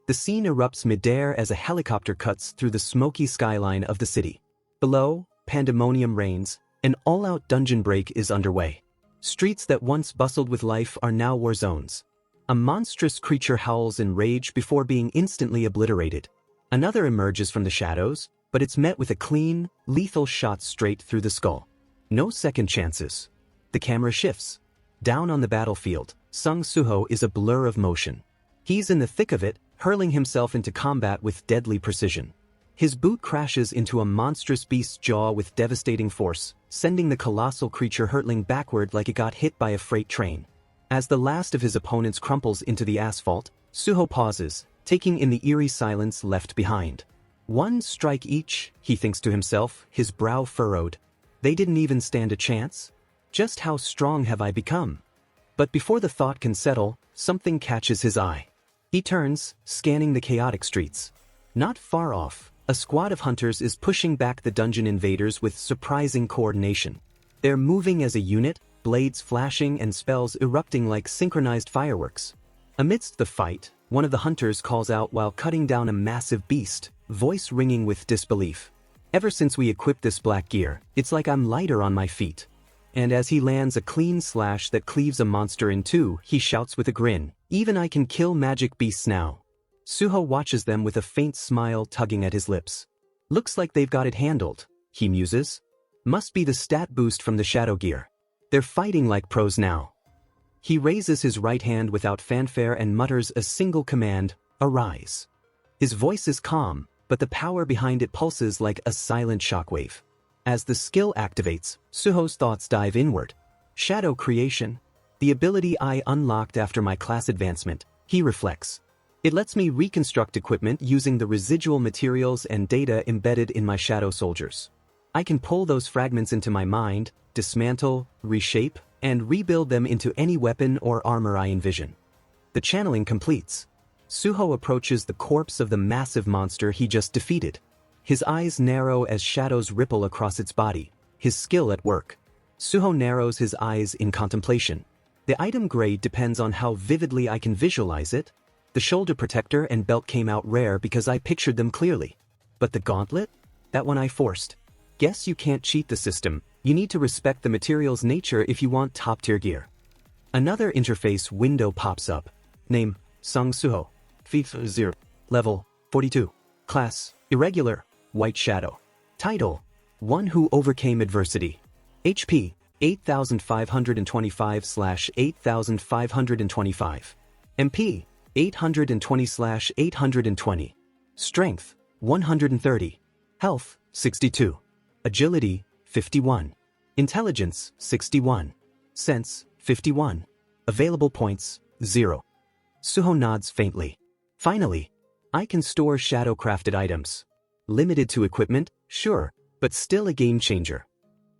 The scene erupts midair as a helicopter cuts through the smoky skyline of the city. Below, pandemonium reigns, an all-out dungeon break is underway. Streets that once bustled with life are now war zones. A monstrous creature howls in rage before being instantly obliterated. Another emerges from the shadows, but it's met with a clean, lethal shot straight through the skull. No second chances. The camera shifts. Down on the battlefield, Suho is a blur of motion. He's in the thick of it, hurling himself into combat with deadly precision. His boot crashes into a monstrous beast's jaw with devastating force, sending the colossal creature hurtling backward like it got hit by a freight train. As the last of his opponents crumples into the asphalt, Suho pauses, taking in the eerie silence left behind. One strike each, he thinks to himself, his brow furrowed. They didn't even stand a chance? Just how strong have I become? But before the thought can settle, something catches his eye. He turns, scanning the chaotic streets. Not far off, a squad of hunters is pushing back the dungeon invaders with surprising coordination. They're moving as a unit, blades flashing and spells erupting like synchronized fireworks. Amidst the fight, one of the hunters calls out while cutting down a massive beast, voice ringing with disbelief. Ever since we equipped this black gear, it's like I'm lighter on my feet. And as he lands a clean slash that cleaves a monster in two, he shouts with a grin, "Even I can kill magic beasts now." Suho watches them with a faint smile tugging at his lips. Looks like they've got it handled, he muses. Must be the stat boost from the shadow gear. They're fighting like pros now. He raises his right hand without fanfare and mutters a single command, "Arise." His voice is calm, but the power behind it pulses like a silent shockwave. As the skill activates, Suho's thoughts dive inward. Shadow creation. The ability I unlocked after my class advancement, he reflects. It lets me reconstruct equipment using the residual materials and data embedded in my shadow soldiers. I can pull those fragments into my mind, dismantle, reshape, and rebuild them into any weapon or armor I envision. The channeling completes. Suho approaches the corpse of the massive monster he just defeated. His eyes narrow as shadows ripple across its body, his skill at work. Suho narrows his eyes in contemplation. The item grade depends on how vividly I can visualize it. The shoulder protector and belt came out rare because I pictured them clearly. But the gauntlet? That one I forced. Guess you can't cheat the system, you need to respect the material's nature if you want top-tier gear. Another interface window pops up. Name, Suho. FIFA 0. Level, 42. Class, Irregular, White Shadow. Title, One Who Overcame Adversity. HP, 8525/8525. MP, 820/820. Strength, 130. Health, 62. Agility, 51. Intelligence, 61. Sense, 51. Available points, 0. Suho nods faintly. Finally, I can store shadow-crafted items. Limited to equipment, sure, but still a game changer.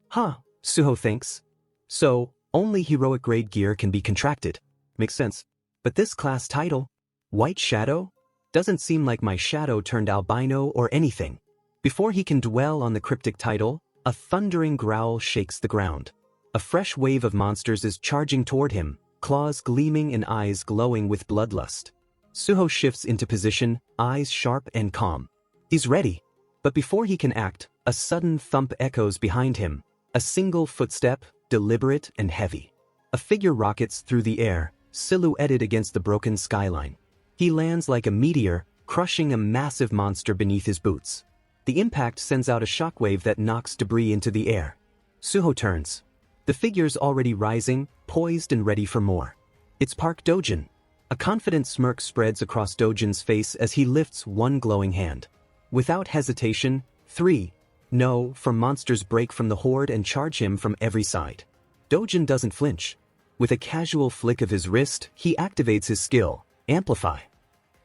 Huh, Suho thinks. So, only heroic-grade gear can be contracted. Makes sense. But this class title, White Shadow, doesn't seem like my shadow turned albino or anything. Before he can dwell on the cryptic title, a thundering growl shakes the ground. A fresh wave of monsters is charging toward him, claws gleaming and eyes glowing with bloodlust. Suho shifts into position, eyes sharp and calm. He's ready. But before he can act, a sudden thump echoes behind him. A single footstep, deliberate and heavy. A figure rockets through the air, silhouetted against the broken skyline. He lands like a meteor, crushing a massive monster beneath his boots. The impact sends out a shockwave that knocks debris into the air. Suho turns. The figure's already rising, poised and ready for more. It's Park Dojin. A confident smirk spreads across Dojin's face as he lifts one glowing hand. Without hesitation, 3. No, for monsters break from the horde and charge him from every side. Dojin doesn't flinch. With a casual flick of his wrist, he activates his skill, Amplify.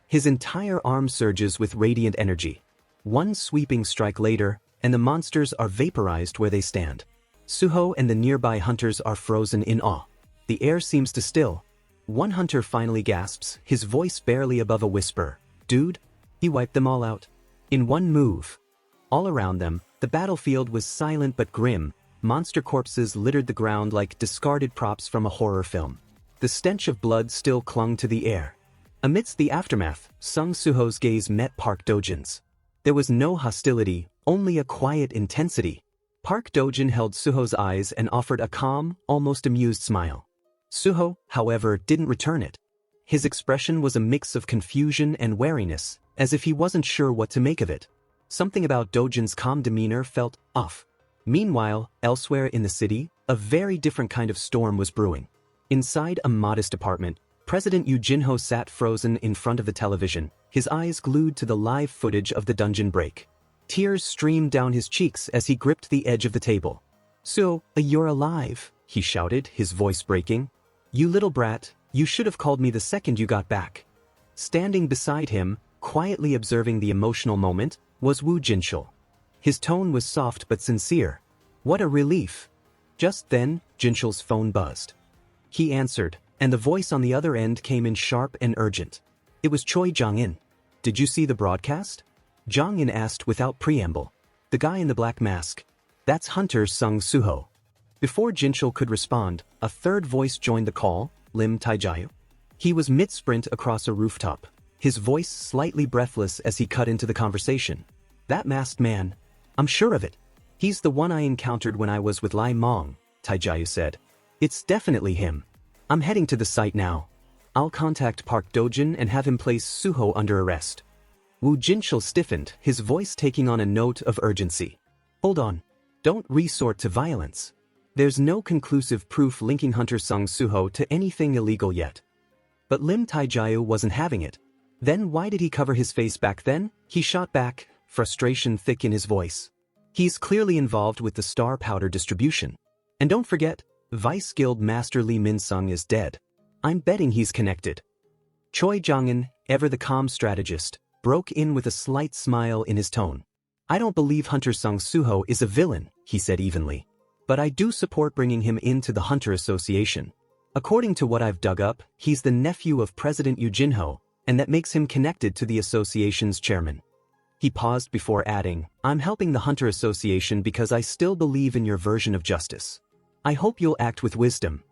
His entire arm surges with radiant energy. One sweeping strike later, and the monsters are vaporized where they stand. Suho and the nearby hunters are frozen in awe. The air seems to still. One hunter finally gasps, his voice barely above a whisper. "Dude?" He wiped them all out. In one move. All around them, the battlefield was silent but grim. Monster corpses littered the ground like discarded props from a horror film. The stench of blood still clung to the air. Amidst the aftermath, Sung Suho's gaze met Park Dojin's. There was no hostility, only a quiet intensity. Park Dojin held Suho's eyes and offered a calm, almost amused smile. Suho, however, didn't return it. His expression was a mix of confusion and wariness, as if he wasn't sure what to make of it. Something about Dojin's calm demeanor felt off. Meanwhile, elsewhere in the city, a very different kind of storm was brewing. Inside a modest apartment, President Yoo Jin-ho sat frozen in front of the television, his eyes glued to the live footage of the dungeon break. Tears streamed down his cheeks as he gripped the edge of the table. "So, you're alive," he shouted, his voice breaking. "You little brat, you should have called me the second you got back." Standing beside him, quietly observing the emotional moment, was Woo Jinchul. His tone was soft but sincere. "What a relief." Just then, Jinchul's phone buzzed. He answered, and the voice on the other end came in sharp and urgent. It was Choi Jong-in. "Did you see the broadcast?" Jong-in asked without preamble. "The guy in the black mask. That's Hunter Sung Suho." Before Jinchul could respond, a third voice joined the call, Lim Taejae. He was mid-sprint across a rooftop, his voice slightly breathless as he cut into the conversation. "That masked man. I'm sure of it. He's the one I encountered when I was with Lai Mong," Taejae said. "It's definitely him. I'm heading to the site now. I'll contact Park Dojin and have him place Suho under arrest." Woo Jinchul stiffened, his voice taking on a note of urgency. "Hold on. Don't resort to violence. There's no conclusive proof linking Hunter Sung Suho to anything illegal yet." But Lim Taejae wasn't having it. "Then why did he cover his face back then?" he shot back, frustration thick in his voice. "He's clearly involved with the star powder distribution. And don't forget, Vice Guild Master Lee Min-sung is dead. I'm betting he's connected." Choi Jong-in, ever the calm strategist, broke in with a slight smile in his tone. "I don't believe Hunter Sung Suho is a villain," he said evenly. "But I do support bringing him into the Hunter Association. According to what I've dug up, he's the nephew of President Yoo Jin-ho, and that makes him connected to the association's chairman." He paused before adding, "I'm helping the Hunter Association because I still believe in your version of justice. I hope you'll act with wisdom."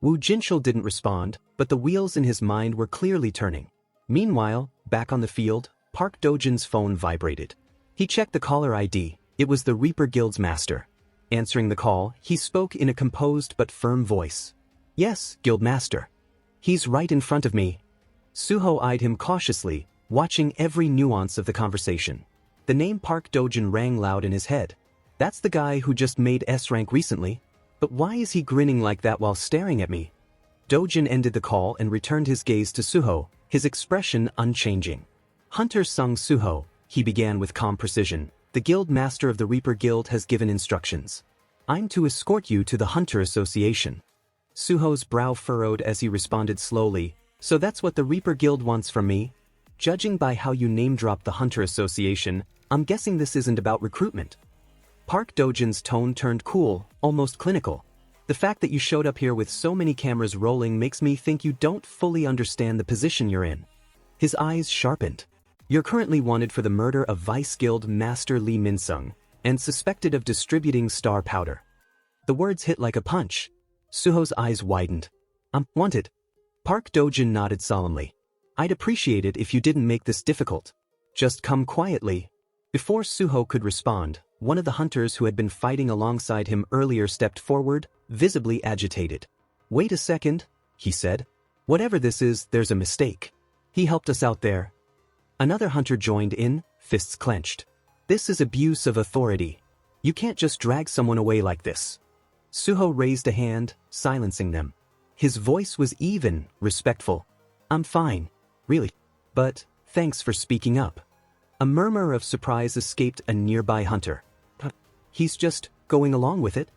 Woo Jinchul didn't respond, but the wheels in his mind were clearly turning. Meanwhile, back on the field, Park Dojin's phone vibrated. He checked the caller ID. It was the Reaper Guild's master. Answering the call, he spoke in a composed but firm voice. "Yes, Guild Master. He's right in front of me." Suho eyed him cautiously, watching every nuance of the conversation. The name Park Dojin rang loud in his head. "That's the guy who just made S-rank recently. But why is he grinning like that while staring at me?" Dojin ended the call and returned his gaze to Suho, his expression unchanging. "Hunter Sung Suho," he began with calm precision, "the guild master of the Reaper Guild has given instructions. I'm to escort you to the Hunter Association." Suho's brow furrowed as he responded slowly, "So that's what the Reaper Guild wants from me? Judging by how you name-dropped the Hunter Association, I'm guessing this isn't about recruitment." Park Dojin's tone turned cool, almost clinical. "The fact that you showed up here with so many cameras rolling makes me think you don't fully understand the position you're in." His eyes sharpened. "You're currently wanted for the murder of Vice Guild Master Lee Min-sung, and suspected of distributing star powder." The words hit like a punch. Suho's eyes widened. "I'm wanted." Park Dojin nodded solemnly. "I'd appreciate it if you didn't make this difficult. Just come quietly." Before Suho could respond, one of the hunters who had been fighting alongside him earlier stepped forward, visibly agitated. "Wait a second," he said. "Whatever this is, there's a mistake. He helped us out there." Another hunter joined in, fists clenched. "This is abuse of authority. You can't just drag someone away like this." Suho raised a hand, silencing them. His voice was even, respectful. "I'm fine, really. But, thanks for speaking up." A murmur of surprise escaped a nearby hunter. "He's just going along with it?"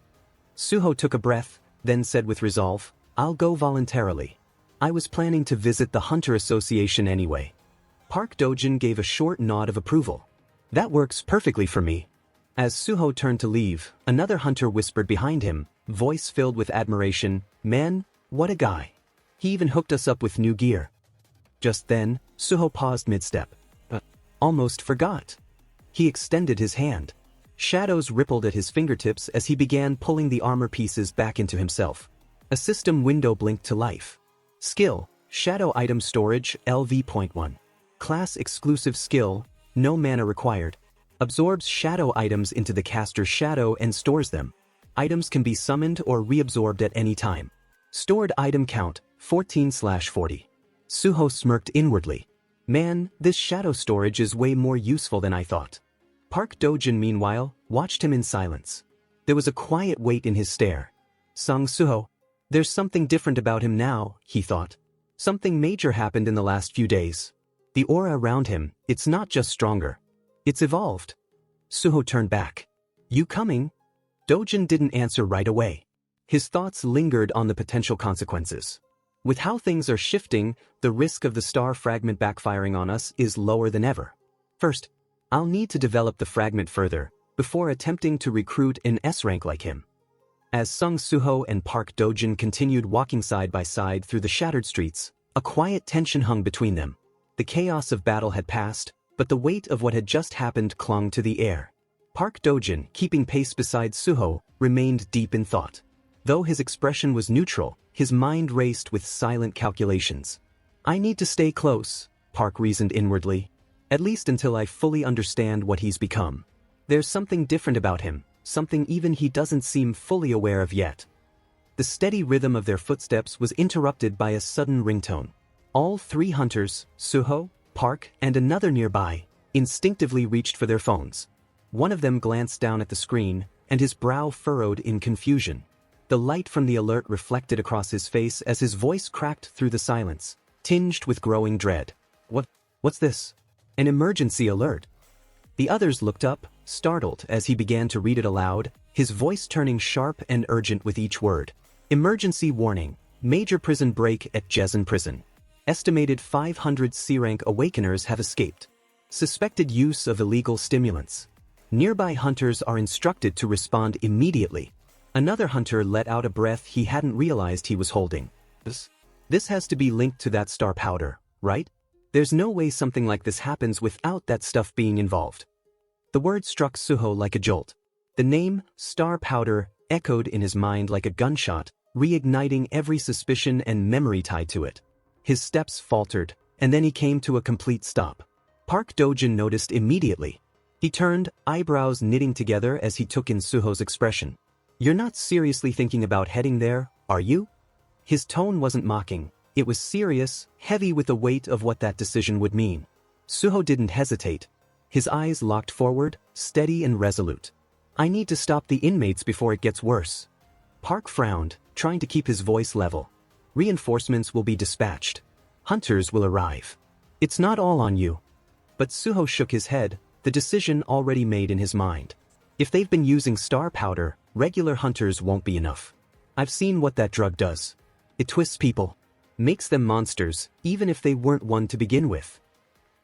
Suho took a breath, then said with resolve, "I'll go voluntarily. I was planning to visit the Hunter Association anyway." Park Dojin gave a short nod of approval. "That works perfectly for me." As Suho turned to leave, another hunter whispered behind him, voice filled with admiration, "Man, what a guy. He even hooked us up with new gear." Just then, Suho paused mid-step. "Almost forgot." He extended his hand. Shadows rippled at his fingertips as he began pulling the armor pieces back into himself. A system window blinked to life. "Skill, Shadow Item Storage LV.1. Class Exclusive Skill, no mana required. Absorbs shadow items into the caster's shadow and stores them. Items can be summoned or reabsorbed at any time. Stored item count, 14/40. Suho smirked inwardly. Man, this shadow storage is way more useful than I thought. Park Dojin, meanwhile, watched him in silence. There was a quiet weight in his stare. Sung Suho. There's something different about him now, he thought. Something major happened in the last few days. The aura around him, it's not just stronger. It's evolved. Suho turned back. You coming? Dojin didn't answer right away. His thoughts lingered on the potential consequences. With how things are shifting, the risk of the star fragment backfiring on us is lower than ever. First, I'll need to develop the fragment further, before attempting to recruit an S-rank like him. As Sung Suho and Park Dojin continued walking side by side through the shattered streets, a quiet tension hung between them. The chaos of battle had passed, but the weight of what had just happened clung to the air. Park Dojin, keeping pace beside Suho, remained deep in thought. Though his expression was neutral, his mind raced with silent calculations. I need to stay close, Park reasoned inwardly. At least until I fully understand what he's become. There's something different about him, something even he doesn't seem fully aware of yet. The steady rhythm of their footsteps was interrupted by a sudden ringtone. All three hunters, Suho, Park, and another nearby, instinctively reached for their phones. One of them glanced down at the screen, and his brow furrowed in confusion. The light from the alert reflected across his face as his voice cracked through the silence, tinged with growing dread. What's this? An emergency alert. The others looked up, startled as he began to read it aloud, his voice turning sharp and urgent with each word. Emergency warning. Major prison break at Jezen prison. Estimated 500 C-rank awakeners have escaped. Suspected use of illegal stimulants. Nearby hunters are instructed to respond immediately. Another hunter let out a breath he hadn't realized he was holding. This has to be linked to that star powder, right? There's no way something like this happens without that stuff being involved. The word struck Suho like a jolt. The name, star powder, echoed in his mind like a gunshot, reigniting every suspicion and memory tied to it. His steps faltered, and then he came to a complete stop. Park Dojin noticed immediately. He turned, eyebrows knitting together as he took in Suho's expression. You're not seriously thinking about heading there, are you? His tone wasn't mocking. It was serious, heavy with the weight of what that decision would mean. Suho didn't hesitate. His eyes locked forward, steady and resolute. I need to stop the inmates before it gets worse. Park frowned, trying to keep his voice level. Reinforcements will be dispatched. Hunters will arrive. It's not all on you. But Suho shook his head, the decision already made in his mind. If they've been using star powder, regular hunters won't be enough. I've seen what that drug does. It twists people. Makes them monsters, even if they weren't one to begin with.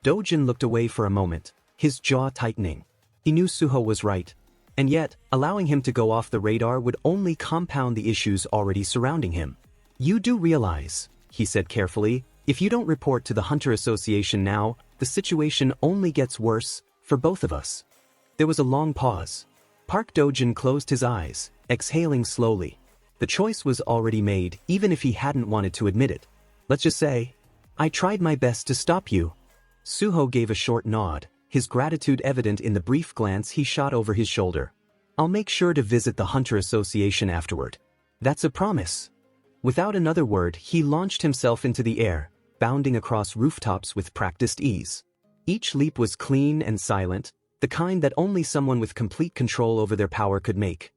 Dojin looked away for a moment, his jaw tightening. He knew Suho was right. And yet, allowing him to go off the radar would only compound the issues already surrounding him. You do realize, he said carefully, if you don't report to the Hunter Association now, the situation only gets worse, for both of us. There was a long pause. Park Dojin closed his eyes, exhaling slowly. The choice was already made, even if he hadn't wanted to admit it. Let's just say, I tried my best to stop you. Suho gave a short nod, his gratitude evident in the brief glance he shot over his shoulder. I'll make sure to visit the Hunter Association afterward. That's a promise. Without another word, he launched himself into the air, bounding across rooftops with practiced ease. Each leap was clean and silent, the kind that only someone with complete control over their power could make.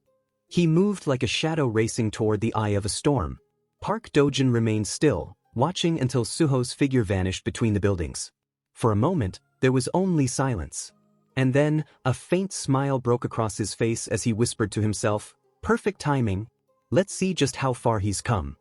He moved like a shadow racing toward the eye of a storm. Park Dojin remained still, watching until Suho's figure vanished between the buildings. For a moment, there was only silence. And then, a faint smile broke across his face as he whispered to himself, perfect timing. Let's see just how far he's come.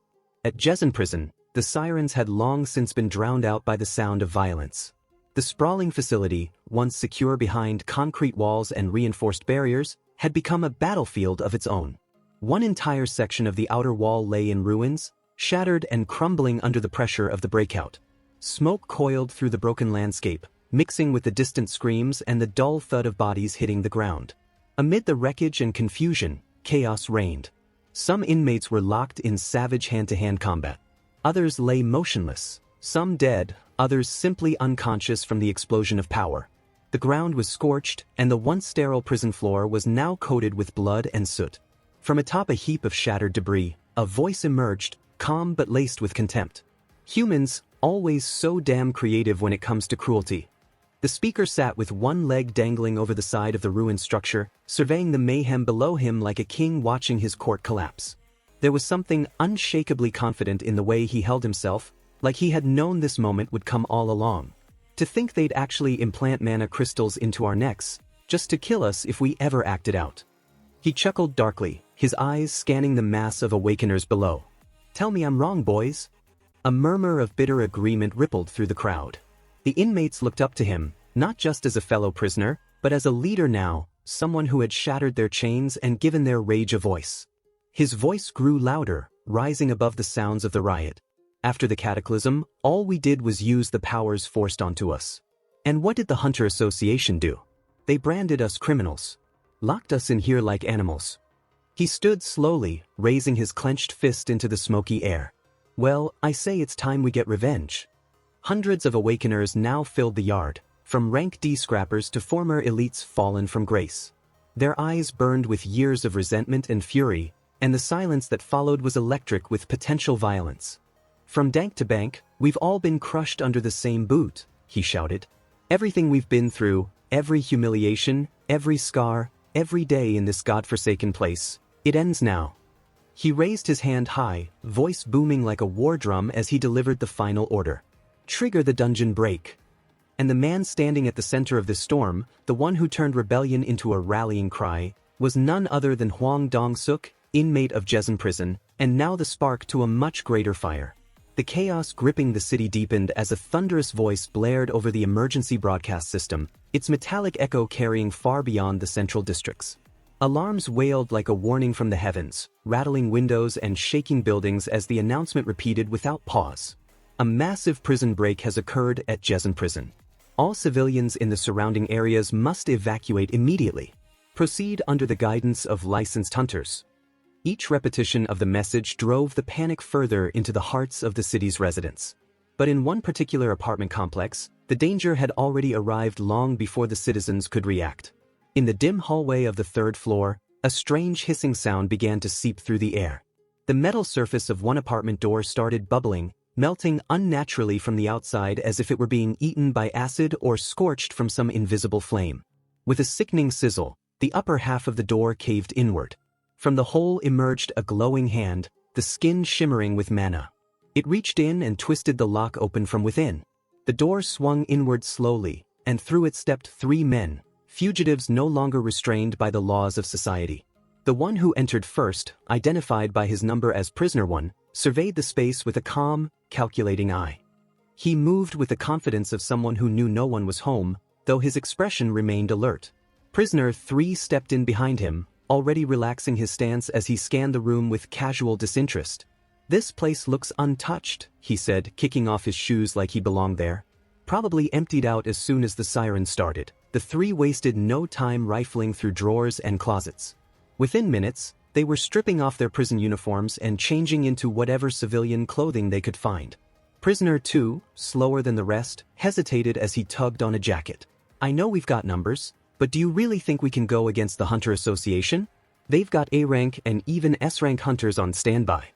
At Jezen prison, the sirens had long since been drowned out by the sound of violence. The sprawling facility, once secure behind concrete walls and reinforced barriers, had become a battlefield of its own. One entire section of the outer wall lay in ruins, shattered and crumbling under the pressure of the breakout. Smoke coiled through the broken landscape, mixing with the distant screams and the dull thud of bodies hitting the ground. Amid the wreckage and confusion, chaos reigned. Some inmates were locked in savage hand-to-hand combat. Others lay motionless, some dead, others simply unconscious from the explosion of power. The ground was scorched, and the once sterile prison floor was now coated with blood and soot. From atop a heap of shattered debris, a voice emerged, calm but laced with contempt. Humans, always so damn creative when it comes to cruelty. The speaker sat with one leg dangling over the side of the ruined structure, surveying the mayhem below him like a king watching his court collapse. There was something unshakably confident in the way he held himself, like he had known this moment would come all along. To think they'd actually implant mana crystals into our necks, just to kill us if we ever acted out. He chuckled darkly, his eyes scanning the mass of awakeners below. "Tell me I'm wrong, boys." A murmur of bitter agreement rippled through the crowd. The inmates looked up to him, not just as a fellow prisoner, but as a leader now, someone who had shattered their chains and given their rage a voice. His voice grew louder, rising above the sounds of the riot. "After the cataclysm, all we did was use the powers forced onto us. And what did the Hunter Association do? They branded us criminals. Locked us in here like animals." He stood slowly, raising his clenched fist into the smoky air. "Well, I say it's time we get revenge." Hundreds of awakeners now filled the yard, from rank D scrappers to former elites fallen from grace. Their eyes burned with years of resentment and fury, and the silence that followed was electric with potential violence. "From dank to bank, we've all been crushed under the same boot," he shouted. "Everything we've been through, every humiliation, every scar, every day in this godforsaken place, it ends now." He raised his hand high, voice booming like a war drum as he delivered the final order. "Trigger the dungeon break." And the man standing at the center of this storm, the one who turned rebellion into a rallying cry, was none other than Hwang Dong-suk, inmate of Jezen prison, and now the spark to a much greater fire. The chaos gripping the city deepened as a thunderous voice blared over the emergency broadcast system, its metallic echo carrying far beyond the central districts. Alarms wailed like a warning from the heavens, rattling windows and shaking buildings as the announcement repeated without pause. "A massive prison break has occurred at Jezen prison. All civilians in the surrounding areas must evacuate immediately. Proceed under the guidance of licensed hunters." Each repetition of the message drove the panic further into the hearts of the city's residents. But in one particular apartment complex, the danger had already arrived long before the citizens could react. In the dim hallway of the third floor, a strange hissing sound began to seep through the air. The metal surface of one apartment door started bubbling, melting unnaturally from the outside as if it were being eaten by acid or scorched from some invisible flame. With a sickening sizzle, the upper half of the door caved inward. From the hole emerged a glowing hand, the skin shimmering with mana. It reached in and twisted the lock open from within. The door swung inward slowly, and through it stepped three men, fugitives no longer restrained by the laws of society. The one who entered first, identified by his number as Prisoner 1, surveyed the space with a calm, calculating eye. He moved with the confidence of someone who knew no one was home, though his expression remained alert. Prisoner 3 stepped in behind him, already relaxing his stance as he scanned the room with casual disinterest. "This place looks untouched," he said, kicking off his shoes like he belonged there. Probably emptied out as soon as the siren started. The three wasted no time rifling through drawers and closets. Within minutes, they were stripping off their prison uniforms and changing into whatever civilian clothing they could find. Prisoner 2, slower than the rest, hesitated as he tugged on a jacket. "I know we've got numbers, but do you really think we can go against the Hunter Association? They've got A-rank and even S-rank hunters on standby."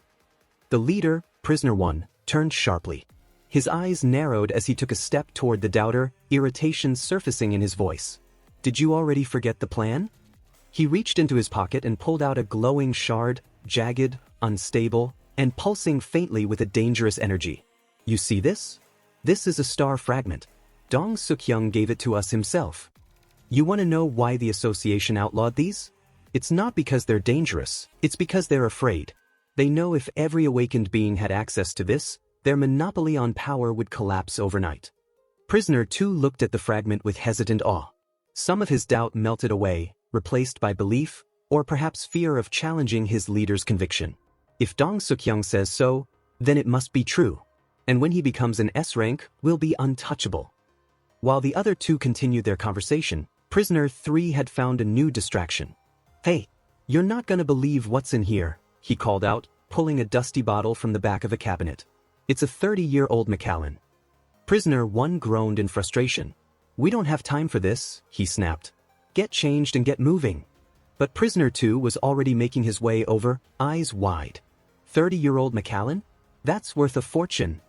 The leader, Prisoner 1, turned sharply. His eyes narrowed as he took a step toward the doubter, irritation surfacing in his voice. "Did you already forget the plan?" He reached into his pocket and pulled out a glowing shard, jagged, unstable, and pulsing faintly with a dangerous energy. "You see this? This is a star fragment. Dong Suk-young gave it to us himself. You want to know why the association outlawed these? It's not because they're dangerous, it's because they're afraid. They know if every awakened being had access to this, their monopoly on power would collapse overnight." Prisoner 2 looked at the fragment with hesitant awe. Some of his doubt melted away, replaced by belief, or perhaps fear of challenging his leader's conviction. If Dong Suk-young says so, then it must be true. And when he becomes an S-rank, we'll be untouchable. While the other two continued their conversation, Prisoner 3 had found a new distraction. "Hey, you're not gonna believe what's in here," he called out, pulling a dusty bottle from the back of a cabinet. It's a 30-year-old Macallan. Prisoner 1 groaned in frustration. We don't have time for this, he snapped. Get changed and get moving. But prisoner 2 was already making his way over, eyes wide. 30-year-old Macallan? That's worth a fortune.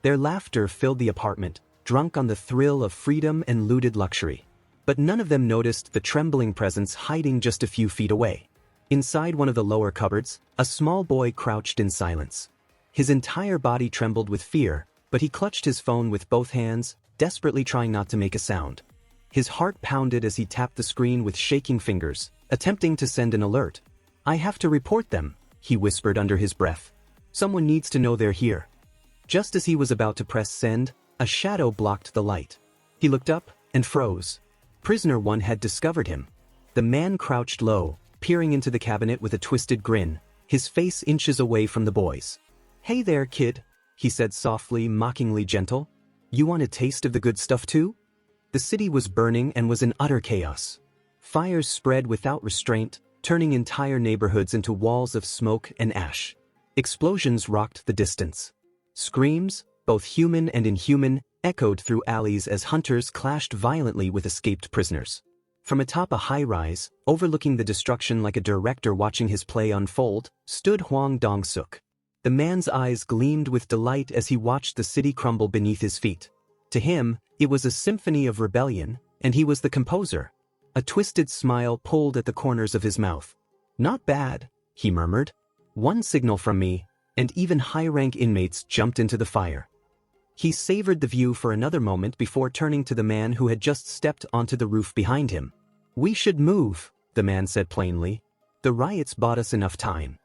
Their laughter filled the apartment, drunk on the thrill of freedom and looted luxury. But none of them noticed the trembling presence hiding just a few feet away. Inside one of the lower cupboards, a small boy crouched in silence. His entire body trembled with fear, but he clutched his phone with both hands, desperately trying not to make a sound. His heart pounded as he tapped the screen with shaking fingers, attempting to send an alert. I have to report them, he whispered under his breath. Someone needs to know they're here. Just as he was about to press send, a shadow blocked the light. He looked up and froze. Prisoner 1 had discovered him. The man crouched low, peering into the cabinet with a twisted grin, his face inches away from the boys. Hey there, kid, he said softly, mockingly gentle. You want a taste of the good stuff too? The city was burning and was in utter chaos. Fires spread without restraint, turning entire neighborhoods into walls of smoke and ash. Explosions rocked the distance. Screams, both human and inhuman, echoed through alleys as hunters clashed violently with escaped prisoners. From atop a high-rise, overlooking the destruction like a director watching his play unfold, stood Hwang Dong-suk. The man's eyes gleamed with delight as he watched the city crumble beneath his feet. To him, it was a symphony of rebellion, and he was the composer. A twisted smile pulled at the corners of his mouth. Not bad, he murmured. One signal from me, and even high-rank inmates jumped into the fire. He savored the view for another moment before turning to the man who had just stepped onto the roof behind him. We should move, the man said plainly. The riots bought us enough time.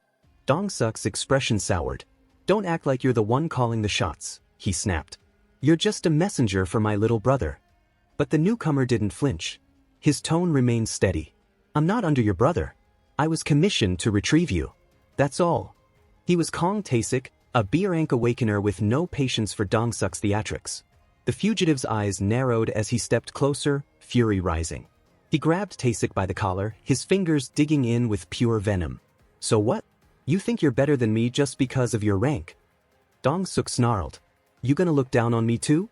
Dong-suk's expression soured. Don't act like you're the one calling the shots, he snapped. You're just a messenger for my little brother. But the newcomer didn't flinch. His tone remained steady. I'm not under your brother. I was commissioned to retrieve you. That's all. He was Kong Tae-sik, a B-rank awakener with no patience for Dong-suk's theatrics. The fugitive's eyes narrowed as he stepped closer, fury rising. He grabbed Tae-sik by the collar, his fingers digging in with pure venom. So what? You think you're better than me just because of your rank? Dong-suk snarled. You gonna look down on me too?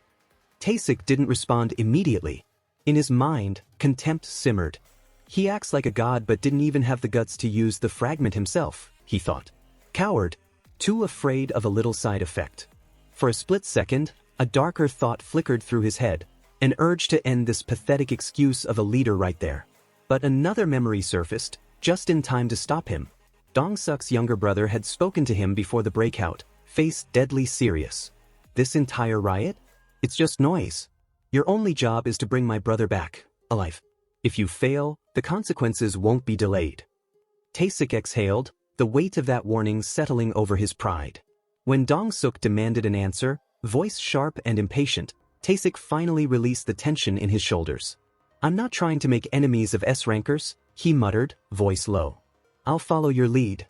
Tae-sik didn't respond immediately. In his mind, contempt simmered. He acts like a god but didn't even have the guts to use the fragment himself, he thought. Coward. Too afraid of a little side effect. For a split second, a darker thought flickered through his head, an urge to end this pathetic excuse of a leader right there. But another memory surfaced, just in time to stop him. Dong-suk's younger brother had spoken to him before the breakout, face deadly serious. This entire riot? It's just noise. Your only job is to bring my brother back, alive. If you fail, the consequences won't be delayed. Tae-sik exhaled, the weight of that warning settling over his pride. When Dong-suk demanded an answer, voice sharp and impatient, Tae-sik finally released the tension in his shoulders. I'm not trying to make enemies of S-rankers, he muttered, voice low. I'll follow your lead.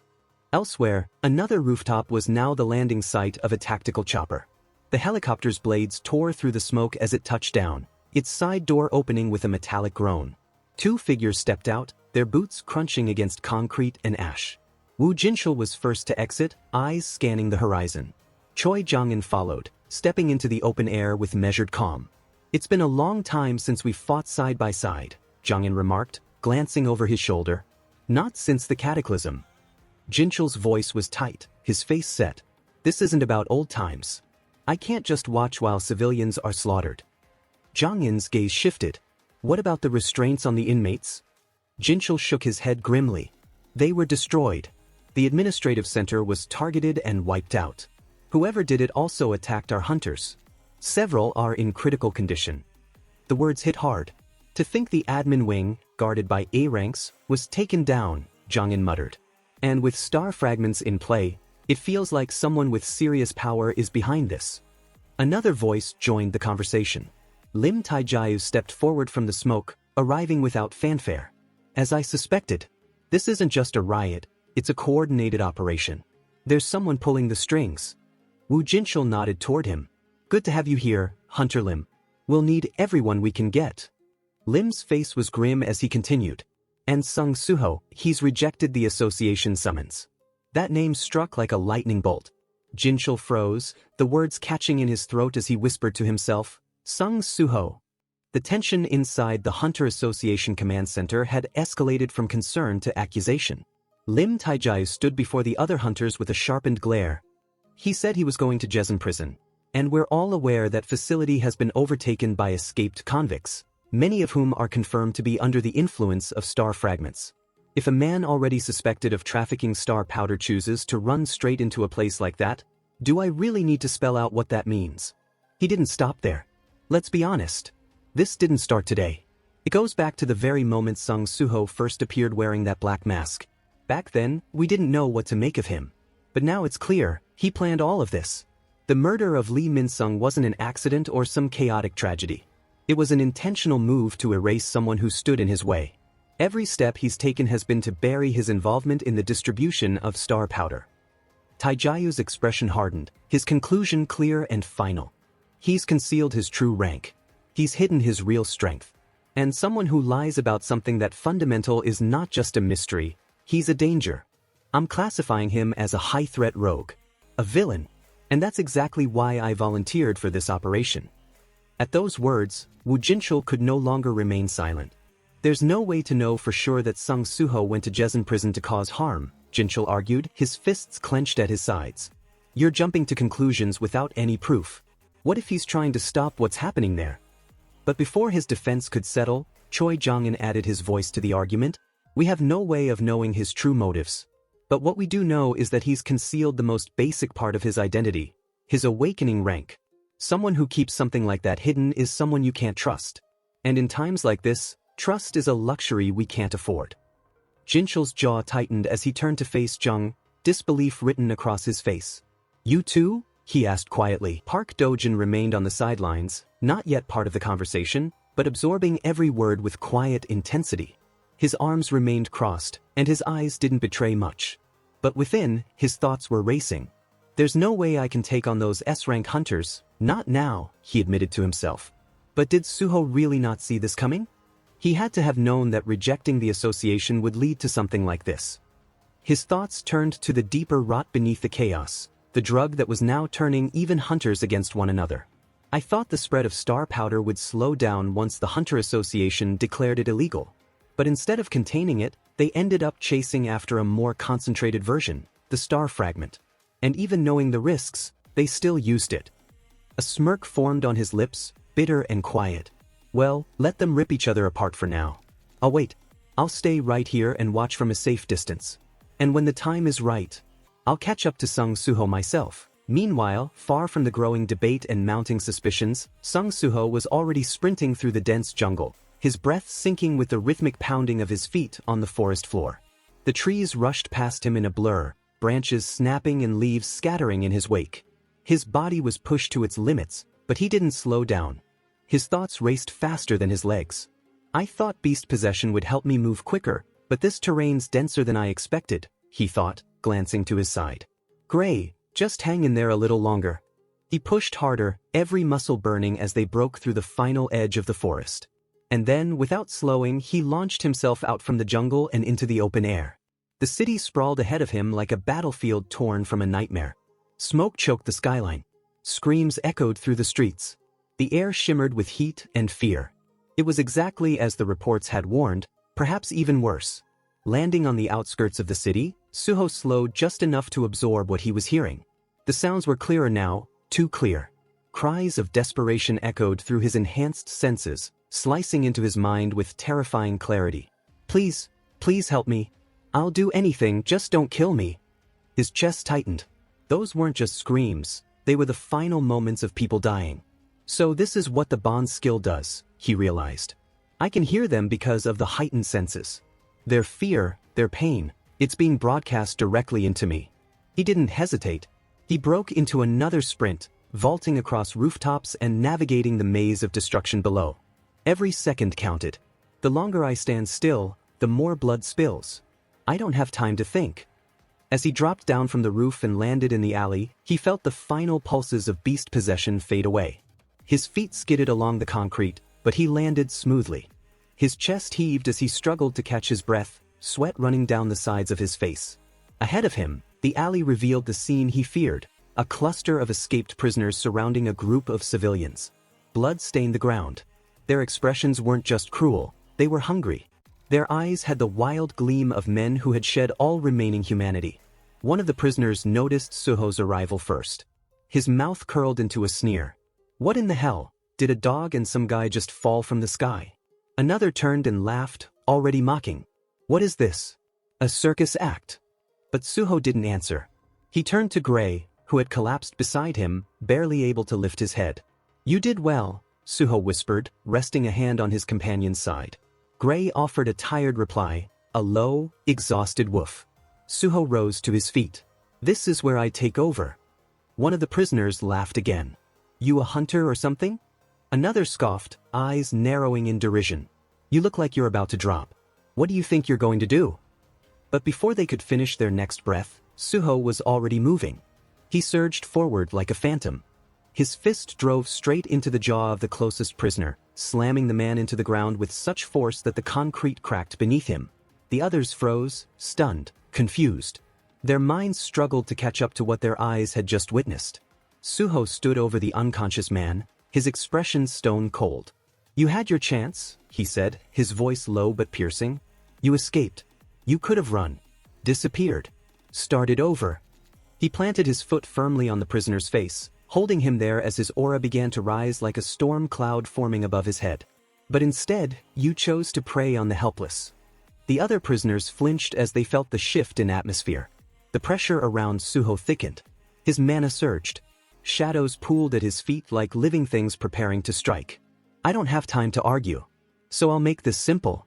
Elsewhere, another rooftop was now the landing site of a tactical chopper. The helicopter's blades tore through the smoke as it touched down, its side door opening with a metallic groan. Two figures stepped out, their boots crunching against concrete and ash. Woo Jinchul was first to exit, eyes scanning the horizon. Choi Jong-in followed, stepping into the open air with measured calm. It's been a long time since we fought side by side, Jong-in remarked, glancing over his shoulder. Not since the cataclysm. Jinchul's voice was tight, his face set. This isn't about old times. I can't just watch while civilians are slaughtered. Jong-in's gaze shifted. What about the restraints on the inmates? Jinchul shook his head grimly. They were destroyed. The administrative center was targeted and wiped out. Whoever did it also attacked our hunters. Several are in critical condition. The words hit hard. To think the admin wing, guarded by A ranks, was taken down, Jong-in muttered. And with star fragments in play, it feels like someone with serious power is behind this. Another voice joined the conversation. Lim Taejae stepped forward from the smoke, arriving without fanfare. As I suspected, this isn't just a riot, it's a coordinated operation. There's someone pulling the strings. Woo Jinchul nodded toward him. Good to have you here, Hunter Lim. We'll need everyone we can get. Lim's face was grim as he continued. And Sung Suho, he's rejected the association summons. That name struck like a lightning bolt. Jinchul froze, the words catching in his throat as he whispered to himself, Sung Suho. The tension inside the Hunter Association Command Center had escalated from concern to accusation. Lim Taijiao stood before the other hunters with a sharpened glare. He said he was going to Jezen prison. And we're all aware that facility has been overtaken by escaped convicts, many of whom are confirmed to be under the influence of star fragments. If a man already suspected of trafficking star powder chooses to run straight into a place like that, do I really need to spell out what that means? He didn't stop there. Let's be honest. This didn't start today. It goes back to the very moment Sung Suho first appeared wearing that black mask. Back then, we didn't know what to make of him. But now it's clear, he planned all of this. The murder of Lee Min-sung wasn't an accident or some chaotic tragedy. It was an intentional move to erase someone who stood in his way. Every step he's taken has been to bury his involvement in the distribution of star powder. Taijiao's expression hardened, his conclusion clear and final. He's concealed his true rank. He's hidden his real strength. And someone who lies about something that fundamental is not just a mystery, he's a danger. I'm classifying him as a high-threat rogue. A villain. And that's exactly why I volunteered for this operation. At those words, Woo Jinchul could no longer remain silent. There's no way to know for sure that Sung Suho went to Jezen prison to cause harm, Jinchul argued, his fists clenched at his sides. You're jumping to conclusions without any proof. What if he's trying to stop what's happening there? But before his defense could settle, Choi Jong-in added his voice to the argument. We have no way of knowing his true motives. But what we do know is that he's concealed the most basic part of his identity, his awakening rank. Someone who keeps something like that hidden is someone you can't trust. And in times like this, trust is a luxury we can't afford. Jinchul's jaw tightened as he turned to face Jung, disbelief written across his face. You too? He asked quietly. Park Dojin remained on the sidelines, not yet part of the conversation, but absorbing every word with quiet intensity. His arms remained crossed, and his eyes didn't betray much. But within, his thoughts were racing. There's no way I can take on those S-rank hunters, not now, he admitted to himself. But did Suho really not see this coming? He had to have known that rejecting the association would lead to something like this. His thoughts turned to the deeper rot beneath the chaos, the drug that was now turning even hunters against one another. I thought the spread of star powder would slow down once the Hunter Association declared it illegal. But instead of containing it, they ended up chasing after a more concentrated version, the star fragment. And even knowing the risks, they still used it. A smirk formed on his lips, bitter and quiet. Well, let them rip each other apart for now. I'll wait. I'll stay right here and watch from a safe distance. And when the time is right, I'll catch up to Sung Suho myself. Meanwhile, far from the growing debate and mounting suspicions, Sung Suho was already sprinting through the dense jungle, his breath syncing with the rhythmic pounding of his feet on the forest floor. The trees rushed past him in a blur, branches snapping and leaves scattering in his wake. His body was pushed to its limits, but he didn't slow down. His thoughts raced faster than his legs. I thought beast possession would help me move quicker, but this terrain's denser than I expected, he thought, glancing to his side. Gray, just hang in there a little longer. He pushed harder, every muscle burning as they broke through the final edge of the forest. And then, without slowing, he launched himself out from the jungle and into the open air. The city sprawled ahead of him like a battlefield torn from a nightmare. Smoke choked the skyline. Screams echoed through the streets. The air shimmered with heat and fear. It was exactly as the reports had warned, perhaps even worse. Landing on the outskirts of the city, Suho slowed just enough to absorb what he was hearing. The sounds were clearer now, too clear. Cries of desperation echoed through his enhanced senses, slicing into his mind with terrifying clarity. Please, please help me. I'll do anything, just don't kill me. His chest tightened. Those weren't just screams, they were the final moments of people dying. So this is what the bond skill does, he realized. I can hear them because of the heightened senses. Their fear, their pain, it's being broadcast directly into me. He didn't hesitate. He broke into another sprint, vaulting across rooftops and navigating the maze of destruction below. Every second counted. The longer I stand still, the more blood spills. I don't have time to think. As he dropped down from the roof and landed in the alley, he felt the final pulses of beast possession fade away. His feet skidded along the concrete, but he landed smoothly. His chest heaved as he struggled to catch his breath, sweat running down the sides of his face. Ahead of him, the alley revealed the scene he feared, a cluster of escaped prisoners surrounding a group of civilians. Blood stained the ground. Their expressions weren't just cruel, they were hungry. Their eyes had the wild gleam of men who had shed all remaining humanity. One of the prisoners noticed Suho's arrival first. His mouth curled into a sneer. What in the hell? Did a dog and some guy just fall from the sky? Another turned and laughed, already mocking. What is this? A circus act? But Suho didn't answer. He turned to Gray, who had collapsed beside him, barely able to lift his head. You did well, Suho whispered, resting a hand on his companion's side. Gray offered a tired reply, a low, exhausted woof. Suho rose to his feet. This is where I take over. One of the prisoners laughed again. You a hunter or something? Another scoffed, eyes narrowing in derision. You look like you're about to drop. What do you think you're going to do? But before they could finish their next breath, Suho was already moving. He surged forward like a phantom. His fist drove straight into the jaw of the closest prisoner, slamming the man into the ground with such force that the concrete cracked beneath him. The others froze, stunned, confused. Their minds struggled to catch up to what their eyes had just witnessed. Suho stood over the unconscious man, his expression stone cold. You had your chance, he said, his voice low but piercing. You escaped. You could have run. Disappeared. Started over. He planted his foot firmly on the prisoner's face, holding him there as his aura began to rise like a storm cloud forming above his head. But instead, you chose to prey on the helpless. The other prisoners flinched as they felt the shift in atmosphere. The pressure around Suho thickened. His mana surged. Shadows pooled at his feet like living things preparing to strike. I don't have time to argue. So I'll make this simple.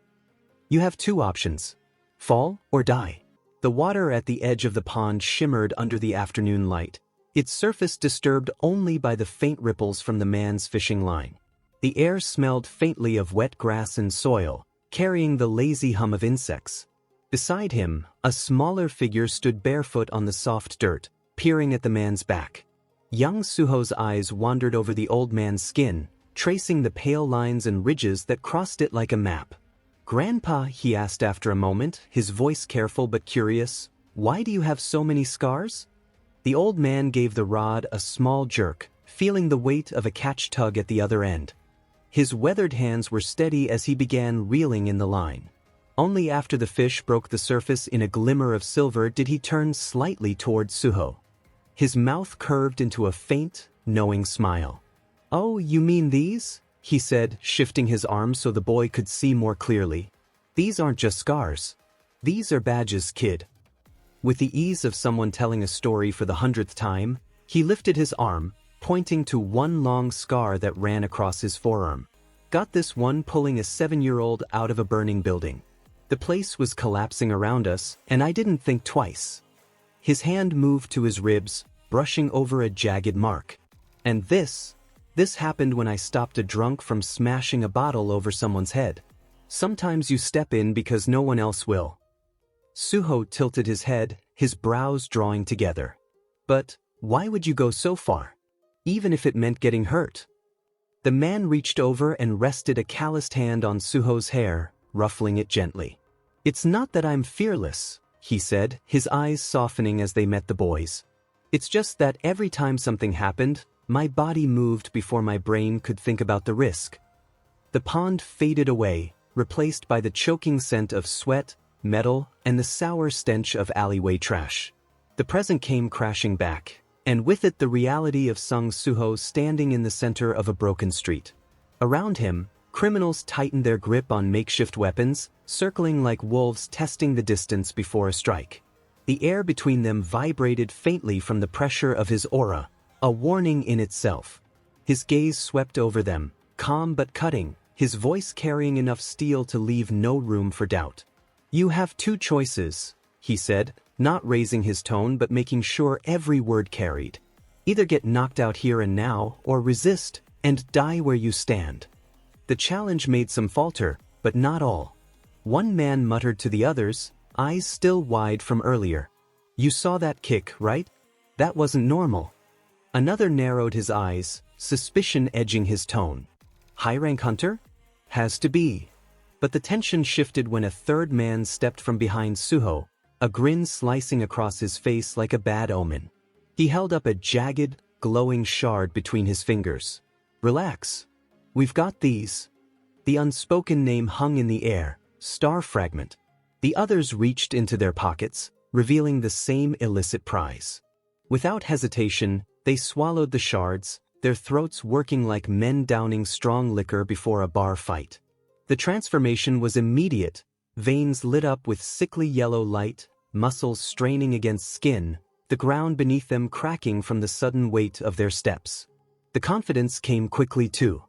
You have two options. Fall or die. The water at the edge of the pond shimmered under the afternoon light, its surface disturbed only by the faint ripples from the man's fishing line. The air smelled faintly of wet grass and soil, carrying the lazy hum of insects. Beside him, a smaller figure stood barefoot on the soft dirt, peering at the man's back. Young Suho's eyes wandered over the old man's skin, tracing the pale lines and ridges that crossed it like a map. Grandpa, he asked after a moment, his voice careful but curious, why do you have so many scars? The old man gave the rod a small jerk, feeling the weight of a catch tug at the other end. His weathered hands were steady as he began reeling in the line. Only after the fish broke the surface in a glimmer of silver did he turn slightly toward Suho. His mouth curved into a faint, knowing smile. Oh, you mean these? He said, shifting his arm so the boy could see more clearly. These aren't just scars. These are badges, kid. With the ease of someone telling a story for the 100th time, he lifted his arm, pointing to one long scar that ran across his forearm. Got this one pulling a 7-year-old out of a burning building. The place was collapsing around us, and I didn't think twice. His hand moved to his ribs, brushing over a jagged mark. And this happened when I stopped a drunk from smashing a bottle over someone's head. Sometimes you step in because no one else will. Suho tilted his head, his brows drawing together. But why would you go so far? Even if it meant getting hurt? The man reached over and rested a calloused hand on Suho's hair, ruffling it gently. It's not that I'm fearless, he said, his eyes softening as they met the boy's. It's just that every time something happened, my body moved before my brain could think about the risk. The pond faded away, replaced by the choking scent of sweat, metal, and the sour stench of alleyway trash. The present came crashing back, and with it the reality of Sung Suho standing in the center of a broken street. Around him, criminals tightened their grip on makeshift weapons, circling like wolves testing the distance before a strike. The air between them vibrated faintly from the pressure of his aura, a warning in itself. His gaze swept over them, calm but cutting, his voice carrying enough steel to leave no room for doubt. You have two choices, he said, not raising his tone but making sure every word carried. Either get knocked out here and now, or resist, and die where you stand. The challenge made some falter, but not all. One man muttered to the others, eyes still wide from earlier. You saw that kick, right? That wasn't normal. Another narrowed his eyes, suspicion edging his tone. High-rank hunter? Has to be. But the tension shifted when a third man stepped from behind Suho, a grin slicing across his face like a bad omen. He held up a jagged, glowing shard between his fingers. Relax. We've got these. The unspoken name hung in the air, star fragment. The others reached into their pockets, revealing the same illicit prize. Without hesitation, they swallowed the shards, their throats working like men downing strong liquor before a bar fight. The transformation was immediate, veins lit up with sickly yellow light, muscles straining against skin, the ground beneath them cracking from the sudden weight of their steps. The confidence came quickly too.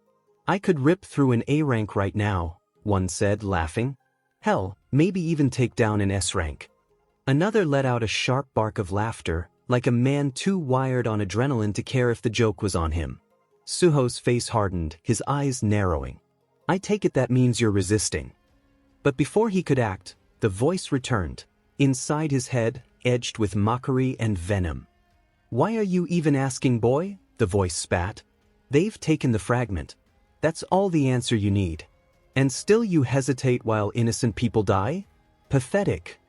I could rip through an A rank right now, one said, laughing. Hell, maybe even take down an S rank. Another let out a sharp bark of laughter, like a man too wired on adrenaline to care if the joke was on him. Suho's face hardened, his eyes narrowing. I take it that means you're resisting. But before he could act, the voice returned, inside his head, edged with mockery and venom. Why are you even asking, boy? The voice spat. They've taken the fragment. That's all the answer you need. And still you hesitate while innocent people die? Pathetic.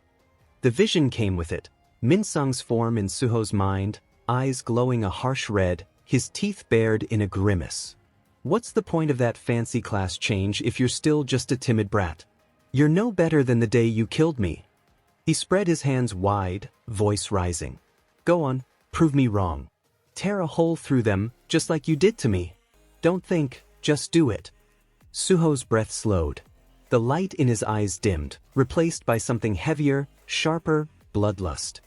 The vision came with it. Minsung's form in Suho's mind, eyes glowing a harsh red, his teeth bared in a grimace. What's the point of that fancy class change if you're still just a timid brat? You're no better than the day you killed me. He spread his hands wide, voice rising. Go on, prove me wrong. Tear a hole through them, just like you did to me. Don't think, just do it. Suho's breath slowed. The light in his eyes dimmed, replaced by something heavier, sharper, bloodlust.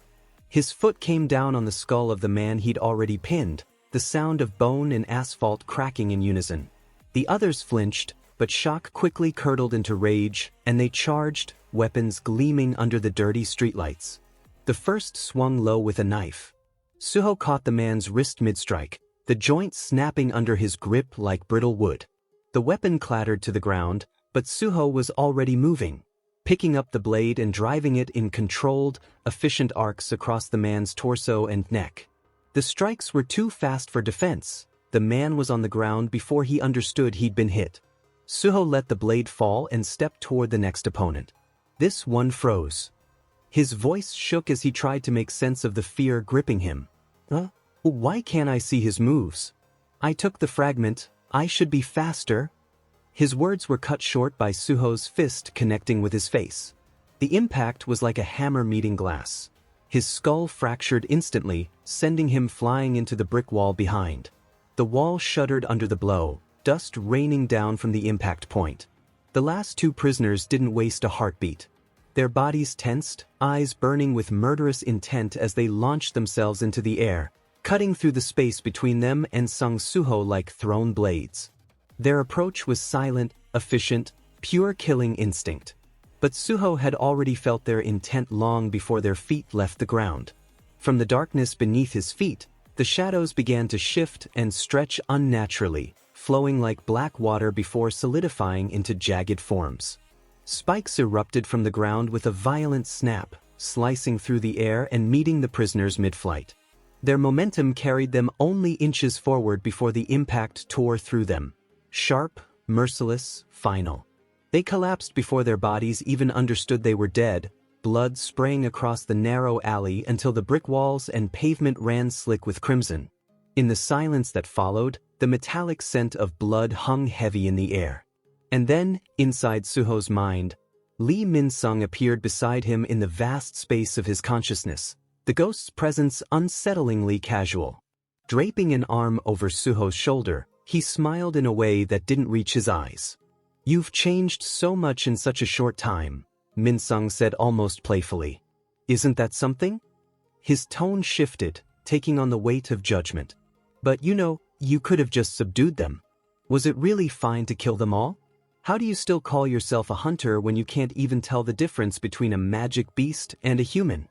His foot came down on the skull of the man he'd already pinned, the sound of bone and asphalt cracking in unison. The others flinched, but shock quickly curdled into rage, and they charged, weapons gleaming under the dirty streetlights. The first swung low with a knife. Suho caught the man's wrist mid-strike, the joint snapping under his grip like brittle wood. The weapon clattered to the ground, but Suho was already moving, picking up the blade and driving it in controlled, efficient arcs across the man's torso and neck. The strikes were too fast for defense. The man was on the ground before he understood he'd been hit. Suho let the blade fall and stepped toward the next opponent. This one froze. His voice shook as he tried to make sense of the fear gripping him. Why can't I see his moves? I took the fragment, I should be faster. His words were cut short by Suho's fist connecting with his face. The impact was like a hammer meeting glass. His skull fractured instantly, sending him flying into the brick wall behind. The wall shuddered under the blow, dust raining down from the impact point. The last two prisoners didn't waste a heartbeat. Their bodies tensed, eyes burning with murderous intent as they launched themselves into the air, cutting through the space between them and Sung Suho like thrown blades. Their approach was silent, efficient, pure killing instinct. But Suho had already felt their intent long before their feet left the ground. From the darkness beneath his feet, the shadows began to shift and stretch unnaturally, flowing like black water before solidifying into jagged forms. Spikes erupted from the ground with a violent snap, slicing through the air and meeting the prisoners mid-flight. Their momentum carried them only inches forward before the impact tore through them. Sharp, merciless, final. They collapsed before their bodies even understood they were dead, blood spraying across the narrow alley until the brick walls and pavement ran slick with crimson. In the silence that followed, the metallic scent of blood hung heavy in the air. And then, inside Suho's mind, Lee Min-sung appeared beside him in the vast space of his consciousness, the ghost's presence unsettlingly casual. Draping an arm over Suho's shoulder, he smiled in a way that didn't reach his eyes. You've changed so much in such a short time, Min-sung said almost playfully. Isn't that something? His tone shifted, taking on the weight of judgment. But you could have just subdued them. Was it really fine to kill them all? How do you still call yourself a hunter when you can't even tell the difference between a magic beast and a human?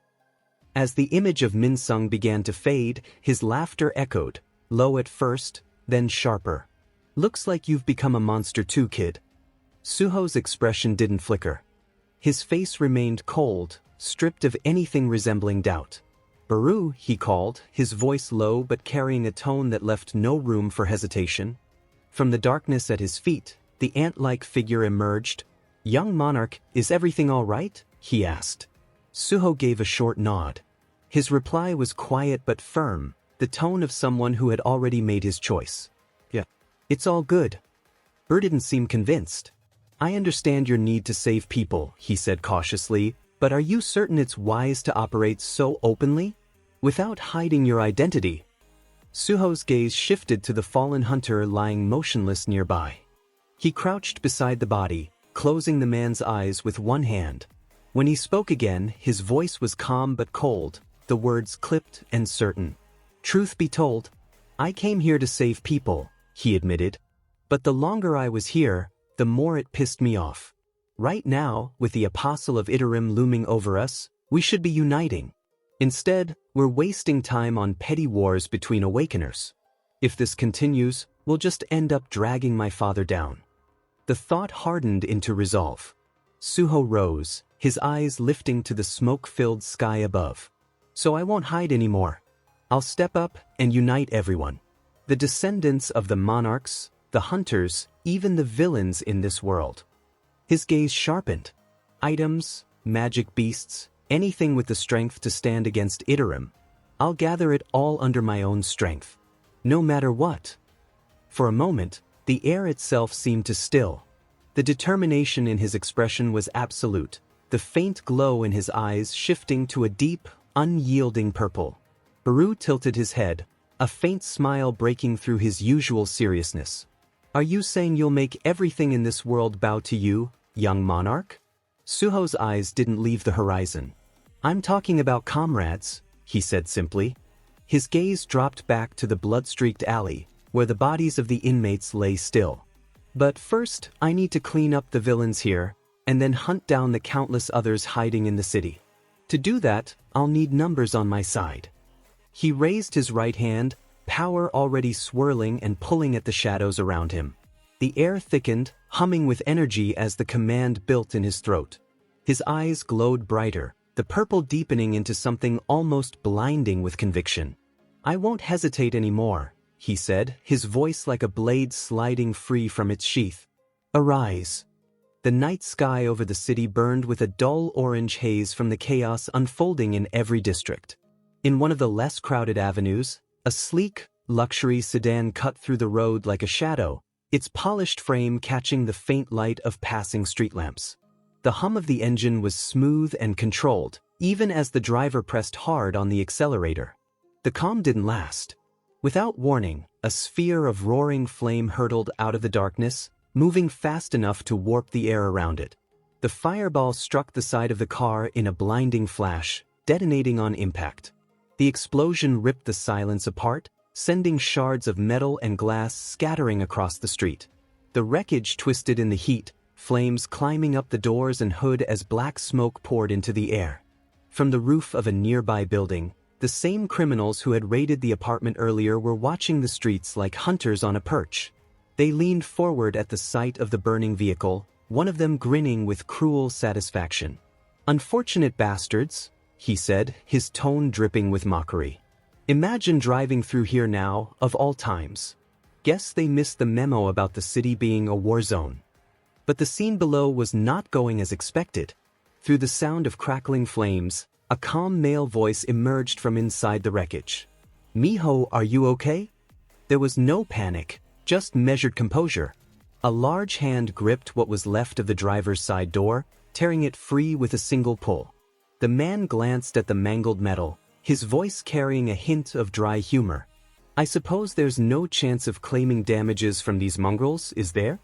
As the image of Min-sung began to fade, his laughter echoed, low at first, then sharper. Looks like you've become a monster too, kid. Suho's expression didn't flicker. His face remained cold, stripped of anything resembling doubt. Baru, he called, his voice low but carrying a tone that left no room for hesitation. From the darkness at his feet, the ant-like figure emerged. Young monarch, is everything all right? He asked. Suho gave a short nod. His reply was quiet but firm, the tone of someone who had already made his choice. Yeah. It's all good. Burr didn't seem convinced. I understand your need to save people, he said cautiously, but are you certain it's wise to operate so openly? Without hiding your identity? Suho's gaze shifted to the fallen hunter lying motionless nearby. He crouched beside the body, closing the man's eyes with one hand. When he spoke again, his voice was calm but cold, the words clipped and certain. Truth be told, I came here to save people, he admitted. But the longer I was here, the more it pissed me off. Right now, with the Apostle of Iterim looming over us, we should be uniting. Instead, we're wasting time on petty wars between awakeners. If this continues, we'll just end up dragging my father down. The thought hardened into resolve. Suho rose, his eyes lifting to the smoke-filled sky above. So I won't hide anymore. I'll step up and unite everyone. The descendants of the Monarchs, the hunters, even the villains in this world. His gaze sharpened. Items, magic beasts, anything with the strength to stand against Iterim. I'll gather it all under my own strength. No matter what. For a moment, the air itself seemed to still. The determination in his expression was absolute, the faint glow in his eyes shifting to a deep, unyielding purple. Baru tilted his head, a faint smile breaking through his usual seriousness. Are you saying you'll make everything in this world bow to you, young monarch? Suho's eyes didn't leave the horizon. I'm talking about comrades, he said simply. His gaze dropped back to the blood-streaked alley, where the bodies of the inmates lay still. But first, I need to clean up the villains here, and then hunt down the countless others hiding in the city. To do that, I'll need numbers on my side. He raised his right hand, power already swirling and pulling at the shadows around him. The air thickened, humming with energy as the command built in his throat. His eyes glowed brighter, the purple deepening into something almost blinding with conviction. I won't hesitate anymore, he said, his voice like a blade sliding free from its sheath. Arise. The night sky over the city burned with a dull orange haze from the chaos unfolding in every district. In one of the less crowded avenues, a sleek, luxury sedan cut through the road like a shadow, its polished frame catching the faint light of passing street lamps. The hum of the engine was smooth and controlled, even as the driver pressed hard on the accelerator. The calm didn't last. Without warning, a sphere of roaring flame hurtled out of the darkness, moving fast enough to warp the air around it. The fireball struck the side of the car in a blinding flash, detonating on impact. The explosion ripped the silence apart, sending shards of metal and glass scattering across the street. The wreckage twisted in the heat, flames climbing up the doors and hood as black smoke poured into the air. From the roof of a nearby building, the same criminals who had raided the apartment earlier were watching the streets like hunters on a perch. They leaned forward at the sight of the burning vehicle, one of them grinning with cruel satisfaction. Unfortunate bastards, he said, his tone dripping with mockery. Imagine driving through here now, of all times. Guess they missed the memo about the city being a war zone. But the scene below was not going as expected. Through the sound of crackling flames, a calm male voice emerged from inside the wreckage. Miho, are you okay? There was no panic, just measured composure. A large hand gripped what was left of the driver's side door, tearing it free with a single pull. The man glanced at the mangled metal, his voice carrying a hint of dry humor. I suppose there's no chance of claiming damages from these mongrels, is there?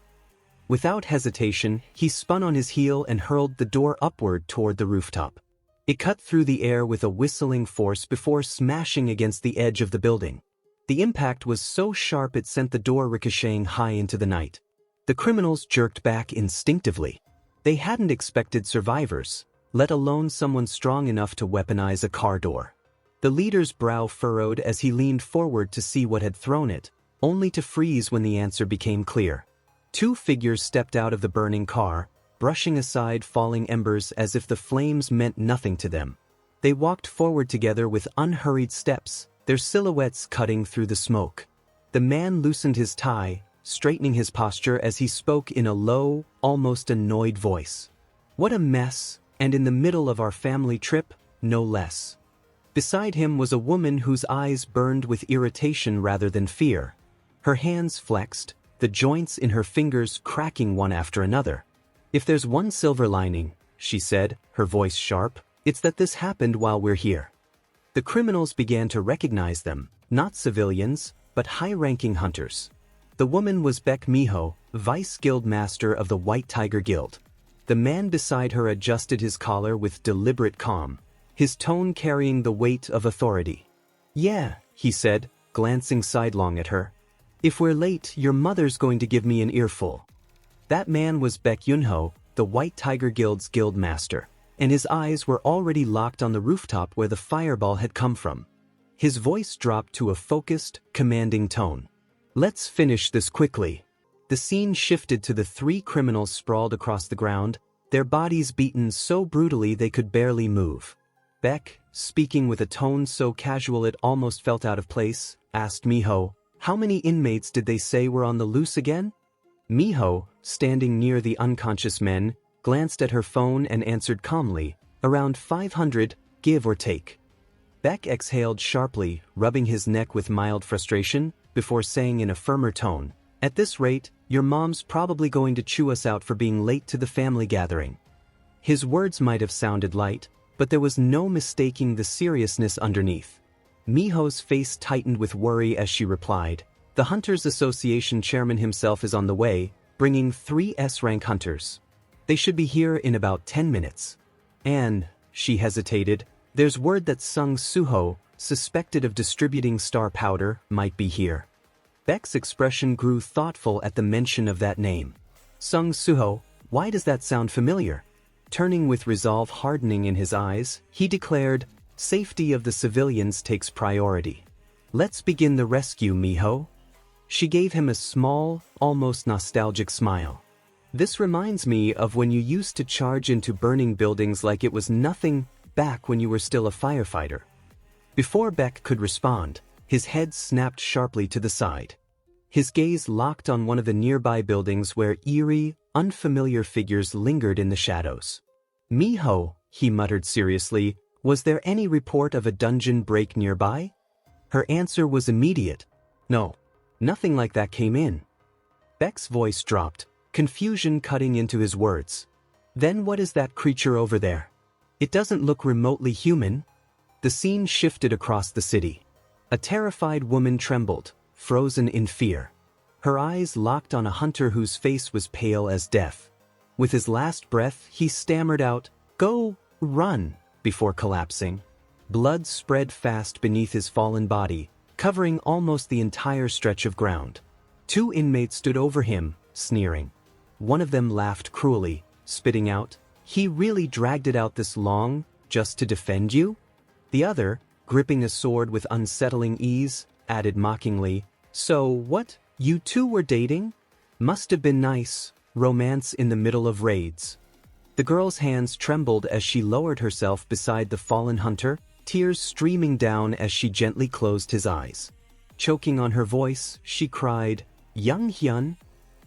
Without hesitation, he spun on his heel and hurled the door upward toward the rooftop. It cut through the air with a whistling force before smashing against the edge of the building. The impact was so sharp it sent the door ricocheting high into the night. The criminals jerked back instinctively. They hadn't expected survivors, let alone someone strong enough to weaponize a car door. The leader's brow furrowed as he leaned forward to see what had thrown it, only to freeze when the answer became clear. Two figures stepped out of the burning car, brushing aside falling embers as if the flames meant nothing to them. They walked forward together with unhurried steps, their silhouettes cutting through the smoke. The man loosened his tie, straightening his posture as he spoke in a low, almost annoyed voice. What a mess, and in the middle of our family trip, no less. Beside him was a woman whose eyes burned with irritation rather than fear. Her hands flexed, the joints in her fingers cracking one after another. "If there's one silver lining," she said, her voice sharp, "it's that this happened while we're here." The criminals began to recognize them, not civilians, but high-ranking hunters. The woman was Baek Miho, Vice Guild Master of the White Tiger Guild. The man beside her adjusted his collar with deliberate calm, his tone carrying the weight of authority. "Yeah," he said, glancing sidelong at her. "If we're late, your mother's going to give me an earful." That man was Baek Yunho, the White Tiger Guild's guild master, and his eyes were already locked on the rooftop where the fireball had come from. His voice dropped to a focused, commanding tone. "Let's finish this quickly." The scene shifted to the three criminals sprawled across the ground, their bodies beaten so brutally they could barely move. Baek, speaking with a tone so casual it almost felt out of place, asked Miho, "How many inmates did they say were on the loose again?" Miho, standing near the unconscious men, glanced at her phone and answered calmly, "Around 500, give or take." Baek exhaled sharply, rubbing his neck with mild frustration, before saying in a firmer tone, "At this rate, your mom's probably going to chew us out for being late to the family gathering." His words might have sounded light, but there was no mistaking the seriousness underneath. Miho's face tightened with worry as she replied, "The Hunters Association chairman himself is on the way, bringing 3 S-rank hunters. They should be here in about 10 minutes. And," she hesitated, "there's word that Sung Suho, suspected of distributing star powder, might be here." Baek's expression grew thoughtful at the mention of that name. "Sung Suho, why does that sound familiar?" Turning with resolve hardening in his eyes, he declared, "Safety of the civilians takes priority. Let's begin the rescue, Miho." She gave him a small, almost nostalgic smile. "This reminds me of when you used to charge into burning buildings like it was nothing back when you were still a firefighter." Before Baek could respond, his head snapped sharply to the side. His gaze locked on one of the nearby buildings where eerie, unfamiliar figures lingered in the shadows. "Miho," he muttered seriously, "was there any report of a dungeon break nearby?" Her answer was immediate. "No. Nothing like that came in." Baek's voice dropped, confusion cutting into his words. "Then what is that creature over there? It doesn't look remotely human." The scene shifted across the city. A terrified woman trembled, frozen in fear. Her eyes locked on a hunter whose face was pale as death. With his last breath, he stammered out, "Go, run," before collapsing. Blood spread fast beneath his fallen body, covering almost the entire stretch of ground. 2 inmates stood over him, sneering. One of them laughed cruelly, spitting out, "He really dragged it out this long, just to defend you?" The other, gripping a sword with unsettling ease, added mockingly, "So what, you two were dating? Must have been nice, romance in the middle of raids." The girl's hands trembled as she lowered herself beside the fallen hunter, tears streaming down as she gently closed his eyes. Choking on her voice, she cried, "Young Hyun?"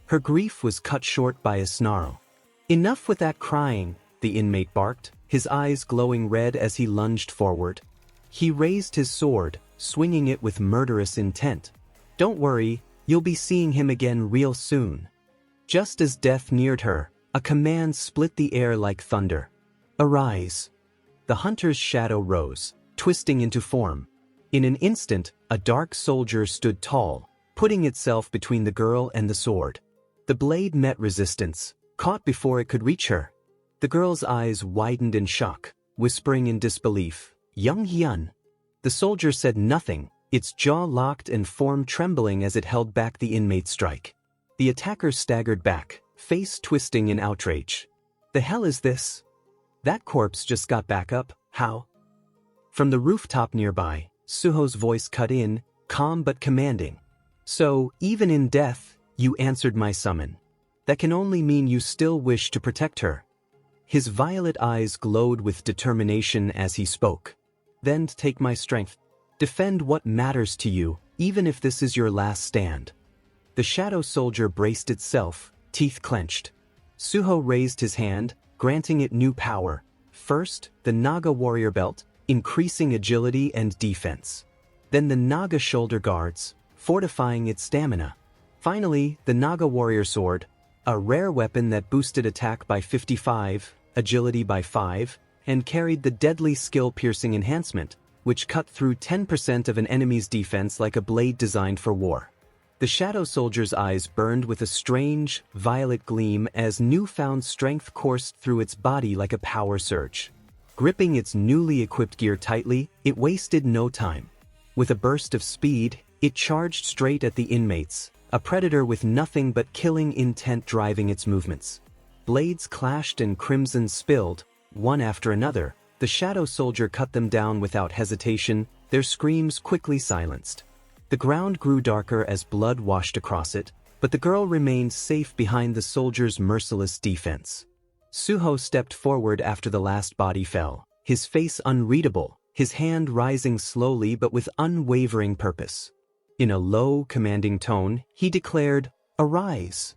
Her grief was cut short by a snarl. "Enough with that crying," the inmate barked, his eyes glowing red as he lunged forward. He raised his sword, swinging it with murderous intent. "Don't worry, you'll be seeing him again real soon." Just as death neared her, a command split the air like thunder. "Arise." The hunter's shadow rose, twisting into form. In an instant, a dark soldier stood tall, putting itself between the girl and the sword. The blade met resistance, caught before it could reach her. The girl's eyes widened in shock, whispering in disbelief, "Young Hyun." The soldier said nothing, its jaw locked and form trembling as it held back the inmate's strike. The attacker staggered back, face twisting in outrage. "The hell is this? That corpse just got back up, how?" From the rooftop nearby, Suho's voice cut in, calm but commanding. "So, even in death, you answered my summon. That can only mean you still wish to protect her." His violet eyes glowed with determination as he spoke. "Then take my strength. Defend what matters to you, even if this is your last stand." The shadow soldier braced itself, teeth clenched. Suho raised his hand, granting it new power. First, the Naga warrior belt, increasing agility and defense. Then the Naga shoulder guards, fortifying its stamina. Finally, the Naga warrior sword, a rare weapon that boosted attack by 55, agility by 5, and carried the deadly skill-piercing enhancement, which cut through 10% of an enemy's defense like a blade designed for war. The shadow soldier's eyes burned with a strange, violet gleam as newfound strength coursed through its body like a power surge. Gripping its newly equipped gear tightly, it wasted no time. With a burst of speed, it charged straight at the inmates, a predator with nothing but killing intent driving its movements. Blades clashed and crimson spilled, one after another. The shadow soldier cut them down without hesitation, their screams quickly silenced. The ground grew darker as blood washed across it, but the girl remained safe behind the soldier's merciless defense. Suho stepped forward after the last body fell, his face unreadable, his hand rising slowly but with unwavering purpose. In a low, commanding tone, he declared, "Arise."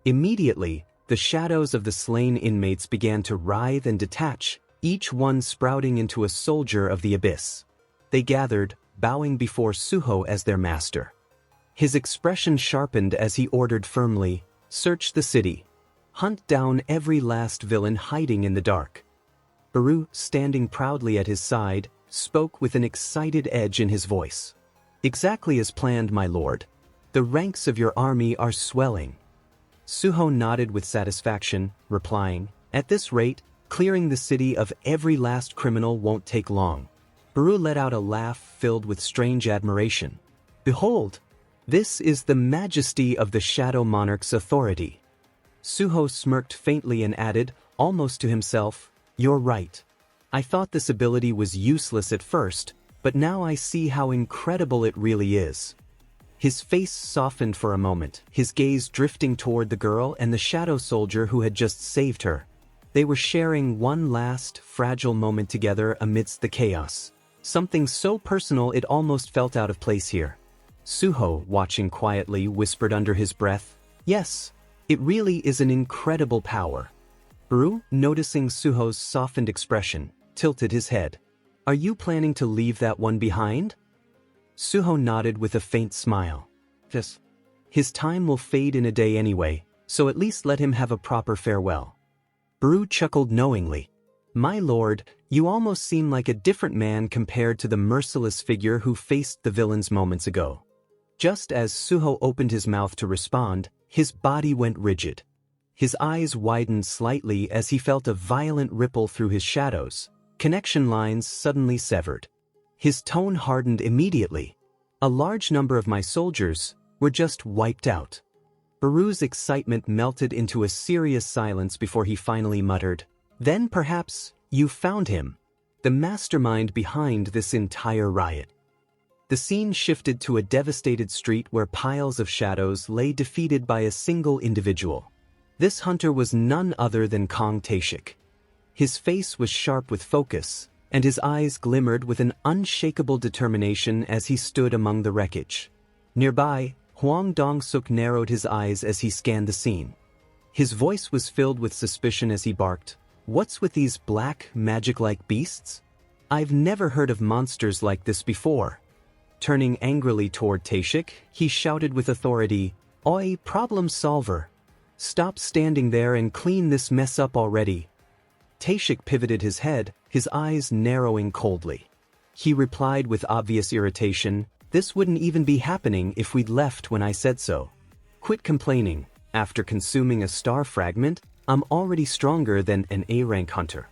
Immediately, the shadows of the slain inmates began to writhe and detach, each one sprouting into a soldier of the abyss. They gathered, bowing before Suho as their master. His expression sharpened as he ordered firmly, "Search the city. Hunt down every last villain hiding in the dark." Baru, standing proudly at his side, spoke with an excited edge in his voice. "Exactly as planned, my lord. The ranks of your army are swelling." Suho nodded with satisfaction, replying, "At this rate, clearing the city of every last criminal won't take long." Baru let out a laugh filled with strange admiration. "Behold! This is the majesty of the Shadow Monarch's authority." Suho smirked faintly and added, almost to himself, "You're right. I thought this ability was useless at first, but now I see how incredible it really is." His face softened for a moment, his gaze drifting toward the girl and the shadow soldier who had just saved her. They were sharing one last, fragile moment together amidst the chaos. Something so personal it almost felt out of place here. Suho, watching quietly, whispered under his breath, "Yes, it really is an incredible power." Baru, noticing Suho's softened expression, tilted his head. "Are you planning to leave that one behind?" Suho nodded with a faint smile. "Yes. His time will fade in a day anyway, so at least let him have a proper farewell." Baru chuckled knowingly. "My lord, you almost seem like a different man compared to the merciless figure who faced the villains moments ago." Just as Suho opened his mouth to respond, his body went rigid. His eyes widened slightly as he felt a violent ripple through his shadows. Connection lines suddenly severed. His tone hardened immediately. "A large number of my soldiers were just wiped out." Baru's excitement melted into a serious silence before he finally muttered, "Then perhaps you found him, the mastermind behind this entire riot." The scene shifted to a devastated street where piles of shadows lay defeated by a single individual. This hunter was none other than Kong Taeshik. His face was sharp with focus, and his eyes glimmered with an unshakable determination as he stood among the wreckage. Nearby, Hwang Dong-suk narrowed his eyes as he scanned the scene. His voice was filled with suspicion as he barked, "What's with these black, magic-like beasts? I've never heard of monsters like this before." Turning angrily toward Taeshik, he shouted with authority, "Oi, problem solver! Stop standing there and clean this mess up already." Taeshik pivoted his head, his eyes narrowing coldly. He replied with obvious irritation, "This wouldn't even be happening if we'd left when I said so. Quit complaining. After consuming a star fragment, I'm already stronger than an A-rank hunter."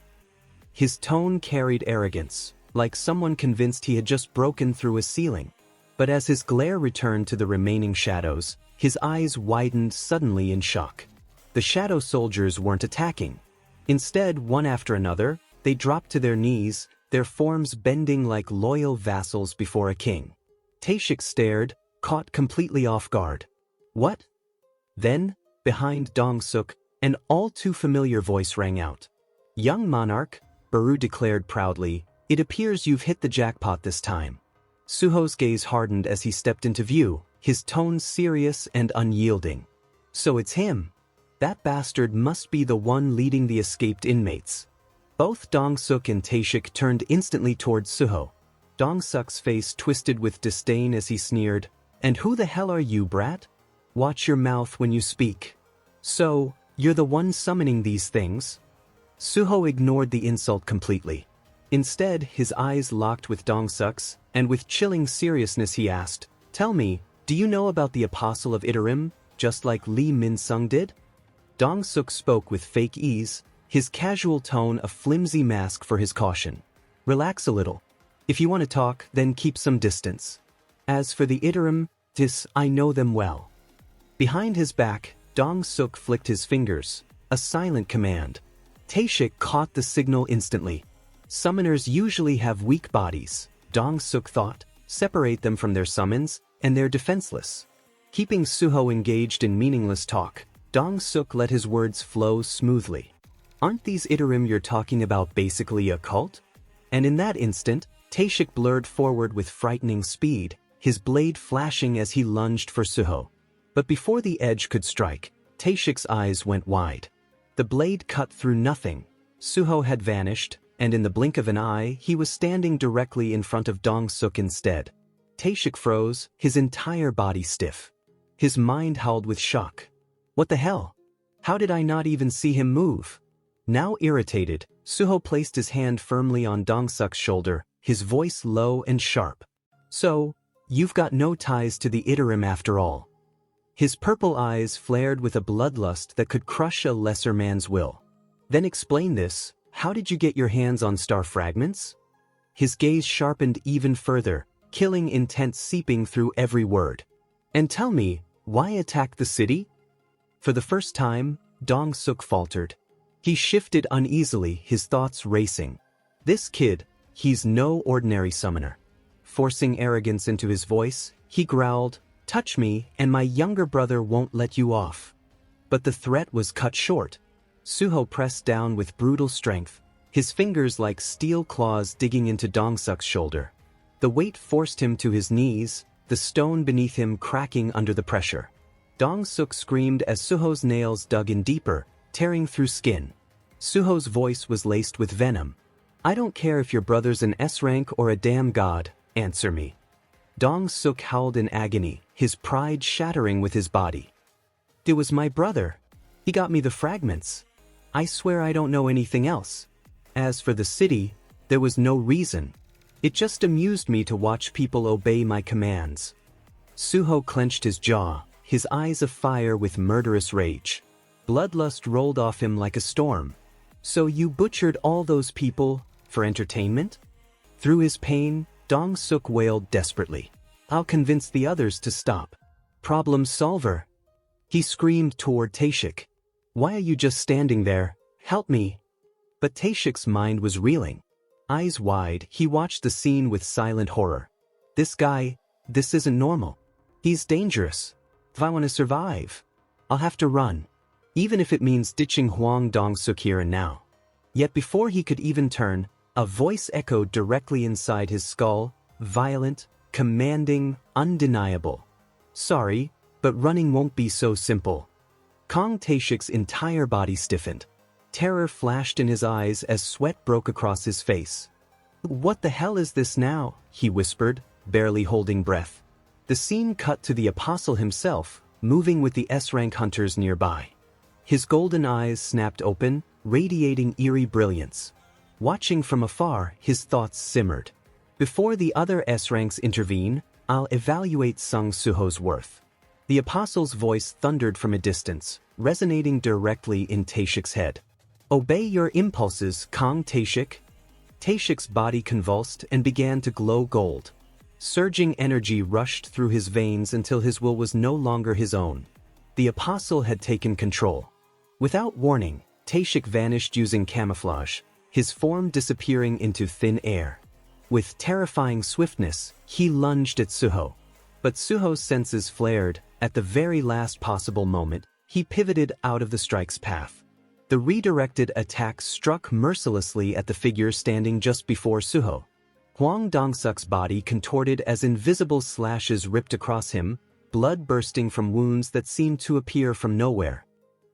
His tone carried arrogance, like someone convinced he had just broken through a ceiling. But as his glare returned to the remaining shadows, his eyes widened suddenly in shock. The shadow soldiers weren't attacking. Instead, one after another, they dropped to their knees, their forms bending like loyal vassals before a king. Taeshik stared, caught completely off guard. "What?" Then, behind Dong-suk, an all-too-familiar voice rang out. "Young monarch," Baru declared proudly, "it appears you've hit the jackpot this time." Suho's gaze hardened as he stepped into view, his tone serious and unyielding. "So it's him. That bastard must be the one leading the escaped inmates. Both Dong-suk and Tae-shik turned instantly towards Suho. Dong-suk's face twisted with disdain as he sneered, "And who the hell are you, brat? Watch your mouth when you speak. So, you're the one summoning these things?" Suho ignored the insult completely. Instead, his eyes locked with Dong-suk's, and with chilling seriousness he asked, "Tell me, do you know about the Apostle of Itarim, just like Lee Min-sung did?" Dong-suk spoke with fake ease, his casual tone a flimsy mask for his caution. "Relax a little. If you want to talk, then keep some distance. As for the Itarim, I know them well." Behind his back, Dong-suk flicked his fingers, a silent command. Tae-shik caught the signal instantly. Summoners usually have weak bodies, Dong-suk thought, separate them from their summons, and they're defenseless. Keeping Suho engaged in meaningless talk, Dong-suk let his words flow smoothly. "Aren't these Itarim you're talking about basically a cult?" And in that instant, Tae-shik blurred forward with frightening speed, his blade flashing as he lunged for Suho. But before the edge could strike, Tae-shik's eyes went wide. The blade cut through nothing. Suho had vanished, and in the blink of an eye he was standing directly in front of Dong-suk instead. Tae-shik froze, his entire body stiff. His mind howled with shock. What the hell? How did I not even see him move? Now irritated, Suho placed his hand firmly on Dong-suk's shoulder, his voice low and sharp. "So, you've got no ties to the Itarim after all." His purple eyes flared with a bloodlust that could crush a lesser man's will. "Then explain this, how did you get your hands on star fragments?" His gaze sharpened even further, killing intent seeping through every word. "And tell me, why attack the city?" For the first time, Dong-suk faltered. He shifted uneasily, his thoughts racing. This kid, he's no ordinary summoner. Forcing arrogance into his voice, he growled, "Touch me, and my younger brother won't let you off." But the threat was cut short. Suho pressed down with brutal strength, his fingers like steel claws digging into Dong-suk's shoulder. The weight forced him to his knees, the stone beneath him cracking under the pressure. Dong-suk screamed as Suho's nails dug in deeper, tearing through skin. Suho's voice was laced with venom. "I don't care if your brother's an S-rank or a damn god, answer me." Dong-suk howled in agony, his pride shattering with his body. "It was my brother. He got me the fragments. I swear I don't know anything else. As for the city, there was no reason. It just amused me to watch people obey my commands." Suho clenched his jaw, his eyes afire with murderous rage. Bloodlust rolled off him like a storm. "So you butchered all those people, for entertainment?" Through his pain, Dong-suk wailed desperately. "I'll convince the others to stop." "Problem solver." He screamed toward Tae-shik. "Why are you just standing there? Help me." But Tae-shik's mind was reeling. Eyes wide, he watched the scene with silent horror. This isn't normal. He's dangerous. If I want to survive, I'll have to run. Even if it means ditching Hwang Dong-suk here and now. Yet before he could even turn, a voice echoed directly inside his skull, violent, commanding, undeniable. "Sorry, but running won't be so simple." Kong Tae-shik's entire body stiffened. Terror flashed in his eyes as sweat broke across his face. "What the hell is this now?" he whispered, barely holding breath. The scene cut to the Apostle himself, moving with the S-rank hunters nearby. His golden eyes snapped open, radiating eerie brilliance. Watching from afar, his thoughts simmered. "Before the other S-ranks intervene, I'll evaluate Sung Suho's worth." The Apostle's voice thundered from a distance, resonating directly in Tae-shik's head. "Obey your impulses, Kong Tae-shik." Tae-shik's body convulsed and began to glow gold. Surging energy rushed through his veins until his will was no longer his own. The Apostle had taken control. Without warning, Tae-shik vanished using camouflage, his form disappearing into thin air. With terrifying swiftness, he lunged at Suho. But Suho's senses flared. At the very last possible moment, he pivoted out of the strike's path. The redirected attack struck mercilessly at the figure standing just before Suho. Hwang Dong-suk's body contorted as invisible slashes ripped across him, blood bursting from wounds that seemed to appear from nowhere.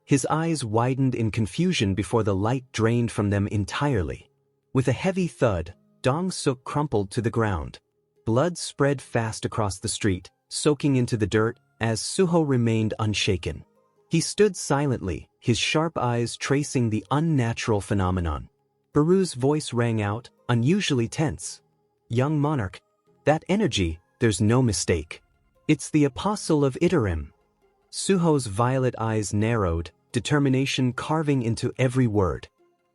His eyes widened in confusion before the light drained from them entirely. With a heavy thud, Dong-suk crumpled to the ground. Blood spread fast across the street, soaking into the dirt, as Suho remained unshaken. He stood silently, his sharp eyes tracing the unnatural phenomenon. Baru's voice rang out, unusually tense. "Young monarch, that energy, there's no mistake. It's the apostle of Itarim." Suho's violet eyes narrowed, determination carving into every word.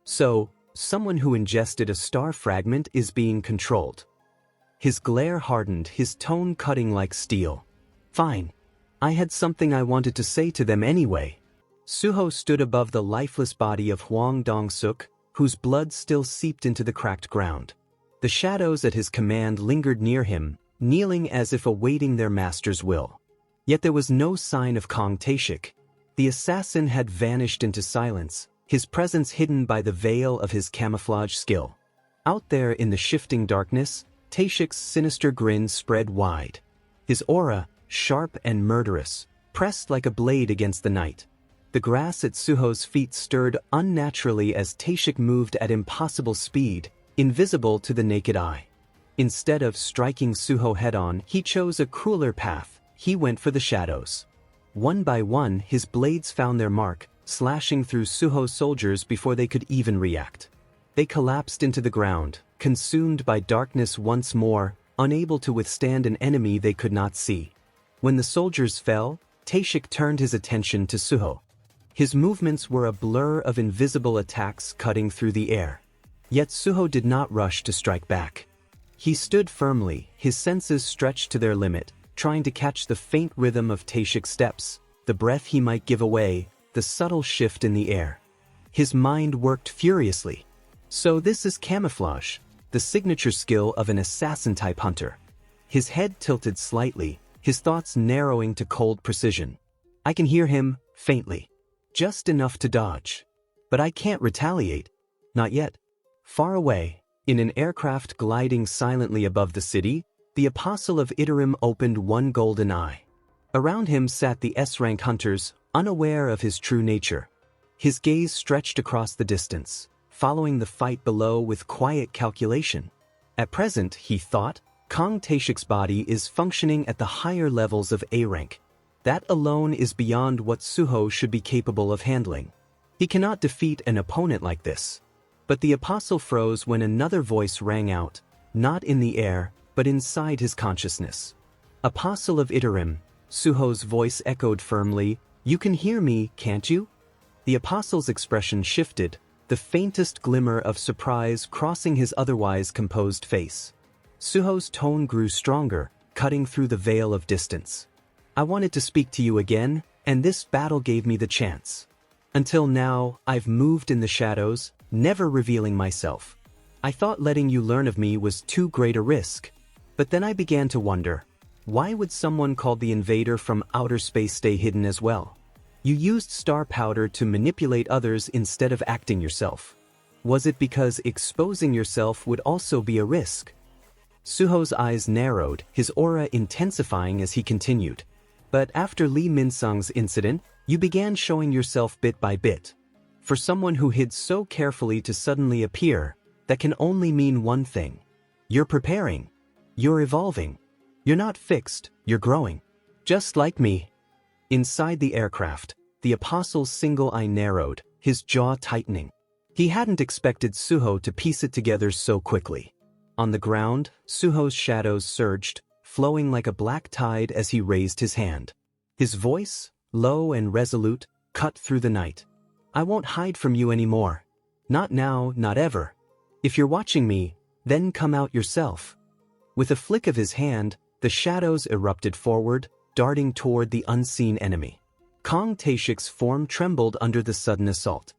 "So, someone who ingested a star fragment is being controlled." His glare hardened, his tone cutting like steel. "Fine. I had something I wanted to say to them anyway." Suho stood above the lifeless body of Hwang Dong-suk, whose blood still seeped into the cracked ground. The shadows at his command lingered near him, kneeling as if awaiting their master's will. Yet there was no sign of Kong Taeshik. The assassin had vanished into silence, his presence hidden by the veil of his camouflage skill. Out there in the shifting darkness, Taeshik's sinister grin spread wide. His aura, sharp and murderous, pressed like a blade against the night. The grass at Suho's feet stirred unnaturally as Taeshik moved at impossible speed, invisible to the naked eye. Instead of striking Suho head-on, he chose a crueler path. He went for the shadows. One by one, his blades found their mark, slashing through Suho's soldiers before they could even react. They collapsed into the ground, consumed by darkness once more, unable to withstand an enemy they could not see. When the soldiers fell, Taeshik turned his attention to Suho. His movements were a blur of invisible attacks cutting through the air. Yet Suho did not rush to strike back. He stood firmly, his senses stretched to their limit, trying to catch the faint rhythm of Taeshik's steps, the breath he might give away, the subtle shift in the air. His mind worked furiously. So this is camouflage, the signature skill of an assassin-type hunter. His head tilted slightly, his thoughts narrowing to cold precision. I can hear him, faintly. Just enough to dodge. But I can't retaliate. Not yet. Far away, in an aircraft gliding silently above the city, the apostle of Itarim opened one golden eye. Around him sat the S-rank hunters, unaware of his true nature. His gaze stretched across the distance, following the fight below with quiet calculation. At present, he thought, Kong Taeshik's body is functioning at the higher levels of A rank. That alone is beyond what Suho should be capable of handling. He cannot defeat an opponent like this. But the apostle froze when another voice rang out, not in the air, but inside his consciousness. "Apostle of Itarim," Suho's voice echoed firmly, "you can hear me, can't you?" The apostle's expression shifted, the faintest glimmer of surprise crossing his otherwise composed face. Suho's tone grew stronger, cutting through the veil of distance. "I wanted to speak to you again, and this battle gave me the chance. Until now, I've moved in the shadows, never revealing myself. I thought letting you learn of me was too great a risk. But then I began to wonder, why would someone called the invader from outer space stay hidden as well? You used star powder to manipulate others instead of acting yourself. Was it because exposing yourself would also be a risk?" Suho's eyes narrowed, his aura intensifying as he continued. "But after Lee Min-sung's incident, you began showing yourself bit by bit. For someone who hid so carefully to suddenly appear, that can only mean one thing. You're preparing. You're evolving. You're not fixed, you're growing. Just like me." Inside the aircraft, the apostle's single eye narrowed, his jaw tightening. He hadn't expected Suho to piece it together so quickly. On the ground, Suho's shadows surged, flowing like a black tide as he raised his hand. His voice, low and resolute, cut through the night. "I won't hide from you anymore. Not now, not ever. If you're watching me, then come out yourself." With a flick of his hand, the shadows erupted forward, darting toward the unseen enemy. Kong Taeshik's form trembled under the sudden assault.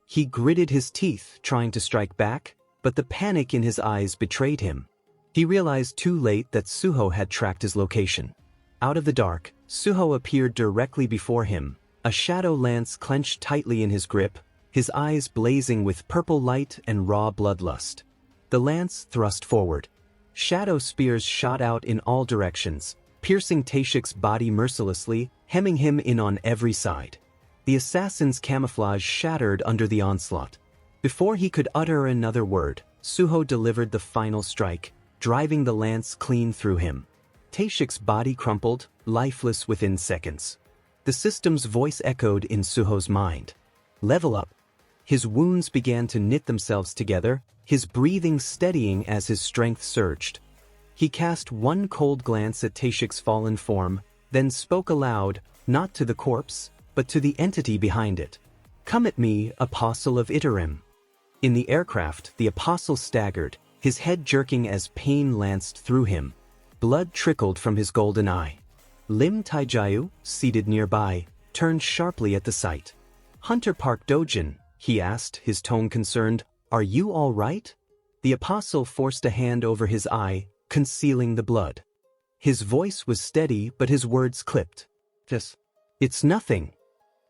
He gritted his teeth, trying to strike back, but the panic in his eyes betrayed him. He realized too late that Suho had tracked his location. Out of the dark, Suho appeared directly before him, a shadow lance clenched tightly in his grip, his eyes blazing with purple light and raw bloodlust. The lance thrust forward. Shadow spears shot out in all directions, piercing Taeshik's body mercilessly, hemming him in on every side. The assassin's camouflage shattered under the onslaught. Before he could utter another word, Suho delivered the final strike, driving the lance clean through him. Taeshik's body crumpled, lifeless within seconds. The system's voice echoed in Suho's mind. Level up. His wounds began to knit themselves together, his breathing steadying as his strength surged. He cast one cold glance at Taeshik's fallen form, then spoke aloud, not to the corpse, but to the entity behind it. "Come at me, Apostle of Iterim." In the aircraft, the Apostle staggered, his head jerking as pain lanced through him. Blood trickled from his golden eye. Lim Taijayu, seated nearby, turned sharply at the sight. "Hunter Park Dojin," he asked, his tone concerned, "are you all right?" The Apostle forced a hand over his eye, concealing the blood. His voice was steady, but his words clipped. It's nothing."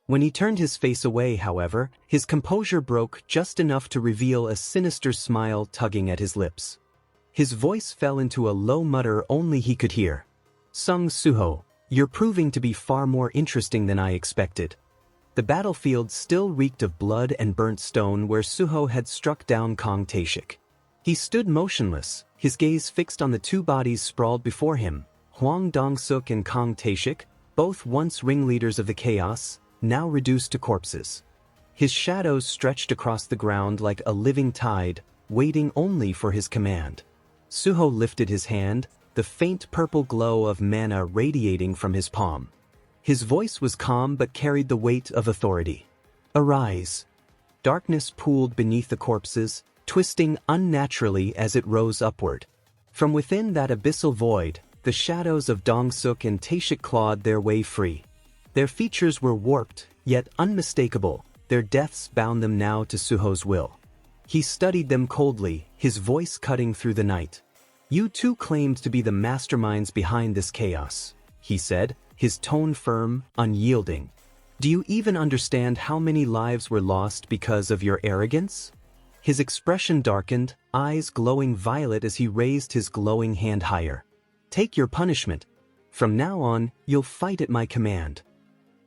When he turned his face away, however, his composure broke just enough to reveal a sinister smile tugging at his lips. His voice fell into a low mutter only he could hear. "Sung Suho, you're proving to be far more interesting than I expected." The battlefield still reeked of blood and burnt stone where Suho had struck down Kong Taeshik. He stood motionless, his gaze fixed on the two bodies sprawled before him, Hwang Dong-suk and Kong Taeshik, both once ringleaders of the chaos, now reduced to corpses. His shadows stretched across the ground like a living tide, waiting only for his command. Suho lifted his hand, the faint purple glow of mana radiating from his palm. His voice was calm but carried the weight of authority. "Arise." Darkness pooled beneath the corpses, twisting unnaturally as it rose upward. From within that abyssal void, the shadows of Dong-suk and Taeshik clawed their way free. Their features were warped, yet unmistakable, their deaths bound them now to Suho's will. He studied them coldly, his voice cutting through the night. "You too claimed to be the masterminds behind this chaos," he said, his tone firm, unyielding. "Do you even understand how many lives were lost because of your arrogance?" His expression darkened, eyes glowing violet as he raised his glowing hand higher. "Take your punishment. From now on, you'll fight at my command."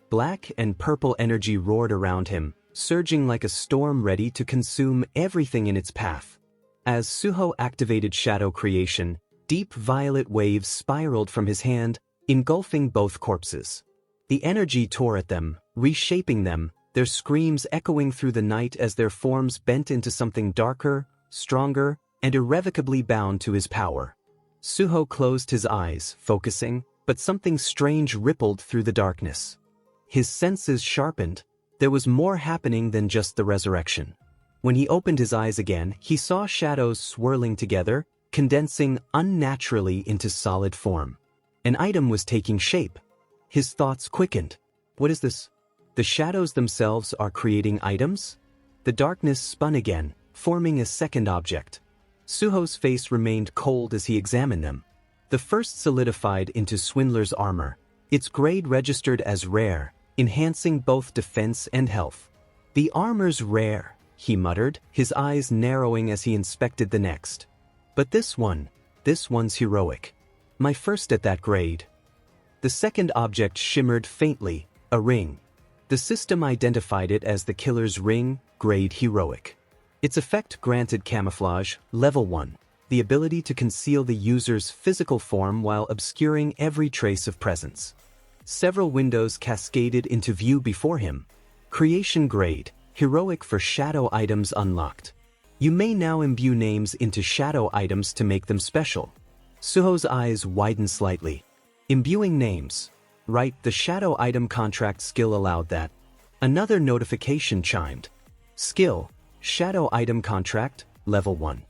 Black and purple energy roared around him, surging like a storm ready to consume everything in its path. As Suho activated shadow creation, deep violet waves spiraled from his hand, engulfing both corpses. The energy tore at them, reshaping them, their screams echoing through the night as their forms bent into something darker, stronger, and irrevocably bound to his power. Suho closed his eyes, focusing, but something strange rippled through the darkness. His senses sharpened. There was more happening than just the resurrection. When he opened his eyes again, he saw shadows swirling together, condensing unnaturally into solid form. An item was taking shape. His thoughts quickened. "What is this? The shadows themselves are creating items?" The darkness spun again, forming a second object. Suho's face remained cold as he examined them. The first solidified into Swindler's armor, its grade registered as rare, enhancing both defense and health. "The armor's rare," he muttered, his eyes narrowing as he inspected the next. "But this one's heroic. My first at that grade." The second object shimmered faintly, a ring. The system identified it as the killer's ring, grade heroic. Its effect granted camouflage, level 1, the ability to conceal the user's physical form while obscuring every trace of presence. Several windows cascaded into view before him. Creation grade, heroic for shadow items unlocked. You may now imbue names into shadow items to make them special. Suho's eyes widened slightly. Imbuing names. Right, the shadow item contract skill allowed that. Another notification chimed. Skill, shadow item contract, level 1.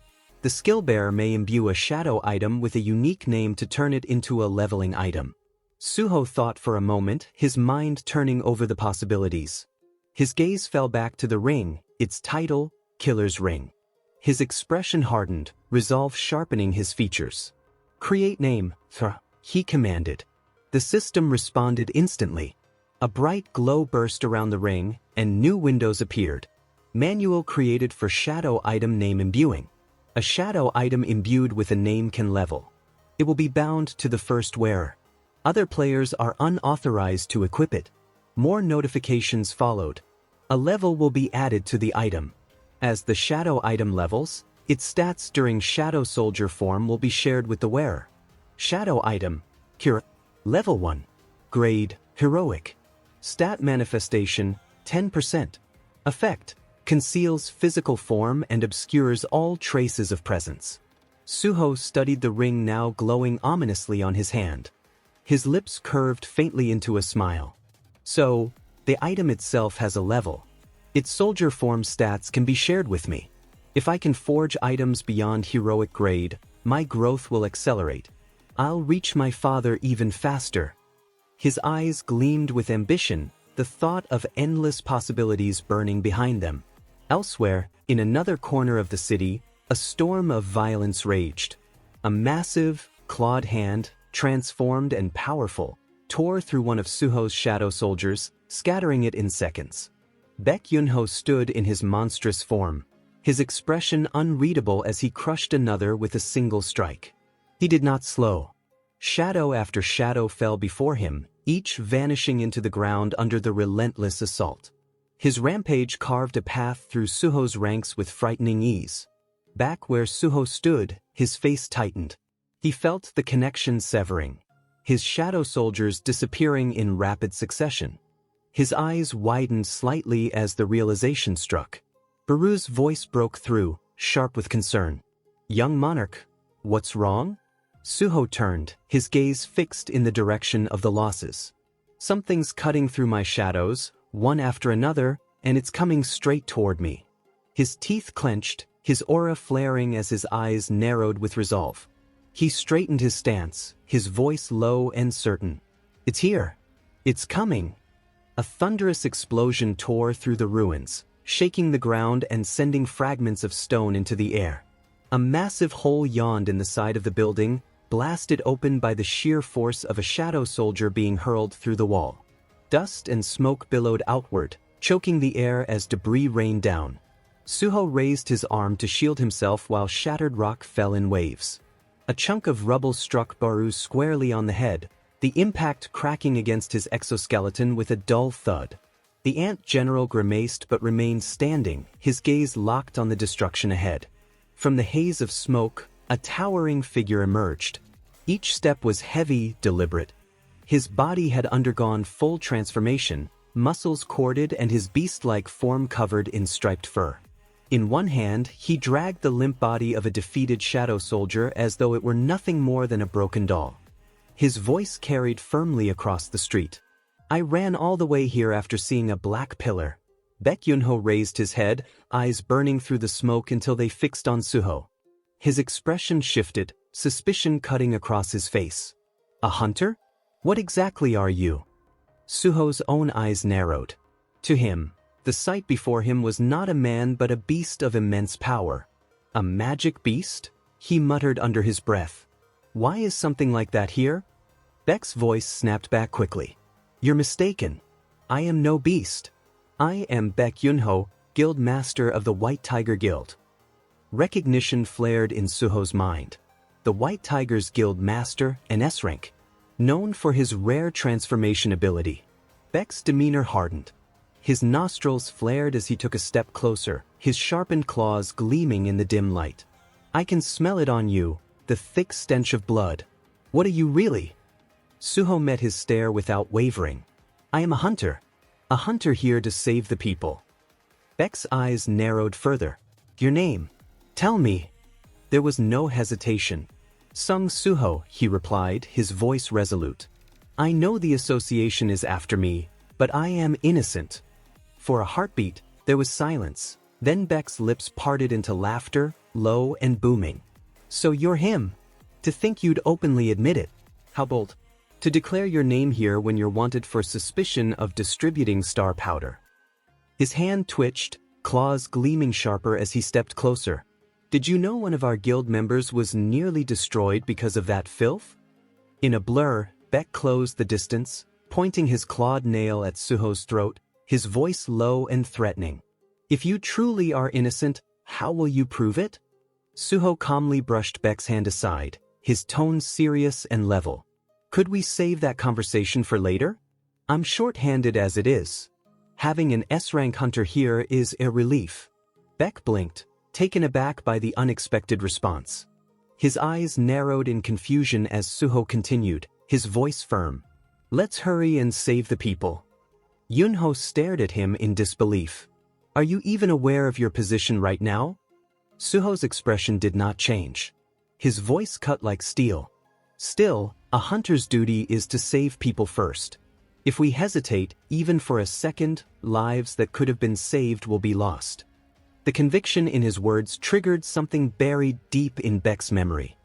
The skill bearer may imbue a shadow item with a unique name to turn it into a leveling item. Suho thought for a moment, his mind turning over the possibilities. His gaze fell back to the ring, its title, Killer's Ring. His expression hardened, resolve sharpening his features. "Create name," he commanded. The system responded instantly. A bright glow burst around the ring, and new windows appeared. Manual created for shadow item name imbuing. A shadow item imbued with a name can level. It will be bound to the first wearer. Other players are unauthorized to equip it. More notifications followed. A level will be added to the item. As the shadow item levels, its stats during Shadow Soldier form will be shared with the wearer. Shadow item, Kira. Level 1. Grade, Heroic. Stat manifestation, 10%. Effect, conceals physical form and obscures all traces of presence. Suho studied the ring now glowing ominously on his hand. His lips curved faintly into a smile. So, the item itself has a level. Its soldier form stats can be shared with me. If I can forge items beyond heroic grade, my growth will accelerate. I'll reach my father even faster. His eyes gleamed with ambition, the thought of endless possibilities burning behind them. Elsewhere, in another corner of the city, a storm of violence raged. A massive, clawed hand, transformed and powerful, tore through one of Suho's shadow soldiers, scattering it in seconds. Baek Yunho stood in his monstrous form, his expression unreadable as he crushed another with a single strike. He did not slow. Shadow after shadow fell before him, each vanishing into the ground under the relentless assault. His rampage carved a path through Suho's ranks with frightening ease. Back where Suho stood, his face tightened. He felt the connection severing, his shadow soldiers disappearing in rapid succession. His eyes widened slightly as the realization struck. Baru's voice broke through, sharp with concern. "Young monarch, what's wrong?" Suho turned, his gaze fixed in the direction of the losses. "Something's cutting through my shadows, one after another, and it's coming straight toward me." His teeth clenched, his aura flaring as his eyes narrowed with resolve. He straightened his stance, his voice low and certain. "It's here. It's coming." A thunderous explosion tore through the ruins, shaking the ground and sending fragments of stone into the air. A massive hole yawned in the side of the building, blasted open by the sheer force of a shadow soldier being hurled through the wall. Dust and smoke billowed outward, choking the air as debris rained down. Suho raised his arm to shield himself while shattered rock fell in waves. A chunk of rubble struck Baru squarely on the head, the impact cracking against his exoskeleton with a dull thud. The ant general grimaced but remained standing, his gaze locked on the destruction ahead. From the haze of smoke, a towering figure emerged. Each step was heavy, deliberate. His body had undergone full transformation, muscles corded and his beast-like form covered in striped fur. In one hand, he dragged the limp body of a defeated shadow soldier as though it were nothing more than a broken doll. His voice carried firmly across the street. "I ran all the way here after seeing a black pillar." Baek Yunho raised his head, eyes burning through the smoke until they fixed on Suho. His expression shifted, suspicion cutting across his face. "A hunter? What exactly are you?" Suho's own eyes narrowed. To him, the sight before him was not a man but a beast of immense power. "A magic beast?" he muttered under his breath. "Why is something like that here?" Baek's voice snapped back quickly. "You're mistaken. I am no beast. I am Baek Yunho, Guild Master of the White Tiger Guild." Recognition flared in Suho's mind. The White Tiger's Guild Master, an S-rank, known for his rare transformation ability. Baek's demeanor hardened. His nostrils flared as he took a step closer, his sharpened claws gleaming in the dim light. "I can smell it on you, the thick stench of blood. What are you really?" Suho met his stare without wavering. "I am a hunter here to save the people." Baek's eyes narrowed further. "Your name? Tell me." There was no hesitation. "Sung Suho," he replied, his voice resolute. "I know the association is after me, but I am innocent." For a heartbeat, there was silence. Then Baek's lips parted into laughter, low and booming. "So you're him? To think you'd openly admit it. How bold. To declare your name here when you're wanted for suspicion of distributing star powder." His hand twitched, claws gleaming sharper as he stepped closer. "Did you know one of our guild members was nearly destroyed because of that filth?" In a blur, Baek closed the distance, pointing his clawed nail at Suho's throat, his voice low and threatening. "If you truly are innocent, how will you prove it?" Suho calmly brushed Baek's hand aside, his tone serious and level. "Could we save that conversation for later?" I'm short-handed as it is. Having an S-rank hunter here is a relief. Beck blinked, taken aback by the unexpected response. His eyes narrowed in confusion as Suho continued, his voice firm. Let's hurry and save the people. Yunho stared at him in disbelief. Are you even aware of your position right now? Suho's expression did not change. His voice cut like steel. Still, a hunter's duty is to save people first. If we hesitate, even for a second, lives that could have been saved will be lost. The conviction in his words triggered something buried deep in Beck's memory.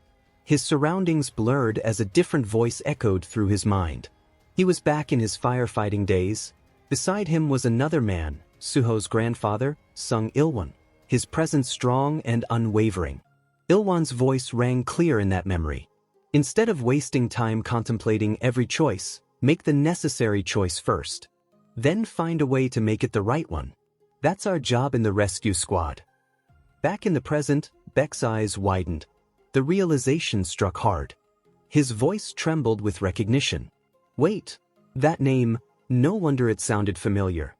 His surroundings blurred as a different voice echoed through his mind. He was back in his firefighting days. Beside him was another man, Suho's grandfather, Sung Il-won, his presence strong and unwavering. Il-won's voice rang clear in that memory. Instead of wasting time contemplating every choice, make the necessary choice first. Then find a way to make it the right one. That's our job in the rescue squad. Back in the present, Beck's eyes widened. The realization struck hard. His voice trembled with recognition. Wait, that name, no wonder it sounded familiar.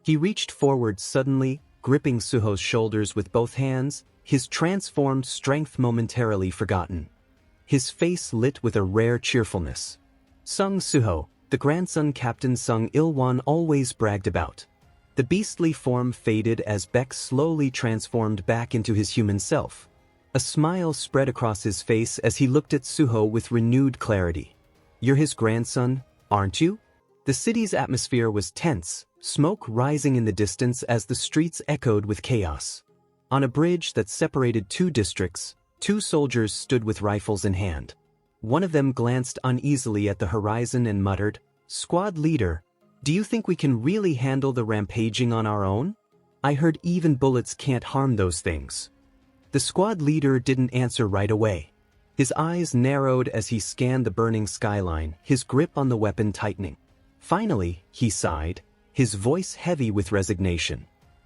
He reached forward suddenly, gripping Suho's shoulders with both hands, his transformed strength momentarily forgotten. His face lit with a rare cheerfulness. Sung Suho, the grandson Captain Sung Il-won always bragged about. The beastly form faded as Beck slowly transformed back into his human self. A smile spread across his face as he looked at Suho with renewed clarity. You're his grandson, aren't you? The city's atmosphere was tense, smoke rising in the distance as the streets echoed with chaos. On a bridge that separated two districts, two soldiers stood with rifles in hand. One of them glanced uneasily at the horizon and muttered, "Squad leader, do you think we can really handle the rampaging on our own? I heard even bullets can't harm those things." The squad leader didn't answer right away. His eyes narrowed as he scanned the burning skyline, his grip on the weapon tightening. Finally, he sighed, his voice heavy with resignation.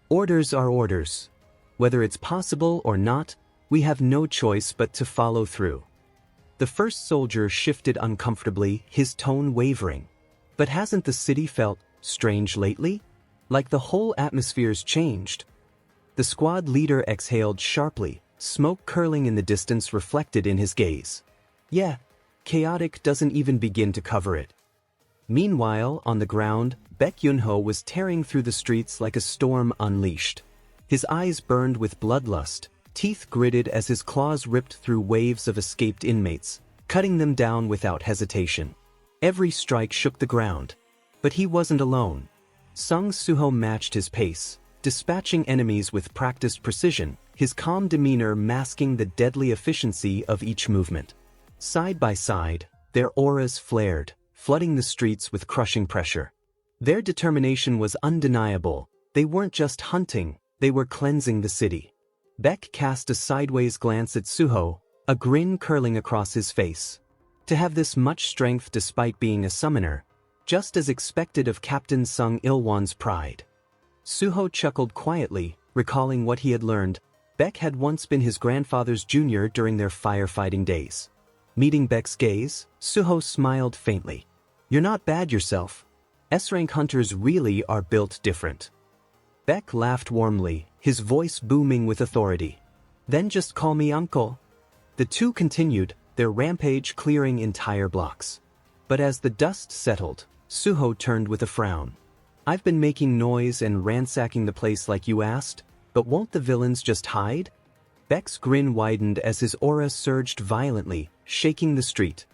Orders are orders. Whether it's possible or not, we have no choice but to follow through. The first soldier shifted uncomfortably, his tone wavering. But hasn't the city felt strange lately? Like the whole atmosphere's changed. The squad leader exhaled sharply, smoke curling in the distance reflected in his gaze. Yeah, chaotic doesn't even begin to cover it. Meanwhile, on the ground, Baek Yunho was tearing through the streets like a storm unleashed. His eyes burned with bloodlust, teeth gritted as his claws ripped through waves of escaped inmates, cutting them down without hesitation. Every strike shook the ground. But he wasn't alone. Sung Suho matched his pace, dispatching enemies with practiced precision, his calm demeanor masking the deadly efficiency of each movement. Side by side, their auras flared, flooding the streets with crushing pressure. Their determination was undeniable. They weren't just hunting, they were cleansing the city. Beck cast a sideways glance at Suho, a grin curling across his face. To have this much strength despite being a summoner, just as expected of Captain Sung Il-won's pride. Suho chuckled quietly, recalling what he had learned. Beck had once been his grandfather's junior during their firefighting days. Meeting Beck's gaze, Suho smiled faintly. You're not bad yourself. S-rank hunters really are built different. Beck laughed warmly, his voice booming with authority. Then just call me uncle. The two continued, their rampage clearing entire blocks. But as the dust settled, Suho turned with a frown. I've been making noise and ransacking the place like you asked, but won't the villains just hide? Beck's grin widened as his aura surged violently, shaking the street.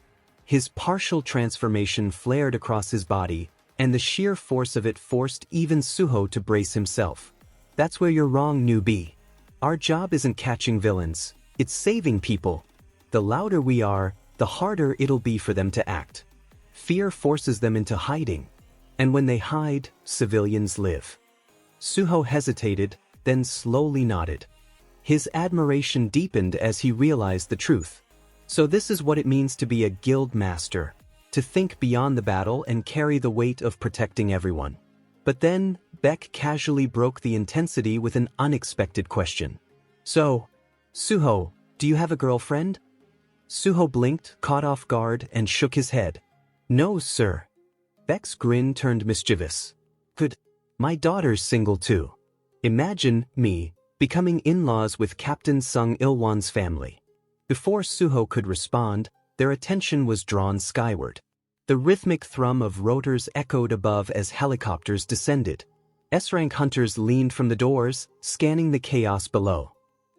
His partial transformation flared across his body, and the sheer force of it forced even Suho to brace himself. That's where you're wrong, newbie. Our job isn't catching villains, it's saving people. The louder we are, the harder it'll be for them to act. Fear forces them into hiding. And when they hide, civilians live. Suho hesitated, then slowly nodded. His admiration deepened as he realized the truth. So this is what it means to be a guild master, to think beyond the battle and carry the weight of protecting everyone. But then, Beck casually broke the intensity with an unexpected question. So, Suho, do you have a girlfriend? Suho blinked, caught off guard, and shook his head. No, sir. Beck's grin turned mischievous. Good. My daughter's single too. Imagine me becoming in-laws with Captain Sung Il-won's family. Before Suho could respond, their attention was drawn skyward. The rhythmic thrum of rotors echoed above as helicopters descended. S-rank hunters leaned from the doors, scanning the chaos below.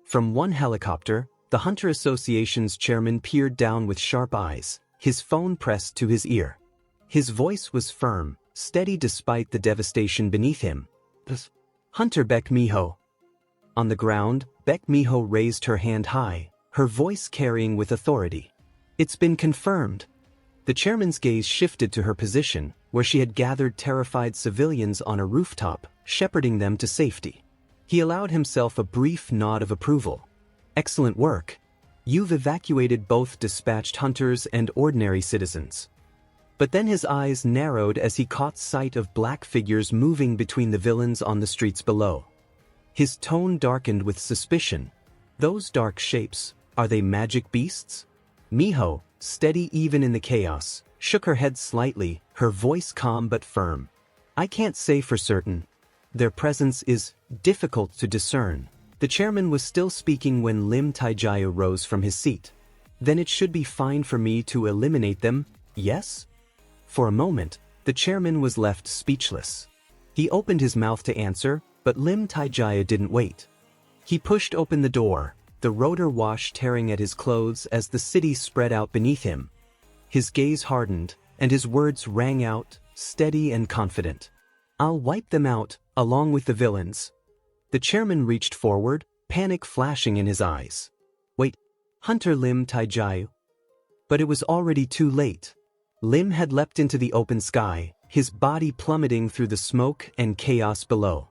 From one helicopter, the Hunter Association's chairman peered down with sharp eyes, his phone pressed to his ear. His voice was firm, steady despite the devastation beneath him. Hunter Beck Miho. On the ground, Beck Miho raised her hand high, her voice carrying with authority. It's been confirmed. The chairman's gaze shifted to her position, where she had gathered terrified civilians on a rooftop, shepherding them to safety. He allowed himself a brief nod of approval. Excellent work. You've evacuated both dispatched hunters and ordinary citizens. But then his eyes narrowed as he caught sight of black figures moving between the villains on the streets below. His tone darkened with suspicion. Those dark shapes, are they magic beasts? Miho, steady even in the chaos, shook her head slightly, her voice calm but firm. I can't say for certain. Their presence is difficult to discern. The chairman was still speaking when Lim Taijaya rose from his seat. Then it should be fine for me to eliminate them, yes? For a moment, the chairman was left speechless. He opened his mouth to answer, but Lim Taijaya didn't wait. He pushed open the door, the rotor wash tearing at his clothes as the city spread out beneath him. His gaze hardened, and his words rang out, steady and confident. I'll wipe them out, along with the villains. The chairman reached forward, panic flashing in his eyes. Wait, Hunter Lim Taijaya? But it was already too late. Lim had leapt into the open sky, his body plummeting through the smoke and chaos below.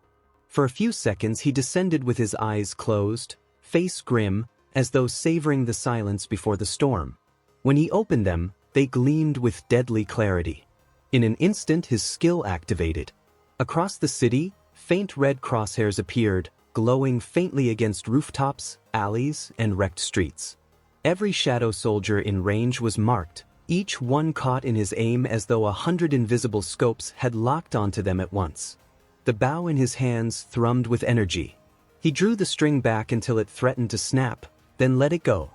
For a few seconds he descended with his eyes closed, face grim, as though savoring the silence before the storm. When he opened them, they gleamed with deadly clarity. In an instant his skill activated. Across the city, faint red crosshairs appeared, glowing faintly against rooftops, alleys, and wrecked streets. Every shadow soldier in range was marked, each one caught in his aim as though 100 invisible scopes had locked onto them at once. The bow in his hands thrummed with energy. He drew the string back until it threatened to snap, then let it go.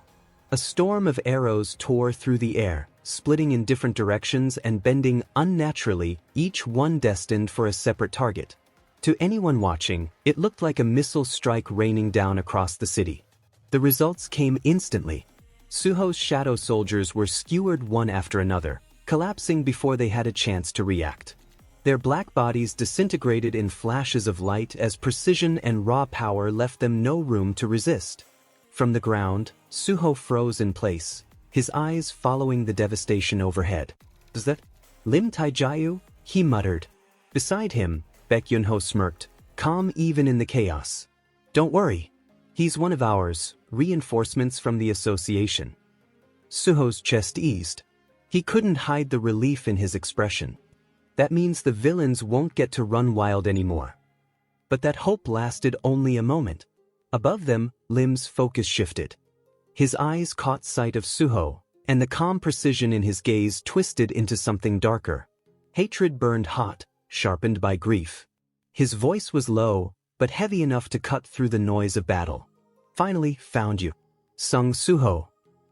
A storm of arrows tore through the air, splitting in different directions and bending unnaturally, each one destined for a separate target. To anyone watching, it looked like a missile strike raining down across the city. The results came instantly. Suho's shadow soldiers were skewered one after another, collapsing before they had a chance to react. Their black bodies disintegrated in flashes of light as precision and raw power left them no room to resist. From the ground, Suho froze in place, his eyes following the devastation overhead. Is that Lim Taijaya? He muttered. Beside him, Baek Yunho smirked, calm even in the chaos. Don't worry. He's one of ours, reinforcements from the association. Suho's chest eased. He couldn't hide the relief in his expression. That means the villains won't get to run wild anymore. But that hope lasted only a moment. Above them, Lim's focus shifted. His eyes caught sight of Suho, and the calm precision in his gaze twisted into something darker. Hatred burned hot, sharpened by grief. His voice was low, but heavy enough to cut through the noise of battle. Finally, found you. Sung Suho.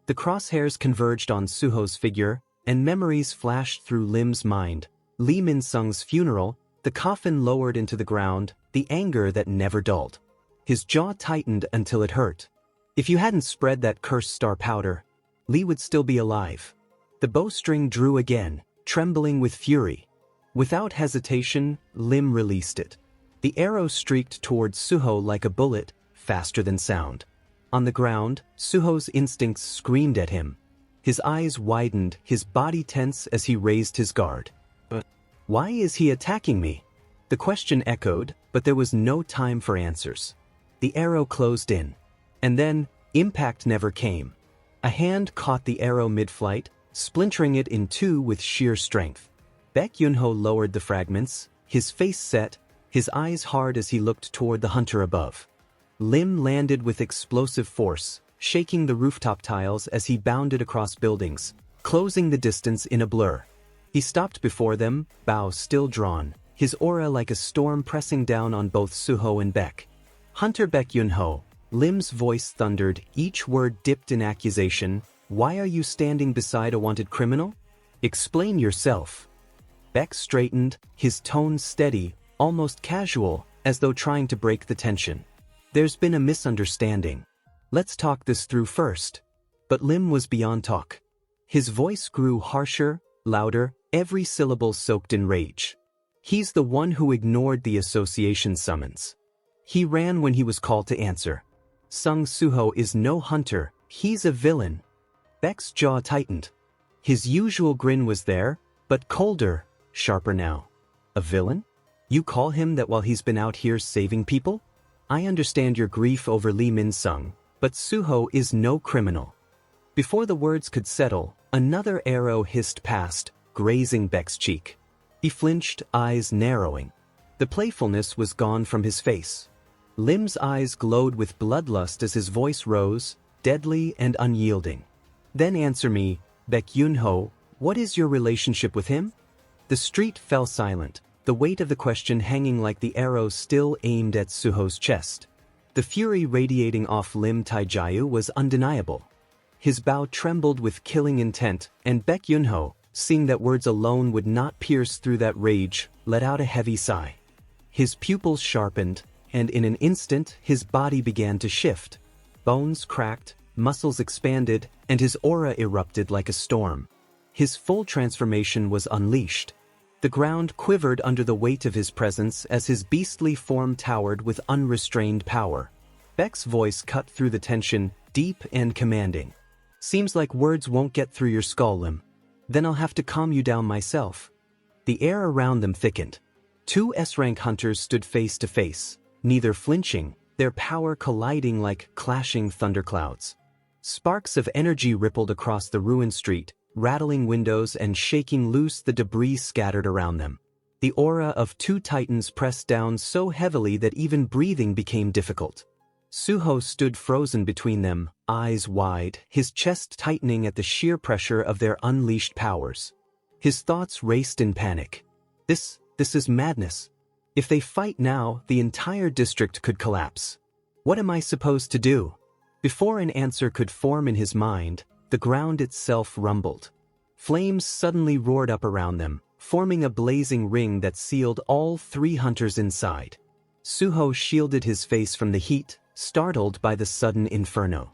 The crosshairs converged on Suho's figure, and memories flashed through Lim's mind. Lee Min-sung's funeral, the coffin lowered into the ground, the anger that never dulled. His jaw tightened until it hurt. If you hadn't spread that cursed star powder, Lee would still be alive. The bowstring drew again, trembling with fury. Without hesitation, Lim released it. The arrow streaked towards Suho like a bullet, faster than sound. On the ground, Suho's instincts screamed at him. His eyes widened, his body tense as he raised his guard. But why is he attacking me? The question echoed, but there was no time for answers. The arrow closed in. And then, impact never came. A hand caught the arrow mid-flight, splintering it in two with sheer strength. Baek Yunho lowered the fragments, his face set, his eyes hard as he looked toward the hunter above. Lim landed with explosive force, shaking the rooftop tiles as he bounded across buildings, closing the distance in a blur. He stopped before them, bow still drawn, his aura like a storm pressing down on both Suho and Baek. Hunter Baek Yun-ho, Lim's voice thundered, each word dipped in accusation. Why are you standing beside a wanted criminal? Explain yourself. Baek straightened, his tone steady, almost casual, as though trying to break the tension. There's been a misunderstanding. Let's talk this through first. But Lim was beyond talk. His voice grew harsher, louder, every syllable soaked in rage. He's the one who ignored the association summons. He ran when he was called to answer. Sung Suho is no hunter, he's a villain. Baek's jaw tightened. His usual grin was there, but colder, sharper now. A villain? You call him that while he's been out here saving people? I understand your grief over Lee Min-sung, but Suho is no criminal. Before the words could settle, another arrow hissed past, grazing Baek's cheek. He flinched, eyes narrowing. The playfulness was gone from his face. Lim's eyes glowed with bloodlust as his voice rose, deadly and unyielding. Then answer me, Baek Yun-ho, what is your relationship with him? The street fell silent, the weight of the question hanging like the arrow still aimed at Suho's chest. The fury radiating off Lim Taejae was undeniable. His bow trembled with killing intent, and Baek Yun-ho, seeing that words alone would not pierce through that rage, let out a heavy sigh. His pupils sharpened, and in an instant his body began to shift. Bones cracked, muscles expanded, and his aura erupted like a storm. His full transformation was unleashed. The ground quivered under the weight of his presence as his beastly form towered with unrestrained power. Baek's voice cut through the tension, deep and commanding. Seems like words won't get through your skull, Lim. Then I'll have to calm you down myself. The air around them thickened. Two S-rank hunters stood face to face, neither flinching, their power colliding like clashing thunderclouds. Sparks of energy rippled across the ruined street, rattling windows and shaking loose the debris scattered around them. The aura of two titans pressed down so heavily that even breathing became difficult. Suho stood frozen between them, eyes wide, his chest tightening at the sheer pressure of their unleashed powers. His thoughts raced in panic. This is madness. If they fight now, the entire district could collapse. What am I supposed to do? Before an answer could form in his mind, the ground itself rumbled. Flames suddenly roared up around them, forming a blazing ring that sealed all three hunters inside. Suho shielded his face from the heat, startled by the sudden inferno.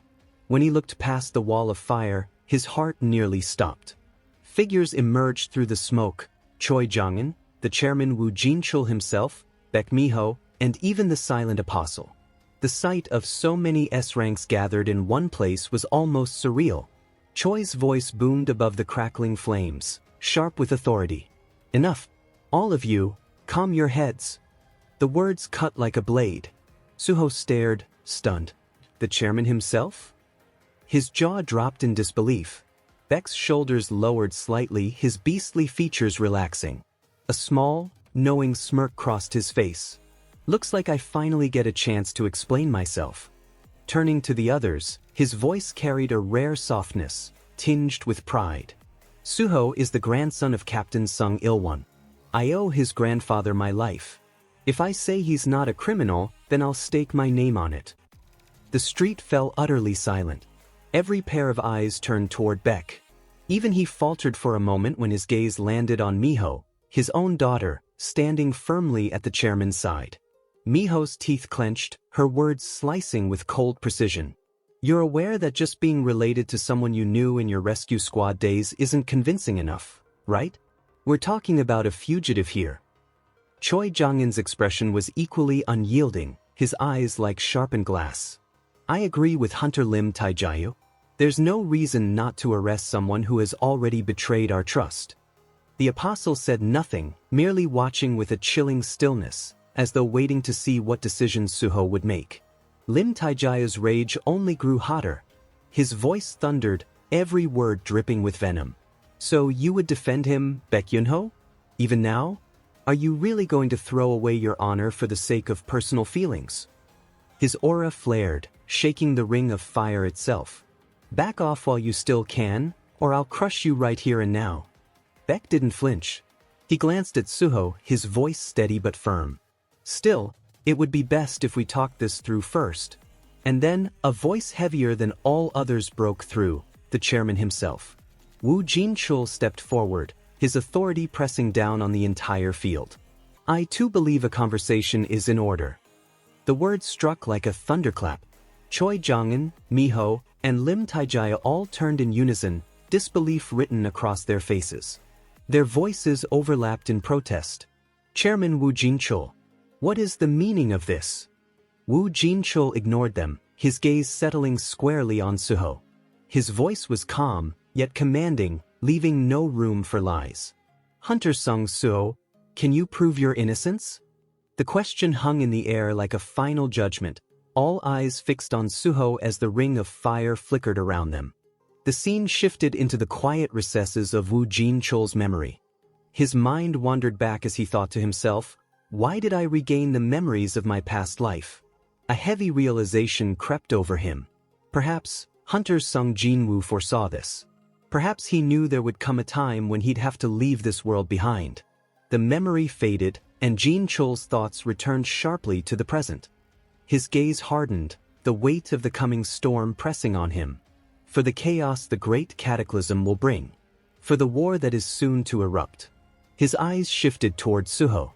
When he looked past the wall of fire, his heart nearly stopped. Figures emerged through the smoke: Choi Jong-un, the chairman Woo Jin-chul himself, Baek Mi-ho, and even the silent apostle. The sight of so many S-ranks gathered in one place was almost surreal. Choi's voice boomed above the crackling flames, sharp with authority. Enough. All of you, calm your heads. The words cut like a blade. Suho stared, stunned. The chairman himself? His jaw dropped in disbelief. Baek's shoulders lowered slightly, his beastly features relaxing. A small, knowing smirk crossed his face. Looks like I finally get a chance to explain myself. Turning to the others, his voice carried a rare softness, tinged with pride. Suho is the grandson of Captain Sung Il-won. I owe his grandfather my life. If I say he's not a criminal, then I'll stake my name on it. The street fell utterly silent. Every pair of eyes turned toward Baek. Even he faltered for a moment when his gaze landed on Mi-ho, his own daughter, standing firmly at the chairman's side. Mi-ho's teeth clenched, her words slicing with cold precision. You're aware that just being related to someone you knew in your rescue squad days isn't convincing enough, right? We're talking about a fugitive here. Choi Jong-un's expression was equally unyielding, his eyes like sharpened glass. I agree with Hunter Lim Taejae. There's no reason not to arrest someone who has already betrayed our trust. The apostle said nothing, merely watching with a chilling stillness, as though waiting to see what decisions Suho would make. Lim Taejae's rage only grew hotter. His voice thundered, every word dripping with venom. So you would defend him, Baek Yun-ho? Even now? Are you really going to throw away your honor for the sake of personal feelings? His aura flared, shaking the ring of fire itself. Back off while you still can, or I'll crush you right here and now. Beck didn't flinch. He glanced at Suho, his voice steady but firm. Still, it would be best if we talked this through first. And then, a voice heavier than all others broke through, the chairman himself. Woo Jin-chul stepped forward, his authority pressing down on the entire field. I too believe a conversation is in order. The words struck like a thunderclap. Choi Jong-un, Miho, and Lim Taijaya all turned in unison, disbelief written across their faces. Their voices overlapped in protest. Chairman Woo Jin-chul, what is the meaning of this? Woo Jin-chul ignored them, his gaze settling squarely on Suho. His voice was calm, yet commanding, leaving no room for lies. Hunter Sung Suho, can you prove your innocence? The question hung in the air like a final judgment, all eyes fixed on Suho as the ring of fire flickered around them. The scene shifted into the quiet recesses of Woo Jin-chul's memory. His mind wandered back as he thought to himself, why did I regain the memories of my past life? A heavy realization crept over him. Perhaps Hunter Sung Jin Woo foresaw this. Perhaps he knew there would come a time when he'd have to leave this world behind. The memory faded, and Jin-chul's thoughts returned sharply to the present. His gaze hardened, the weight of the coming storm pressing on him. For the chaos the great cataclysm will bring. For the war that is soon to erupt. His eyes shifted toward Suho.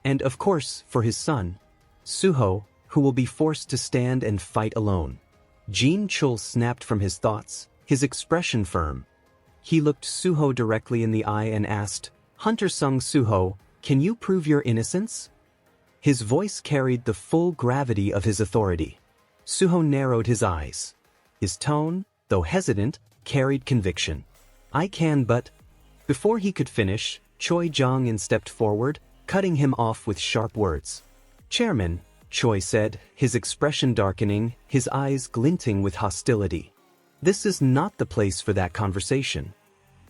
And of course, for his son, Suho, who will be forced to stand and fight alone. Jin-chul snapped from his thoughts, his expression firm. He looked Suho directly in the eye and asked, Hunter Sung Suho, can you prove your innocence? His voice carried the full gravity of his authority. Suho narrowed his eyes. His tone, though hesitant, carried conviction. I can but... Before he could finish, Choi Jong-un stepped forward, cutting him off with sharp words. Chairman, Choi said, his expression darkening, his eyes glinting with hostility. This is not the place for that conversation.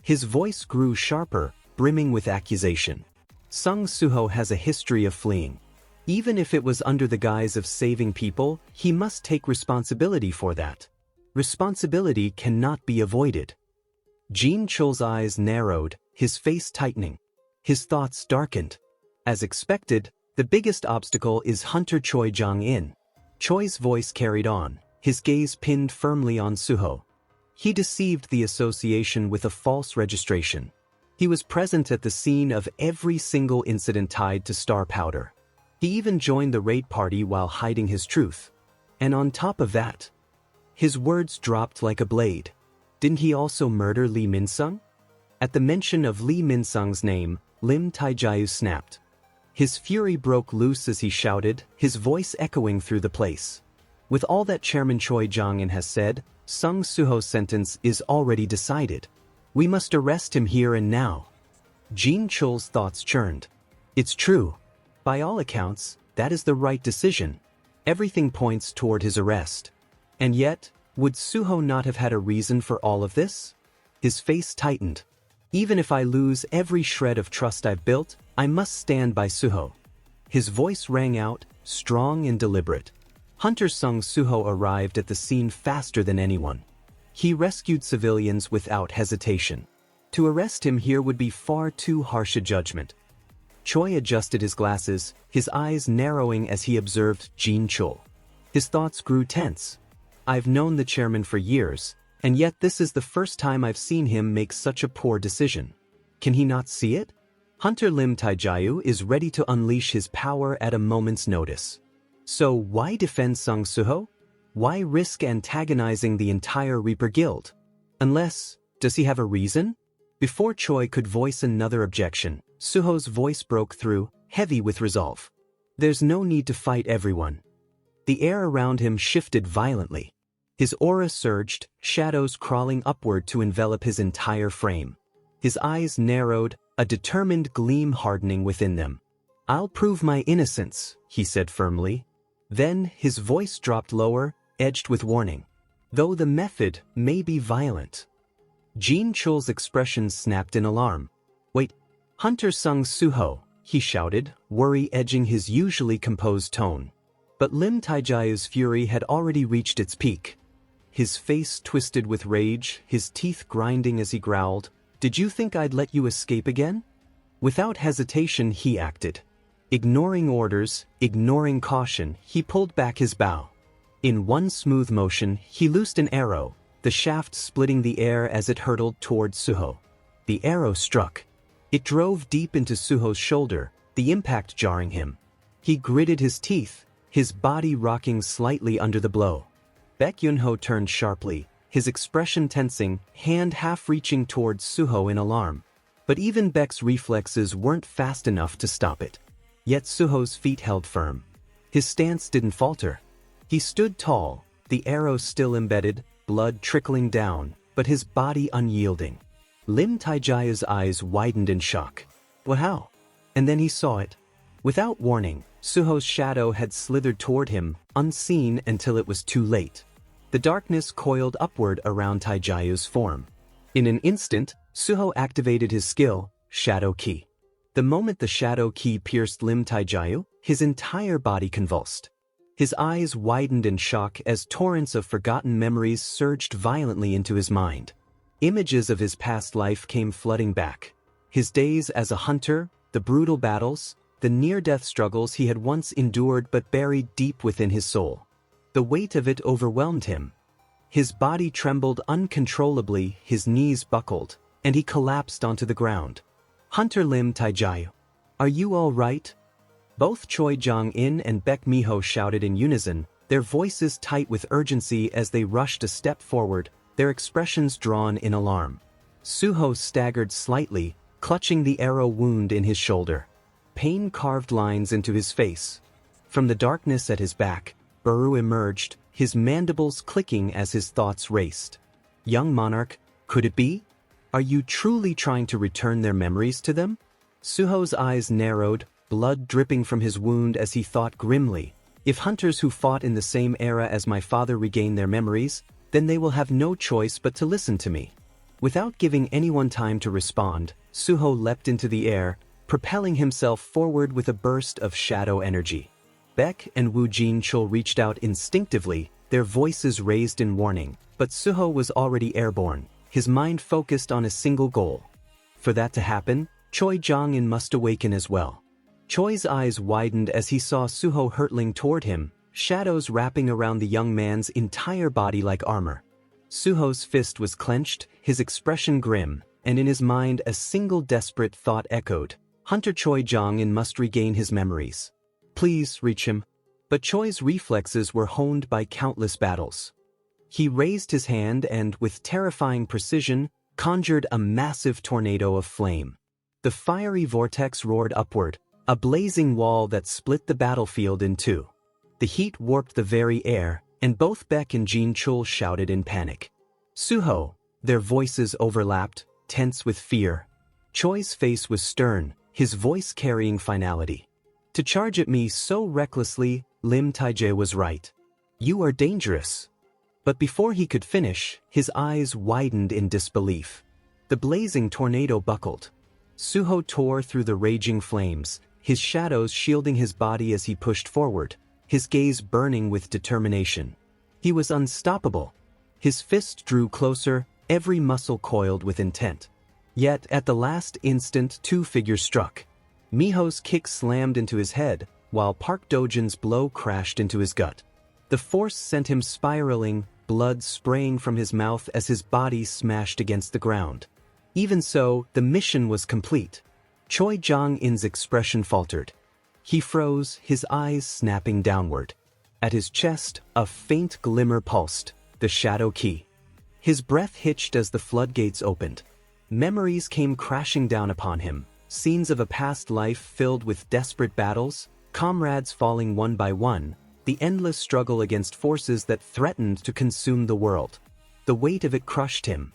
His voice grew sharper, brimming with accusation. Sung Suho has a history of fleeing. Even if it was under the guise of saving people, he must take responsibility for that. Responsibility cannot be avoided. Jin-chul's eyes narrowed, his face tightening. His thoughts darkened. As expected, the biggest obstacle is Hunter Choi Jong-un. Choi's voice carried on, his gaze pinned firmly on Suho. He deceived the association with a false registration. He was present at the scene of every single incident tied to Star Powder. He even joined the raid party while hiding his truth. And on top of that, his words dropped like a blade. Didn't he also murder Lee Min-sung? At the mention of Lee Min-sung's name, Lim Taijaya snapped. His fury broke loose as he shouted, his voice echoing through the place. With all that Chairman Choi Jong-un has said, Sung Suho's sentence is already decided. We must arrest him here and now. Jin-chul's thoughts churned. It's true. By all accounts, that is the right decision. Everything points toward his arrest. And yet, would Suho not have had a reason for all of this? His face tightened. Even if I lose every shred of trust I've built, I must stand by Suho. His voice rang out, strong and deliberate. Hunter Sung Suho arrived at the scene faster than anyone. He rescued civilians without hesitation. To arrest him here would be far too harsh a judgment. Choi adjusted his glasses, his eyes narrowing as he observed Jin-chul. His thoughts grew tense. I've known the chairman for years, and yet this is the first time I've seen him make such a poor decision. Can he not see it? Hunter Lim Taijaya is ready to unleash his power at a moment's notice. So why defend Sung Suho? Why risk antagonizing the entire Reaper Guild? Unless, does he have a reason? Before Choi could voice another objection, Suho's voice broke through, heavy with resolve. There's no need to fight everyone. The air around him shifted violently. His aura surged, shadows crawling upward to envelop his entire frame. His eyes narrowed, a determined gleam hardening within them. I'll prove my innocence, he said firmly. Then his voice dropped lower, edged with warning. Though the method may be violent. Jin-chul's expression snapped in alarm. Wait, Hunter Sung Suho, he shouted, worry edging his usually composed tone. But Lim Taijaya's fury had already reached its peak. His face twisted with rage, his teeth grinding as he growled, Did you think I'd let you escape again? Without hesitation he acted. Ignoring orders, ignoring caution, he pulled back his bow. In one smooth motion, he loosed an arrow, the shaft splitting the air as it hurtled toward Suho. The arrow struck. It drove deep into Suho's shoulder, the impact jarring him. He gritted his teeth, his body rocking slightly under the blow. Baek Yunho turned sharply, his expression tensing, hand half reaching towards Suho in alarm. But even Baek's reflexes weren't fast enough to stop it. Yet Suho's feet held firm. His stance didn't falter. He stood tall, the arrow still embedded, blood trickling down, but his body unyielding. Lim Taijai's eyes widened in shock. Well, how? And then he saw it. Without warning, Suho's shadow had slithered toward him, unseen until it was too late. The darkness coiled upward around Taijai's form. In an instant, Suho activated his skill, Shadow Ki. The moment the Shadow Ki pierced Lim Taijai, his entire body convulsed. His eyes widened in shock as torrents of forgotten memories surged violently into his mind. Images of his past life came flooding back. His days as a hunter, the brutal battles, the near-death struggles he had once endured but buried deep within his soul. The weight of it overwhelmed him. His body trembled uncontrollably, his knees buckled, and he collapsed onto the ground. Hunter Lim Taijai, are you all right? Both Choi Jong-in and Baek Miho shouted in unison, their voices tight with urgency as they rushed a step forward, their expressions drawn in alarm. Suho staggered slightly, clutching the arrow wound in his shoulder. Pain carved lines into his face. From the darkness at his back, Baru emerged, his mandibles clicking as his thoughts raced. Young monarch, could it be? Are you truly trying to return their memories to them? Suho's eyes narrowed, blood dripping from his wound as he thought grimly. If hunters who fought in the same era as my father regain their memories, then they will have no choice but to listen to me. Without giving anyone time to respond, Suho leapt into the air, propelling himself forward with a burst of shadow energy. Baek and Woo Jin-chul reached out instinctively, their voices raised in warning, but Suho was already airborne, his mind focused on a single goal. For that to happen, Choi Jong-in must awaken as well. Choi's eyes widened as he saw Suho hurtling toward him, shadows wrapping around the young man's entire body like armor. Suho's fist was clenched, his expression grim, and in his mind a single desperate thought echoed. Hunter Choi Jong-in must regain his memories. Please reach him. But Choi's reflexes were honed by countless battles. He raised his hand and, with terrifying precision, conjured a massive tornado of flame. The fiery vortex roared upward, a blazing wall that split the battlefield in two. The heat warped the very air, and both Baek and Jin-chul shouted in panic. Suho, their voices overlapped, tense with fear. Choi's face was stern, his voice carrying finality. To charge at me so recklessly, Lim Taijai was right. You are dangerous. But before he could finish, his eyes widened in disbelief. The blazing tornado buckled. Suho tore through the raging flames, his shadows shielding his body as he pushed forward, his gaze burning with determination. He was unstoppable. His fist drew closer, every muscle coiled with intent. Yet, at the last instant, two figures struck. Miho's kick slammed into his head, while Park Dojin's blow crashed into his gut. The force sent him spiraling, blood spraying from his mouth as his body smashed against the ground. Even so, the mission was complete. Choi Jong-in's expression faltered. He froze, his eyes snapping downward. At his chest, a faint glimmer pulsed, the Shadow Ki. His breath hitched as the floodgates opened. Memories came crashing down upon him, scenes of a past life filled with desperate battles, comrades falling one by one, the endless struggle against forces that threatened to consume the world. The weight of it crushed him.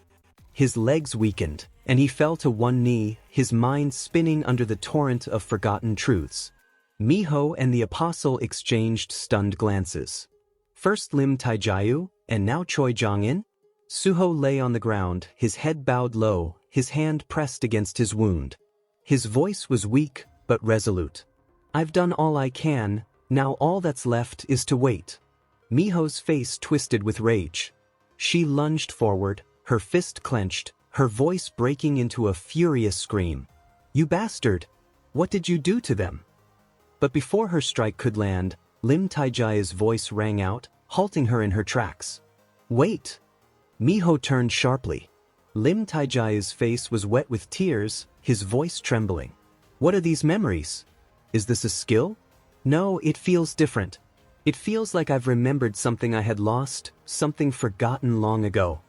His legs weakened, and he fell to one knee, his mind spinning under the torrent of forgotten truths. Miho and the apostle exchanged stunned glances. First Lim Taijai, and now Choi Jong-in? Suho lay on the ground, his head bowed low, his hand pressed against his wound. His voice was weak, but resolute. I've done all I can, now all that's left is to wait. Miho's face twisted with rage. She lunged forward, her fist clenched, her voice breaking into a furious scream. "You bastard! What did you do to them?" But before her strike could land, Lim Taijia's voice rang out, halting her in her tracks. "Wait!" Miho turned sharply. Lim Taijia's face was wet with tears, his voice trembling. "What are these memories? Is this a skill?" "No, it feels different. It feels like I've remembered something I had lost, something forgotten long ago."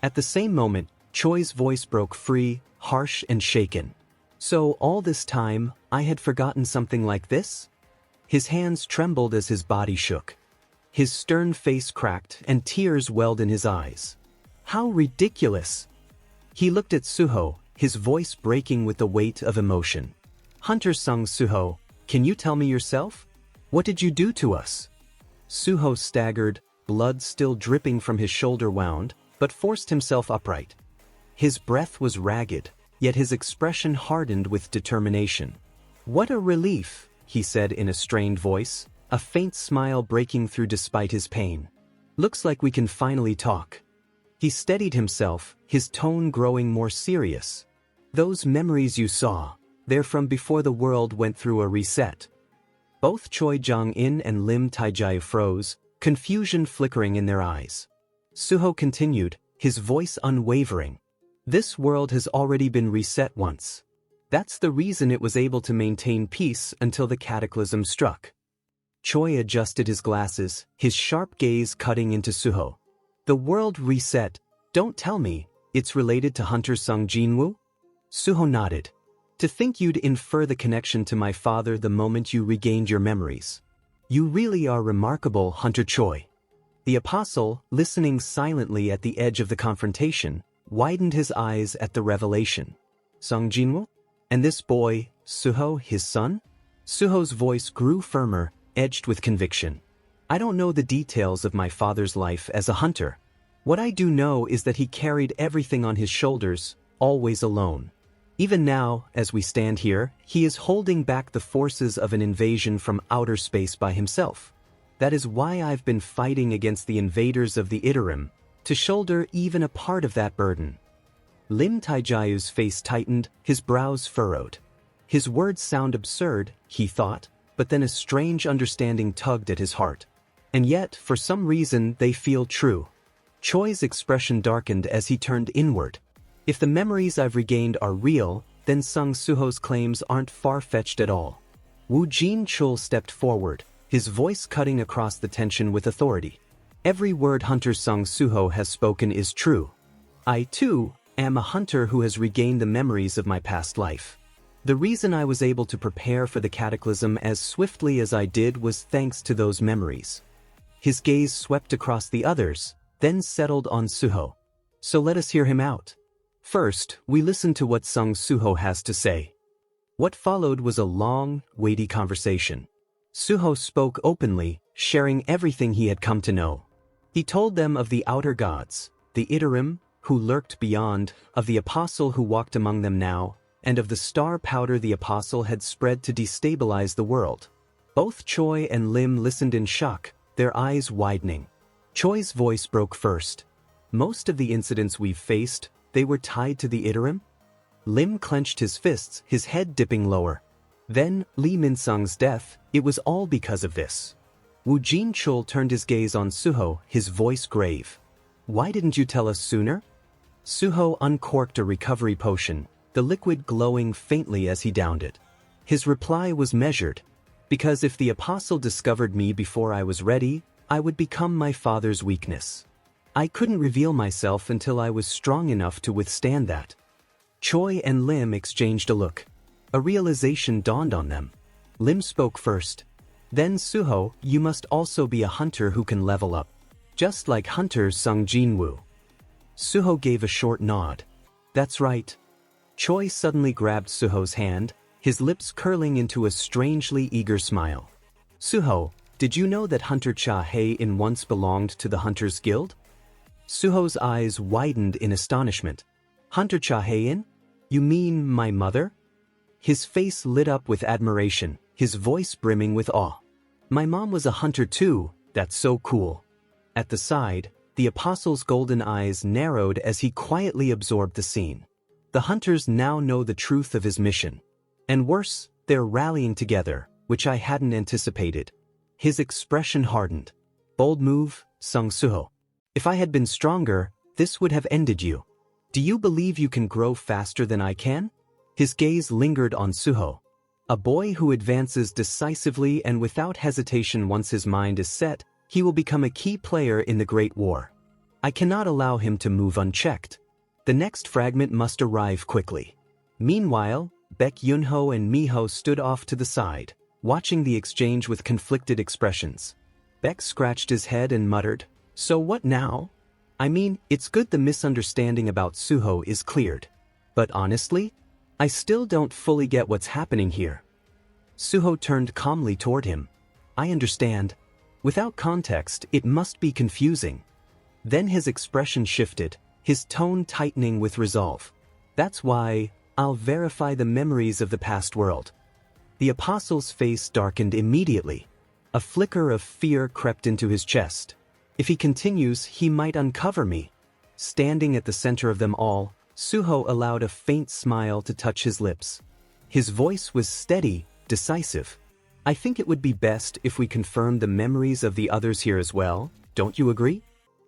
At the same moment, Choi's voice broke free, harsh and shaken. "So all this time, I had forgotten something like this?" His hands trembled as his body shook. His stern face cracked and tears welled in his eyes. "How ridiculous!" He looked at Suho, his voice breaking with the weight of emotion. "Hunter sung Suho, can you tell me yourself? What did you do to us?" Suho staggered, blood still dripping from his shoulder wound, but forced himself upright. His breath was ragged, yet his expression hardened with determination. "What a relief," he said in a strained voice, a faint smile breaking through despite his pain. "Looks like we can finally talk." He steadied himself, his tone growing more serious. "Those memories you saw, they're from before the world went through a reset." Both Choi Jong-in and Lim Taijia froze, confusion flickering in their eyes. Suho continued, his voice unwavering. "This world has already been reset once. That's the reason it was able to maintain peace until the cataclysm struck." Choi adjusted his glasses, his sharp gaze cutting into Suho. "The world reset, don't tell me, it's related to Hunter Sung Jin Woo?" Suho nodded. "To think you'd infer the connection to my father the moment you regained your memories. You really are remarkable, Hunter Choi." The apostle, listening silently at the edge of the confrontation, widened his eyes at the revelation. "Sung Jin Woo? And this boy, Suho, his son?" Suho's voice grew firmer, edged with conviction. "I don't know the details of my father's life as a hunter. What I do know is that he carried everything on his shoulders, always alone. Even now, as we stand here, he is holding back the forces of an invasion from outer space by himself. That is why I've been fighting against the invaders of the Iterim, to shoulder even a part of that burden." Lim Taijia's face tightened, his brows furrowed. His words sound absurd, he thought, but then a strange understanding tugged at his heart. And yet, for some reason, they feel true. Choi's expression darkened as he turned inward. "If the memories I've regained are real, then Sung Suho's claims aren't far-fetched at all." Woo Jin Chul stepped forward, his voice cutting across the tension with authority. "Every word Hunter Sung Suho has spoken is true. I, too, am a hunter who has regained the memories of my past life. The reason I was able to prepare for the cataclysm as swiftly as I did was thanks to those memories." His gaze swept across the others, then settled on Suho. "So let us hear him out. First, we listen to what Sung Suho has to say." What followed was a long, weighty conversation. Suho spoke openly, sharing everything he had come to know. He told them of the outer gods, the Iterim, who lurked beyond, of the apostle who walked among them now, and of the star powder the apostle had spread to destabilize the world. Both Choi and Lim listened in shock, their eyes widening. Choi's voice broke first. "Most of the incidents we've faced, they were tied to the Iterim?" Lim clenched his fists, his head dipping lower. "Then, Lee Min-sung's death, it was all because of this." Woo Jin Chul turned his gaze on Suho, his voice grave. "Why didn't you tell us sooner?" Suho uncorked a recovery potion, the liquid glowing faintly as he downed it. His reply was measured. "Because if the apostle discovered me before I was ready, I would become my father's weakness. I couldn't reveal myself until I was strong enough to withstand that." Choi and Lim exchanged a look. A realization dawned on them. Lim spoke first. "Then Suho, you must also be a hunter who can level up. Just like Hunter Sung Jin Woo." Suho gave a short nod. "That's right." Choi suddenly grabbed Suho's hand, his lips curling into a strangely eager smile. "Suho, did you know that Hunter Cha Hae-in once belonged to the Hunters Guild?" Suho's eyes widened in astonishment. "Hunter Cha Hae-in? You mean my mother?" His face lit up with admiration, his voice brimming with awe. "My mom was a hunter too, that's so cool." At the side, The apostle's golden eyes narrowed as he quietly absorbed the scene. The hunters now know the truth of his mission. And worse, they're rallying together, which I hadn't anticipated. His expression hardened. Bold move, sung Suho. If I had been stronger, this would have ended you. Do you believe you can grow faster than I can? His gaze lingered on Suho. A boy who advances decisively and without hesitation once his mind is set, he will become a key player in the Great War. I cannot allow him to move unchecked. The next fragment must arrive quickly. Meanwhile, Baek Yunho and Miho stood off to the side, watching the exchange with conflicted expressions. Baek scratched his head and muttered, "So what now? I mean, it's good the misunderstanding about Suho is cleared. But honestly, I still don't fully get what's happening here." Suho turned calmly toward him. "I understand. Without context, it must be confusing." Then his expression shifted, his tone tightening with resolve. "That's why I'll verify the memories of the past world." The apostle's face darkened immediately. A flicker of fear crept into his chest. If he continues, he might uncover me. Standing at the center of them all, Suho allowed a faint smile to touch his lips. His voice was steady, decisive. "I think it would be best if we confirm the memories of the others here as well, don't you agree?"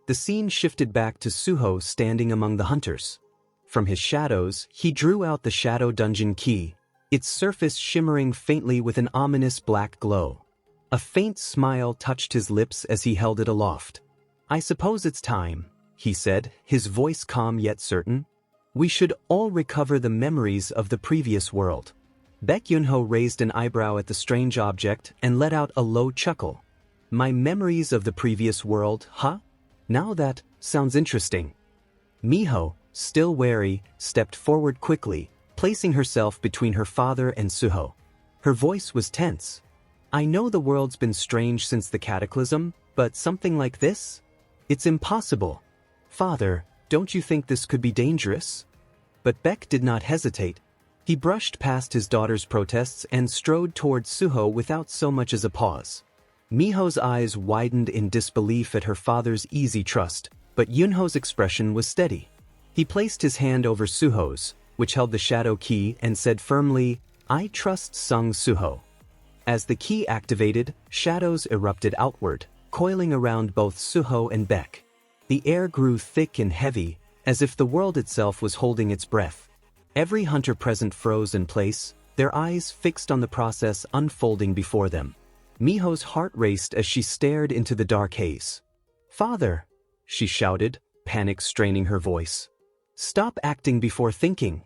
The scene shifted back to Suho standing among the hunters. From his shadows, he drew out the shadow dungeon key, its surface shimmering faintly with an ominous black glow. A faint smile touched his lips as he held it aloft. "I suppose it's time," he said, his voice calm yet certain. "We should all recover the memories of the previous world." Baek Yunho raised an eyebrow at the strange object and let out a low chuckle. "My memories of the previous world, huh? Now that sounds interesting." Miho, still wary, stepped forward quickly, placing herself between her father and Suho. Her voice was tense. "I know the world's been strange since the cataclysm, but something like this? It's impossible. Father, don't you think this could be dangerous?" But Baek did not hesitate. He brushed past his daughter's protests and strode toward Suho without so much as a pause. Miho's eyes widened in disbelief at her father's easy trust, but Yunho's expression was steady. He placed his hand over Suho's, which held the shadow key, and said firmly, "I trust Sung Suho." As the key activated, shadows erupted outward, coiling around both Suho and Baek. The air grew thick and heavy, as if the world itself was holding its breath. Every hunter present froze in place, their eyes fixed on the process unfolding before them. Miho's heart raced as she stared into the dark haze. "Father!" she shouted, panic straining her voice. "Stop acting before thinking."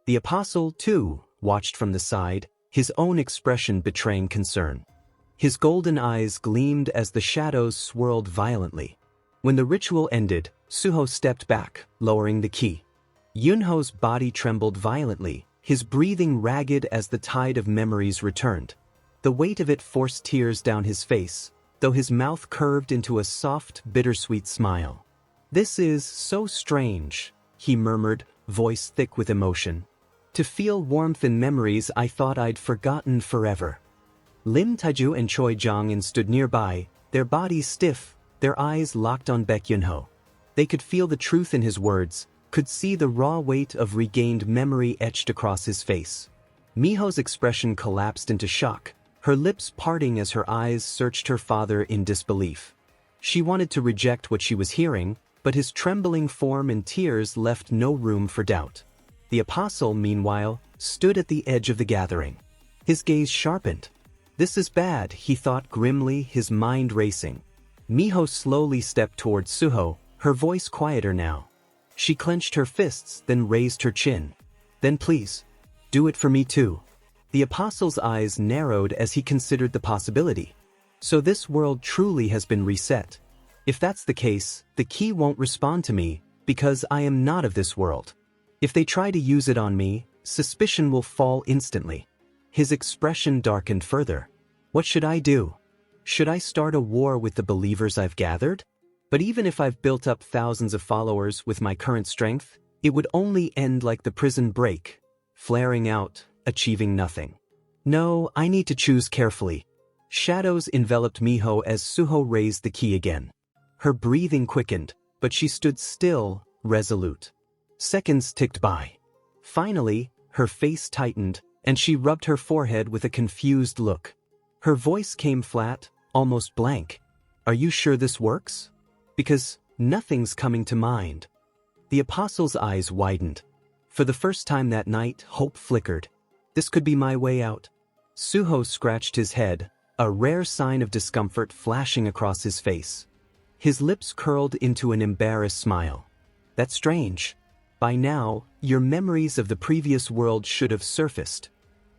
The apostle, too, watched from the side, his own expression betraying concern. His golden eyes gleamed as the shadows swirled violently. When the ritual ended, Suho stepped back, lowering the key. Yunho's body trembled violently, his breathing ragged as the tide of memories returned. The weight of it forced tears down his face, though his mouth curved into a soft, bittersweet smile. "This is so strange," he murmured, voice thick with emotion. "To feel warmth in memories I thought I'd forgotten forever." Lim Taiju and Choi Jong-in stood nearby, their bodies stiff, their eyes locked on Baek Yunho. They could feel the truth in his words, could see the raw weight of regained memory etched across his face. Miho's expression collapsed into shock, her lips parting as her eyes searched her father in disbelief. She wanted to reject what she was hearing, but his trembling form and tears left no room for doubt. The apostle, meanwhile, stood at the edge of the gathering. His gaze sharpened. "This is bad," he thought grimly, his mind racing. Miho slowly stepped toward Suho, her voice quieter now. She clenched her fists, then raised her chin. "Then please, do it for me too." The apostle's eyes narrowed as he considered the possibility. So this world truly has been reset. If that's the case, the key won't respond to me, because I am not of this world. If they try to use it on me, suspicion will fall instantly. His expression darkened further. What should I do? Should I start a war with the believers I've gathered? But even if I've built up thousands of followers with my current strength, it would only end like the prison break, flaring out, achieving nothing. No, I need to choose carefully. Shadows enveloped Miho as Suho raised the key again. Her breathing quickened, but she stood still, resolute. Seconds ticked by. Finally, her face tightened, and she rubbed her forehead with a confused look. Her voice came flat, almost blank. "Are you sure this works? Because nothing's coming to mind." The apostle's eyes widened. For the first time that night, hope flickered. This could be my way out. Suho scratched his head, a rare sign of discomfort flashing across his face. His lips curled into an embarrassed smile. "That's strange. By now, your memories of the previous world should have surfaced."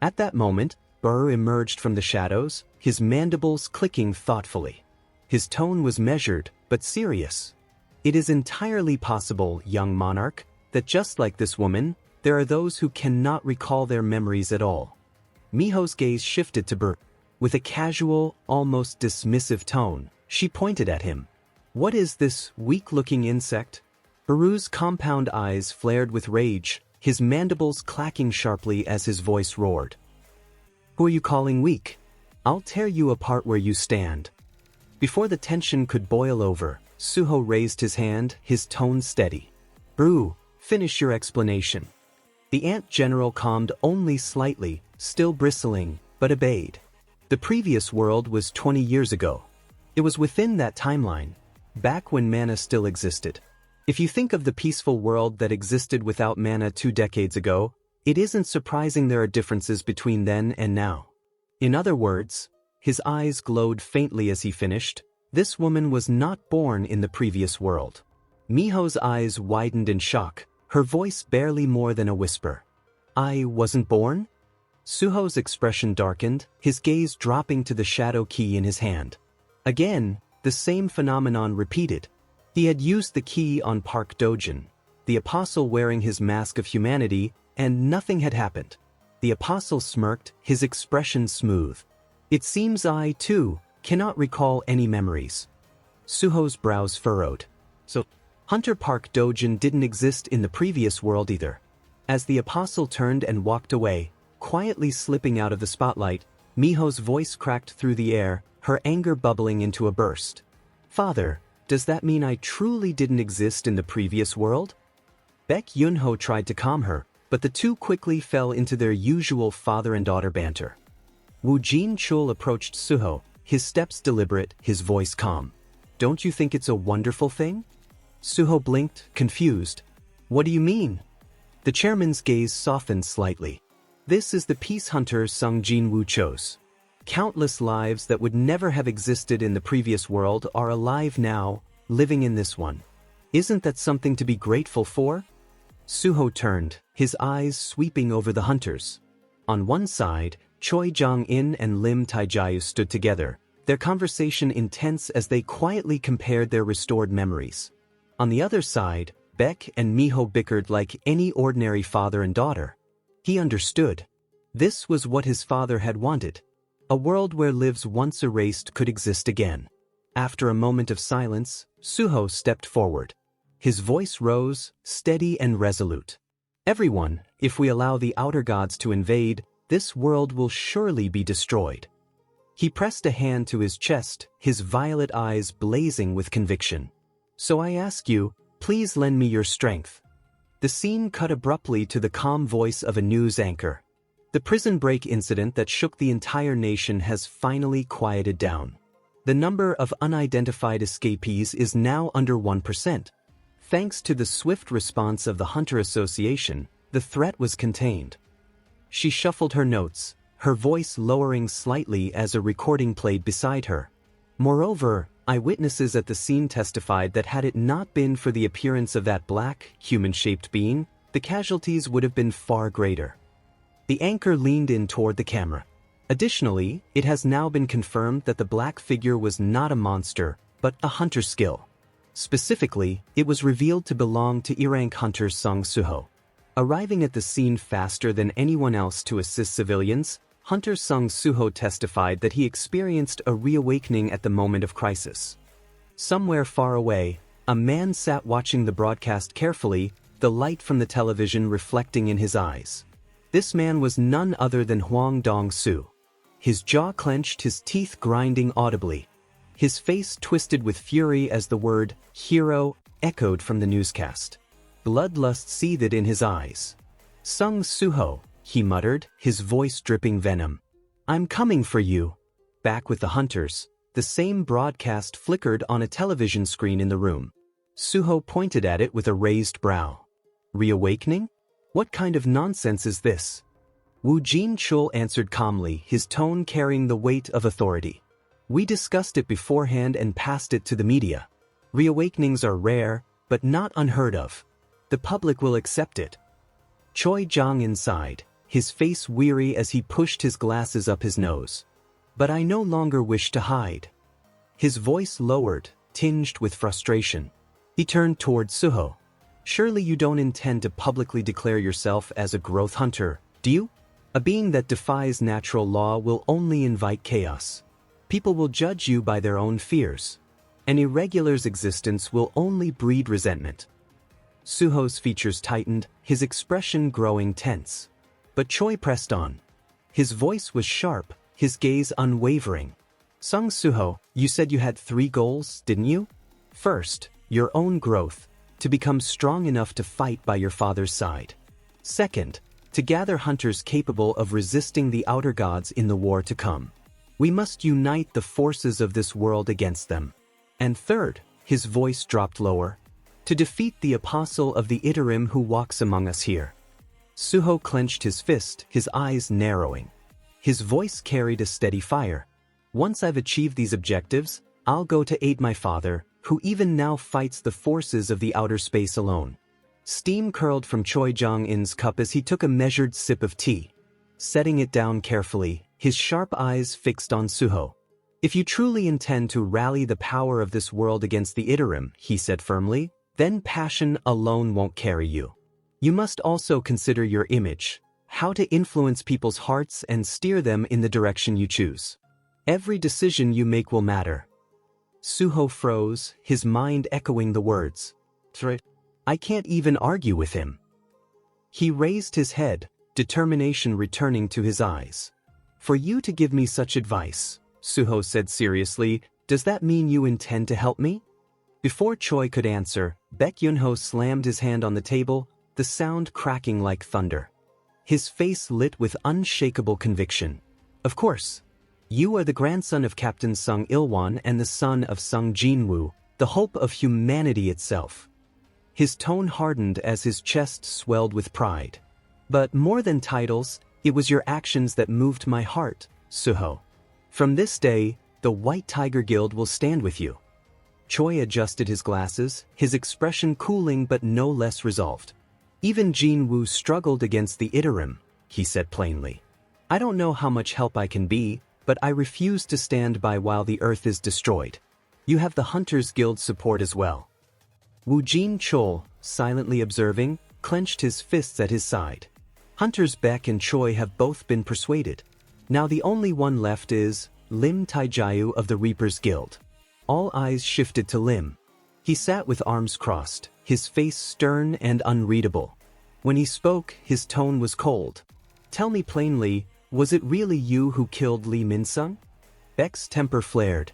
At that moment, Burr emerged from the shadows, his mandibles clicking thoughtfully. His tone was measured, but serious. "It is entirely possible, young monarch, that just like this woman, there are those who cannot recall their memories at all." Miho's gaze shifted to Burr. With a casual, almost dismissive tone, she pointed at him. "What is this weak-looking insect?" Burru's compound eyes flared with rage, his mandibles clacking sharply as his voice roared. "Who are you calling weak? I'll tear you apart where you stand." Before the tension could boil over, Suho raised his hand, his tone steady. "Burru, finish your explanation." The ant general calmed only slightly, still bristling, but obeyed. The previous world was 20 years ago. It was within that timeline, back when mana still existed. If you think of the peaceful world that existed without mana 2 decades ago, it isn't surprising there are differences between then and now. In other words, his eyes glowed faintly as he finished, this woman was not born in the previous world. Miho's eyes widened in shock, her voice barely more than a whisper. "I wasn't born?" Suho's expression darkened, his gaze dropping to the shadow key in his hand. Again, the same phenomenon repeated. He had used the key on Park Dojin, the apostle wearing his mask of humanity, and nothing had happened. The apostle smirked, his expression smooth. "It seems I, too, cannot recall any memories." Suho's brows furrowed. "So, Hunter Park Dojin didn't exist in the previous world either." As the apostle turned and walked away, quietly slipping out of the spotlight, Miho's voice cracked through the air, her anger bubbling into a burst. "Father, does that mean I truly didn't exist in the previous world?" Baek Yunho tried to calm her, but the two quickly fell into their usual father and daughter banter. Woo Jin Chul approached Suho, his steps deliberate, his voice calm. "Don't you think it's a wonderful thing?" Suho blinked, confused. "What do you mean?" The chairman's gaze softened slightly. "This is the peace hunter Sung Jin Woo chose. Countless lives that would never have existed in the previous world are alive now, living in this one. Isn't that something to be grateful for?" Suho turned, his eyes sweeping over the hunters. On one side, Choi Jong-in and Lim Taejayu stood together, their conversation intense as they quietly compared their restored memories. On the other side, Baek and Miho bickered like any ordinary father and daughter. He understood. This was what his father had wanted. A world where lives once erased could exist again. After a moment of silence, Suho stepped forward. His voice rose, steady and resolute. "Everyone, if we allow the outer gods to invade, this world will surely be destroyed." He pressed a hand to his chest, his violet eyes blazing with conviction. "So I ask you, please lend me your strength." The scene cut abruptly to the calm voice of a news anchor. The prison break incident that shook the entire nation has finally quieted down. The number of unidentified escapees is now under 1%. Thanks to the swift response of the Hunter Association, the threat was contained. She shuffled her notes, her voice lowering slightly as a recording played beside her. Moreover, eyewitnesses at the scene testified that had it not been for the appearance of that black, human-shaped being, the casualties would have been far greater. The anchor leaned in toward the camera. Additionally, it has now been confirmed that the black figure was not a monster, but a hunter skill. Specifically, it was revealed to belong to E-rank hunter Sung Suho. Arriving at the scene faster than anyone else to assist civilians, Hunter Sung Suho testified that he experienced a reawakening at the moment of crisis. Somewhere far away, a man sat watching the broadcast carefully, the light from the television reflecting in his eyes. This man was none other than Hwang Dong-soo. His jaw clenched, his teeth grinding audibly. His face twisted with fury as the word hero echoed from the newscast. Bloodlust seethed in his eyes. "Sung Suho," he muttered, his voice dripping venom. "I'm coming for you." Back with the hunters, the same broadcast flickered on a television screen in the room. Suho pointed at it with a raised brow. "Reawakening? What kind of nonsense is this?" Woo Jin-chul answered calmly, his tone carrying the weight of authority. "We discussed it beforehand and passed it to the media. Reawakenings are rare, but not unheard of. The public will accept it." Choi Jong-in sighed, his face weary as he pushed his glasses up his nose. "But I no longer wish to hide." His voice lowered, tinged with frustration. He turned toward Suho. "Surely you don't intend to publicly declare yourself as a growth hunter, do you? A being that defies natural law will only invite chaos. People will judge you by their own fears. An irregular's existence will only breed resentment." Suho's features tightened, his expression growing tense. But Choi pressed on. His voice was sharp, his gaze unwavering. "Sung Suho, you said you had 3 goals, didn't you? First, your own growth, to become strong enough to fight by your father's side. Second, to gather hunters capable of resisting the outer gods in the war to come. We must unite the forces of this world against them. And third," his voice dropped lower, "to defeat the apostle of the Iterim who walks among us here." Suho clenched his fist, his eyes narrowing. His voice carried a steady fire. "Once I've achieved these objectives, I'll go to aid my father, who even now fights the forces of the outer space alone." Steam curled from Choi Jong-in's cup as he took a measured sip of tea. Setting it down carefully, his sharp eyes fixed on Suho. "If you truly intend to rally the power of this world against the Iterim," he said firmly, "then passion alone won't carry you. You must also consider your image, how to influence people's hearts and steer them in the direction you choose. Every decision you make will matter." Suho froze, his mind echoing the words. "I can't even argue with him." He raised his head, determination returning to his eyes. "For you to give me such advice," Suho said seriously, "does that mean you intend to help me?" Before Choi could answer, Baek Yunho slammed his hand on the table, the sound cracking like thunder. His face lit with unshakable conviction. "Of course. You are the grandson of Captain Sung Il-won and the son of Sung Jin Woo, the hope of humanity itself." His tone hardened as his chest swelled with pride. "But more than titles, it was your actions that moved my heart, Suho. From this day, the White Tiger Guild will stand with you." Choi adjusted his glasses, his expression cooling but no less resolved. "Even Jin Woo struggled against the Iterim," he said plainly. "I don't know how much help I can be, but I refuse to stand by while the earth is destroyed. You have the Hunters Guild support as well." Woo Jin-chul, silently observing, clenched his fists at his side. Hunters Baek and Choi have both been persuaded. Now the only one left is Lim Taejayu of the Reapers Guild. All eyes shifted to Lim. He sat with arms crossed, his face stern and unreadable. When he spoke, his tone was cold. "Tell me plainly, was it really you who killed Lee Min-sung?" Baek's temper flared.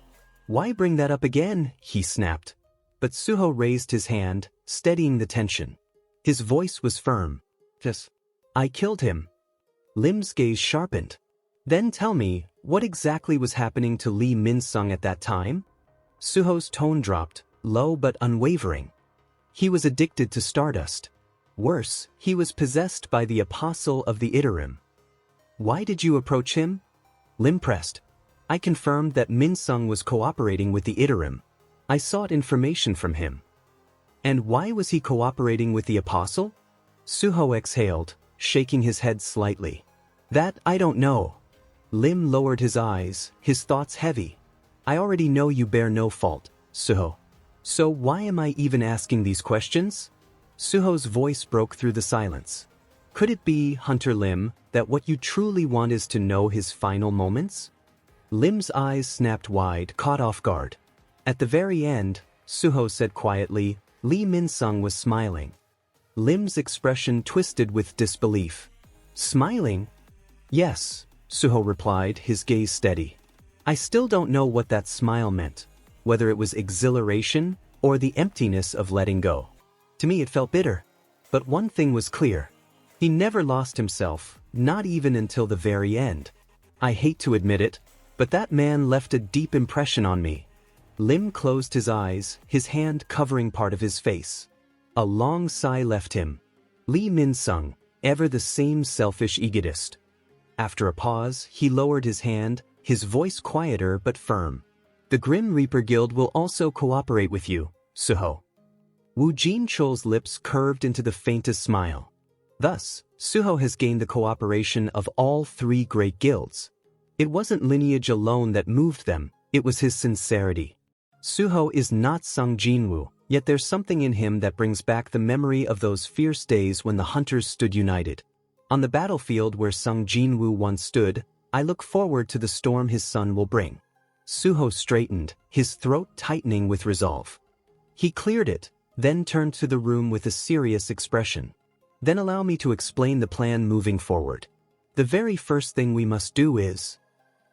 "Why bring that up again?" he snapped. But Suho raised his hand, steadying the tension. His voice was firm. "Yes, I killed him." Lim's gaze sharpened. "Then tell me, what exactly was happening to Lee Min-sung at that time?" Suho's tone dropped, low but unwavering. "He was addicted to stardust. Worse, he was possessed by the apostle of the Iterim." "Why did you approach him?" Lim pressed. "I confirmed that Min-sung was cooperating with the Iterim. I sought information from him." "And why was he cooperating with the apostle?" Suho exhaled, shaking his head slightly. "That I don't know." Lim lowered his eyes, his thoughts heavy. "I already know you bear no fault, Suho. So why am I even asking these questions?" Suho's voice broke through the silence. "Could it be, Hunter Lim, that what you truly want is to know his final moments?" Lim's eyes snapped wide, caught off guard. At the very end, Suho said quietly, Lee Min-sung was smiling. Lim's expression twisted with disbelief. "Smiling?" "Yes," Suho replied, his gaze steady. "I still don't know what that smile meant. Whether it was exhilaration, or the emptiness of letting go. To me it felt bitter. But one thing was clear. He never lost himself, not even until the very end. I hate to admit it, but that man left a deep impression on me. Lim closed his eyes, his hand covering part of his face. A long sigh left him. Lee Min-sung, ever the same selfish egotist. After a pause, he lowered his hand, his voice quieter but firm. The Grim Reaper Guild will also cooperate with you, Suho. Woo Jin-chul's lips curved into the faintest smile. Thus, Suho has gained the cooperation of all three great guilds. It wasn't lineage alone that moved them, it was his sincerity. Suho is not Sung Jin Woo, yet there's something in him that brings back the memory of those fierce days when the hunters stood united. On the battlefield where Sung Jin Woo once stood, I look forward to the storm his son will bring. Suho straightened, his throat tightening with resolve. He cleared it, then turned to the room with a serious expression. Then allow me to explain the plan moving forward. The very first thing we must do is...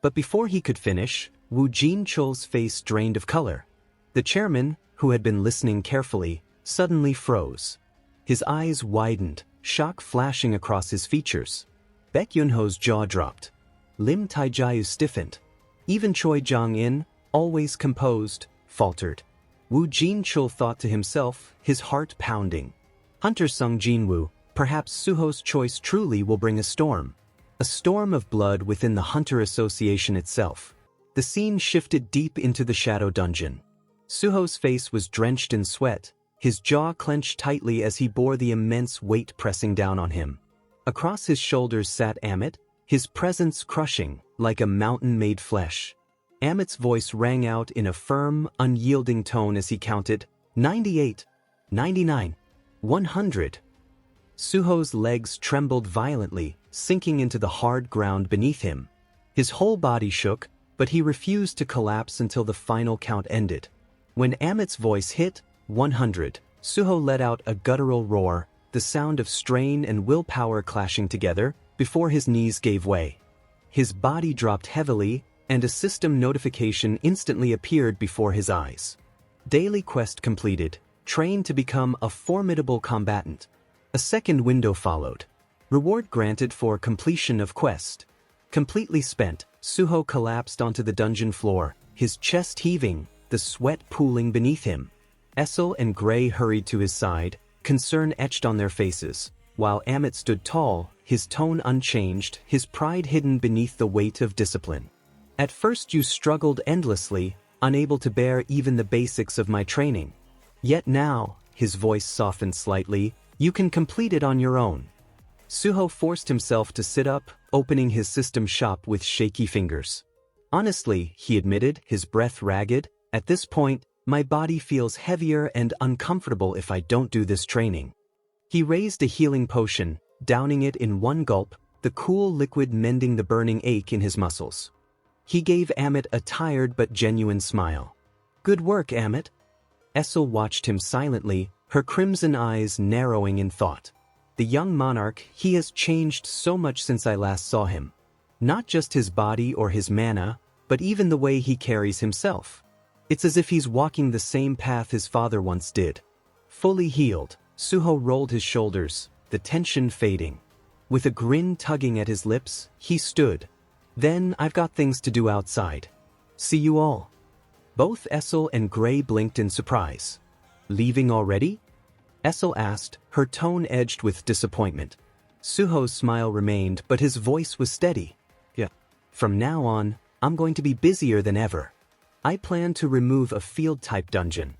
But before he could finish, Woo Jin-chul's face drained of color. The chairman, who had been listening carefully, suddenly froze. His eyes widened, shock flashing across his features. Baek Yunho's jaw dropped. Lim Taejae stiffened. Even Choi Jong-in, always composed, faltered. Woo Jin-chul thought to himself, his heart pounding. Hunter Sung Jin Woo, perhaps Suho's choice truly will bring a storm. A storm of blood within the Hunter Association itself. The scene shifted deep into the Shadow Dungeon. Suho's face was drenched in sweat, his jaw clenched tightly as he bore the immense weight pressing down on him. Across his shoulders sat Amit, his presence crushing, like a mountain made flesh. Amit's voice rang out in a firm, unyielding tone as he counted, 98, 99, 100. Suho's legs trembled violently, sinking into the hard ground beneath him. His whole body shook, but he refused to collapse until the final count ended. When Amit's voice hit 100, Suho let out a guttural roar, the sound of strain and willpower clashing together, before his knees gave way. His body dropped heavily, and a system notification instantly appeared before his eyes. Daily quest completed, trained to become a formidable combatant. A second window followed. Reward granted for completion of quest. Completely spent, Suho collapsed onto the dungeon floor, his chest heaving, the sweat pooling beneath him. Essel and Gray hurried to his side, concern etched on their faces, while Amit stood tall, his tone unchanged, his pride hidden beneath the weight of discipline. At first you struggled endlessly, unable to bear even the basics of my training. Yet now, his voice softened slightly, you can complete it on your own. Suho forced himself to sit up, opening his system shop with shaky fingers. Honestly, he admitted, his breath ragged, at this point, my body feels heavier and uncomfortable if I don't do this training. He raised a healing potion, downing it in one gulp, the cool liquid mending the burning ache in his muscles. He gave Amit a tired but genuine smile. Good work, Amit. Essel watched him silently, her crimson eyes narrowing in thought. The young monarch, he has changed so much since I last saw him. Not just his body or his mana, but even the way he carries himself. It's as if he's walking the same path his father once did. Fully healed, Suho rolled his shoulders, the tension fading. With a grin tugging at his lips, he stood. Then I've got things to do outside. See you all. Both Essel and Gray blinked in surprise. Leaving already? Essel asked, her tone edged with disappointment. Suho's smile remained, but his voice was steady. Yeah. From now on, I'm going to be busier than ever. I plan to remove a field-type dungeon.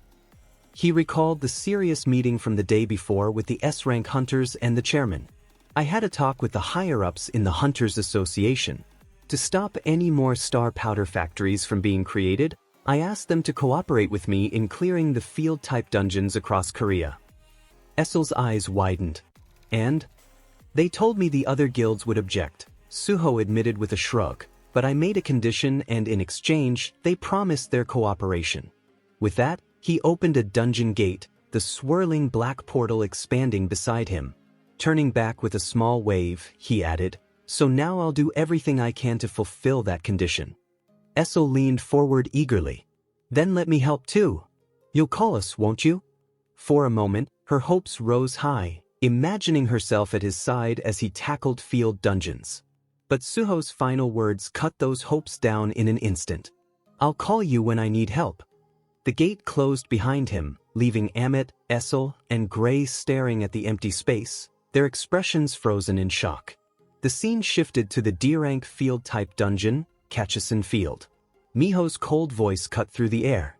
He recalled the serious meeting from the day before with the S-rank hunters and the chairman. I had a talk with the higher-ups in the Hunters Association. To stop any more star powder factories from being created, I asked them to cooperate with me in clearing the field-type dungeons across Korea. Essel's eyes widened. And? They told me the other guilds would object, Suho admitted with a shrug, but I made a condition and in exchange, they promised their cooperation. With that, he opened a dungeon gate, the swirling black portal expanding beside him. Turning back with a small wave, he added, so now I'll do everything I can to fulfill that condition. Essel leaned forward eagerly. Then let me help too. You'll call us, won't you? For a moment, her hopes rose high, imagining herself at his side as he tackled field dungeons. But Suho's final words cut those hopes down in an instant. I'll call you when I need help. The gate closed behind him, leaving Amit, Essel, and Gray staring at the empty space, their expressions frozen in shock. The scene shifted to the D-rank field-type dungeon, Katchison Field. Miho's cold voice cut through the air.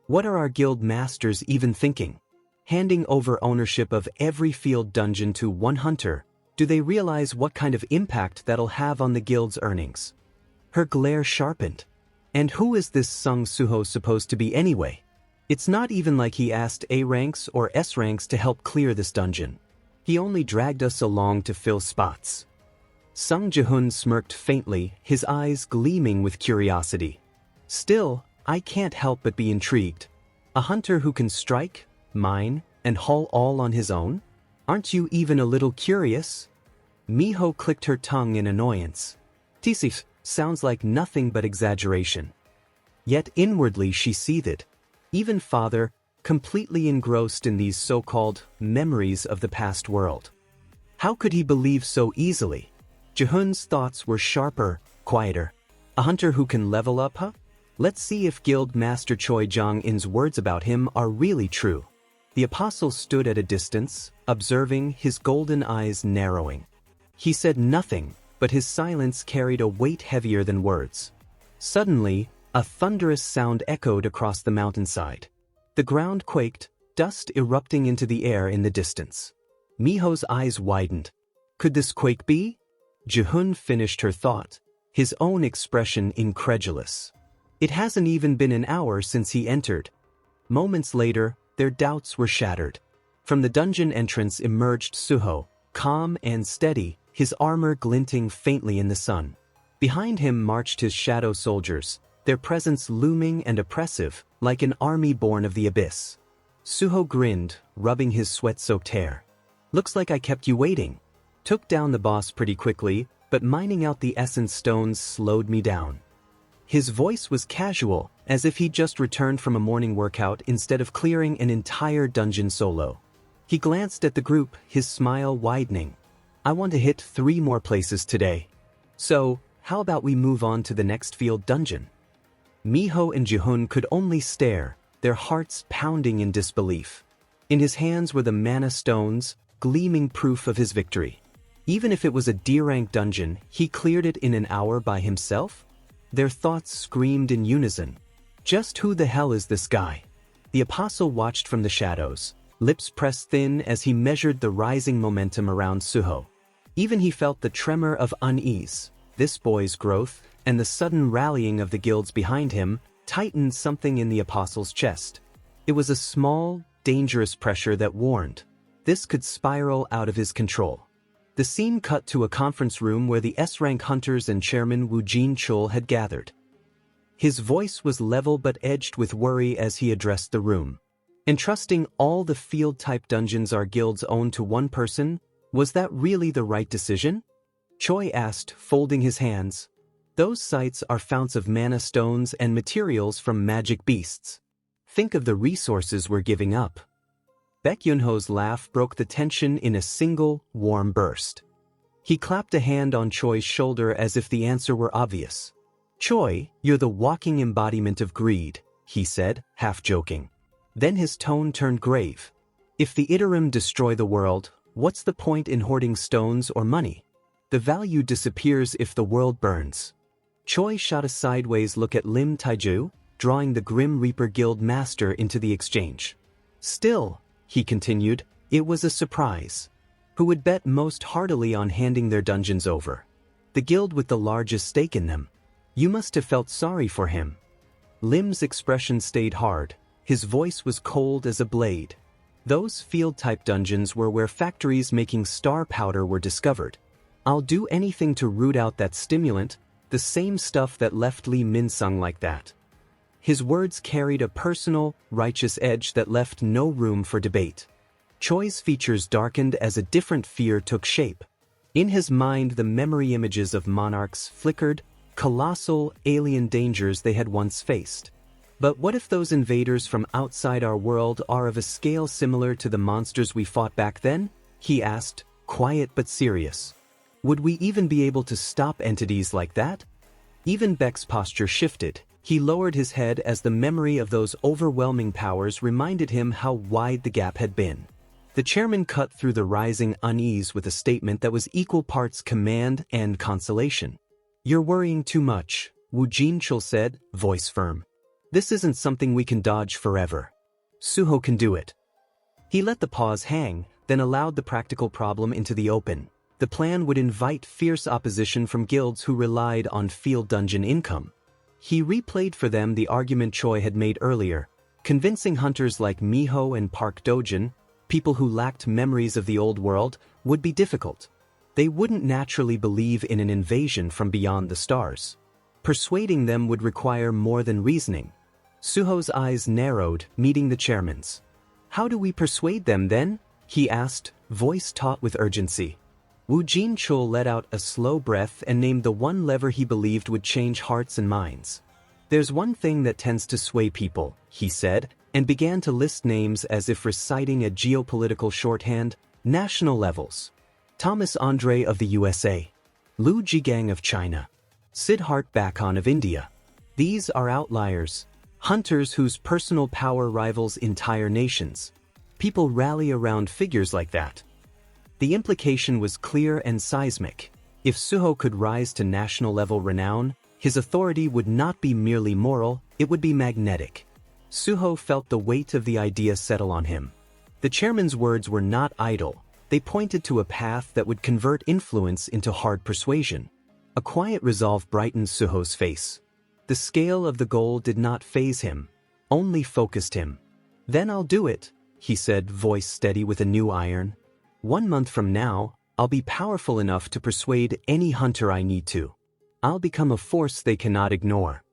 What are our guild masters even thinking? Handing over ownership of every field dungeon to one hunter, do they realize what kind of impact that'll have on the guild's earnings? Her glare sharpened. And who is this Sung Suho supposed to be anyway? It's not even like he asked A ranks or S ranks to help clear this dungeon. He only dragged us along to fill spots. Sung Ji-hoon smirked faintly, his eyes gleaming with curiosity. Still, I can't help but be intrigued. A hunter who can strike, mine, and haul all on his own? Aren't you even a little curious? Miho clicked her tongue in annoyance. Tisif sounds like nothing but exaggeration. Yet inwardly she seethed. Even father, completely engrossed in these so-called memories of the past world. How could he believe so easily? Ji-hoon's thoughts were sharper, quieter. A hunter who can level up, huh? Let's see if Guild Master Choi Jong-in's words about him are really true. The apostle stood at a distance, observing, his golden eyes narrowing. He said nothing, but his silence carried a weight heavier than words. Suddenly, a thunderous sound echoed across the mountainside. The ground quaked, dust erupting into the air in the distance. Miho's eyes widened. Could this quake be? Ji-hoon finished her thought, his own expression incredulous. It hasn't even been an hour since he entered. Moments later, their doubts were shattered. From the dungeon entrance emerged Suho, calm and steady, his armor glinting faintly in the sun. Behind him marched his shadow soldiers, their presence looming and oppressive, like an army born of the abyss. Suho grinned, rubbing his sweat-soaked hair. Looks like I kept you waiting. Took down the boss pretty quickly, but mining out the essence stones slowed me down. His voice was casual, as if he'd just returned from a morning workout instead of clearing an entire dungeon solo. He glanced at the group, his smile widening. I want to hit 3 more places today. So, how about we move on to the next field dungeon? Miho and Ji-hoon could only stare, their hearts pounding in disbelief. In his hands were the mana stones, gleaming proof of his victory. Even if it was a D-rank dungeon, he cleared it in an hour by himself? Their thoughts screamed in unison. Just who the hell is this guy? The apostle watched from the shadows, lips pressed thin as he measured the rising momentum around Suho. Even he felt the tremor of unease. This boy's growth, and the sudden rallying of the guilds behind him, tightened something in the apostle's chest. It was a small, dangerous pressure that warned. This could spiral out of his control. The scene cut to a conference room where the S-rank hunters and Chairman Woo Jin-chul had gathered. His voice was level but edged with worry as he addressed the room. Entrusting all the field-type dungeons our guilds own to one person, was that really the right decision? Choi asked, folding his hands. Those sites are founts of mana stones and materials from magic beasts. Think of the resources we're giving up. Baek Yun-ho's laugh broke the tension in a single, warm burst. He clapped a hand on Choi's shoulder as if the answer were obvious. Choi, you're the walking embodiment of greed, he said, half joking. Then his tone turned grave. If the Iterum destroy the world, what's the point in hoarding stones or money? The value disappears if the world burns. Choi shot a sideways look at Lim Taiju, drawing the Grim Reaper Guild Master into the exchange. Still, he continued, it was a surprise. Who would bet most heartily on handing their dungeons over? The guild with the largest stake in them. You must have felt sorry for him. Lim's expression stayed hard. His voice was cold as a blade. Those field-type dungeons were where factories making star powder were discovered. I'll do anything to root out that stimulant, the same stuff that left Lee Min-sung like that. His words carried a personal, righteous edge that left no room for debate. Choi's features darkened as a different fear took shape. In his mind, the memory images of Monarchs flickered, colossal, alien dangers they had once faced. But what if those invaders from outside our world are of a scale similar to the monsters we fought back then? He asked, quiet but serious. Would we even be able to stop entities like that? Even Beck's posture shifted. He lowered his head as the memory of those overwhelming powers reminded him how wide the gap had been. The chairman cut through the rising unease with a statement that was equal parts command and consolation. You're worrying too much, Woo Jin-chul said, voice firm. This isn't something we can dodge forever. Suho can do it. He let the pause hang, then allowed the practical problem into the open. The plan would invite fierce opposition from guilds who relied on field dungeon income. He replayed for them the argument Choi had made earlier, convincing hunters like Miho and Park Dojin, people who lacked memories of the old world, would be difficult. They wouldn't naturally believe in an invasion from beyond the stars. Persuading them would require more than reasoning. Suho's eyes narrowed, meeting the chairman's. How do we persuade them then? He asked, voice taut with urgency. Woo Jin-chul let out a slow breath and named the one lever he believed would change hearts and minds. There's one thing that tends to sway people, he said, and began to list names as if reciting a geopolitical shorthand. National levels. Thomas Andre of the USA. Liu Jigang of China. Siddhart Bakon of India. These are outliers. Hunters whose personal power rivals entire nations. People rally around figures like that. The implication was clear and seismic. If Suho could rise to national-level renown, his authority would not be merely moral, it would be magnetic. Suho felt the weight of the idea settle on him. The chairman's words were not idle. They pointed to a path that would convert influence into hard persuasion. A quiet resolve brightened Suho's face. The scale of the goal did not faze him, only focused him. Then I'll do it, he said, voice steady with a new iron. 1 month from now, I'll be powerful enough to persuade any hunter I need to. I'll become a force they cannot ignore.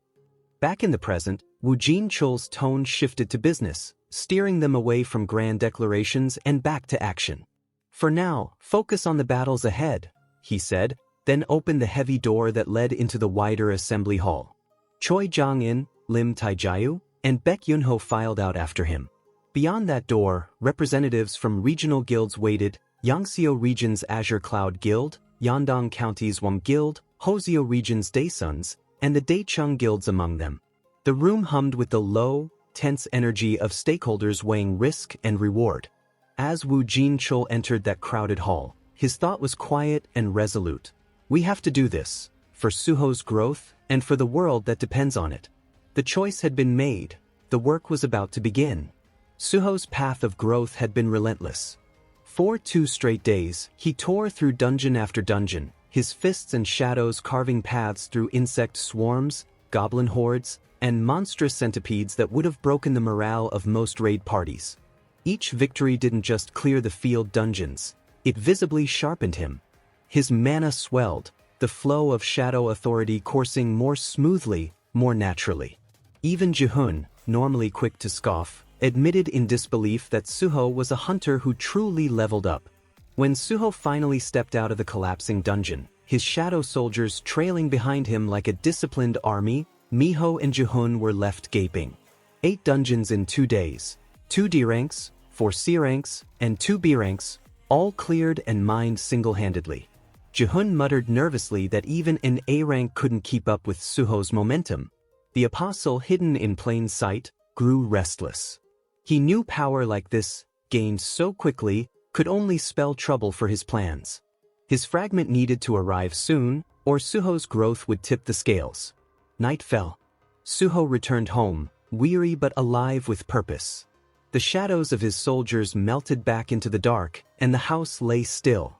Back in the present, Woo Jin-chul's tone shifted to business, steering them away from grand declarations and back to action. For now, focus on the battles ahead, he said, then opened the heavy door that led into the wider assembly hall. Choi Jong-in, Lim Taejayu, and Baek Yunho filed out after him. Beyond that door, representatives from regional guilds waited, Yangseo Region's Azure Cloud Guild, Yandong County's Wom Guild, Hoseo Region's Daesuns, and the Daechung Guilds among them. The room hummed with the low, tense energy of stakeholders weighing risk and reward. As Woo Jin-chul entered that crowded hall, his thought was quiet and resolute. We have to do this, for Suho's growth and for the world that depends on it. The choice had been made, the work was about to begin. Suho's path of growth had been relentless. For 2 straight days, he tore through dungeon after dungeon, his fists and shadows carving paths through insect swarms, goblin hordes, and monstrous centipedes that would have broken the morale of most raid parties. Each victory didn't just clear the field dungeons, it visibly sharpened him. His mana swelled, the flow of shadow authority coursing more smoothly, more naturally. Even Jihun, normally quick to scoff, admitted in disbelief that Suho was a hunter who truly leveled up. When Suho finally stepped out of the collapsing dungeon, his shadow soldiers trailing behind him like a disciplined army, Miho and Jihun were left gaping. 8 dungeons in 2 days, 2 D ranks, 4 C ranks, and 2 B ranks, all cleared and mined single-handedly. Jihun muttered nervously that even an A rank couldn't keep up with Suho's momentum. The apostle, hidden in plain sight, grew restless. He knew power like this, gained so quickly, could only spell trouble for his plans. His fragment needed to arrive soon, or Suho's growth would tip the scales. Night fell. Suho returned home, weary but alive with purpose. The shadows of his soldiers melted back into the dark, and the house lay still.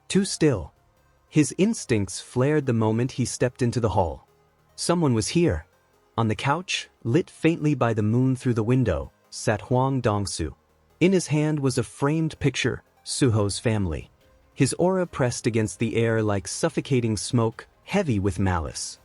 Too still. His instincts flared the moment he stepped into the hall. Someone was here. On the couch, lit faintly by the moon through the window, sat Hwang Dongsu. In his hand was a framed picture, Suho's family. His aura pressed against the air like suffocating smoke, heavy with malice.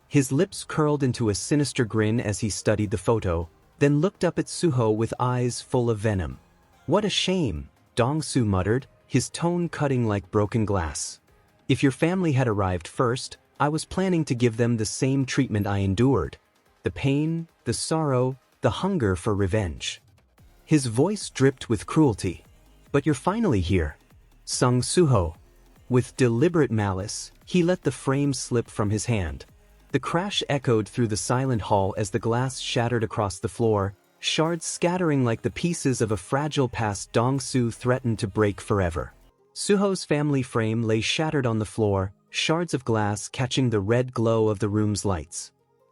His lips curled into a sinister grin as he studied the photo, then looked up at Suho with eyes full of venom. What a shame, Dongsu muttered, his tone cutting like broken glass. If your family had arrived first, I was planning to give them the same treatment I endured. The pain, the sorrow, the hunger for revenge. His voice dripped with cruelty. But you're finally here, sung Suho. With deliberate malice, he let the frame slip from his hand. The crash echoed through the silent hall as the glass shattered across the floor, shards scattering like the pieces of a fragile past Dong-su threatened to break forever. Suho's family frame lay shattered on the floor, shards of glass catching the red glow of the room's lights.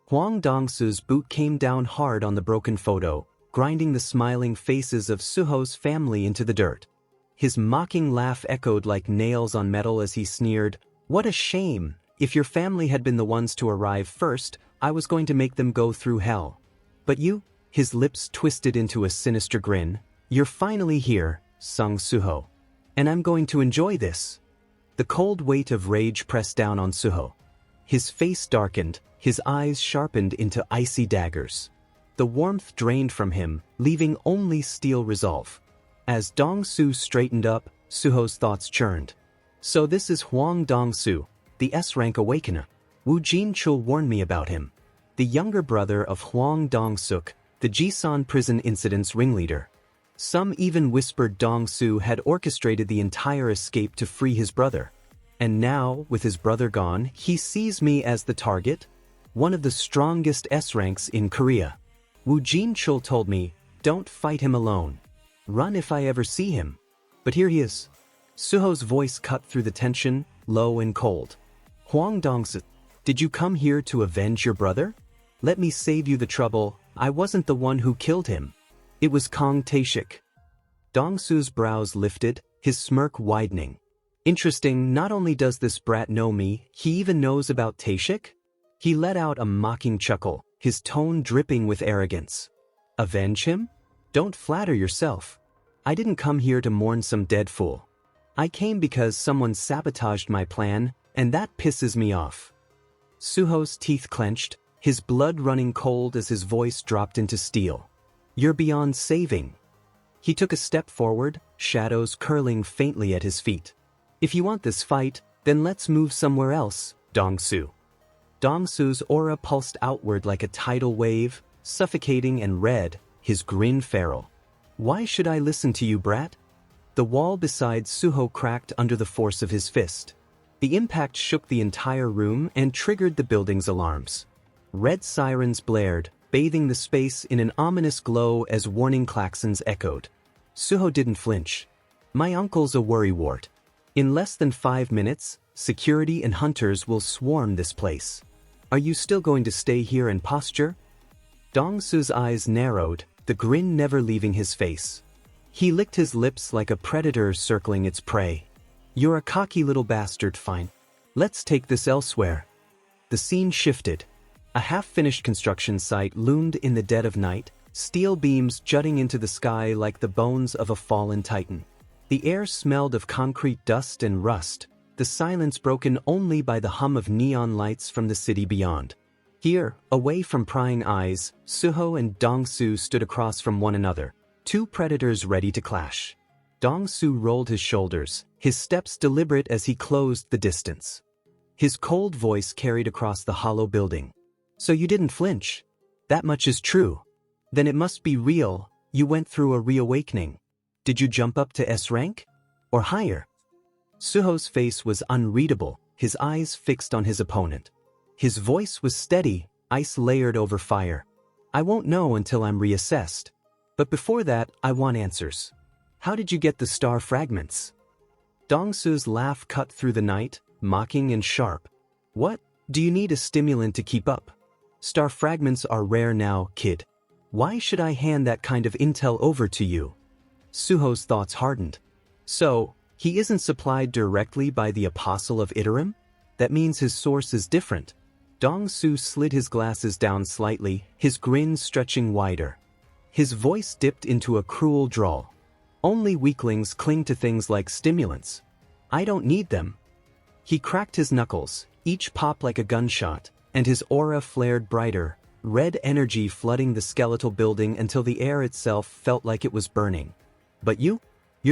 Hwang Dong-su's boot came down hard on the broken photo, grinding the smiling faces of Suho's family into the dirt. His mocking laugh echoed like nails on metal as he sneered, "What a shame! If your family had been the ones to arrive first, I was going to make them go through hell. But you," his lips twisted into a sinister grin, "you're finally here, sung Suho. And I'm going to enjoy this." The cold weight of rage pressed down on Suho. His face darkened, his eyes sharpened into icy daggers. The warmth drained from him, leaving only steel resolve. As Dong-su straightened up, Suho's thoughts churned. So this is Hwang Dong-su, the S-rank awakener. Woo Jin-chul warned me about him. The younger brother of Hwang Dong-suk, the Jisan prison incident's ringleader. Some even whispered Dong-su had orchestrated the entire escape to free his brother. And now, with his brother gone, he sees me as the target? One of the strongest S-ranks in Korea. Woo Jin-chul told me, "Don't fight him alone. Run if I ever see him." But here he is. Suho's voice cut through the tension, low and cold. "Hwang Dong-su, did you come here to avenge your brother? Let me save you the trouble, I wasn't the one who killed him. It was Kong Tae-shik." Dong-su's brows lifted, his smirk widening. "Interesting, not only does this brat know me, he even knows about Tae-shik?" He let out a mocking chuckle, his tone dripping with arrogance. "Avenge him? Don't flatter yourself. I didn't come here to mourn some dead fool. I came because someone sabotaged my plan, and that pisses me off." Suho's teeth clenched, his blood running cold as his voice dropped into steel. "You're beyond saving." He took a step forward, shadows curling faintly at his feet. "If you want this fight, then let's move somewhere else, Dong-su." Dong-su's aura pulsed outward like a tidal wave, suffocating and red, his grin feral. "Why should I listen to you, brat?" The wall beside Suho cracked under the force of his fist. The impact shook the entire room and triggered the building's alarms. Red sirens blared, bathing the space in an ominous glow as warning klaxons echoed. Suho didn't flinch. "My uncle's a worrywart. In less than 5 minutes, security and hunters will swarm this place. Are you still going to stay here and posture?" Dong-su's eyes narrowed, the grin never leaving his face. He licked his lips like a predator circling its prey. "You're a cocky little bastard, fine. Let's take this elsewhere." The scene shifted. A half-finished construction site loomed in the dead of night, steel beams jutting into the sky like the bones of a fallen titan. The air smelled of concrete dust and rust, the silence broken only by the hum of neon lights from the city beyond. Here, away from prying eyes, Suho and Dong-su stood across from one another, two predators ready to clash. Dong-su rolled his shoulders, his steps deliberate as he closed the distance. His cold voice carried across the hollow building. "So you didn't flinch? That much is true. Then it must be real, you went through a reawakening. Did you jump up to S rank? Or higher?" Suho's face was unreadable, his eyes fixed on his opponent. His voice was steady, ice layered over fire. "I won't know until I'm reassessed. But before that, I want answers. How did you get the star fragments?" Dong-su's laugh cut through the night, mocking and sharp. "What? Do you need a stimulant to keep up? Star fragments are rare now, kid. Why should I hand that kind of intel over to you?" Suho's thoughts hardened. "So, he isn't supplied directly by the Apostle of Iterum? That means his source is different." Dong-su slid his glasses down slightly, his grin stretching wider. His voice dipped into a cruel drawl. "Only weaklings cling to things like stimulants. I don't need them." He cracked his knuckles, each pop like a gunshot, and his aura flared brighter, red energy flooding the skeletal building until the air itself felt like it was burning. "But you're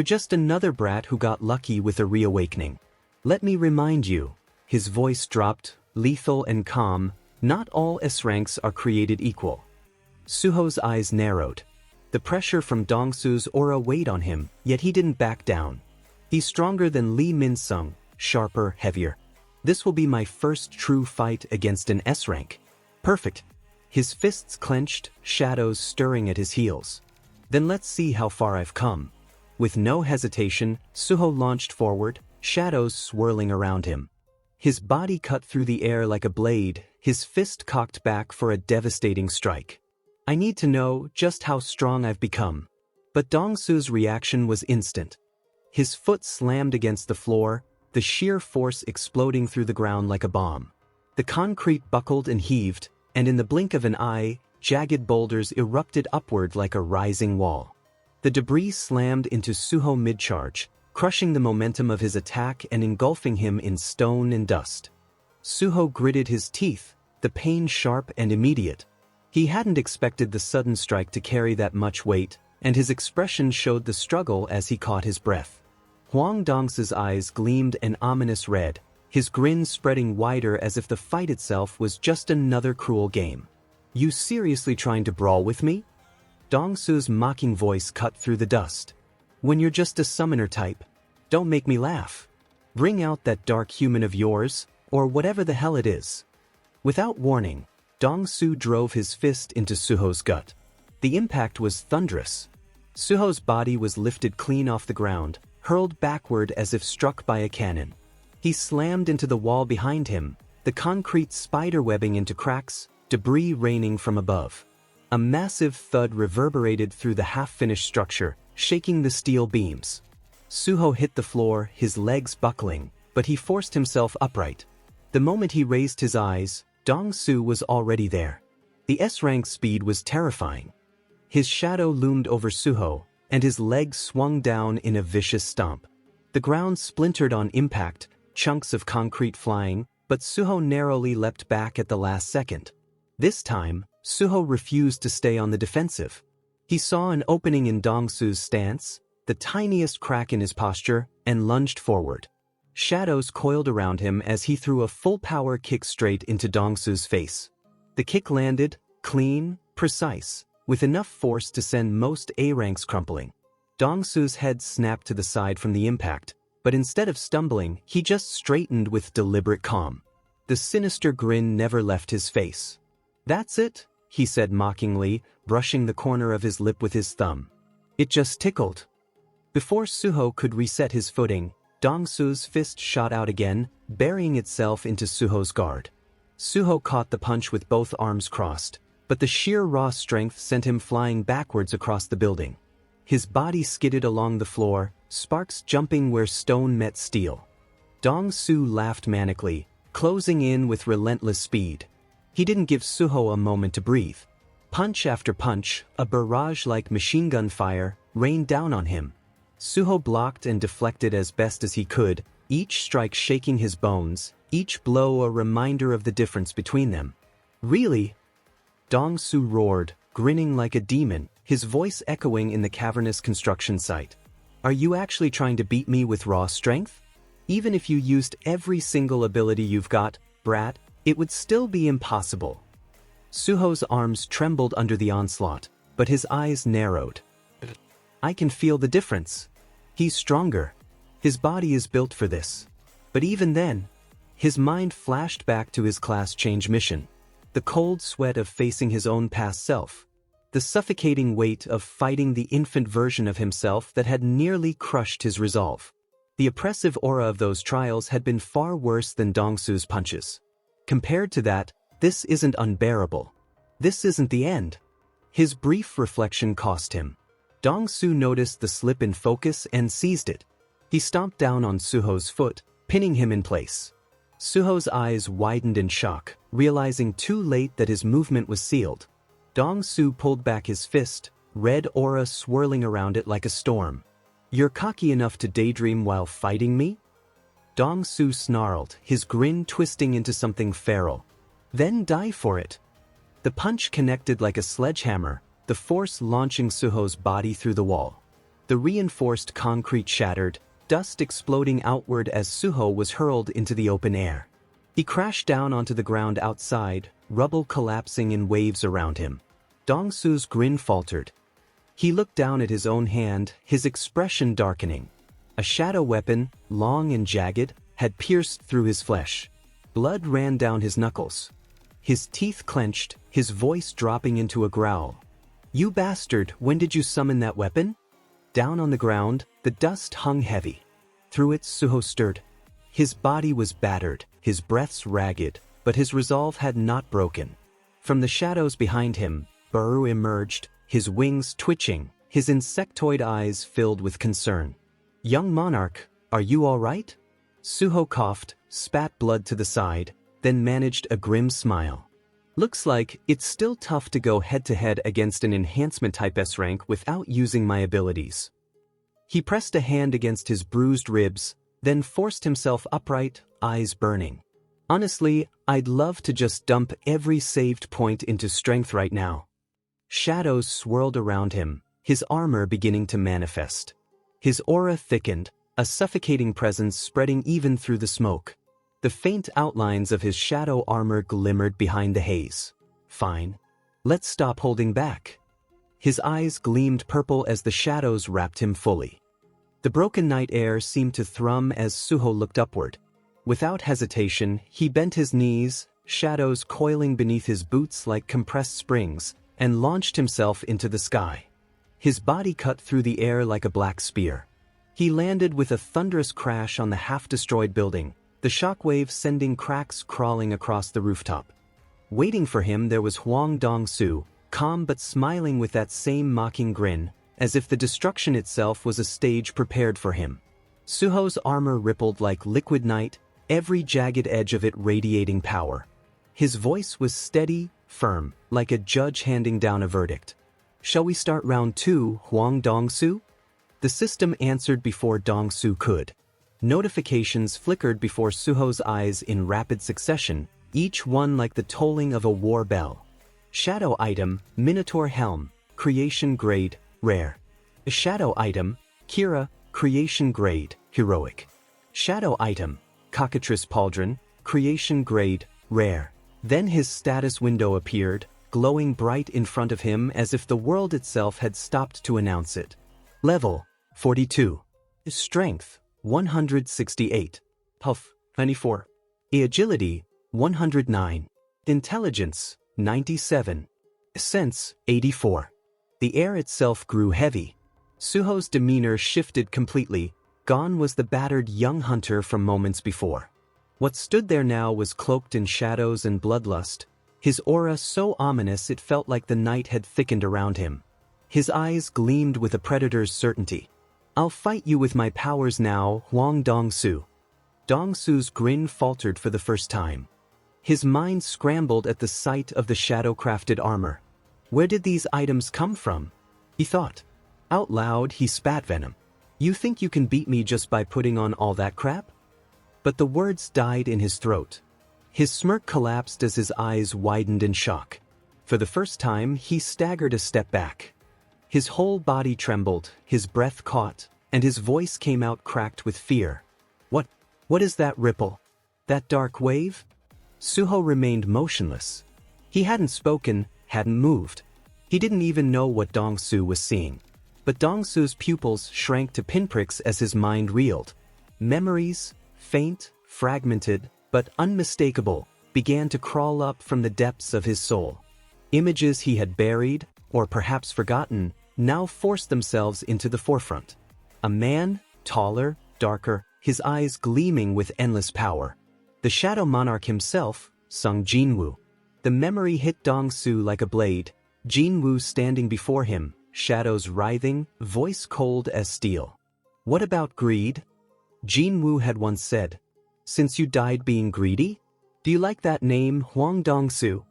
just another brat who got lucky with a reawakening. Let me remind you." His voice dropped, lethal and calm, Not all S-ranks are created equal. Suho's eyes narrowed. The pressure from Dongsu's aura weighed on him, yet he didn't back down. He's stronger than Lee Min-sung, sharper, heavier. This will be my first true fight against an S-rank. Perfect. His fists clenched, shadows stirring at his heels. Then let's see how far I've come. With no hesitation, Suho launched forward, shadows swirling around him. His body cut through the air like a blade, his fist cocked back for a devastating strike. I need to know just how strong I've become. But Dongsu's reaction was instant. His foot slammed against the floor, the sheer force exploding through the ground like a bomb. The concrete buckled and heaved, and in the blink of an eye, jagged boulders erupted upward like a rising wall. The debris slammed into Suho mid-charge, crushing the momentum of his attack and engulfing him in stone and dust. Suho gritted his teeth, the pain sharp and immediate. He hadn't expected the sudden strike to carry that much weight, and his expression showed the struggle as he caught his breath. Hwang Dongsu's eyes gleamed an ominous red, his grin spreading wider as if the fight itself was just another cruel game. You seriously trying to brawl with me? Dongsu's mocking voice cut through the dust. When you're just a summoner type, don't make me laugh. Bring out that dark human of yours, or whatever the hell it is. Without warning, Dongsu drove his fist into Suho's gut. The impact was thunderous. Suho's body was lifted clean off the ground, hurled backward as if struck by a cannon. He slammed into the wall behind him, the concrete spiderwebbing into cracks, debris raining from above. A massive thud reverberated through the half-finished structure, shaking the steel beams. Suho hit the floor, his legs buckling, but he forced himself upright. The moment he raised his eyes, Dongsu was already there. The S-rank speed was terrifying. His shadow loomed over Suho, and his legs swung down in a vicious stomp. The ground splintered on impact, chunks of concrete flying, but Suho narrowly leapt back at the last second. This time, Suho refused to stay on the defensive. He saw an opening in Dongsu's stance, the tiniest crack in his posture, and lunged forward. Shadows coiled around him as he threw a full-power kick straight into Dongsu's face. The kick landed, clean, precise, with enough force to send most A-ranks crumpling. Dongsu's head snapped to the side from the impact, but instead of stumbling, he just straightened with deliberate calm. The sinister grin never left his face. "That's it," he said mockingly, brushing the corner of his lip with his thumb. "It just tickled." Before Suho could reset his footing, Dongsu's fist shot out again, burying itself into Suho's guard. Suho caught the punch with both arms crossed, but the sheer raw strength sent him flying backwards across the building. His body skidded along the floor, sparks jumping where stone met steel. Dongsu laughed manically, closing in with relentless speed. He didn't give Suho a moment to breathe. Punch after punch, a barrage like machine gun fire, rained down on him. Suho blocked and deflected as best as he could, each strike shaking his bones, each blow a reminder of the difference between them. "Really?" Dongsu roared, grinning like a demon, his voice echoing in the cavernous construction site. "Are you actually trying to beat me with raw strength? Even if you used every single ability you've got, brat, it would still be impossible." Suho's arms trembled under the onslaught, but his eyes narrowed. "I can feel the difference. He's stronger. His body is built for this." But even then, his mind flashed back to his class change mission. The cold sweat of facing his own past self. The suffocating weight of fighting the infant version of himself that had nearly crushed his resolve. The oppressive aura of those trials had been far worse than Dongsu's punches. Compared to that, this isn't unbearable. This isn't the end. His brief reflection cost him. Dongsu noticed the slip in focus and seized it. He stomped down on Suho's foot, pinning him in place. Suho's eyes widened in shock, realizing too late that his movement was sealed. Dongsu pulled back his fist, red aura swirling around it like a storm. "You're cocky enough to daydream while fighting me?" Dongsu snarled, his grin twisting into something feral. "Then die for it." The punch connected like a sledgehammer, the force launching Suho's body through the wall. The reinforced concrete shattered, dust exploding outward as Suho was hurled into the open air. He crashed down onto the ground outside, rubble collapsing in waves around him. Dong-su's grin faltered. He looked down at his own hand, his expression darkening. A shadow weapon, long and jagged, had pierced through his flesh. Blood ran down his knuckles. His teeth clenched, his voice dropping into a growl. "You bastard, when did you summon that weapon?" Down on the ground, the dust hung heavy. Through it, Suho stirred. His body was battered, his breaths ragged, but his resolve had not broken. From the shadows behind him, Baru emerged, his wings twitching, his insectoid eyes filled with concern. "Young monarch, are you all right?" Suho coughed, spat blood to the side, then managed a grim smile. "Looks like it's still tough to go head-to-head against an enhancement type S rank without using my abilities." He pressed a hand against his bruised ribs, then forced himself upright, eyes burning. "Honestly, I'd love to just dump every saved point into strength right now." Shadows swirled around him, his armor beginning to manifest. His aura thickened, a suffocating presence spreading even through the smoke. The faint outlines of his shadow armor glimmered behind the haze. "Fine. Let's stop holding back." His eyes gleamed purple as the shadows wrapped him fully. The broken night air seemed to thrum as Suho looked upward. Without hesitation, he bent his knees, shadows coiling beneath his boots like compressed springs, and launched himself into the sky. His body cut through the air like a black spear. He landed with a thunderous crash on the half-destroyed building, the shockwave sending cracks crawling across the rooftop. Waiting for him there was Huang Dong-su, calm but smiling with that same mocking grin, as if the destruction itself was a stage prepared for him. Suho's armor rippled like liquid night, every jagged edge of it radiating power. His voice was steady, firm, like a judge handing down a verdict. "Shall we start round 2, Huang Dong-su?" The system answered before Dong-su could. Notifications flickered before Suho's eyes in rapid succession, each one like the tolling of a war bell. Shadow item, Minotaur Helm, creation grade, rare. Shadow item, Kira, creation grade, heroic. Shadow item, Cockatrice Pauldron, creation grade, rare. Then his status window appeared, glowing bright in front of him as if the world itself had stopped to announce it. Level 42. Strength 168. Health 94. Agility 109. Intelligence 97. Sense 84. The air itself grew heavy. Suho's demeanor shifted completely. Gone was the battered young hunter from moments before. What stood there now was cloaked in shadows and bloodlust, his aura so ominous it felt like the night had thickened around him. His eyes gleamed with a predator's certainty. "I'll fight you with my powers now, Huang Dong-su." Dong-su's grin faltered for the first time. His mind scrambled at the sight of the shadow-crafted armor. Where did these items come from? He thought. Out loud, he spat venom. "You think you can beat me just by putting on all that crap?" But the words died in his throat. His smirk collapsed as his eyes widened in shock. For the first time, he staggered a step back. His whole body trembled, his breath caught, and his voice came out cracked with fear. What is that ripple? That dark wave?" Suho remained motionless. He hadn't spoken, hadn't moved. He didn't even know what Dong-su was seeing. But Dong-su's pupils shrank to pinpricks as his mind reeled. Memories, faint, fragmented, but unmistakable, began to crawl up from the depths of his soul. Images he had buried, or perhaps forgotten, now forced themselves into the forefront. A man, taller, darker, his eyes gleaming with endless power. The Shadow Monarch himself, sung Jin Woo. The memory hit Dong-su like a blade, Jin Woo standing before him, shadows writhing, voice cold as steel. "What about greed?" Jin Woo had once said. "Since you died being greedy? Do you like that name, Huang Dong-su?"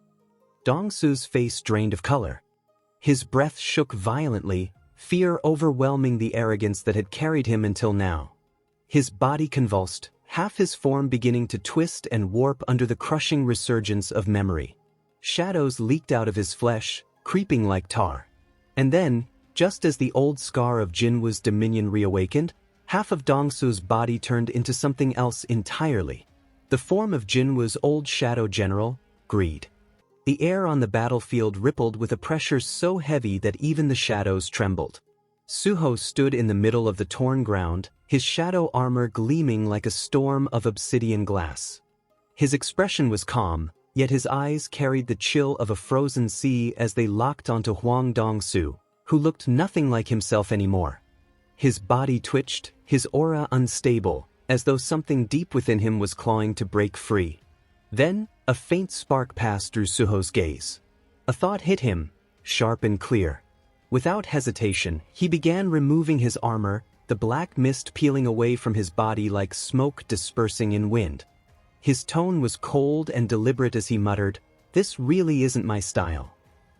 Dong-su's face drained of color. His breath shook violently, fear overwhelming the arrogance that had carried him until now. His body convulsed, half his form beginning to twist and warp under the crushing resurgence of memory. Shadows leaked out of his flesh, creeping like tar. And then, just as the old scar of Jin Woo's dominion reawakened, half of Dong-su's body turned into something else entirely. The form of Jin Woo's old shadow general, greed. The air on the battlefield rippled with a pressure so heavy that even the shadows trembled. Suho stood in the middle of the torn ground, his shadow armor gleaming like a storm of obsidian glass. His expression was calm, yet his eyes carried the chill of a frozen sea as they locked onto Hwang Dong-soo, who looked nothing like himself anymore. His body twitched, his aura unstable, as though something deep within him was clawing to break free. Then, a faint spark passed through Suho's gaze. A thought hit him, sharp and clear. Without hesitation, he began removing his armor, the black mist peeling away from his body like smoke dispersing in wind. His tone was cold and deliberate as he muttered, "This really isn't my style.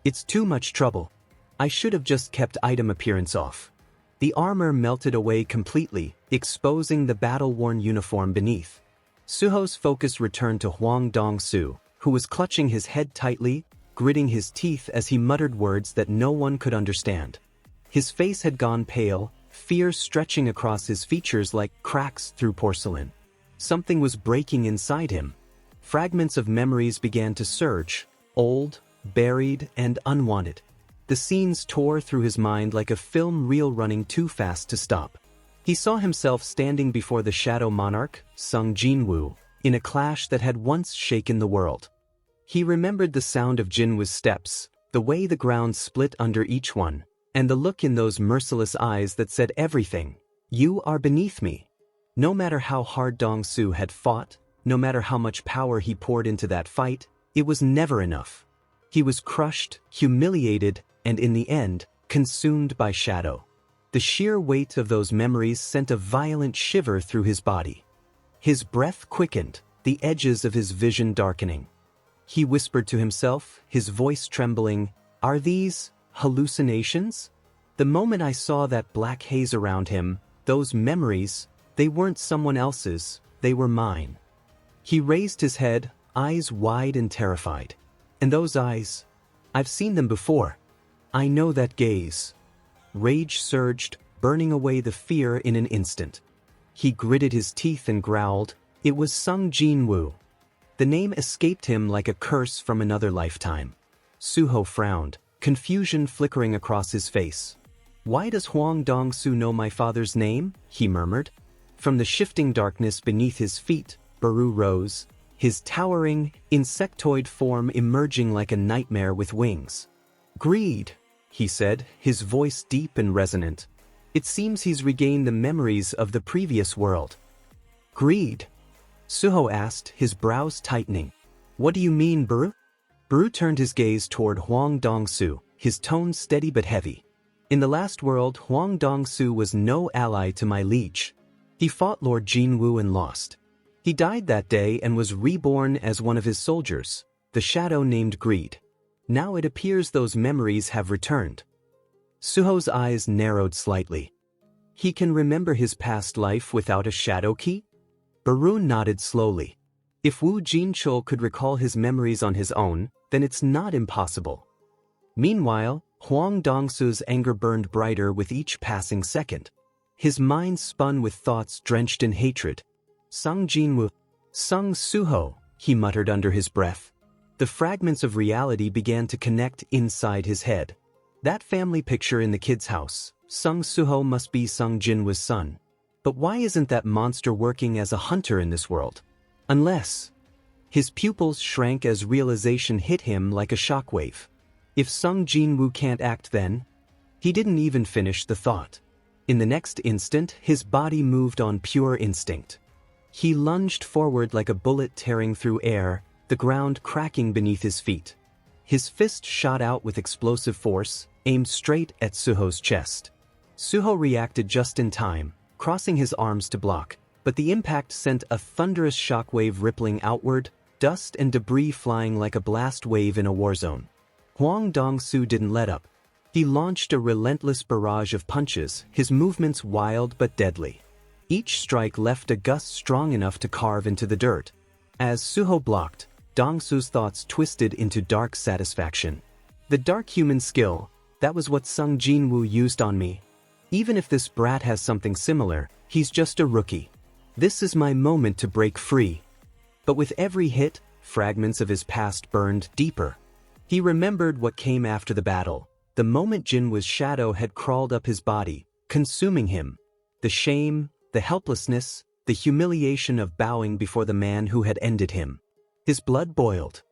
It's too much trouble. I should have just kept item appearance off." The armor melted away completely, exposing the battle-worn uniform beneath. Suho's focus returned to Hwang Dong-soo, who was clutching his head tightly, gritting his teeth as he muttered words that no one could understand. His face had gone pale, fear stretching across his features like cracks through porcelain. Something was breaking inside him. Fragments of memories began to surge, old, buried, and unwanted. The scenes tore through his mind like a film reel running too fast to stop. He saw himself standing before the shadow monarch, Jin Woo, in a clash that had once shaken the world. He remembered the sound of Jin Woo's steps, the way the ground split under each one, and the look in those merciless eyes that said everything. "You are beneath me." No matter how hard Dong-soo had fought, no matter how much power he poured into that fight, it was never enough. He was crushed, humiliated, and in the end, consumed by shadow. The sheer weight of those memories sent a violent shiver through his body. His breath quickened, the edges of his vision darkening. He whispered to himself, his voice trembling, "Are these hallucinations?" The moment I saw that black haze around him, those memories, they weren't someone else's, they were mine. He raised his head, eyes wide and terrified. And those eyes, I've seen them before. I know that gaze. Rage surged, burning away the fear in an instant. He gritted his teeth and growled, "It was Jin Woo." The name escaped him like a curse from another lifetime. Suho frowned, confusion flickering across his face. "Why does Hwang Dong-soo know my father's name?" he murmured. From the shifting darkness beneath his feet, Baru rose, his towering, insectoid form emerging like a nightmare with wings. "Greed," he said, his voice deep and resonant. "It seems he's regained the memories of the previous world." "Greed?" Suho asked, his brows tightening. "What do you mean, Baru?" Baru turned his gaze toward Hwang Dong-soo, his tone steady but heavy. "In the last world, Hwang Dong-soo was no ally to my liege. He fought Lord Jin Woo and lost. He died that day and was reborn as one of his soldiers, the shadow named Greed. Now it appears those memories have returned." Suho's eyes narrowed slightly. "He can remember his past life without a shadow key?" Baru nodded slowly. "If Woo Jinchul could recall his memories on his own, then it's not impossible." Meanwhile, Hwang Dong-soo's anger burned brighter with each passing second. His mind spun with thoughts drenched in hatred. Jin Woo, Suho, he muttered under his breath. The fragments of reality began to connect inside his head. That family picture in the kid's house, Suho must be Jin Woo's son. But why isn't that monster working as a hunter in this world? Unless... His pupils shrank as realization hit him like a shockwave. If Jin Woo can't act then? He didn't even finish the thought. In the next instant, his body moved on pure instinct. He lunged forward like a bullet tearing through air, the ground cracking beneath his feet. His fist shot out with explosive force, aimed straight at Suho's chest. Suho reacted just in time, crossing his arms to block, but the impact sent a thunderous shockwave rippling outward, dust and debris flying like a blast wave in a war zone. Hwang Dong-soo didn't let up. He launched a relentless barrage of punches, his movements wild but deadly. Each strike left a gust strong enough to carve into the dirt. As Suho blocked, Dong-soo's thoughts twisted into dark satisfaction. The dark human skill, that was what Jin Woo used on me. Even if this brat has something similar, he's just a rookie. This is my moment to break free. But with every hit, fragments of his past burned deeper. He remembered what came after the battle, the moment Jin Woo's shadow had crawled up his body, consuming him. The shame, the helplessness, the humiliation of bowing before the man who had ended him. His blood boiled.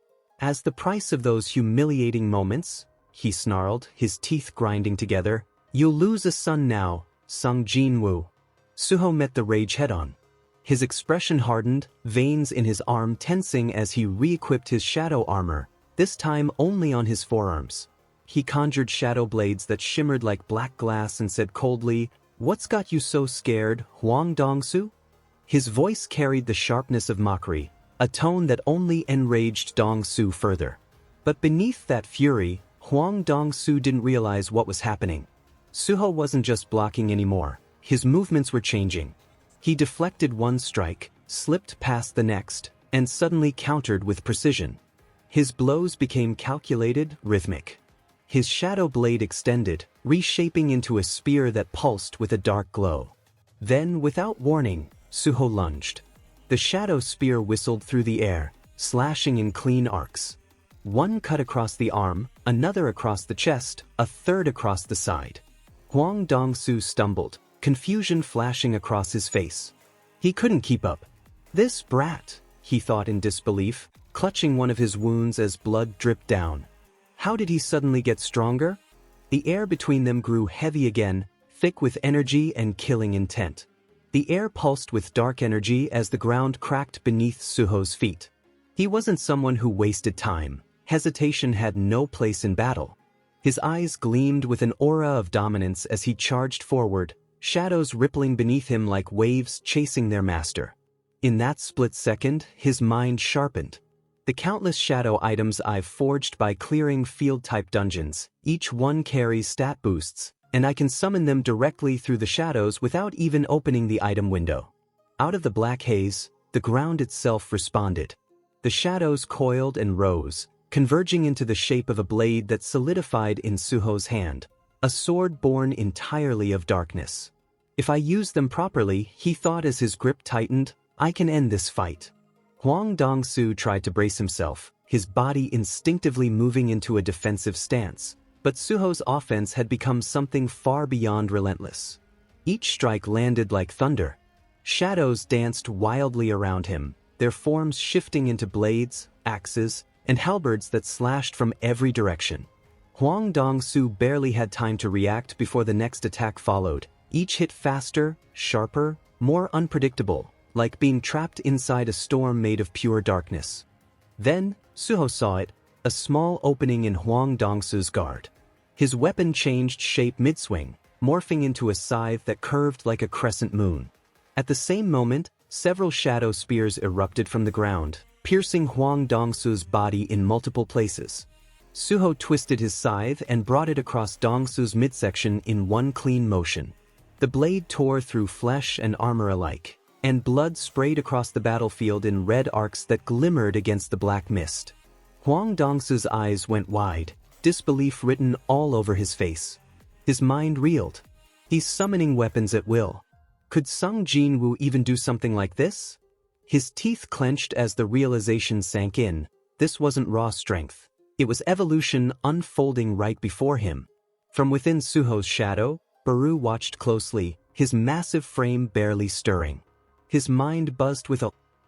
As the price of those humiliating moments, he snarled, his teeth grinding together, "You'll lose a son now, sung Jin Woo." Suho met the rage head-on. His expression hardened, veins in his arm tensing as he re-equipped his shadow armor, this time only on his forearms. He conjured shadow blades that shimmered like black glass and said coldly, "What's got you so scared, Huang Dongsu?" His voice carried the sharpness of mockery, a tone that only enraged Dongsu further. But beneath that fury, Huang Dongsu didn't realize what was happening. Suho wasn't just blocking anymore, his movements were changing. He deflected one strike, slipped past the next, and suddenly countered with precision. His blows became calculated, rhythmic. His shadow blade extended, reshaping into a spear that pulsed with a dark glow. Then, without warning, Suho lunged. The shadow spear whistled through the air, slashing in clean arcs. One cut across the arm, another across the chest, a third across the side. Huang Dongsu stumbled, confusion flashing across his face. He couldn't keep up. "This brat," he thought in disbelief, clutching one of his wounds as blood dripped down. How did he suddenly get stronger? The air between them grew heavy again, thick with energy and killing intent. The air pulsed with dark energy as the ground cracked beneath Suho's feet. He wasn't someone who wasted time. Hesitation had no place in battle. His eyes gleamed with an aura of dominance as he charged forward, shadows rippling beneath him like waves chasing their master. In that split second, his mind sharpened. The countless shadow items I've forged by clearing field-type dungeons, each one carries stat boosts, and I can summon them directly through the shadows without even opening the item window. Out of the black haze, the ground itself responded. The shadows coiled and rose, converging into the shape of a blade that solidified in Suho's hand, a sword born entirely of darkness. If I use them properly, he thought as his grip tightened, I can end this fight. Huang Dongsu tried to brace himself, his body instinctively moving into a defensive stance, but Suho's offense had become something far beyond relentless. Each strike landed like thunder. Shadows danced wildly around him, their forms shifting into blades, axes, and halberds that slashed from every direction. Huang Dongsu barely had time to react before the next attack followed, each hit faster, sharper, more unpredictable, like being trapped inside a storm made of pure darkness. Then, Suho saw it, a small opening in Huang Dongsu's guard. His weapon changed shape mid-swing, morphing into a scythe that curved like a crescent moon. At the same moment, several shadow spears erupted from the ground, piercing Huang Dongsu's body in multiple places. Suho twisted his scythe and brought it across Dongsu's midsection in one clean motion. The blade tore through flesh and armor alike, and blood sprayed across the battlefield in red arcs that glimmered against the black mist. Huang Dongsu's eyes went wide, disbelief written all over his face. His mind reeled. He's summoning weapons at will. Could Sung Jin Woo even do something like this? His teeth clenched as the realization sank in. This wasn't raw strength. It was evolution unfolding right before him. From within Suho's shadow, Baru watched closely, his massive frame barely stirring. His mind buzzed with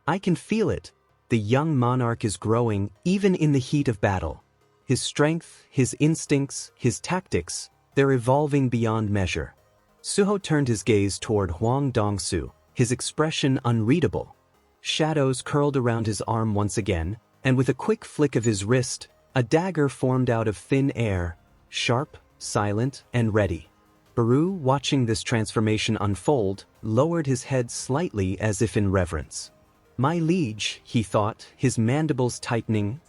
I can feel it. The young monarch is growing, even in the heat of battle. His strength, his instincts, his tactics, they're evolving beyond measure. Suho turned his gaze toward Huang Dongsu, his expression unreadable. Shadows curled around his arm once again, and with a quick flick of his wrist, a dagger formed out of thin air, sharp, silent, and ready. Baru, watching this transformation unfold, lowered his head slightly as if in reverence. My liege, he thought, his mandibles tightening,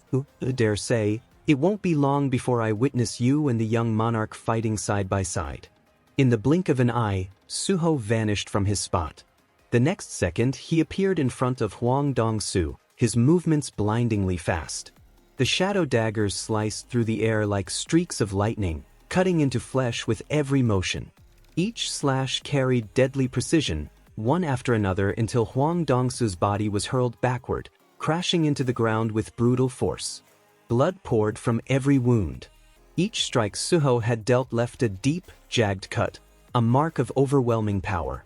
dare say, it won't be long before I witness you and the young monarch fighting side by side. In the blink of an eye, Suho vanished from his spot. The next second, he appeared in front of Huang Dongsu, his movements blindingly fast. The shadow daggers sliced through the air like streaks of lightning, cutting into flesh with every motion. Each slash carried deadly precision, one after another until Huang Dongsu's body was hurled backward, crashing into the ground with brutal force. Blood poured from every wound. Each strike Suho had dealt left a deep, jagged cut, a mark of overwhelming power.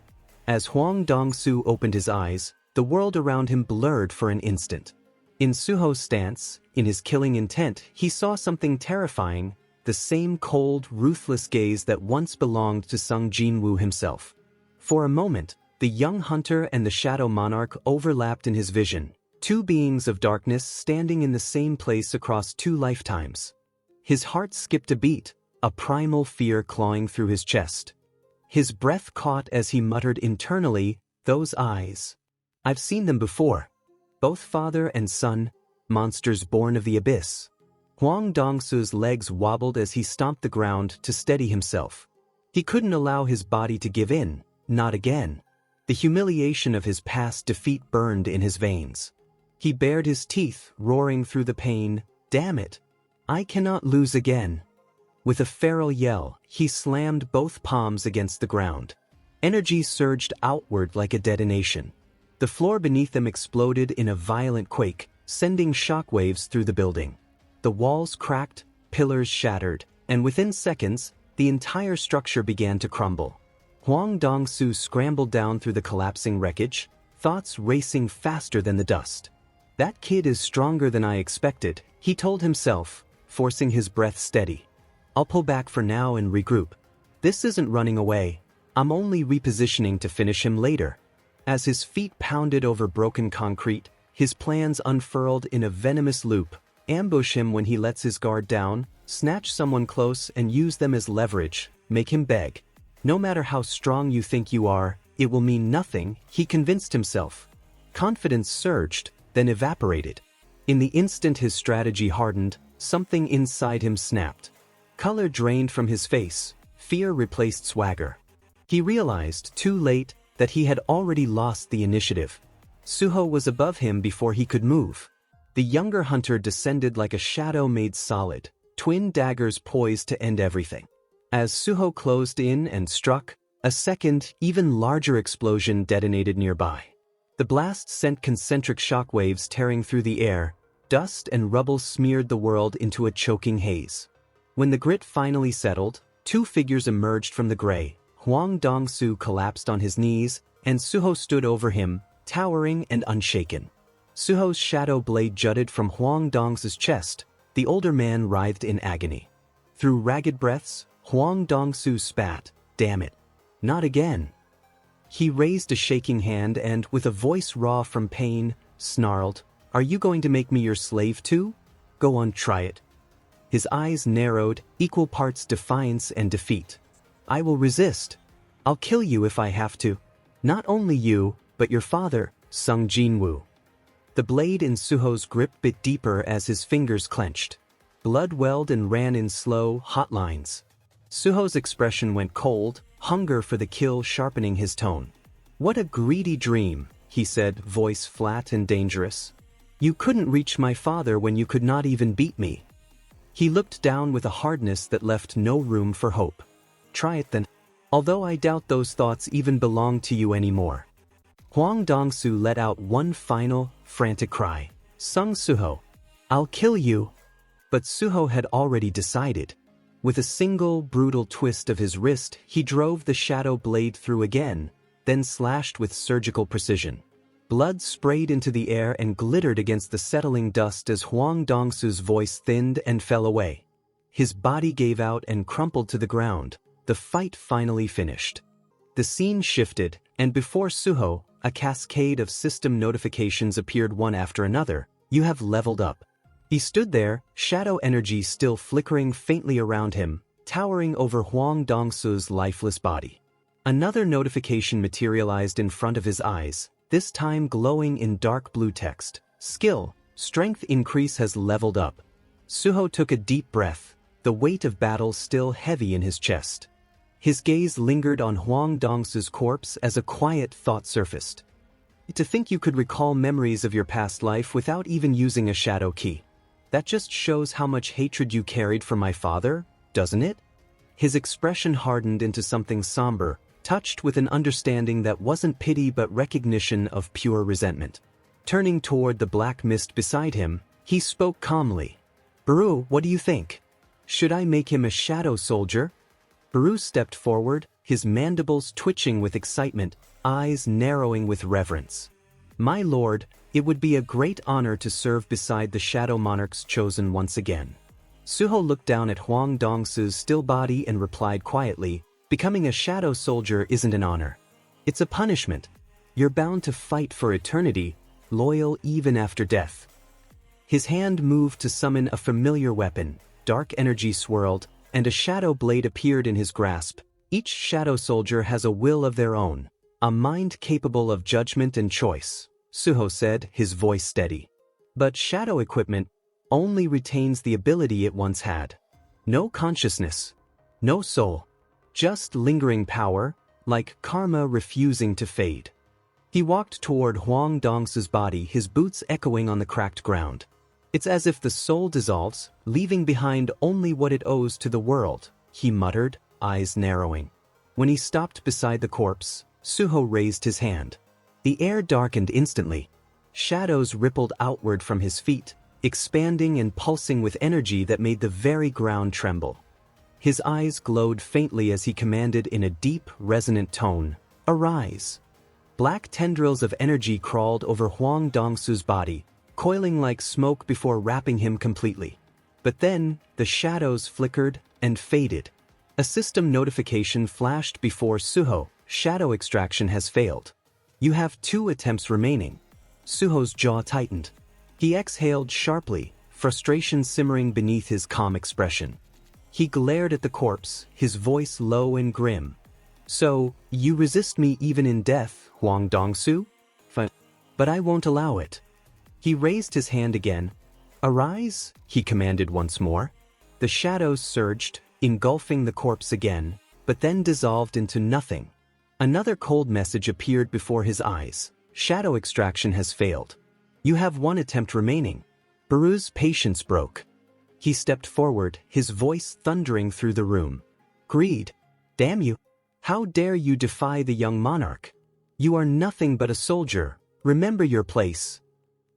As Hwang Dong-soo opened his eyes, the world around him blurred for an instant. In Suho's stance, in his killing intent, he saw something terrifying, the same cold, ruthless gaze that once belonged to Jin Woo himself. For a moment, the young hunter and the shadow monarch overlapped in his vision, two beings of darkness standing in the same place across two lifetimes. His heart skipped a beat, a primal fear clawing through his chest. His breath caught as he muttered internally, "Those eyes. I've seen them before. Both father and son, monsters born of the abyss." Hwang Dong-soo's legs wobbled as he stomped the ground to steady himself. He couldn't allow his body to give in, not again. The humiliation of his past defeat burned in his veins. He bared his teeth, roaring through the pain, "Damn it! I cannot lose again." With a feral yell, he slammed both palms against the ground. Energy surged outward like a detonation. The floor beneath them exploded in a violent quake, sending shockwaves through the building. The walls cracked, pillars shattered, and within seconds, the entire structure began to crumble. Hwang Dong-soo scrambled down through the collapsing wreckage, thoughts racing faster than the dust. "That kid is stronger than I expected," he told himself, forcing his breath steady. "I'll pull back for now and regroup. This isn't running away. I'm only repositioning to finish him later." As his feet pounded over broken concrete, his plans unfurled in a venomous loop: ambush him when he lets his guard down, snatch someone close and use them as leverage, make him beg. No matter how strong you think you are, it will mean nothing, he convinced himself. Confidence surged, then evaporated. In the instant his strategy hardened, something inside him snapped. Color drained from his face, fear replaced swagger. He realized, too late, that he had already lost the initiative. Suho was above him before he could move. The younger hunter descended like a shadow made solid, twin daggers poised to end everything. As Suho closed in and struck, a second, even larger explosion detonated nearby. The blast sent concentric shockwaves tearing through the air. Dust and rubble smeared the world into a choking haze. When the grit finally settled, two figures emerged from the gray. Hwang Dong-soo collapsed on his knees, and Suho stood over him, towering and unshaken. Suho's shadow blade jutted from Hwang Dong-soo's chest. The older man writhed in agony. Through ragged breaths, Hwang Dong-soo spat, "Damn it. Not again." He raised a shaking hand and, with a voice raw from pain, snarled, "Are you going to make me your slave too? Go on, try it." His eyes narrowed, equal parts defiance and defeat. "I will resist. I'll kill you if I have to. Not only you, but your father," sung Jin Woo. The blade in Suho's grip bit deeper as his fingers clenched. Blood welled and ran in slow, hot lines. Suho's expression went cold, hunger for the kill sharpening his tone. "What a greedy dream," he said, voice flat and dangerous. "You couldn't reach my father when you could not even beat me." He looked down with a hardness that left no room for hope. "Try it then. Although I doubt those thoughts even belong to you anymore." Hwang Dong-soo let out one final, frantic cry. Sung Suho, "I'll kill you." But Suho had already decided. With a single, brutal twist of his wrist, he drove the shadow blade through again, then slashed with surgical precision. Blood sprayed into the air and glittered against the settling dust as Hwang Dong-soo's voice thinned and fell away. His body gave out and crumpled to the ground. The fight finally finished. The scene shifted, and before Suho, a cascade of system notifications appeared one after another. "You have leveled up." He stood there, shadow energy still flickering faintly around him, towering over Hwang Dong-soo's lifeless body. Another notification materialized in front of his eyes, this time glowing in dark blue text. "Skill, strength increase has leveled up." Suho took a deep breath, the weight of battle still heavy in his chest. His gaze lingered on Hwang Dong-soo's corpse as a quiet thought surfaced. "To think you could recall memories of your past life without even using a shadow key. That just shows how much hatred you carried for my father, doesn't it?" His expression hardened into something somber, touched with an understanding that wasn't pity but recognition of pure resentment. Turning toward the black mist beside him, he spoke calmly. Baru, what do you think? Should I make him a shadow soldier? Baru stepped forward, his mandibles twitching with excitement, eyes narrowing with reverence. My lord, it would be a great honor to serve beside the shadow monarchs chosen once again. Suho looked down at Huang Dongsu's still body and replied quietly, becoming a shadow soldier isn't an honor. It's a punishment. You're bound to fight for eternity, loyal even after death. His hand moved to summon a familiar weapon, dark energy swirled, and a shadow blade appeared in his grasp. Each shadow soldier has a will of their own, a mind capable of judgment and choice, Suho said, his voice steady. But shadow equipment only retains the ability it once had. No consciousness, no soul, just lingering power, like karma refusing to fade. He walked toward Huang Dongsu's body, his boots echoing on the cracked ground. It's as if the soul dissolves, leaving behind only what it owes to the world, he muttered, eyes narrowing. When he stopped beside the corpse, Suho raised his hand. The air darkened instantly. Shadows rippled outward from his feet, expanding and pulsing with energy that made the very ground tremble. His eyes glowed faintly as he commanded in a deep, resonant tone, "Arise." Black tendrils of energy crawled over Huang Dongsu's body, coiling like smoke before wrapping him completely. But then, the shadows flickered and faded. A system notification flashed before Suho, shadow extraction has failed. You have 2 attempts remaining. Suho's jaw tightened. He exhaled sharply, frustration simmering beneath his calm expression. He glared at the corpse, his voice low and grim. So, you resist me even in death, Huang Dongsu? Fine. But I won't allow it. He raised his hand again. Arise, he commanded once more. The shadows surged, engulfing the corpse again, but then dissolved into nothing. Another cold message appeared before his eyes. Shadow extraction has failed. You have 1 attempt remaining. Baru's patience broke. He stepped forward, his voice thundering through the room. Greed. Damn you. How dare you defy the young monarch? You are nothing but a soldier. Remember your place.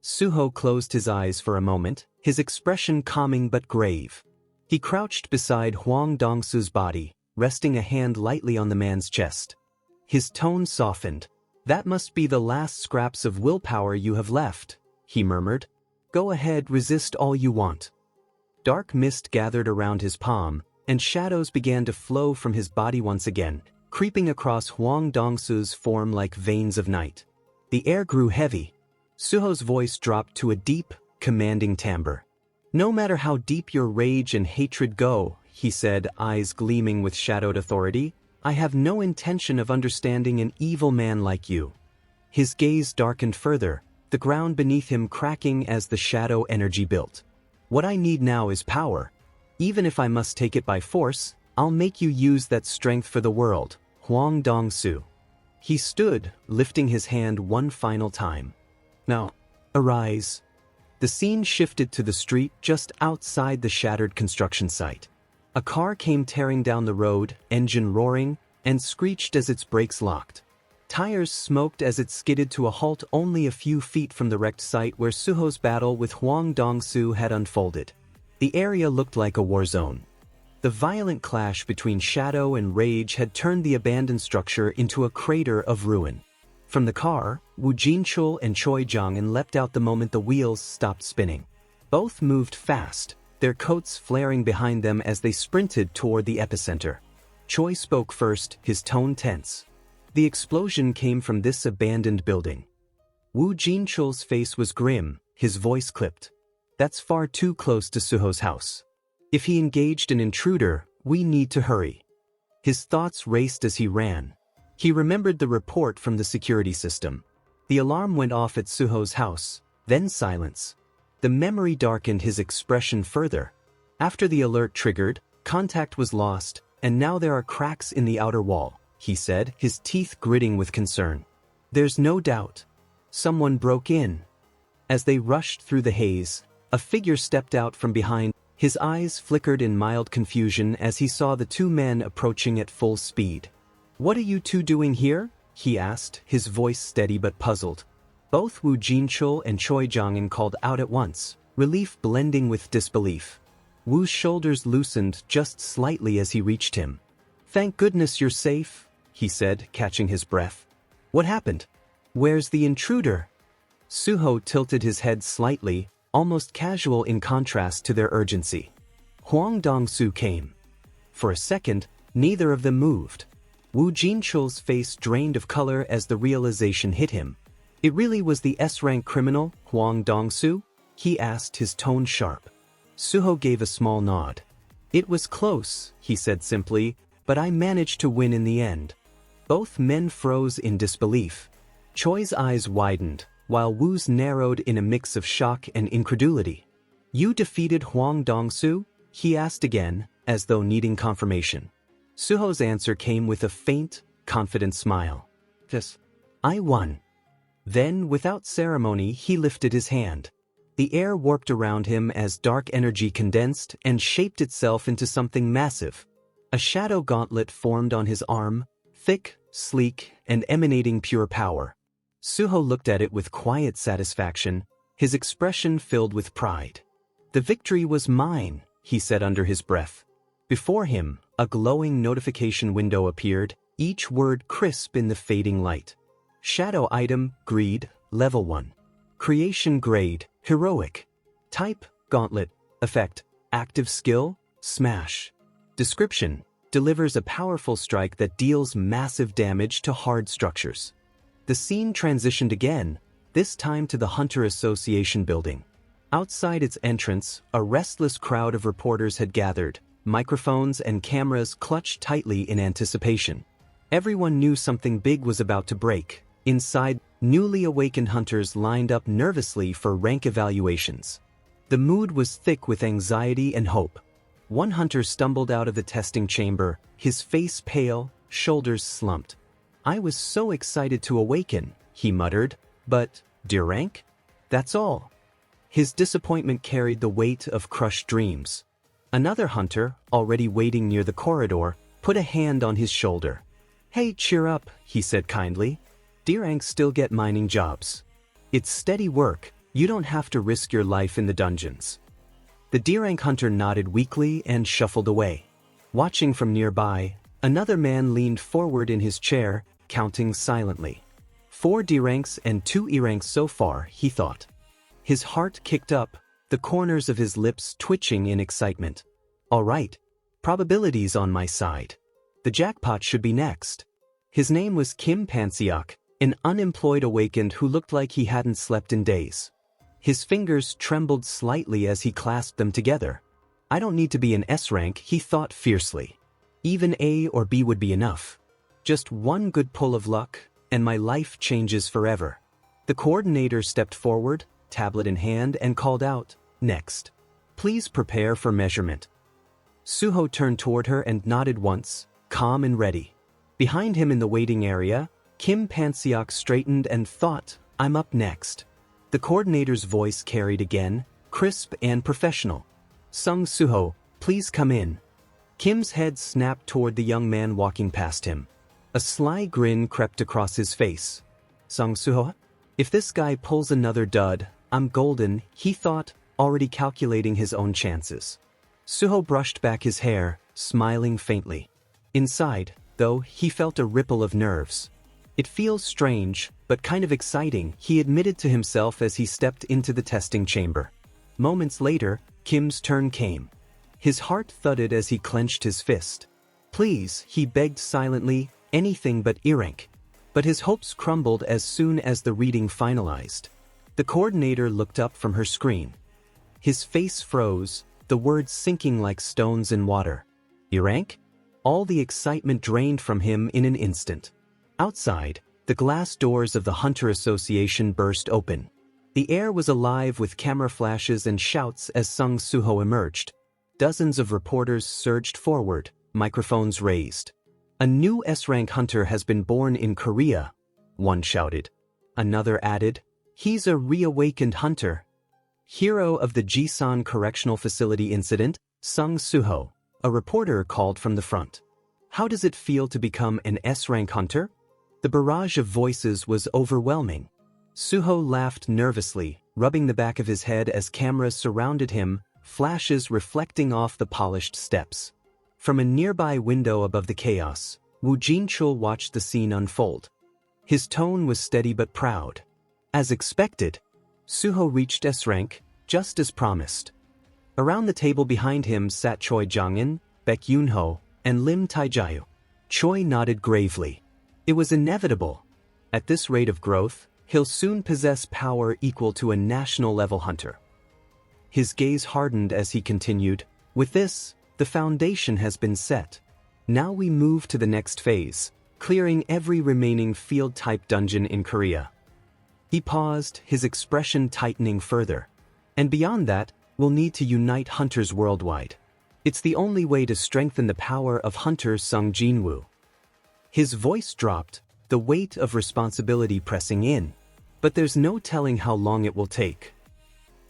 Suho closed his eyes for a moment, his expression calming but grave. He crouched beside Huang Dongsu's body, resting a hand lightly on the man's chest. His tone softened. That must be the last scraps of willpower you have left, he murmured. Go ahead, resist all you want. Dark mist gathered around his palm, and shadows began to flow from his body once again, creeping across Huang Dongsu's form like veins of night. The air grew heavy. Suho's voice dropped to a deep, commanding timbre. No matter how deep your rage and hatred go, he said, eyes gleaming with shadowed authority, I have no intention of understanding an evil man like you. His gaze darkened further, the ground beneath him cracking as the shadow energy built. What I need now is power. Even if I must take it by force, I'll make you use that strength for the world, Huang Dongsu. He stood, lifting his hand one final time. Now, arise. The scene shifted to the street just outside the shattered construction site. A car came tearing down the road, engine roaring, and screeched as its brakes locked. Tires smoked as it skidded to a halt only a few feet from the wrecked site where Suho's battle with Huang Dongsu had unfolded. The area looked like a war zone. The violent clash between shadow and rage had turned the abandoned structure into a crater of ruin. From the car, Wu Jinchul and Choi Jongin leapt out the moment the wheels stopped spinning. Both moved fast, their coats flaring behind them as they sprinted toward the epicenter. Choi spoke first, his tone tense. The explosion came from this abandoned building. Wu Jinchul's face was grim, his voice clipped. That's far too close to Suho's house. If he engaged an intruder, we need to hurry. His thoughts raced as he ran. He remembered the report from the security system. The alarm went off at Suho's house, then silence. The memory darkened his expression further. After the alert triggered, contact was lost, and now there are cracks in the outer wall, he said, his teeth gritting with concern. There's no doubt. Someone broke in. As they rushed through the haze, a figure stepped out from behind. His eyes flickered in mild confusion as he saw the 2 men approaching at full speed. What are you 2 doing here? He asked, his voice steady but puzzled. Both Wu Jinchul and Choi Jongin called out at once. relief blending with disbelief. Woo's shoulders loosened just slightly as he reached him. "Thank goodness you're safe," he said, catching his breath. "What happened? Where's the intruder?" Suho tilted his head slightly, almost casual in contrast to their urgency. Hwang Dong-soo came. For a second, neither of them moved. Woo Jin-chul's face drained of color as the realization hit him. "It really was the S-rank criminal, Hwang Dong-soo?" he asked, his tone sharp. Suho gave a small nod. "It was close," he said simply, "but I managed to win in the end." Both men froze in disbelief. Choi's eyes widened, while Woo's narrowed in a mix of shock and incredulity. "You defeated Hwang Dong-soo?" he asked again, as though needing confirmation. Suho's answer came with a faint, confident smile. "Yes, I won." Then, without ceremony, he lifted his hand. The air warped around him as dark energy condensed and shaped itself into something massive. A shadow gauntlet formed on his arm, thick, sleek, and emanating pure power. Suho looked at it with quiet satisfaction, his expression filled with pride. "The victory was mine," he said under his breath. Before him, a glowing notification window appeared, each word crisp in the fading light. Shadow item, Greed, Level 1. Creation grade, Heroic. Type, Gauntlet. Effect, Active skill, Smash. Description, delivers a powerful strike that deals massive damage to hard structures. The scene transitioned again, this time to the Hunter Association building. Outside its entrance, a restless crowd of reporters had gathered, microphones and cameras clutched tightly in anticipation. Everyone knew something big was about to break. Inside, newly awakened hunters lined up nervously for rank evaluations. The mood was thick with anxiety and hope. One hunter stumbled out of the testing chamber, his face pale, shoulders slumped. "I was so excited to awaken," he muttered, "but, dear rank? That's all." His disappointment carried the weight of crushed dreams. Another hunter, already waiting near the corridor, put a hand on his shoulder. "Hey, cheer up," he said kindly. "D-ranks still get mining jobs. It's steady work, you don't have to risk your life in the dungeons." The D-rank hunter nodded weakly and shuffled away. Watching from nearby, another man leaned forward in his chair, counting silently. 4 D-ranks and 2 E-ranks so far, he thought. His heart kicked up, the corners of his lips twitching in excitement. "All right, probability's on my side. The jackpot should be next." His name was Kim Panseok, an unemployed awakened who looked like he hadn't slept in days. His fingers trembled slightly as he clasped them together. "I don't need to be an S rank," he thought fiercely. "Even A or B would be enough. Just one good pull of luck, and my life changes forever." The coordinator stepped forward, tablet in hand, and called out, "Next. Please prepare for measurement." Suho turned toward her and nodded once, calm and ready. Behind him in the waiting area, Kim Panseok straightened and thought, "I'm up next." The coordinator's voice carried again, crisp and professional. "Sung Suho, please come in." Kim's head snapped toward the young man walking past him. A sly grin crept across his face. "Sung Suho? If this guy pulls another dud, I'm golden," he thought, already calculating his own chances. Suho brushed back his hair, smiling faintly. Inside, though, he felt a ripple of nerves. "It feels strange, but kind of exciting," he admitted to himself as he stepped into the testing chamber. Moments later, Kim's turn came. His heart thudded as he clenched his fist. "Please," he begged silently, "anything but E-rank." But his hopes crumbled as soon as the reading finalized. The coordinator looked up from her screen. His face froze, the words sinking like stones in water. "E-rank?" All the excitement drained from him in an instant. Outside, the glass doors of the Hunter Association burst open. The air was alive with camera flashes and shouts as Sung Suho emerged. Dozens of reporters surged forward, microphones raised. "A new S-rank hunter has been born in Korea," one shouted. Another added, "He's a reawakened hunter." Hero of the Jezen Correctional Facility incident, Sung Suho, a reporter called from the front. "How does it feel to become an S-rank hunter?" The barrage of voices was overwhelming. Suho laughed nervously, rubbing the back of his head as cameras surrounded him, flashes reflecting off the polished steps. From a nearby window above the chaos, Woo Jin-chul watched the scene unfold. His tone was steady but proud. As expected, Suho reached S rank, just as promised. Around the table behind him sat Choi Jong-in, Baek Yoon-ho, and Lim Tae-jae. Choi nodded gravely. It was inevitable. At this rate of growth, he'll soon possess power equal to a national-level hunter. His gaze hardened as he continued, "With this, the foundation has been set. Now we move to the next phase, clearing every remaining field-type dungeon in Korea." He paused, his expression tightening further. "And beyond that, we'll need to unite hunters worldwide. It's the only way to strengthen the power of hunter Sung Jin Woo." His voice dropped, the weight of responsibility pressing in. But there's no telling how long it will take.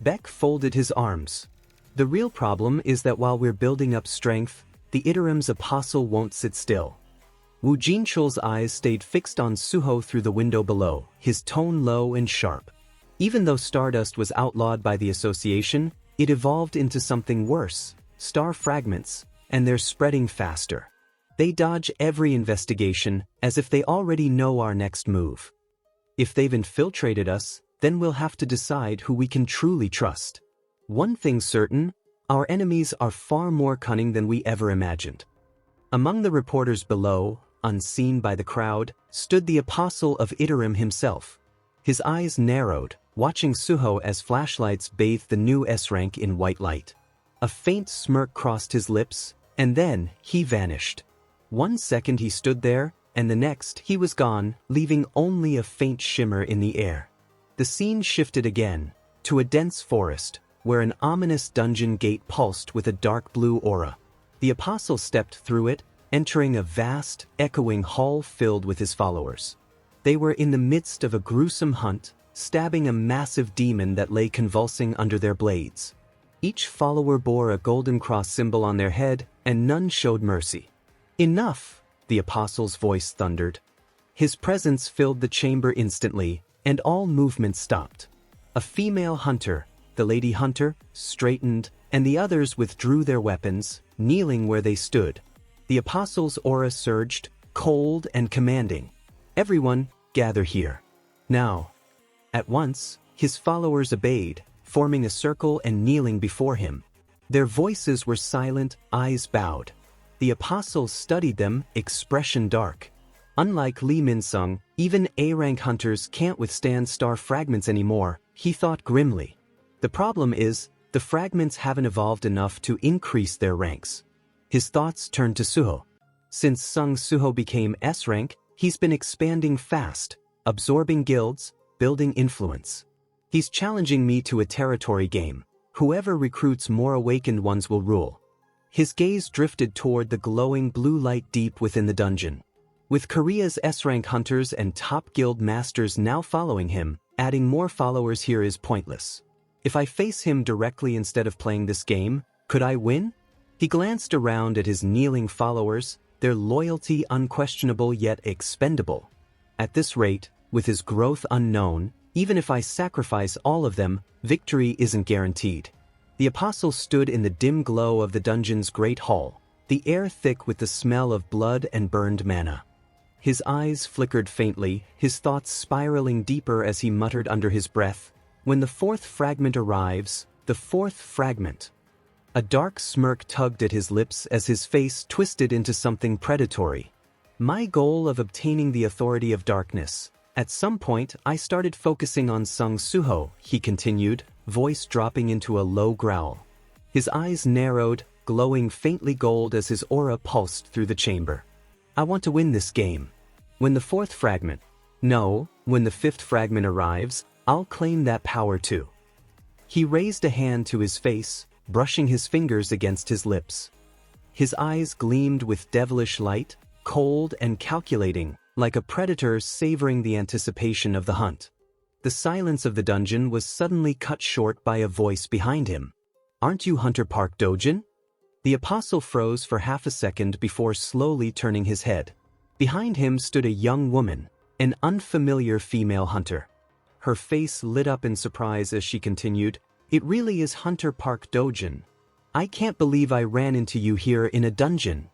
Baek folded his arms. "The real problem is that while we're building up strength, the Iterim's apostle won't sit still." Woo Jin-chul's eyes stayed fixed on Suho through the window below, his tone low and sharp. Even though Stardust was outlawed by the association, it evolved into something worse, star fragments, and they're spreading faster. They dodge every investigation, as if they already know our next move. If they've infiltrated us, then we'll have to decide who we can truly trust. One thing's certain, our enemies are far more cunning than we ever imagined. Among the reporters below, unseen by the crowd, stood the apostle of Iterim himself. His eyes narrowed, watching Suho as flashlights bathed the new S-rank in white light. A faint smirk crossed his lips, and then he vanished. 1 second he stood there, and the next he was gone, leaving only a faint shimmer in the air. The scene shifted again, to a dense forest, where an ominous dungeon gate pulsed with a dark blue aura. The apostle stepped through it, entering a vast, echoing hall filled with his followers. They were in the midst of a gruesome hunt, stabbing a massive demon that lay convulsing under their blades. Each follower bore a golden cross symbol on their head, and none showed mercy. "Enough!" the apostle's voice thundered. His presence filled the chamber instantly, and all movement stopped. A female hunter, the lady hunter, straightened, and the others withdrew their weapons, kneeling where they stood. The apostle's aura surged, cold and commanding. "Everyone, gather here. Now." At once, his followers obeyed, forming a circle and kneeling before him. Their voices were silent, eyes bowed. The apostle studied them, expression dark. Unlike Lee Min-sung, even A-rank hunters can't withstand star fragments anymore, he thought grimly. The problem is, the fragments haven't evolved enough to increase their ranks. His thoughts turned to Suho. Since Sung Suho became S-rank, he's been expanding fast, absorbing guilds, building influence. He's challenging me to a territory game. Whoever recruits more awakened ones will rule. His gaze drifted toward the glowing blue light deep within the dungeon. With Korea's S-rank hunters and top guild masters now following him, adding more followers here is pointless. If I face him directly instead of playing this game, could I win? He glanced around at his kneeling followers, their loyalty unquestionable yet expendable. At this rate, with his growth unknown, even if I sacrifice all of them, victory isn't guaranteed. The apostle stood in the dim glow of the dungeon's great hall, the air thick with the smell of blood and burned mana. His eyes flickered faintly, his thoughts spiraling deeper as he muttered under his breath, "When the fourth fragment arrives, the fourth fragment." A dark smirk tugged at his lips as his face twisted into something predatory. "My goal of obtaining the authority of darkness. At some point, I started focusing on Sung Suho," he continued, voice dropping into a low growl. His eyes narrowed, glowing faintly gold as his aura pulsed through the chamber. "I want to win this game. When the fourth fragment, no, when the fifth fragment arrives, I'll claim that power too." He raised a hand to his face, brushing his fingers against his lips. His eyes gleamed with devilish light, cold and calculating, like a predator savoring the anticipation of the hunt. The silence of the dungeon was suddenly cut short by a voice behind him. "Aren't you Hunter Park Dojin?" The apostle froze for half a second before slowly turning his head. Behind him stood a young woman, an unfamiliar female hunter. her face lit up in surprise as she continued, "It really is Hunter Park Dojin. I can't believe I ran into you here in a dungeon."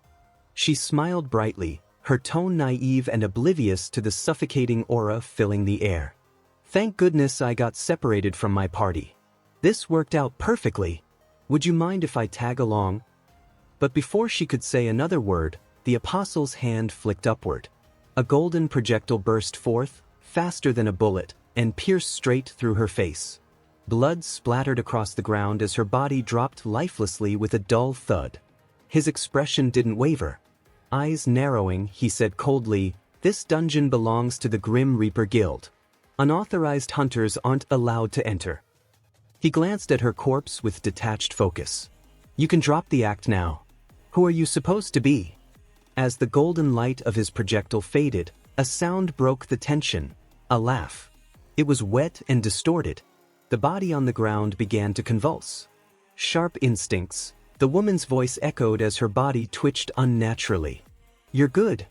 She smiled brightly, her tone naive and oblivious to the suffocating aura filling the air. "Thank goodness I got separated from my party. This worked out perfectly. Would you mind if I tag along?" But before she could say another word, the apostle's hand flicked upward. A golden projectile burst forth, faster than a bullet, and pierced straight through her face. Blood splattered across the ground as her body dropped lifelessly with a dull thud. His expression didn't waver. Eyes narrowing, he said coldly, "This dungeon belongs to the Grim Reaper Guild. Unauthorized hunters aren't allowed to enter." He glanced at her corpse with detached focus. "You can drop the act now. Who are you supposed to be?" As the golden light of his projectile faded, a sound broke the tension, a laugh. It was wet and distorted. The body on the ground began to convulse. Sharp instincts, the woman's voice echoed as her body twitched unnaturally. "You're good."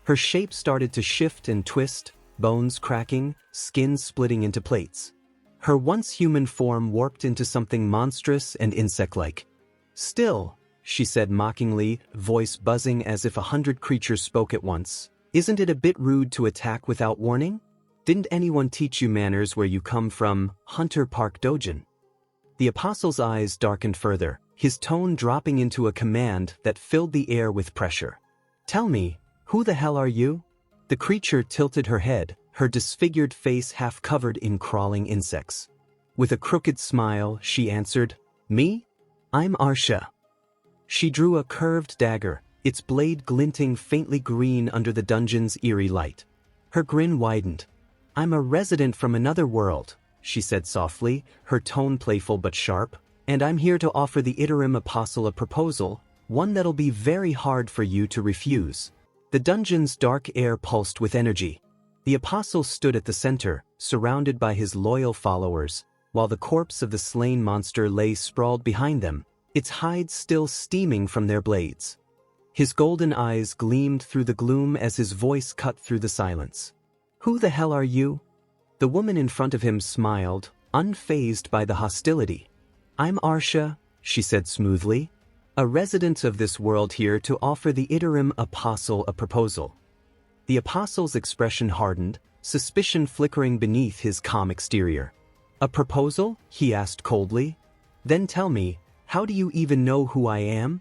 Her shape started to shift and twist, bones cracking, skin splitting into plates. Her once human form warped into something monstrous and insect-like. "Still," she said mockingly, voice buzzing as if 100 creatures spoke at once, "isn't it a bit rude to attack without warning? Didn't anyone teach you manners where you come from, Hunter Park Dojin?" The apostle's eyes darkened further, his tone dropping into a command that filled the air with pressure. "Tell me, who the hell are you?" The creature tilted her head, her disfigured face half covered in crawling insects. With a crooked smile, she answered, "Me? I'm Arsha." She drew a curved dagger, its blade glinting faintly green under the dungeon's eerie light. Her grin widened. "I'm a resident from another world," she said softly, her tone playful but sharp, "and I'm here to offer the Iterim Apostle a proposal, one that'll be very hard for you to refuse." The dungeon's dark air pulsed with energy. The apostle stood at the center, surrounded by his loyal followers, while the corpse of the slain monster lay sprawled behind them, its hides still steaming from their blades. His golden eyes gleamed through the gloom as his voice cut through the silence. "Who the hell are you?" The woman in front of him smiled, unfazed by the hostility. "I'm Arsha," she said smoothly, "a resident of this world here to offer the Iterim Apostle a proposal." The apostle's expression hardened, suspicion flickering beneath his calm exterior. "A proposal?" he asked coldly. "Then tell me, how do you even know who I am?"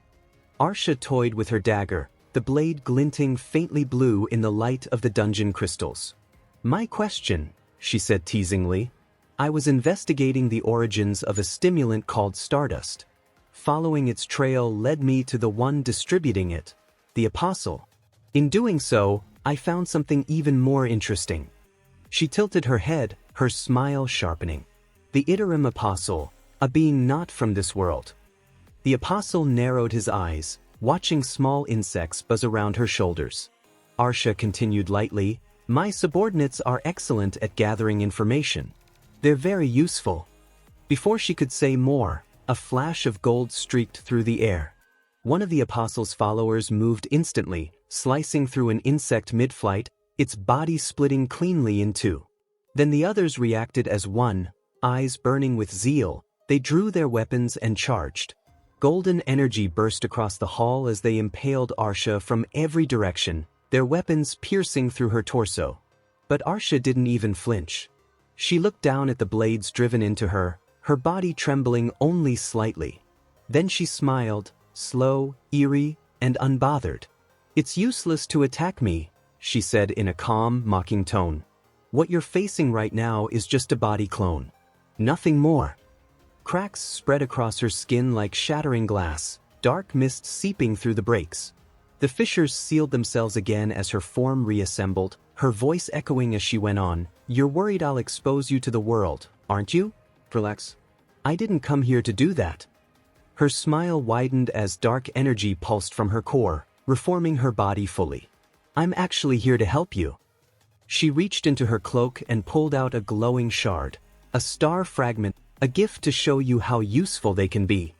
Arsha toyed with her dagger, the blade glinting faintly blue in the light of the dungeon crystals. "My question," she said teasingly. "I was investigating the origins of a stimulant called stardust. Following its trail led me to the one distributing it, the apostle. In doing so, I found something even more interesting." She tilted her head, her smile sharpening. "The Iterim Apostle, a being not from this world." The apostle narrowed his eyes, watching small insects buzz around her shoulders. Arsha continued lightly, "My subordinates are excellent at gathering information. They're very useful." Before she could say more, a flash of gold streaked through the air. One of the apostle's followers moved instantly, slicing through an insect mid-flight, its body splitting cleanly in two. Then the others reacted as one, eyes burning with zeal. They drew their weapons and charged. Golden energy burst across the hall as they impaled Arsha from every direction, their weapons piercing through her torso. But Arsha didn't even flinch. She looked down at the blades driven into her body trembling only slightly. Then she smiled, slow, eerie, and unbothered. "It's useless to attack me," she said in a calm, mocking tone. "What you're facing right now is just a body clone. Nothing more." Cracks spread across her skin like shattering glass, dark mist seeping through the breaks. The fissures sealed themselves again as her form reassembled, her voice echoing as she went on, "You're worried I'll expose you to the world, aren't you? Relax. I didn't come here to do that." Her smile widened as dark energy pulsed from her core, reforming her body fully. "I'm actually here to help you." She reached into her cloak and pulled out a glowing shard, a star fragment, a gift to show you how useful they can be.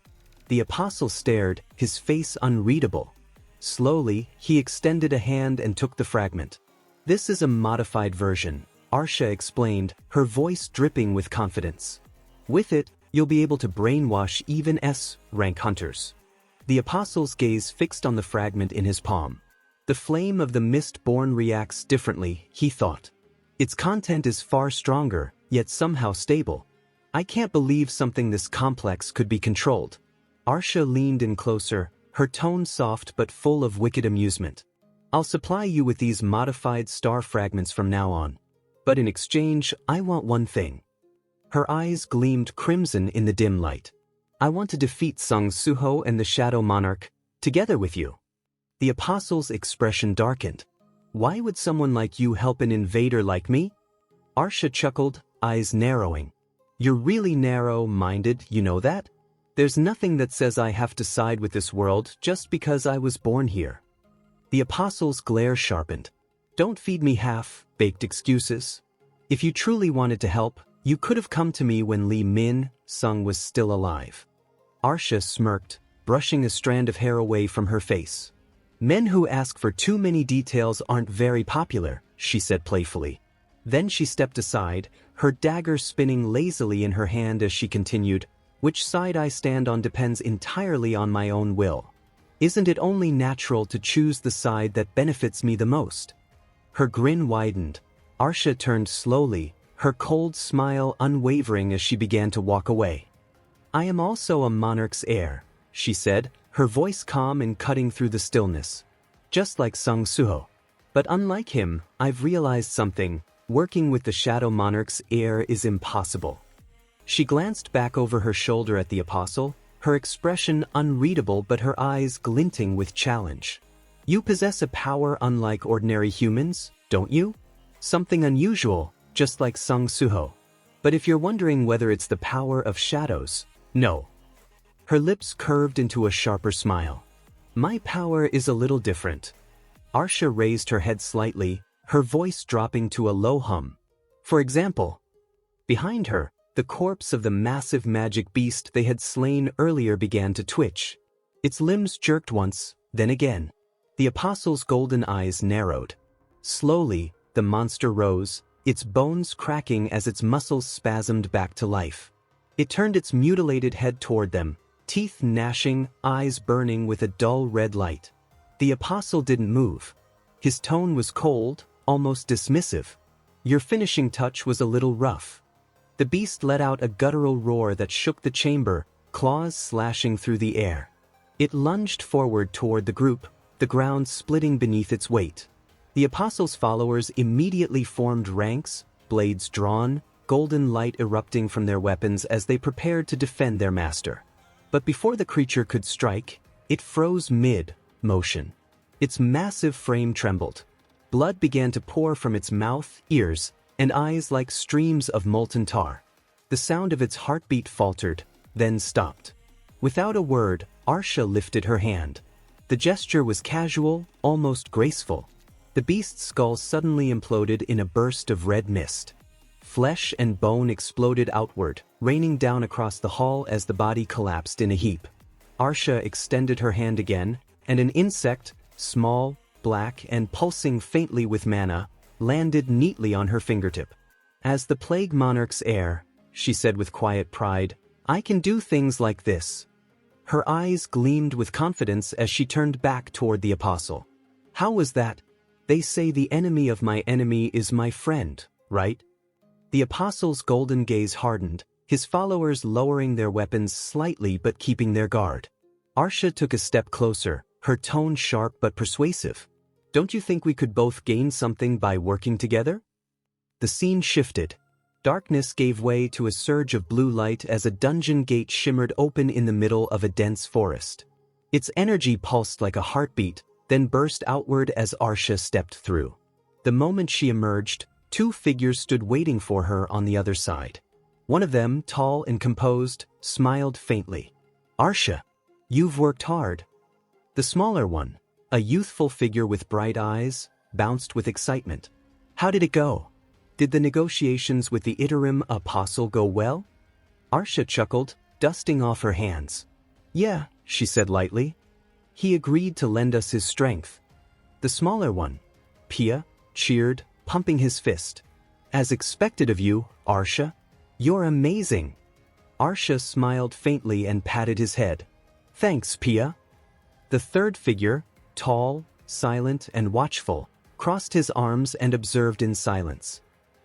The apostle stared, his face unreadable. Slowly, he extended a hand and took the fragment. "This is a modified version. Arsha explained, her voice dripping with confidence. With it, you'll be able to brainwash even S-rank hunters. The apostle's gaze fixed on the fragment in his palm. The flame of the Mistborn reacts differently, he thought. Its content is far stronger, yet somehow stable. I can't believe something this complex could be controlled. Arsha leaned in closer, her tone soft but full of wicked amusement. I'll supply you with these modified star fragments from now on. But in exchange, I want one thing. Her eyes gleamed crimson in the dim light. I want to defeat Suho and the Shadow Monarch, together with you. The apostle's expression darkened. Why would someone like you help an invader like me? Arsha chuckled, eyes narrowing. You're really narrow-minded, you know that? There's nothing that says I have to side with this world just because I was born here. The apostle's glare sharpened. Don't feed me half-baked excuses. If you truly wanted to help, you could have come to me when Lee Min-sung was still alive. Arsha smirked, brushing a strand of hair away from her face. Men who ask for too many details aren't very popular, she said playfully. Then she stepped aside, her dagger spinning lazily in her hand as she continued, which side I stand on depends entirely on my own will. Isn't it only natural to choose the side that benefits me the most? Her grin widened. Arsha turned slowly, her cold smile unwavering as she began to walk away. I am also a monarch's heir, she said, her voice calm and cutting through the stillness. Just like Suho. But unlike him, I've realized something. Working with the Shadow Monarch's heir is impossible. She glanced back over her shoulder at the apostle, her expression unreadable but her eyes glinting with challenge. You possess a power unlike ordinary humans, don't you? Something unusual, just like Suho. But if you're wondering whether it's the power of shadows, no. Her lips curved into a sharper smile. My power is a little different. Arsha raised her head slightly, her voice dropping to a low hum. For example, behind her, the corpse of the massive magic beast they had slain earlier began to twitch. Its limbs jerked once, then again. The apostle's golden eyes narrowed. Slowly, the monster rose, its bones cracking as its muscles spasmed back to life. It turned its mutilated head toward them, teeth gnashing, eyes burning with a dull red light. The apostle didn't move. His tone was cold, almost dismissive. Your finishing touch was a little rough. The beast let out a guttural roar that shook the chamber, claws slashing through the air. It lunged forward toward the group, the ground splitting beneath its weight. The apostle's followers immediately formed ranks, blades drawn, golden light erupting from their weapons as they prepared to defend their master. But before the creature could strike, it froze mid-motion. Its massive frame trembled. Blood began to pour from its mouth, ears, and eyes like streams of molten tar. The sound of its heartbeat faltered, then stopped. Without a word, Arsha lifted her hand. The gesture was casual, almost graceful. The beast's skull suddenly imploded in a burst of red mist. Flesh and bone exploded outward, raining down across the hall as the body collapsed in a heap. Arsha extended her hand again, and an insect, small, black, and pulsing faintly with mana, landed neatly on her fingertip. As the Plague Monarch's heir, she said with quiet pride, I can do things like this. Her eyes gleamed with confidence as she turned back toward the apostle. How was that? They say the enemy of my enemy is my friend, right? The apostle's golden gaze hardened, his followers lowering their weapons slightly but keeping their guard. Arsha took a step closer, her tone sharp but persuasive. Don't you think we could both gain something by working together? The scene shifted. Darkness gave way to a surge of blue light as a dungeon gate shimmered open in the middle of a dense forest. Its energy pulsed like a heartbeat, then burst outward as Arsha stepped through. The moment she emerged, two figures stood waiting for her on the other side. One of them, tall and composed, smiled faintly. Arsha, you've worked hard. The smaller one, a youthful figure with bright eyes, bounced with excitement. How did it go? Did the negotiations with the interim apostle go well? Arsha chuckled, dusting off her hands. Yeah, she said lightly. He agreed to lend us his strength. The smaller one, Pia, cheered, pumping his fist. As expected of you, Arsha. You're amazing. Arsha smiled faintly and patted his head. Thanks, Pia. The third figure, tall, silent, and watchful, crossed his arms and observed in silence.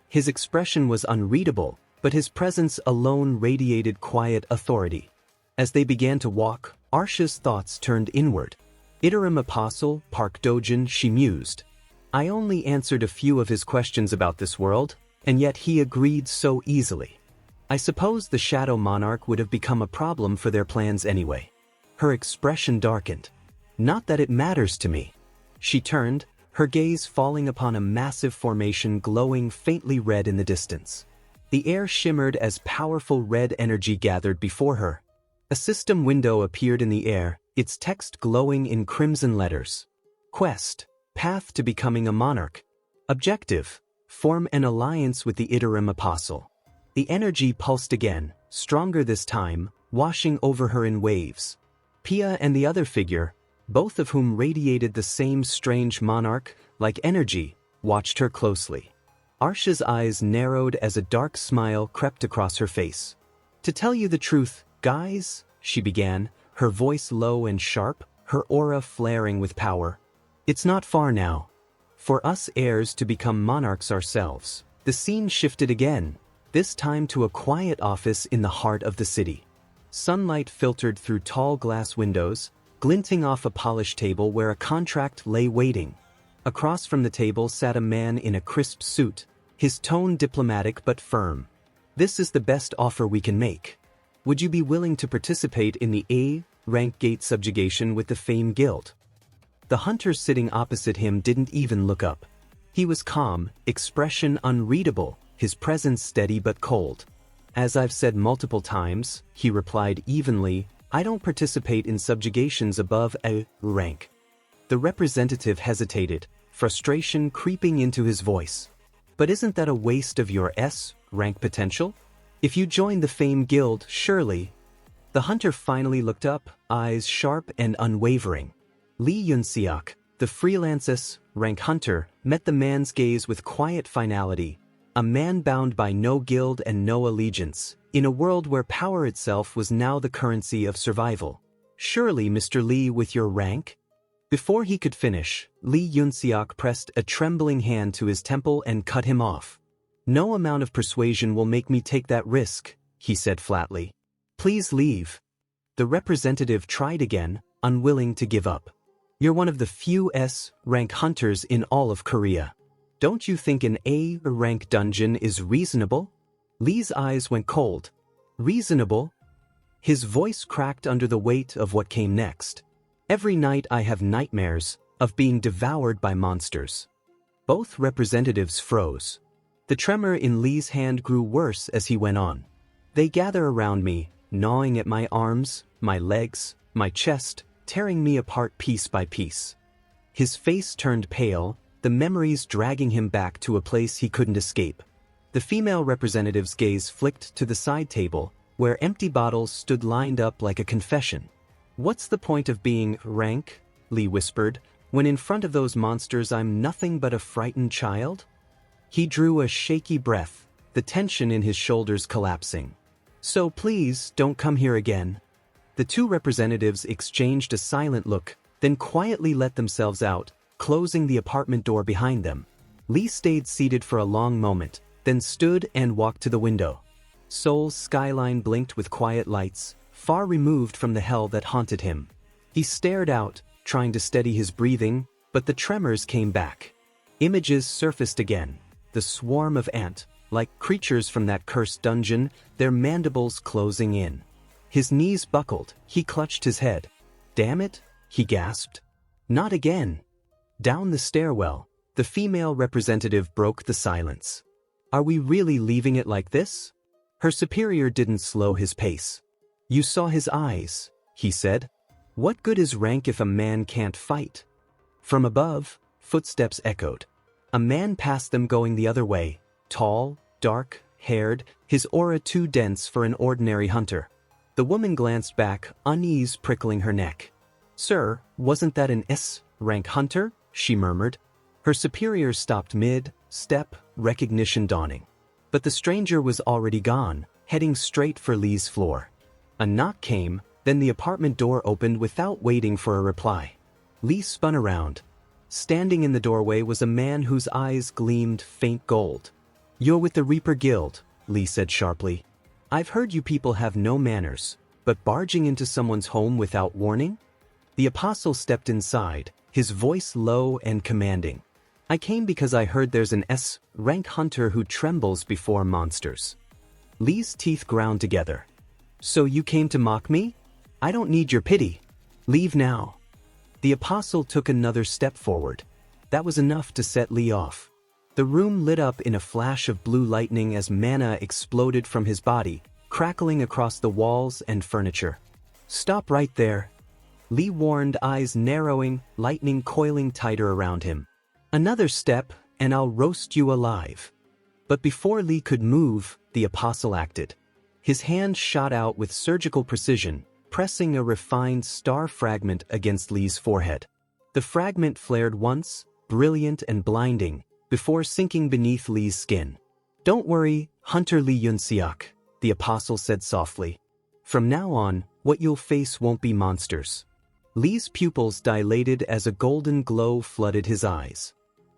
His expression was unreadable, but his presence alone radiated quiet authority. As they began to walk, Arsha's thoughts turned inward. Iterum Apostle, Park Dojin, she mused. I only answered a few of his questions about this world, and yet he agreed so easily. I suppose the Shadow Monarch would have become a problem for their plans anyway. Her expression darkened. Not that it matters to me. She turned, her gaze falling upon a massive formation glowing faintly red in the distance. The air shimmered as powerful red energy gathered before her. A system window appeared in the air, its text glowing in crimson letters. Quest, path to becoming a monarch. Objective, form an alliance with the Iterum Apostle. The energy pulsed again, stronger this time, washing over her in waves. Pia and the other figure, both of whom radiated the same strange monarch-like energy, watched her closely. Arsha's eyes narrowed as a dark smile crept across her face. To tell you the truth, guys, she began, her voice low and sharp, her aura flaring with power. It's not far now. For us heirs to become monarchs ourselves. The scene shifted again, this time to a quiet office in the heart of the city. Sunlight filtered through tall glass windows, glinting off a polished table where a contract lay waiting. Across from the table sat a man in a crisp suit, his tone diplomatic but firm. This is the best offer we can make. Would you be willing to participate in the A-rank gate subjugation with the Fame Guild? The hunter sitting opposite him didn't even look up. He was calm, expression unreadable, his presence steady but cold. As I've said multiple times, he replied evenly, I don't participate in subjugations above A rank. The representative hesitated, frustration creeping into his voice. But isn't that a waste of your S rank potential? If you join the Fame Guild, surely. The hunter finally looked up, eyes sharp and unwavering. Lee Yunseok, the freelance S-rank hunter, met the man's gaze with quiet finality. A man bound by no guild and no allegiance, in a world where power itself was now the currency of survival. Surely, Mr. Lee, with your rank? Before he could finish, Lee Yunseok pressed a trembling hand to his temple and cut him off. No amount of persuasion will make me take that risk, he said flatly. Please leave. The representative tried again, unwilling to give up. You're one of the few S-rank hunters in all of Korea. Don't you think an A-rank dungeon is reasonable? Lee's eyes went cold. Reasonable? His voice cracked under the weight of what came next. Every night I have nightmares of being devoured by monsters. Both representatives froze. The tremor in Lee's hand grew worse as he went on. They gather around me, gnawing at my arms, my legs, my chest, tearing me apart piece by piece. His face turned pale, the memories dragging him back to a place he couldn't escape. The female representative's gaze flicked to the side table, where empty bottles stood lined up like a confession. What's the point of being rank, Lee whispered, when in front of those monsters I'm nothing but a frightened child? He drew a shaky breath, the tension in his shoulders collapsing. So please, don't come here again. The two representatives exchanged a silent look, then quietly let themselves out, closing the apartment door behind them. Lee stayed seated for a long moment, then stood and walked to the window. Seoul's skyline blinked with quiet lights, far removed from the hell that haunted him. He stared out, trying to steady his breathing, but the tremors came back. Images surfaced again, the swarm of ant, like creatures from that cursed dungeon, their mandibles closing in. His knees buckled, he clutched his head. Damn it, he gasped. Not again. Down the stairwell, the female representative broke the silence. Are we really leaving it like this? Her superior didn't slow his pace. You saw his eyes, he said. What good is rank if a man can't fight? From above, footsteps echoed. A man passed them going the other way, tall, dark-haired, his aura too dense for an ordinary hunter. The woman glanced back, unease prickling her neck. Sir, wasn't that an S-rank hunter? She murmured. Her superior stopped mid, step, recognition dawning. But the stranger was already gone, heading straight for Lee's floor. A knock came, then the apartment door opened without waiting for a reply. Lee spun around. Standing in the doorway was a man whose eyes gleamed faint gold. "You're with the Reaper Guild," Lee said sharply. "I've heard you people have no manners, but barging into someone's home without warning?" The apostle stepped inside, his voice low and commanding. "I came because I heard there's an S-rank hunter who trembles before monsters." Lee's teeth ground together. "So you came to mock me? I don't need your pity. Leave now." The apostle took another step forward. That was enough to set Lee off. The room lit up in a flash of blue lightning as mana exploded from his body, crackling across the walls and furniture. "Stop right there," Lee warned, eyes narrowing, lightning coiling tighter around him. "Another step, and I'll roast you alive." But before Lee could move, the apostle acted. His hand shot out with surgical precision, pressing a refined star fragment against Lee's forehead. The fragment flared once, brilliant and blinding, before sinking beneath Lee's skin. "Don't worry, Hunter Lee Yunseok," the apostle said softly. "From now on, what you'll face won't be monsters." Lee's pupils dilated as a golden glow flooded his eyes.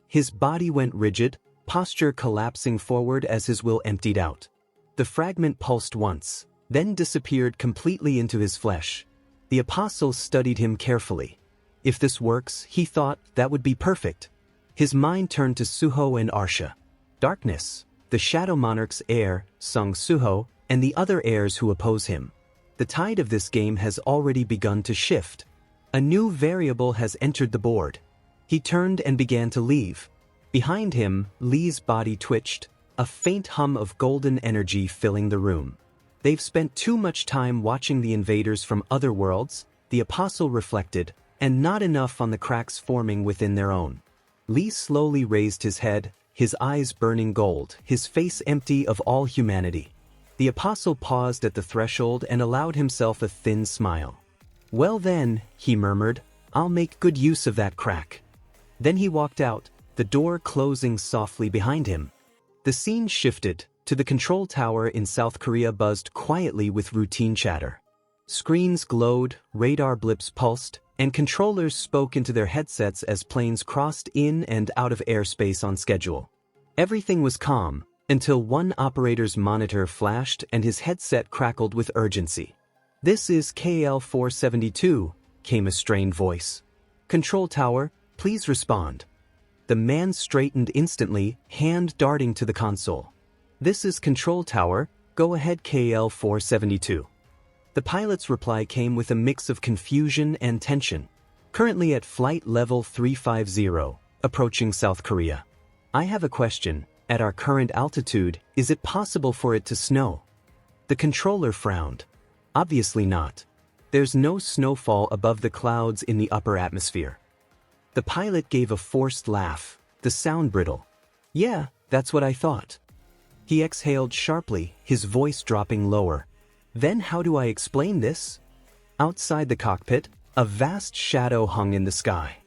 His body went rigid, posture collapsing forward as his will emptied out. The fragment pulsed once, then disappeared completely into his flesh. The apostle studied him carefully. If this works, he thought, that would be perfect. His mind turned to Suho and Arsha. Darkness, the Shadow Monarchs' heir, Sung Suho, and the other heirs who oppose him. The tide of this game has already begun to shift. A new variable has entered the board. He turned and began to leave. Behind him, Lee's body twitched, a faint hum of golden energy filling the room. They've spent too much time watching the invaders from other worlds, the apostle reflected, and not enough on the cracks forming within their own. Lee slowly raised his head, his eyes burning gold, his face empty of all humanity. The apostle paused at the threshold and allowed himself a thin smile. "Well then," he murmured, "I'll make good use of that crack." Then he walked out, the door closing softly behind him. The scene shifted. To the control tower in South Korea buzzed quietly with routine chatter. Screens glowed, radar blips pulsed, and controllers spoke into their headsets as planes crossed in and out of airspace on schedule. Everything was calm, until one operator's monitor flashed and his headset crackled with urgency. "This is KL-472, came a strained voice. "Control tower, please respond." The man straightened instantly, hand darting to the console. "This is Control Tower, go ahead KL-472. The pilot's reply came with a mix of confusion and tension. "Currently at flight level 350, approaching South Korea. I have a question, at our current altitude, is it possible for it to snow?" The controller frowned. "Obviously not. There's no snowfall above the clouds in the upper atmosphere." The pilot gave a forced laugh, the sound brittle. "Yeah, that's what I thought." He exhaled sharply, his voice dropping lower. "Then how do I explain this?" Outside the cockpit, a vast shadow hung in the sky.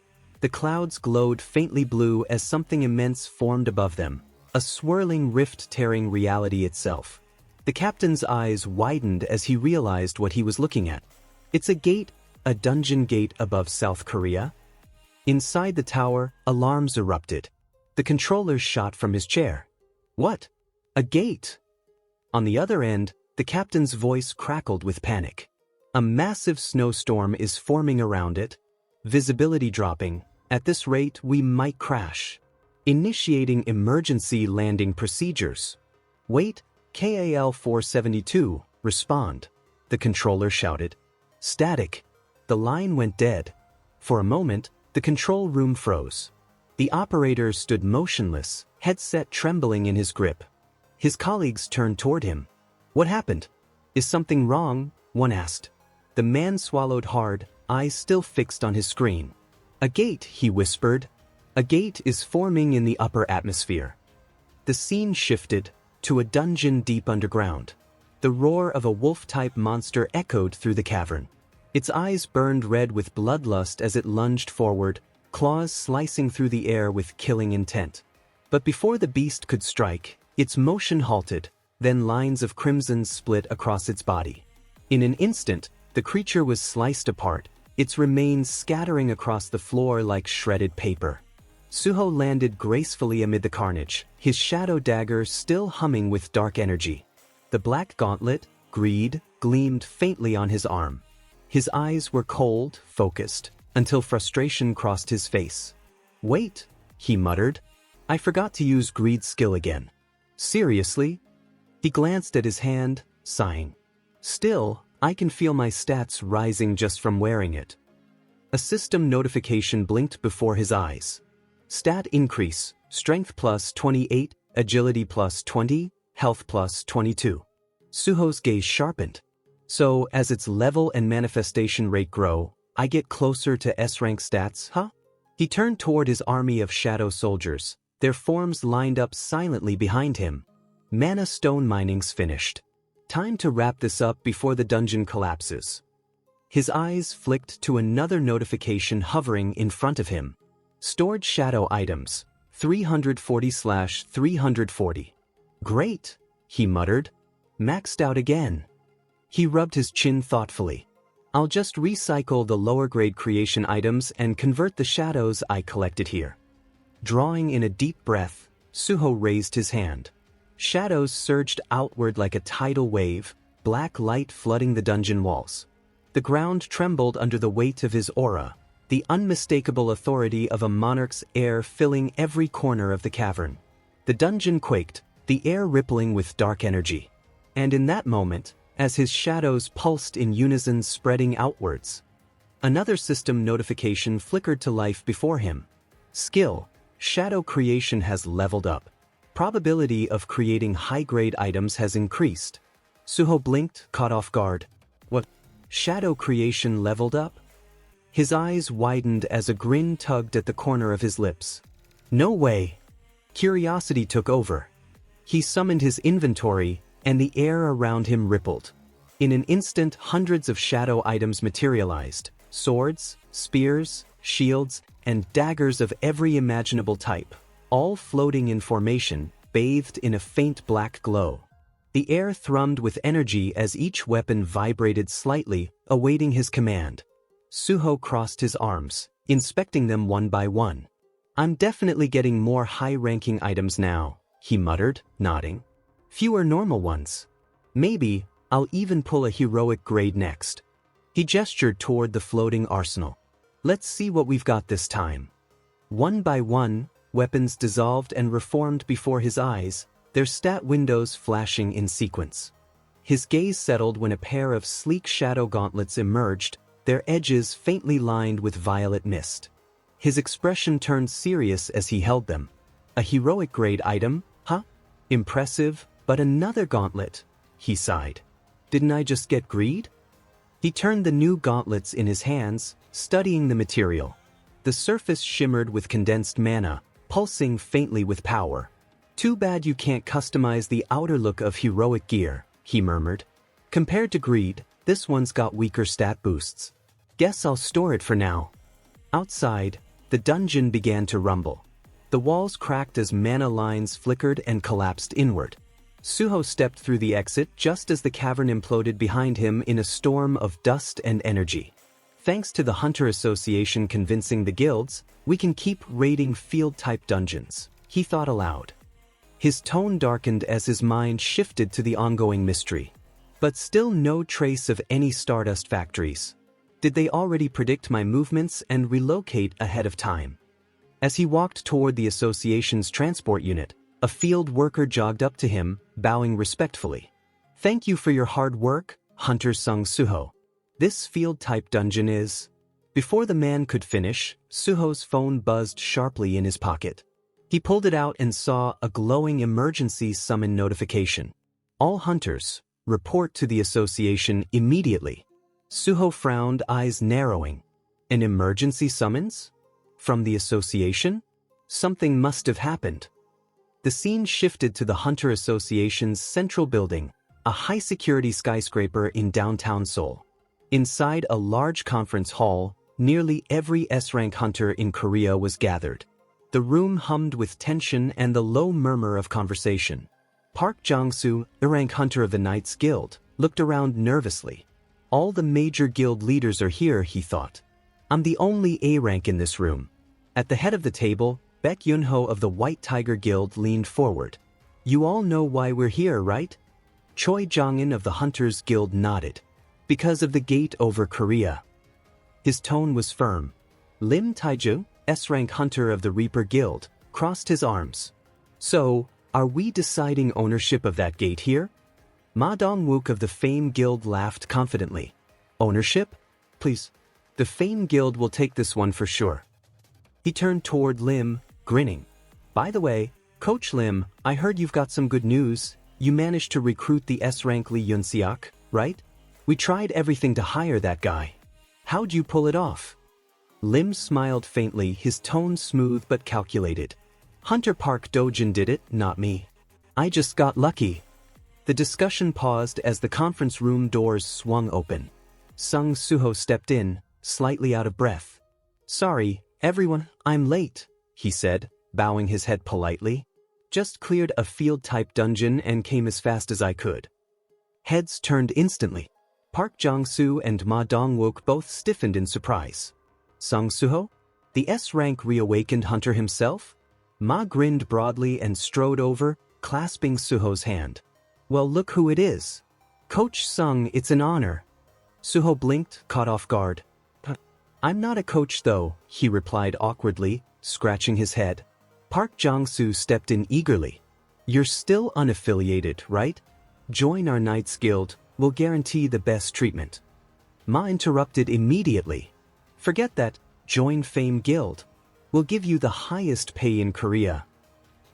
The clouds glowed faintly blue as something immense formed above them, a swirling rift tearing reality itself. The captain's eyes widened as he realized what he was looking at. "It's a gate, a dungeon gate above South Korea?" Inside the tower, alarms erupted. The controller shot from his chair. "What? A gate?" On the other end, the captain's voice crackled with panic. "A massive snowstorm is forming around it. Visibility dropping. At this rate, we might crash. Initiating emergency landing procedures." "Wait, KAL-472, respond," the controller shouted. Static. The line went dead. For a moment, the control room froze. The operator stood motionless, headset trembling in his grip. His colleagues turned toward him. "What happened? Is something wrong?" one asked. The man swallowed hard, eyes still fixed on his screen. "A gate," he whispered. "A gate is forming in the upper atmosphere." The scene shifted to a dungeon deep underground. The roar of a wolf-type monster echoed through the cavern. Its eyes burned red with bloodlust as it lunged forward, claws slicing through the air with killing intent. But before the beast could strike, its motion halted, then lines of crimson split across its body. In an instant, the creature was sliced apart, its remains scattering across the floor like shredded paper. Suho landed gracefully amid the carnage, his shadow dagger still humming with dark energy. The black gauntlet, greed, gleamed faintly on his arm. His eyes were cold, focused, until frustration crossed his face. "Wait," he muttered. "I forgot to use greed's skill again." "Seriously?" He glanced at his hand, sighing. "Still, I can feel my stats rising just from wearing it." A system notification blinked before his eyes. Stat increase, strength plus 28, agility plus 20, health plus 22. Suho's gaze sharpened. "So, as its level and manifestation rate grow, I get closer to S-rank stats, huh?" He turned toward his army of shadow soldiers, their forms lined up silently behind him. Mana stone mining's finished. Time to wrap this up before the dungeon collapses. His eyes flicked to another notification hovering in front of him. Stored shadow items, 340/340. "Great," he muttered. "Maxed out again." He rubbed his chin thoughtfully. "I'll just recycle the lower-grade creation items and convert the shadows I collected here." Drawing in a deep breath, Suho raised his hand. Shadows surged outward like a tidal wave, black light flooding the dungeon walls. The ground trembled under the weight of his aura, the unmistakable authority of a monarch's air filling every corner of the cavern. The dungeon quaked, the air rippling with dark energy. And in that moment, as his shadows pulsed in unison spreading outwards, another system notification flickered to life before him. Skill, shadow creation has leveled up. Probability of creating high-grade items has increased. Suho blinked, caught off guard. What? Shadow creation leveled up? His eyes widened as a grin tugged at the corner of his lips. No way. Curiosity took over. He summoned his inventory, and the air around him rippled. In an instant, hundreds of shadow items materialized. Swords, spears, shields, and daggers of every imaginable type, all floating in formation, bathed in a faint black glow. The air thrummed with energy as each weapon vibrated slightly, awaiting his command. Suho crossed his arms, inspecting them one by one. "I'm definitely getting more high-ranking items now," he muttered, nodding. "Fewer normal ones. Maybe I'll even pull a heroic grade next." He gestured toward the floating arsenal. "Let's see what we've got this time." One by one, weapons dissolved and reformed before his eyes, their stat windows flashing in sequence. His gaze settled when a pair of sleek shadow gauntlets emerged, their edges faintly lined with violet mist. His expression turned serious as he held them. "A heroic grade item, huh? Impressive, but another gauntlet," he sighed. "Didn't I just get greed?" He turned the new gauntlets in his hands, studying the material. The surface shimmered with condensed mana, pulsing faintly with power. "Too bad you can't customize the outer look of heroic gear," he murmured. "Compared to greed, this one's got weaker stat boosts. Guess I'll store it for now." Outside, the dungeon began to rumble. The walls cracked as mana lines flickered and collapsed inward. Suho stepped through the exit just as the cavern imploded behind him in a storm of dust and energy. "Thanks to the Hunter Association convincing the guilds, we can keep raiding field-type dungeons," he thought aloud. His tone darkened as his mind shifted to the ongoing mystery. But still no trace of any Stardust factories. Did they already predict my movements and relocate ahead of time? As he walked toward the association's transport unit, a field worker jogged up to him, bowing respectfully. "Thank you for your hard work," Hunter sung Suho. "This field-type dungeon is..." Before the man could finish, Suho's phone buzzed sharply in his pocket. He pulled it out and saw a glowing emergency summon notification. "All hunters, report to the association immediately." Suho frowned, eyes narrowing. An emergency summons? From the association? Something must have happened. The scene shifted to the Hunter Association's central building, a high-security skyscraper in downtown Seoul. Inside a large conference hall, nearly every S-rank hunter in Korea was gathered. The room hummed with tension and the low murmur of conversation. Park Jong-soo, A-rank hunter of the Knights Guild, looked around nervously. All the major guild leaders are here, he thought. I'm the only A-rank in this room. At the head of the table, Baek Yun-ho of the White Tiger Guild leaned forward. You all know why we're here, right? Choi Jong-in of the Hunters Guild nodded. Because of the gate over Korea. His tone was firm. Lim Taiju, S-rank hunter of the Reaper Guild, crossed his arms. So, are we deciding ownership of that gate here? Ma Dong-wook of the Fame Guild laughed confidently. Ownership? Please. The Fame Guild will take this one for sure. He turned toward Lim, grinning. By the way, Coach Lim, I heard you've got some good news. You managed to recruit the S-rank Lee Yun-seok, right? We tried everything to hire that guy. How'd you pull it off? Lim smiled faintly, his tone smooth but calculated. Hunter Park Dojin did it, not me. I just got lucky. The discussion paused as the conference room doors swung open. Sung Suho stepped in, slightly out of breath. Sorry, everyone, I'm late, he said, bowing his head politely. Just cleared a field-type dungeon and came as fast as I could. Heads turned instantly. Park Jong-soo and Ma Dong-wook both stiffened in surprise. Sung Suho? The S-rank reawakened hunter himself? Ma grinned broadly and strode over, clasping Suho's hand. Well, look who it is. Coach Sung, it's an honor. Suho blinked, caught off guard. I'm not a coach though, he replied awkwardly, scratching his head. Park Jong-soo stepped in eagerly. You're still unaffiliated, right? Join our Knights Guild, we'll guarantee the best treatment. Ma interrupted immediately. Forget that, join Fame Guild. We'll give you the highest pay in Korea.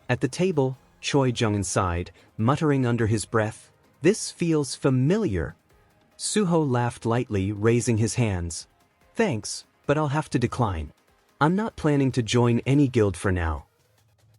At the table, Choi Jung-in sighed, muttering under his breath, this feels familiar. Suho laughed lightly, raising his hands. Thanks, but I'll have to decline. I'm not planning to join any guild for now.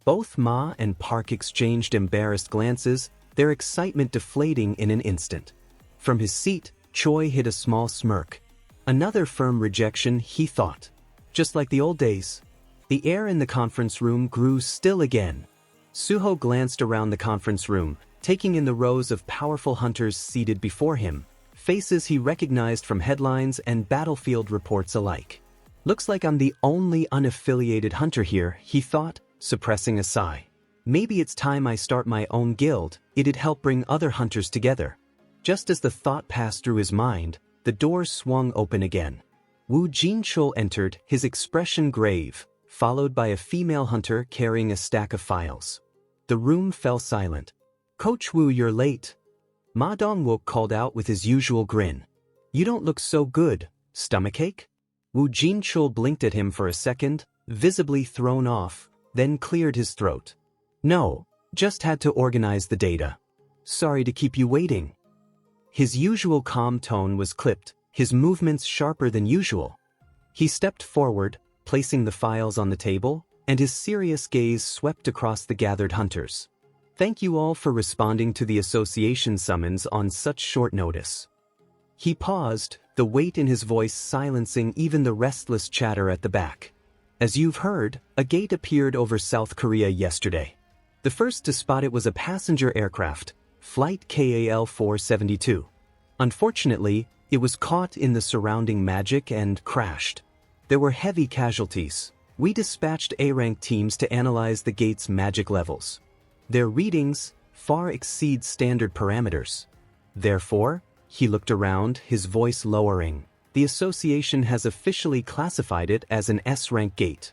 Both Ma and Park exchanged embarrassed glances, their excitement deflating in an instant. From his seat, Choi hid a small smirk. Another firm rejection, he thought. Just like the old days. The air in the conference room grew still again. Suho glanced around the conference room, taking in the rows of powerful hunters seated before him, faces he recognized from headlines and battlefield reports alike. Looks like I'm the only unaffiliated hunter here, he thought, suppressing a sigh. Maybe it's time I start my own guild, it'd help bring other hunters together. Just as the thought passed through his mind, the doors swung open again. Woo Jin-chul entered, his expression grave, followed by a female hunter carrying a stack of files. The room fell silent. Coach Woo, you're late. Ma Dong-wook called out with his usual grin. You don't look so good, stomachache? Woo Jin-chul blinked at him for a second, visibly thrown off, then cleared his throat. No, just had to organize the data. Sorry to keep you waiting. His usual calm tone was clipped, his movements sharper than usual. He stepped forward, placing the files on the table, and his serious gaze swept across the gathered hunters. Thank you all for responding to the association summons on such short notice. He paused, the weight in his voice silencing even the restless chatter at the back. As you've heard, a gate appeared over South Korea yesterday. The first to spot it was a passenger aircraft, Flight KAL-472. Unfortunately, it was caught in the surrounding magic and crashed. There were heavy casualties. We dispatched A-rank teams to analyze the gate's magic levels. Their readings far exceed standard parameters. Therefore, he looked around, his voice lowering. The association has officially classified it as an S-rank gate.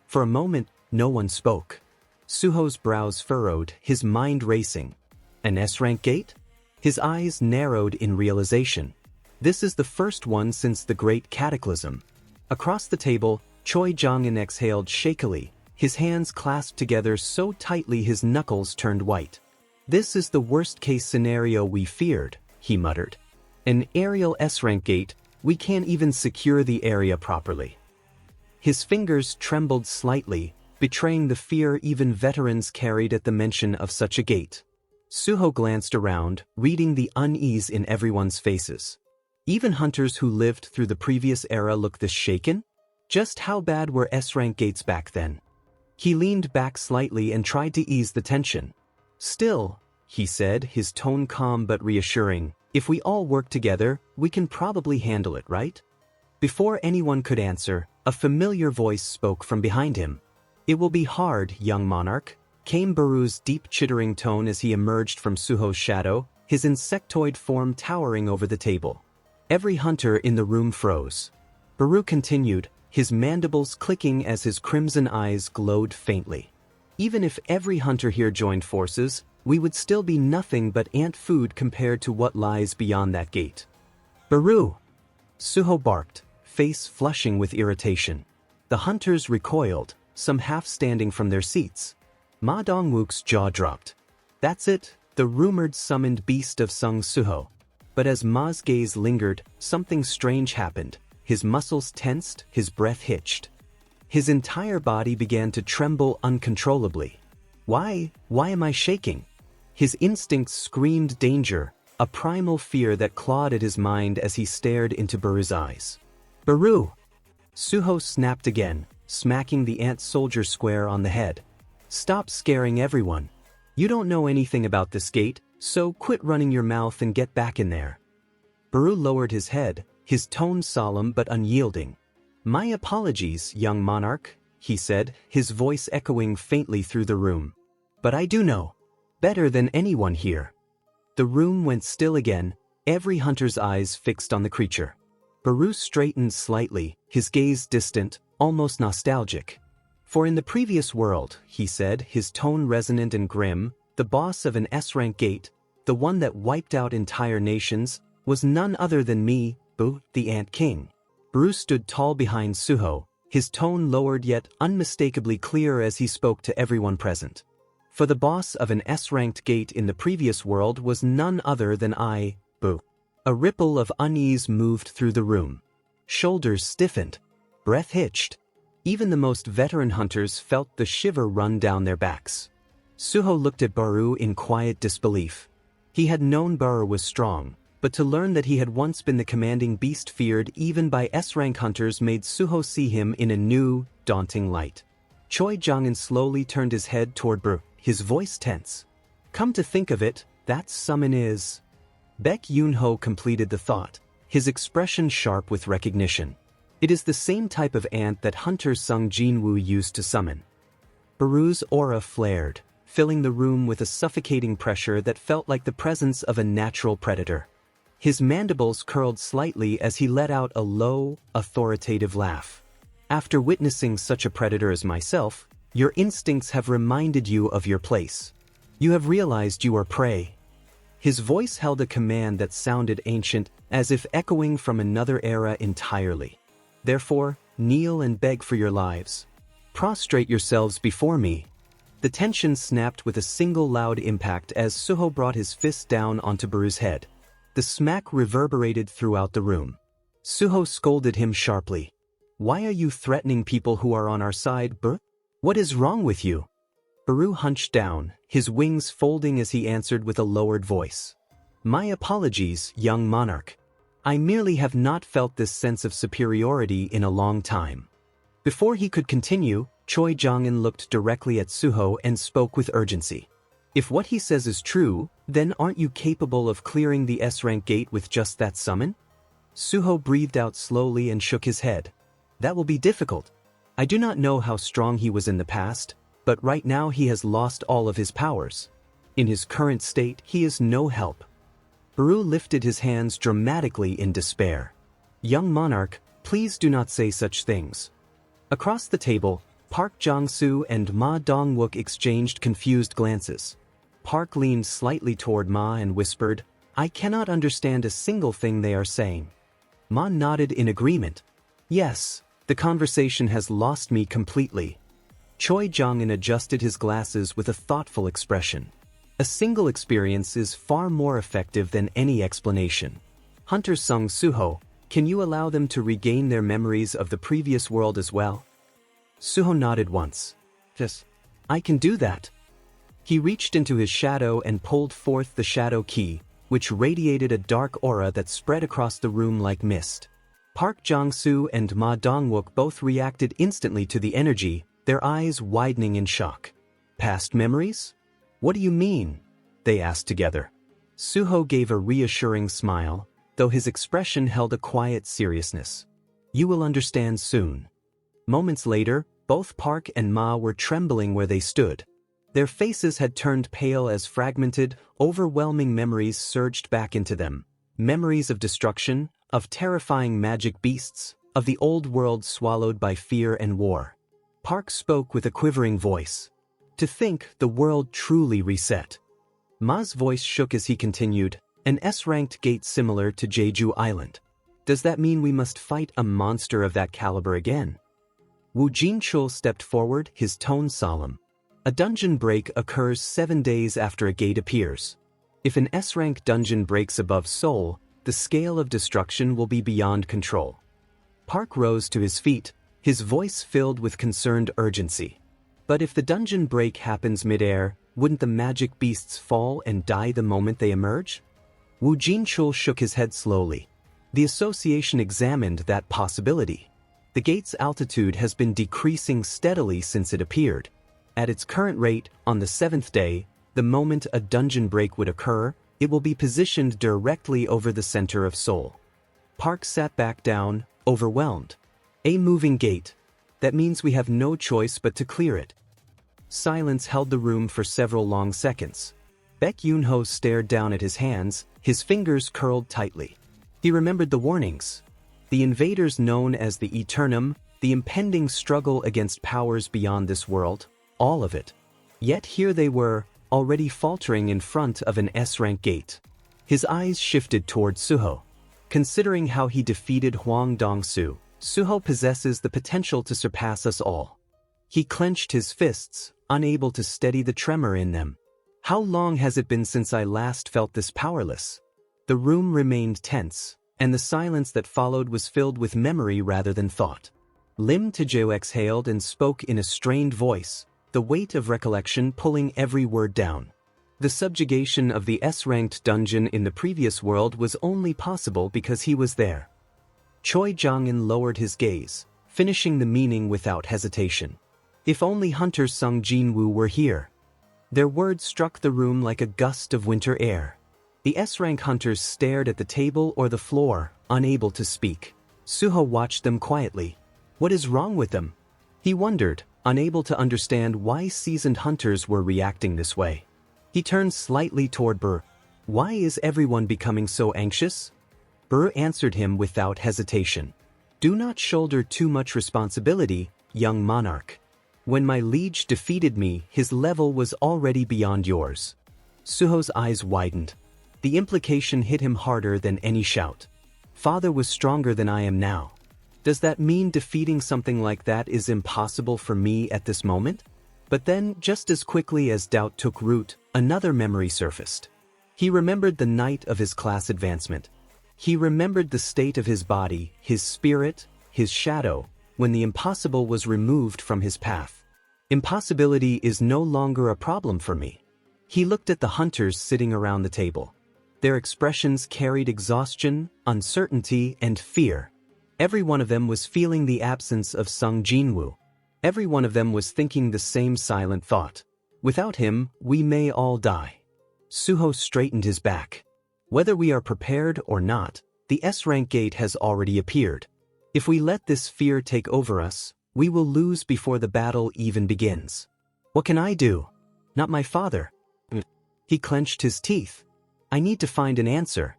For a moment, no one spoke. Suho's brows furrowed, his mind racing. An S-rank gate? His eyes narrowed in realization. This is the first one since the Great Cataclysm. Across the table, Choi Jong-in exhaled shakily, his hands clasped together so tightly his knuckles turned white. This is the worst-case scenario we feared, he muttered. An aerial S-rank gate, we can't even secure the area properly. His fingers trembled slightly, betraying the fear even veterans carried at the mention of such a gate. Suho glanced around, reading the unease in everyone's faces. Even hunters who lived through the previous era looked this shaken? Just how bad were S-rank gates back then? He leaned back slightly and tried to ease the tension. "Still," he said, his tone calm but reassuring, "if we all work together, we can probably handle it, right?" Before anyone could answer, a familiar voice spoke from behind him. "It will be hard, young monarch," came Baru's deep chittering tone as he emerged from Suho's shadow, his insectoid form towering over the table. Every hunter in the room froze. Baru continued, his mandibles clicking as his crimson eyes glowed faintly. "Even if every hunter here joined forces, we would still be nothing but ant food compared to what lies beyond that gate." "Baru!" Suho barked, face flushing with irritation. The hunters recoiled, some half standing from their seats. Ma Dongwook's jaw dropped. "That's it, the rumored summoned beast of Sung Suho." But as Ma's gaze lingered, something strange happened. His muscles tensed, his breath hitched. His entire body began to tremble uncontrollably. Why am I shaking?" His instincts screamed danger, a primal fear that clawed at his mind as he stared into Baru's eyes. "Baru!" Suho snapped again, smacking the ant soldier square on the head. "Stop scaring everyone. You don't know anything about this gate, so quit running your mouth and get back in there." Baru lowered his head, his tone solemn but unyielding. "My apologies, young monarch," he said, his voice echoing faintly through the room. "But I do know. Better than anyone here." The room went still again, every hunter's eyes fixed on the creature. Baru straightened slightly, his gaze distant, almost nostalgic. "For in the previous world," he said, his tone resonant and grim, "the boss of an S-rank gate, the one that wiped out entire nations, was none other than me, Bu, the Ant King." Baru stood tall behind Suho, his tone lowered yet unmistakably clear as he spoke to everyone present. "For the boss of an S-ranked gate in the previous world was none other than I, Bu." A ripple of unease moved through the room. Shoulders stiffened. Breath hitched. Even the most veteran hunters felt the shiver run down their backs. Suho looked at Baru in quiet disbelief. He had known Baru was strong, but to learn that he had once been the commanding beast feared even by S-rank hunters made Suho see him in a new, daunting light. Choi Jongin slowly turned his head toward Baru, his voice tense. "Come to think of it, that summon is..." Baek Yoon-ho completed the thought, his expression sharp with recognition. "It is the same type of ant that hunter Sung Jin Woo used to summon." Baru's aura flared, filling the room with a suffocating pressure that felt like the presence of a natural predator. His mandibles curled slightly as he let out a low, authoritative laugh. "After witnessing such a predator as myself, your instincts have reminded you of your place. You have realized you are prey." His voice held a command that sounded ancient, as if echoing from another era entirely. "Therefore, kneel and beg for your lives. Prostrate yourselves before me." The tension snapped with a single loud impact as Suho brought his fist down onto Baru's head. The smack reverberated throughout the room. Suho scolded him sharply. "Why are you threatening people who are on our side, Baru? What is wrong with you?" Baru hunched down, his wings folding as he answered with a lowered voice. "My apologies, young monarch. I merely have not felt this sense of superiority in a long time." Before he could continue, Choi Jongin looked directly at Suho and spoke with urgency. "If what he says is true, then aren't you capable of clearing the S-rank gate with just that summon?" Suho breathed out slowly and shook his head. "That will be difficult. I do not know how strong he was in the past, but right now he has lost all of his powers. In his current state, he is no help." Baru lifted his hands dramatically in despair. "Young monarch, please do not say such things." Across the table, Park Jong-soo and Ma Dong-wook exchanged confused glances. Park leaned slightly toward Ma and whispered, "I cannot understand a single thing they are saying." Ma nodded in agreement. "Yes, the conversation has lost me completely." Choi Jongin adjusted his glasses with a thoughtful expression. "A single experience is far more effective than any explanation. Hunter Sung Suho, can you allow them to regain their memories of the previous world as well?" Suho nodded once. "Yes, I can do that." He reached into his shadow and pulled forth the shadow key, which radiated a dark aura that spread across the room like mist. Park Jong-soo and Ma Dong-wook both reacted instantly to the energy, their eyes widening in shock. Past memories? What do you mean? They asked together. Suho gave a reassuring smile, though his expression held a quiet seriousness. You will understand soon. Moments later, both Park and Ma were trembling where they stood. Their faces had turned pale as fragmented, overwhelming memories surged back into them. Memories of destruction, of terrifying magic beasts, of the old world swallowed by fear and war. Park spoke with a quivering voice. To think the world truly reset. Ma's voice shook as he continued, an S-ranked gate similar to Jeju Island. Does that mean we must fight a monster of that caliber again? Woo Jin-chul stepped forward, his tone solemn. A dungeon break occurs 7 days after a gate appears. If an S-rank dungeon breaks above Seoul, the scale of destruction will be beyond control. Park rose to his feet, his voice filled with concerned urgency. But if the dungeon break happens mid-air, wouldn't the magic beasts fall and die the moment they emerge? Woo Jin-chul shook his head slowly. The association examined that possibility. The gate's altitude has been decreasing steadily since it appeared. At its current rate, on the 7th day, the moment a dungeon break would occur, it will be positioned directly over the center of Seoul. Park sat back down, overwhelmed. A moving gate. That means we have no choice but to clear it. Silence held the room for several long seconds. Baek Yoon-ho stared down at his hands, his fingers curled tightly. He remembered the warnings. The invaders known as the Eternum, the impending struggle against powers beyond this world, all of it. Yet here they were, already faltering in front of an S-rank gate. His eyes shifted toward Suho. Considering how he defeated Hwang Dong-soo, Suho possesses the potential to surpass us all. He clenched his fists, unable to steady the tremor in them. How long has it been since I last felt this powerless? The room remained tense, and the silence that followed was filled with memory rather than thought. Lim Tae-jae exhaled and spoke in a strained voice, the weight of recollection pulling every word down. The subjugation of the S-ranked dungeon in the previous world was only possible because he was there. Choi Jong-in lowered his gaze, finishing the meaning without hesitation. If only Hunter Sung Jin Woo were here. Their words struck the room like a gust of winter air. The S-rank hunters stared at the table or the floor, unable to speak. Suho watched them quietly. What is wrong with them? He wondered, unable to understand why seasoned hunters were reacting this way. He turned slightly toward Burr. Why is everyone becoming so anxious? Burr answered him without hesitation. Do not shoulder too much responsibility, young monarch. When my liege defeated me, his level was already beyond yours. Suho's eyes widened. The implication hit him harder than any shout. Father was stronger than I am now. Does that mean defeating something like that is impossible for me at this moment? But then, just as quickly as doubt took root, another memory surfaced. He remembered the night of his class advancement. He remembered the state of his body, his spirit, his shadow, when the impossible was removed from his path. Impossibility is no longer a problem for me. He looked at the hunters sitting around the table. Their expressions carried exhaustion, uncertainty, and fear. Every one of them was feeling the absence of Sung Jin Woo. Every one of them was thinking the same silent thought. Without him, we may all die. Suho straightened his back. Whether we are prepared or not, the S-rank gate has already appeared. If we let this fear take over us, we will lose before the battle even begins. What can I do? Not my father. He clenched his teeth. I need to find an answer.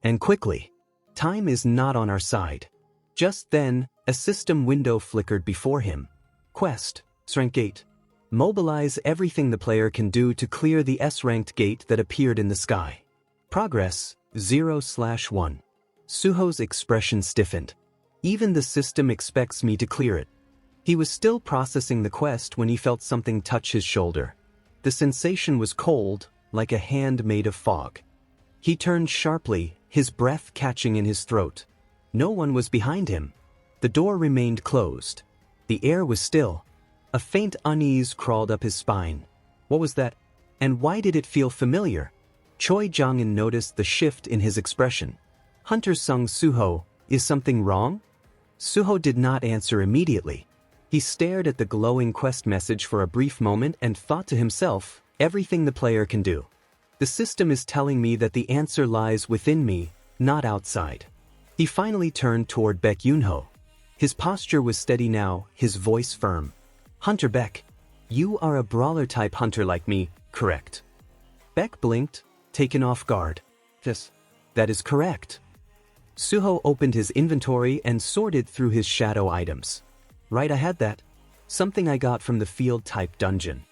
And quickly. Time is not on our side. Just then, a system window flickered before him. Quest, S-rank gate. Mobilize everything the player can do to clear the S-ranked gate that appeared in the sky. Progress, 0/1. Suho's expression stiffened. Even the system expects me to clear it. He was still processing the quest when he felt something touch his shoulder. The sensation was cold, like a hand made of fog. He turned sharply, his breath catching in his throat. No one was behind him. The door remained closed. The air was still. A faint unease crawled up his spine. What was that? And why did it feel familiar? Choi Jong-in noticed the shift in his expression. Hunter Sung Suho, is something wrong? Suho did not answer immediately. He stared at the glowing quest message for a brief moment and thought to himself, everything the player can do. The system is telling me that the answer lies within me, not outside. He finally turned toward Baek Yunho. His posture was steady now, his voice firm. Hunter Baek, you are a brawler-type hunter like me, correct? Baek blinked, taken off guard. Yes, that is correct. Suho opened his inventory and sorted through his shadow items. Right, I had that. Something I got from the field-type dungeon.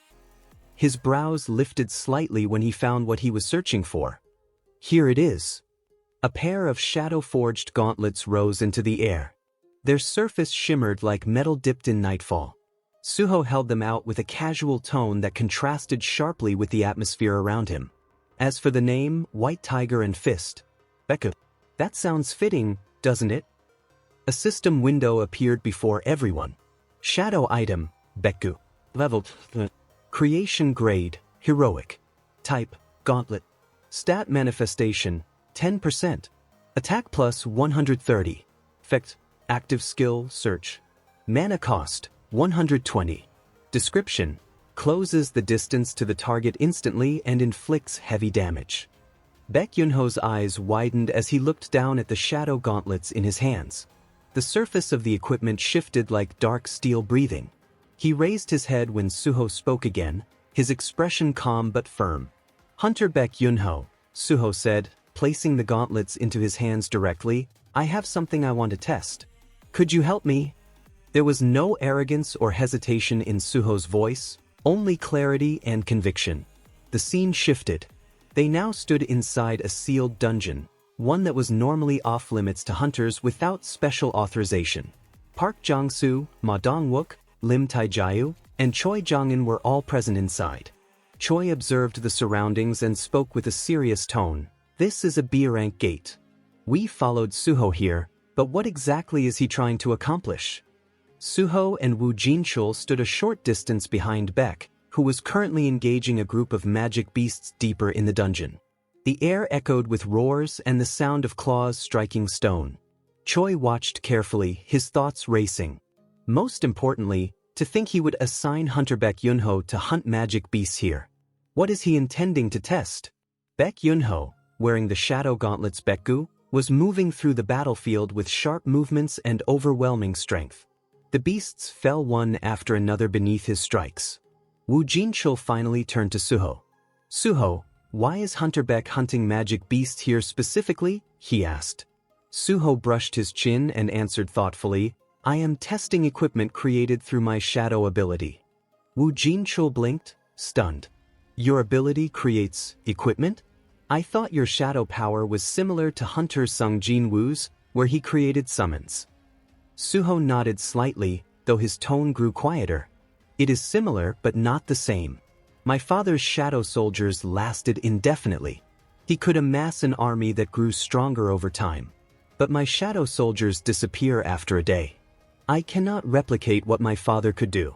His brows lifted slightly when he found what he was searching for. Here it is. A pair of shadow-forged gauntlets rose into the air. Their surface shimmered like metal dipped in nightfall. Suho held them out with a casual tone that contrasted sharply with the atmosphere around him. As for the name, White Tiger and Fist, Becca, that sounds fitting, doesn't it? A system window appeared before everyone. Shadow item, Bekku. Level, creation grade, heroic. Type, gauntlet. Stat manifestation, 10%. Attack plus 130. Effect, active skill, search. Mana cost, 120. Description, closes the distance to the target instantly and inflicts heavy damage. Baek Yunho's eyes widened as he looked down at the shadow gauntlets in his hands. The surface of the equipment shifted like dark steel breathing. He raised his head when Suho spoke again, his expression calm but firm. Hunter Baek Yunho, Suho said, placing the gauntlets into his hands directly, I have something I want to test. Could you help me? There was no arrogance or hesitation in Suho's voice, only clarity and conviction. The scene shifted. They now stood inside a sealed dungeon, one that was normally off-limits to hunters without special authorization. Park Jong-soo, Ma Dong-wook, Lim Tae-jayu, and Choi Jong-in were all present inside. Choi observed the surroundings and spoke with a serious tone. This is a B-rank gate. We followed Suho here, but what exactly is he trying to accomplish? Suho and Woo Jinchul stood a short distance behind Baek, who was currently engaging a group of magic beasts deeper in the dungeon. The air echoed with roars and the sound of claws striking stone. Choi watched carefully, his thoughts racing. Most importantly, to think he would assign Hunter Baek Yunho to hunt magic beasts here. What is he intending to test? Baek Yunho, wearing the shadow gauntlets Bekku, was moving through the battlefield with sharp movements and overwhelming strength. The beasts fell one after another beneath his strikes. Woo Jinchul finally turned to Suho. Suho, why is Hunter Baek hunting magic beasts here specifically? He asked. Suho brushed his chin and answered thoughtfully, I am testing equipment created through my shadow ability. Woo Jinchul blinked, stunned. Your ability creates equipment? I thought your shadow power was similar to Hunter Sung Jin Woo's, where he created summons. Suho nodded slightly, though his tone grew quieter. It is similar but not the same. My father's shadow soldiers lasted indefinitely. He could amass an army that grew stronger over time. But my shadow soldiers disappear after a day. I cannot replicate what my father could do.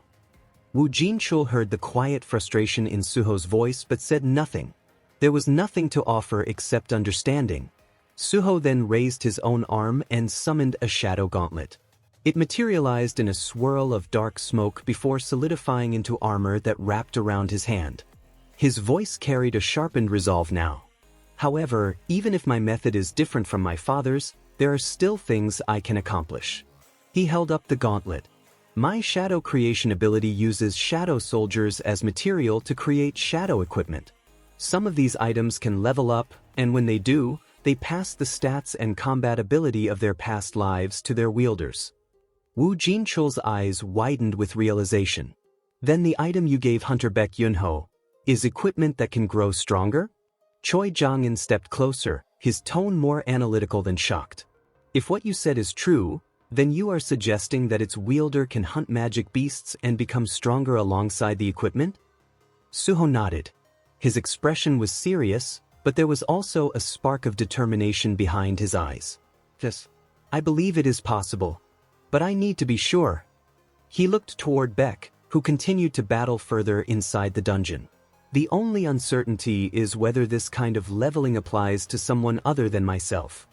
Woo Jinchul heard the quiet frustration in Suho's voice but said nothing. There was nothing to offer except understanding. Suho then raised his own arm and summoned a shadow gauntlet. It materialized in a swirl of dark smoke before solidifying into armor that wrapped around his hand. His voice carried a sharpened resolve now. However, even if my method is different from my father's, there are still things I can accomplish. He held up the gauntlet. My shadow creation ability uses shadow soldiers as material to create shadow equipment. Some of these items can level up, and when they do, they pass the stats and combat ability of their past lives to their wielders. Woo Jinchul's eyes widened with realization. Then the item you gave Hunter Baek Yunho is equipment that can grow stronger? Choi Jong-in stepped closer, his tone more analytical than shocked. If what you said is true, then you are suggesting that its wielder can hunt magic beasts and become stronger alongside the equipment? Suho nodded. His expression was serious, but there was also a spark of determination behind his eyes. Yes, I believe it is possible. But I need to be sure. He looked toward Baek, who continued to battle further inside the dungeon. The only uncertainty is whether this kind of leveling applies to someone other than myself.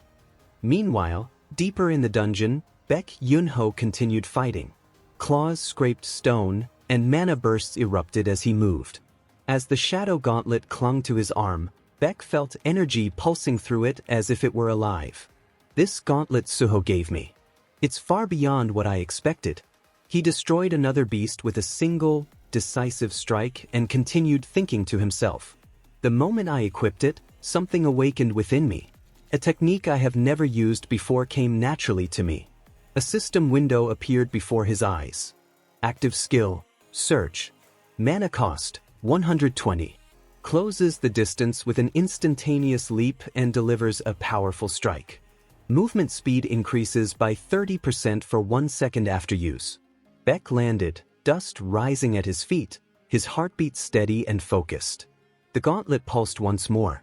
Meanwhile, deeper in the dungeon, Baek Yunho continued fighting. Claws scraped stone, and mana bursts erupted as he moved. As the shadow gauntlet clung to his arm, Beck felt energy pulsing through it as if it were alive. This gauntlet Suho gave me. It's far beyond what I expected. He destroyed another beast with a single, decisive strike and continued thinking to himself. The moment I equipped it, something awakened within me. A technique I have never used before came naturally to me. A system window appeared before his eyes. Active skill, search. Mana cost, 120. Closes the distance with an instantaneous leap and delivers a powerful strike. Movement speed increases by 30% for 1 second after use. Beck landed, dust rising at his feet, his heartbeat steady and focused. The gauntlet pulsed once more.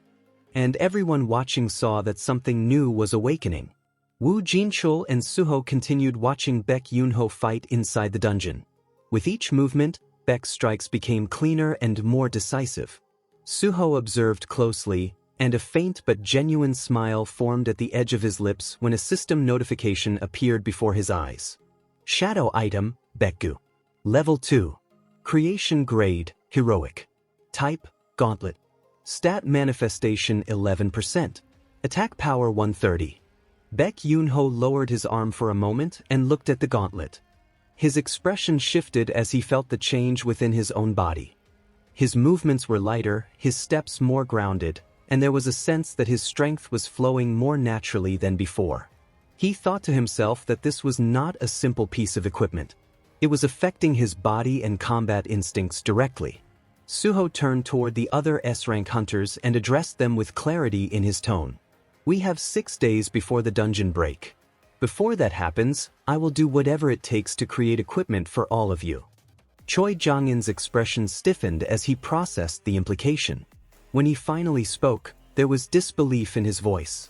And everyone watching saw that something new was awakening. Woo Jinchul and Suho continued watching Beck Yunho fight inside the dungeon. With each movement, Beck's strikes became cleaner and more decisive. Suho observed closely, and a faint but genuine smile formed at the edge of his lips when a system notification appeared before his eyes. Shadow item, Bekgu. Level 2. Creation grade, heroic. Type, gauntlet. Stat manifestation 11%. Attack power 130. Beck Yunho lowered his arm for a moment and looked at the gauntlet. His expression shifted as he felt the change within his own body. His movements were lighter, his steps more grounded, and there was a sense that his strength was flowing more naturally than before. He thought to himself that this was not a simple piece of equipment. It was affecting his body and combat instincts directly. Suho turned toward the other S-rank hunters and addressed them with clarity in his tone. We have 6 days before the dungeon break. Before that happens, I will do whatever it takes to create equipment for all of you. Choi Jong-in's expression stiffened as he processed the implication. When he finally spoke, there was disbelief in his voice.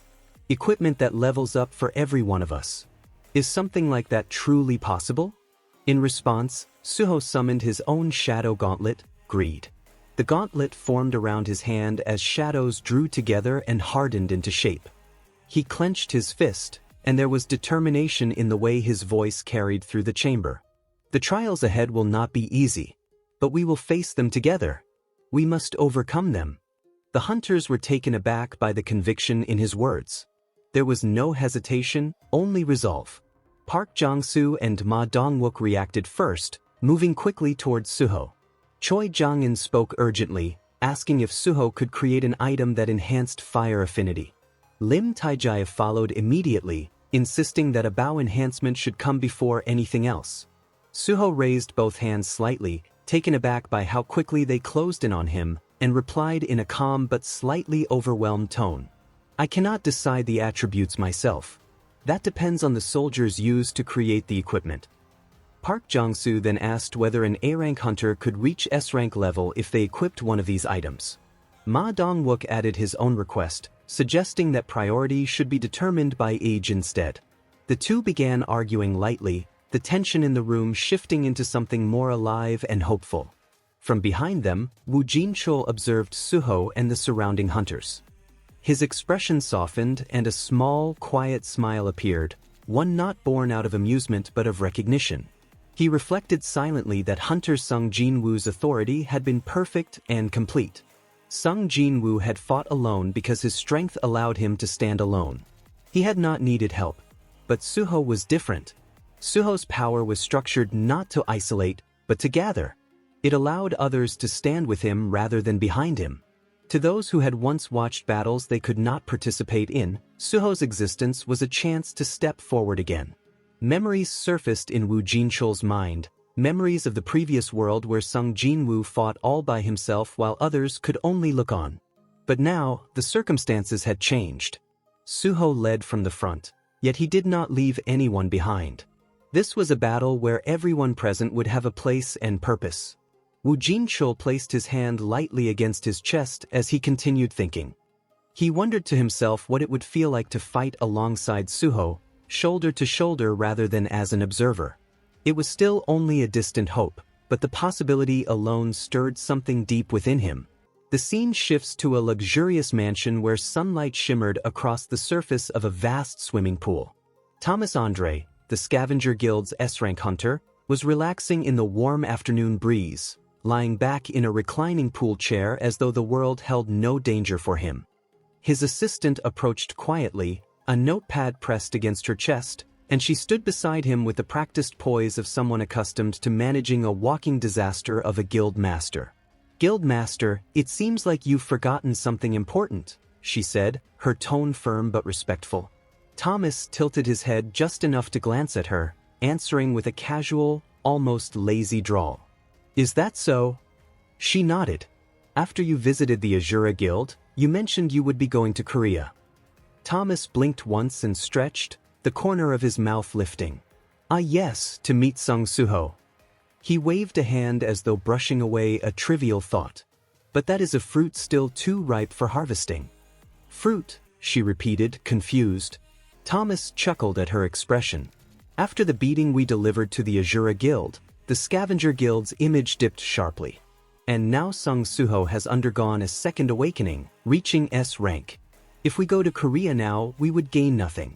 Equipment that levels up for every one of us. Is something like that truly possible? In response, Suho summoned his own shadow gauntlet, Greed. The gauntlet formed around his hand as shadows drew together and hardened into shape. He clenched his fist, and there was determination in the way his voice carried through the chamber. The trials ahead will not be easy, but we will face them together. We must overcome them. The hunters were taken aback by the conviction in his words. There was no hesitation, only resolve. Park Jong-soo and Ma Dong-wook reacted first, moving quickly towards Suho. Choi Jong-in spoke urgently, asking if Suho could create an item that enhanced fire affinity. Lim Taijia followed immediately, insisting that a bow enhancement should come before anything else. Suho raised both hands slightly, taken aback by how quickly they closed in on him, and replied in a calm but slightly overwhelmed tone. I cannot decide the attributes myself. That depends on the soldiers used to create the equipment. Park Jong-soo then asked whether an A-rank hunter could reach S-rank level if they equipped one of these items. Ma Dong-wook added his own request, suggesting that priority should be determined by age instead. The two began arguing lightly, the tension in the room shifting into something more alive and hopeful. From behind them, Woo Jinchul observed Suho and the surrounding hunters. His expression softened and a small, quiet smile appeared, one not born out of amusement but of recognition. He reflected silently that Hunter Sung Jin Woo's authority had been perfect and complete. Sung Jin Woo had fought alone because his strength allowed him to stand alone. He had not needed help. But Suho was different. Suho's power was structured not to isolate, but to gather. It allowed others to stand with him rather than behind him. To those who had once watched battles they could not participate in, Suho's existence was a chance to step forward again. Memories surfaced in Woo Jinchul's mind, memories of the previous world where Sung Jin Woo fought all by himself while others could only look on. But now, the circumstances had changed. Suho led from the front, yet he did not leave anyone behind. This was a battle where everyone present would have a place and purpose. Woo Jinchul placed his hand lightly against his chest as he continued thinking. He wondered to himself what it would feel like to fight alongside Suho, shoulder to shoulder rather than as an observer. It was still only a distant hope, but the possibility alone stirred something deep within him. The scene shifts to a luxurious mansion where sunlight shimmered across the surface of a vast swimming pool. Thomas Andre, the Scavenger Guild's S-rank hunter, was relaxing in the warm afternoon breeze, lying back in a reclining pool chair as though the world held no danger for him. His assistant approached quietly, a notepad pressed against her chest, and she stood beside him with the practiced poise of someone accustomed to managing a walking disaster of a guild master. "Guild master, it seems like you've forgotten something important," she said, her tone firm but respectful. Thomas tilted his head just enough to glance at her, answering with a casual, almost lazy drawl. "Is that so?" She nodded. "After you visited the Azura Guild, you mentioned you would be going to Korea." Thomas blinked once and stretched, the corner of his mouth lifting. "Ah yes, to meet Suho." He waved a hand as though brushing away a trivial thought. "But that is a fruit still too ripe for harvesting." "Fruit," she repeated, confused. Thomas chuckled at her expression. "After the beating we delivered to the Azura Guild, the Scavenger Guild's image dipped sharply. And now Suho has undergone a second awakening, reaching S rank. If we go to Korea now, we would gain nothing."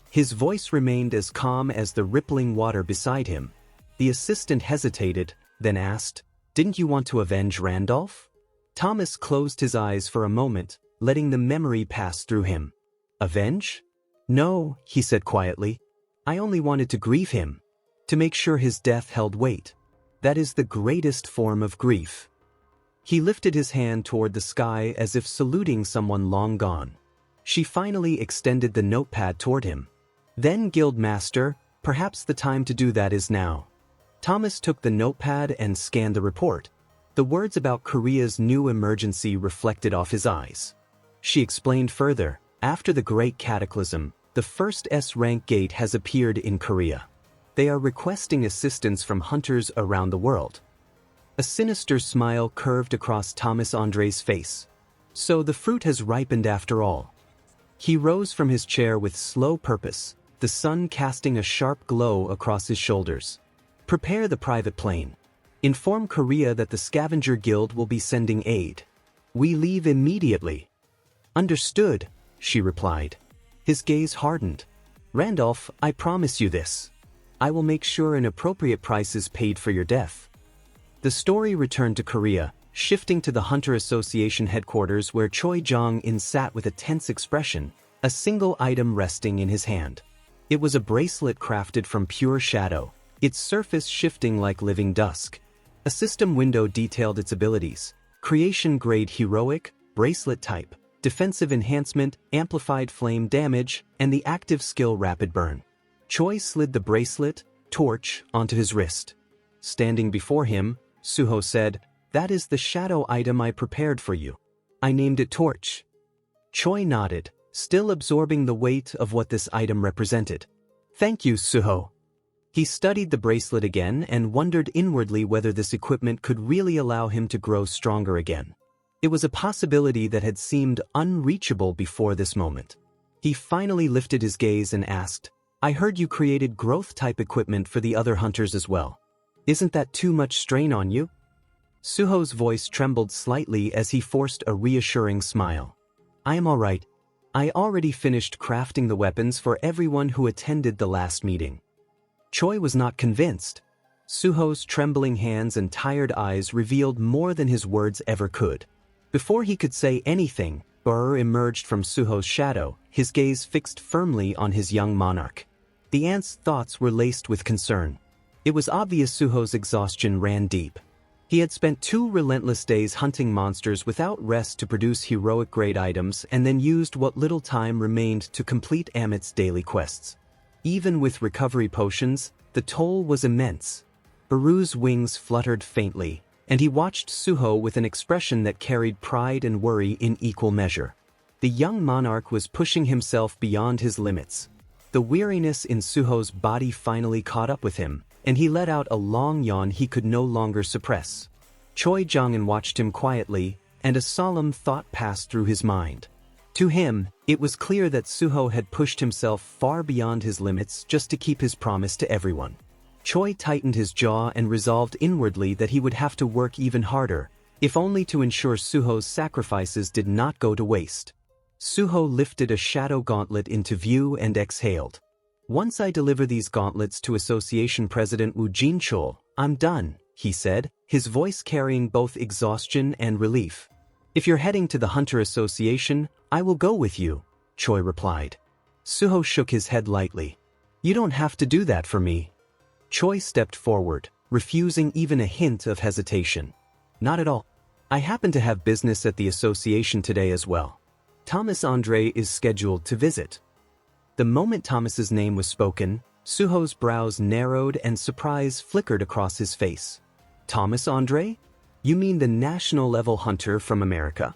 His voice remained as calm as the rippling water beside him. The assistant hesitated, then asked, "Didn't you want to avenge Randolph?" Thomas closed his eyes for a moment, letting the memory pass through him. "Avenge? No," he said quietly. "I only wanted to grieve him. To make sure his death held weight. That is the greatest form of grief." He lifted his hand toward the sky as if saluting someone long gone. She finally extended the notepad toward him. "Then, Guildmaster, perhaps the time to do that is now." Thomas took the notepad and scanned the report. The words about Korea's new emergency reflected off his eyes. She explained further, "After the Great Cataclysm, the first S-rank gate has appeared in Korea. They are requesting assistance from hunters around the world." A sinister smile curved across Thomas Andre's face. "So the fruit has ripened after all." He rose from his chair with slow purpose, the sun casting a sharp glow across his shoulders. "Prepare the private plane. Inform Korea that the Scavenger Guild will be sending aid. We leave immediately." "Understood," she replied. His gaze hardened. "Randolph, I promise you this. I will make sure an appropriate price is paid for your death." The story returned to Korea, shifting to the Hunter Association headquarters where Choi Jong-in sat with a tense expression, a single item resting in his hand. It was a bracelet crafted from pure shadow, its surface shifting like living dusk. A system window detailed its abilities: creation-grade heroic, bracelet type, defensive enhancement, amplified flame damage, and the active skill rapid burn. Choi slid the bracelet, torch, onto his wrist. Standing before him, Suho said, "That is the shadow item I prepared for you. I named it Torch." Choi nodded, still absorbing the weight of what this item represented. "Thank you, Suho." He studied the bracelet again and wondered inwardly whether this equipment could really allow him to grow stronger again. It was a possibility that had seemed unreachable before this moment. He finally lifted his gaze and asked, "I heard you created growth-type equipment for the other hunters as well. Isn't that too much strain on you?" Suho's voice trembled slightly as he forced a reassuring smile. "I am all right. I already finished crafting the weapons for everyone who attended the last meeting." Choi was not convinced. Suho's trembling hands and tired eyes revealed more than his words ever could. Before he could say anything, Burr emerged from Suho's shadow, his gaze fixed firmly on his young monarch. The ant's thoughts were laced with concern. It was obvious Suho's exhaustion ran deep. He had spent 2 relentless days hunting monsters without rest to produce heroic-grade items and then used what little time remained to complete Amit's daily quests. Even with recovery potions, the toll was immense. Baru's wings fluttered faintly, and he watched Suho with an expression that carried pride and worry in equal measure. The young monarch was pushing himself beyond his limits. The weariness in Suho's body finally caught up with him, and he let out a long yawn he could no longer suppress. Choi Jong-in watched him quietly, and a solemn thought passed through his mind. To him, it was clear that Suho had pushed himself far beyond his limits just to keep his promise to everyone. Choi tightened his jaw and resolved inwardly that he would have to work even harder, if only to ensure Suho's sacrifices did not go to waste. Suho lifted a shadow gauntlet into view and exhaled. Once I deliver these gauntlets to Association President Woo Jin-chul, I'm done, he said, his voice carrying both exhaustion and relief. If you're heading to the Hunter Association, I will go with you, Choi replied. Suho shook his head lightly. You don't have to do that for me. Choi stepped forward, refusing even a hint of hesitation. Not at all. I happen to have business at the association today as well. Thomas Andre is scheduled to visit. The moment Thomas's name was spoken, Suho's brows narrowed and surprise flickered across his face. Thomas Andre? You mean the national-level hunter from America?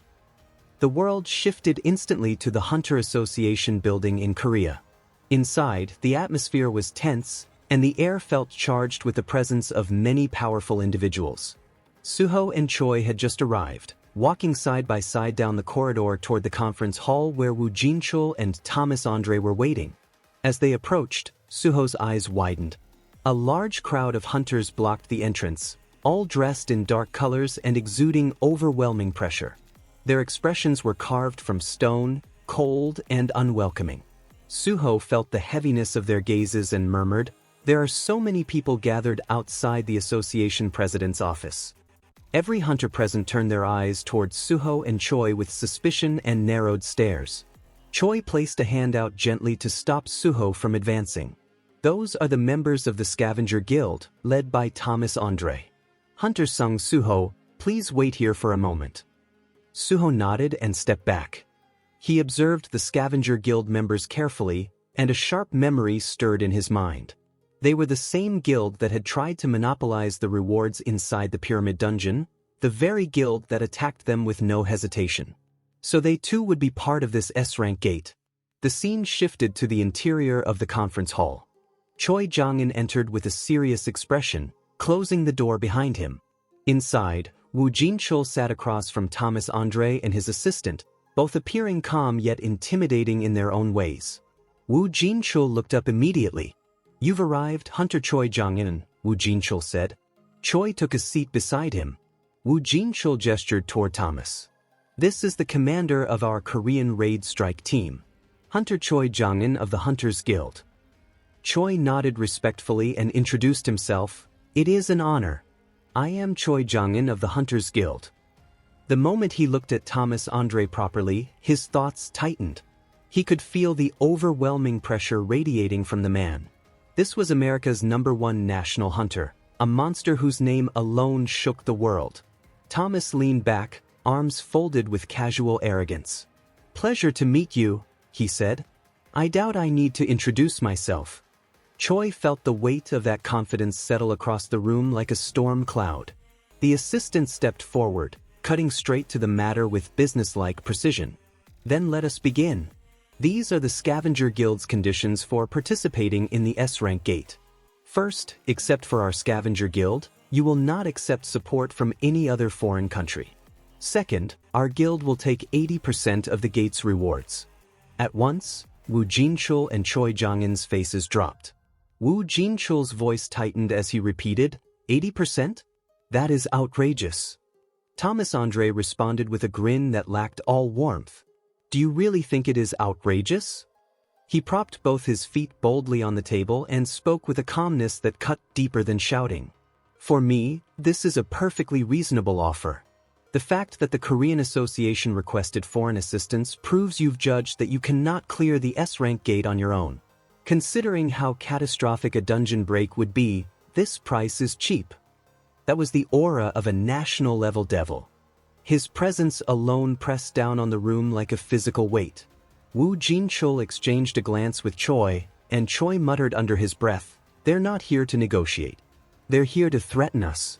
The world shifted instantly to the Hunter Association building in Korea. Inside, the atmosphere was tense, and the air felt charged with the presence of many powerful individuals. Suho and Choi had just arrived, walking side by side down the corridor toward the conference hall where Woo Jin-chul and Thomas Andre were waiting. As they approached, Suho's eyes widened. A large crowd of hunters blocked the entrance, all dressed in dark colors and exuding overwhelming pressure. Their expressions were carved from stone, cold and unwelcoming. Suho felt the heaviness of their gazes and murmured, "There are so many people gathered outside the association president's office." Every hunter present turned their eyes towards Suho and Choi with suspicion and narrowed stares. Choi placed a hand out gently to stop Suho from advancing. "Those are the members of the Scavenger Guild, led by Thomas Andre. Hunter Sung Suho, please wait here for a moment." Suho nodded and stepped back. He observed the Scavenger Guild members carefully, and a sharp memory stirred in his mind. They were the same guild that had tried to monopolize the rewards inside the pyramid dungeon, the very guild that attacked them with no hesitation. So they too would be part of this S-rank gate. The scene shifted to the interior of the conference hall. Choi Jong-in entered with a serious expression, closing the door behind him. Inside, Woo Jin-chul sat across from Thomas Andre and his assistant, both appearing calm yet intimidating in their own ways. Woo Jin-chul looked up immediately. "You've arrived, Hunter Choi Jong-in," Woo Jin-chul said. Choi took a seat beside him. Woo Jin-chul gestured toward Thomas. "This is the commander of our Korean raid strike team, Hunter Choi Jong-in of the Hunters Guild." Choi nodded respectfully and introduced himself. "It is an honor. I am Choi Jong-in of the Hunters Guild." The moment he looked at Thomas Andre properly, his thoughts tightened. He could feel the overwhelming pressure radiating from the man. This was America's #1 national hunter, a monster whose name alone shook the world. Thomas leaned back, arms folded with casual arrogance. "Pleasure to meet you," he said. "I doubt I need to introduce myself." Choi felt the weight of that confidence settle across the room like a storm cloud. The assistant stepped forward, cutting straight to the matter with businesslike precision. "Then let us begin. These are the Scavenger Guild's conditions for participating in the S-rank gate. First, except for our Scavenger Guild, you will not accept support from any other foreign country. Second, our guild will take 80% of the gate's rewards." At once, Woo Jin-chul and Choi Jong-in's faces dropped. Woo Jin-chul's voice tightened as he repeated, 80%? That is outrageous. Thomas Andre responded with a grin that lacked all warmth. "Do you really think it is outrageous?" He propped both his feet boldly on the table and spoke with a calmness that cut deeper than shouting. "For me, this is a perfectly reasonable offer. The fact that the Korean Association requested foreign assistance proves you've judged that you cannot clear the S-rank gate on your own. Considering how catastrophic a dungeon break would be, this price is cheap." That was the aura of a national-level devil. His presence alone pressed down on the room like a physical weight. Woo Jin-chul exchanged a glance with Choi, and Choi muttered under his breath, "They're not here to negotiate. They're here to threaten us."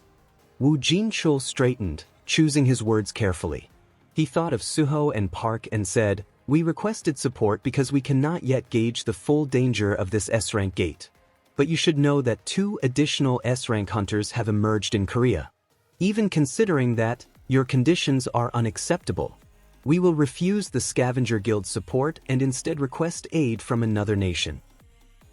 Woo Jin-chul straightened, choosing his words carefully. He thought of Suho and Park and said, "We requested support because we cannot yet gauge the full danger of this S-rank gate. But you should know that 2 additional S-rank hunters have emerged in Korea. Even considering that, your conditions are unacceptable. We will refuse the Scavenger Guild's support and instead request aid from another nation."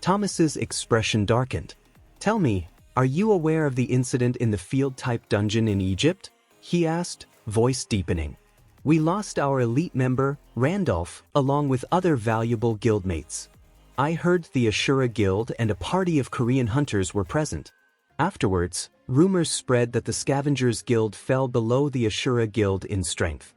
Thomas's expression darkened. "Tell me, are you aware of the incident in the field-type dungeon in Egypt?" he asked, voice deepening. "We lost our elite member, Randolph, along with other valuable guildmates. I heard the Ashura Guild and a party of Korean hunters were present. Afterwards, rumors spread that the Scavengers Guild fell below the Ashura Guild in strength.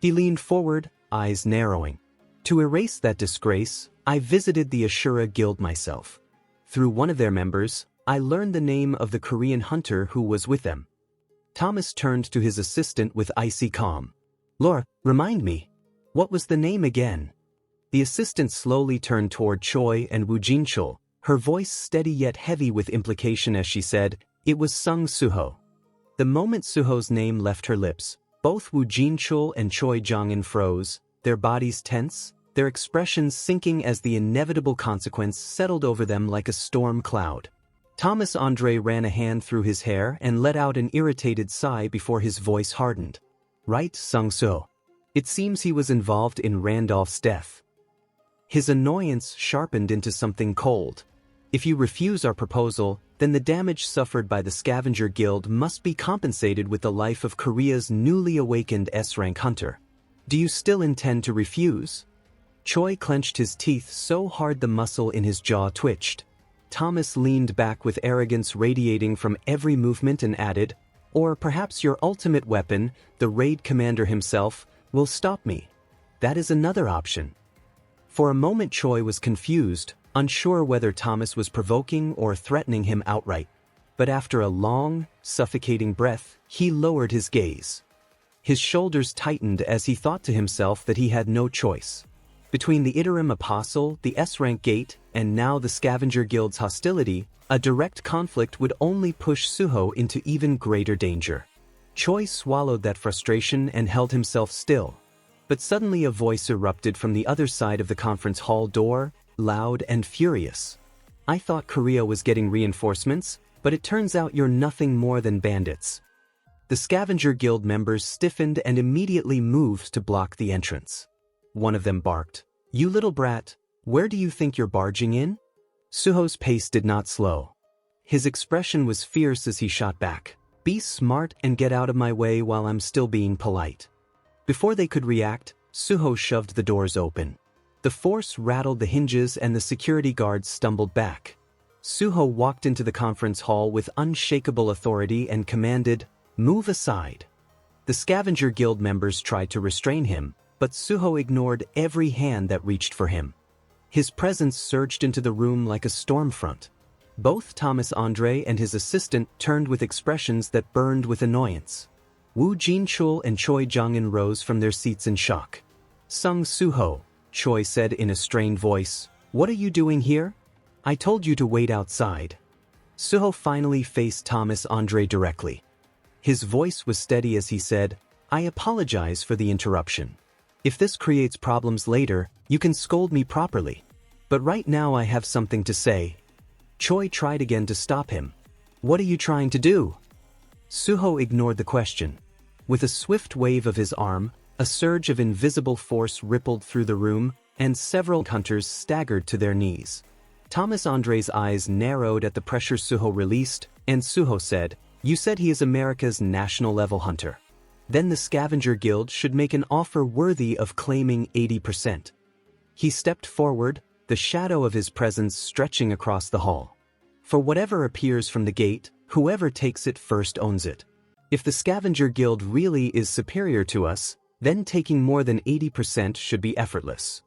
He leaned forward, eyes narrowing. To erase that disgrace, I visited the Ashura Guild myself. Through one of their members, I learned the name of the Korean hunter who was with them. Thomas turned to his assistant with icy calm. Laura, remind me, what was the name again? The assistant slowly turned toward Choi and Woo Jin-chul, her voice steady yet heavy with implication as she said, it was Sung Suho. The moment Suho's name left her lips, both Woo Jin-chul and Choi Jong-in froze, their bodies tense, their expressions sinking as the inevitable consequence settled over them like a storm cloud. Thomas Andre ran a hand through his hair and let out an irritated sigh before his voice hardened. Right, Sung Suho. It seems he was involved in Randolph's death. His annoyance sharpened into something cold. If you refuse our proposal, then the damage suffered by the Scavenger Guild must be compensated with the life of Korea's newly awakened S-rank hunter. Do you still intend to refuse? Choi clenched his teeth so hard the muscle in his jaw twitched. Thomas leaned back with arrogance radiating from every movement and added, or perhaps your ultimate weapon, the raid commander himself, will stop me. That is another option. For a moment Choi was confused, unsure whether Thomas was provoking or threatening him outright. But after a long, suffocating breath, he lowered his gaze. His shoulders tightened as he thought to himself that he had no choice. Between the Iterim Apostle, the S-rank gate, and now the Scavenger Guild's hostility, a direct conflict would only push Suho into even greater danger. Choi swallowed that frustration and held himself still. But suddenly a voice erupted from the other side of the conference hall door, loud and furious. I thought Korea was getting reinforcements, but it turns out you're nothing more than bandits. The Scavenger Guild members stiffened and immediately moved to block the entrance. One of them barked, "You little brat, where do you think you're barging in?" Suho's pace did not slow. His expression was fierce as he shot back. "Be smart and get out of my way while I'm still being polite." Before they could react, Suho shoved the doors open. The force rattled the hinges and the security guards stumbled back. Suho walked into the conference hall with unshakable authority and commanded, "Move aside." The Scavenger Guild members tried to restrain him, but Suho ignored every hand that reached for him. His presence surged into the room like a storm front. Both Thomas Andre and his assistant turned with expressions that burned with annoyance. Woo Jin-chul and Choi Jong-in rose from their seats in shock. "Sung Suho," Choi said in a strained voice, "what are you doing here? I told you to wait outside." Suho finally faced Thomas Andre directly. His voice was steady as he said, "I apologize for the interruption. If this creates problems later, you can scold me properly. But right now I have something to say." Choi tried again to stop him. "What are you trying to do?" Suho ignored the question. With a swift wave of his arm, a surge of invisible force rippled through the room, and several hunters staggered to their knees. Thomas Andre's eyes narrowed at the pressure Suho released, and Suho said, "You said he is America's national-level hunter. Then the Scavenger Guild should make an offer worthy of claiming 80%. He stepped forward, the shadow of his presence stretching across the hall. "For whatever appears from the gate, whoever takes it first owns it. If the Scavenger Guild really is superior to us, then taking more than 80% should be effortless."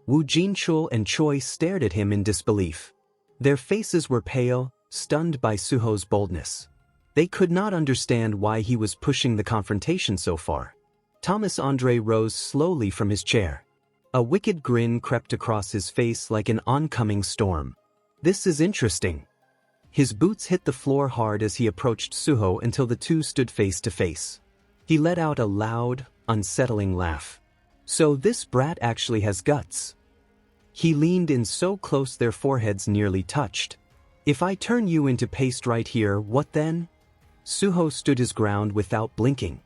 Woo Jin-chul and Choi stared at him in disbelief. Their faces were pale, stunned by Suho's boldness. They could not understand why he was pushing the confrontation so far. Thomas Andre rose slowly from his chair. A wicked grin crept across his face like an oncoming storm. "This is interesting." His boots hit the floor hard as he approached Suho until the two stood face to face. He let out a loud, unsettling laugh. "So this brat actually has guts." He leaned in so close their foreheads nearly touched. "If I turn you into paste right here, what then?" Suho stood his ground without blinking.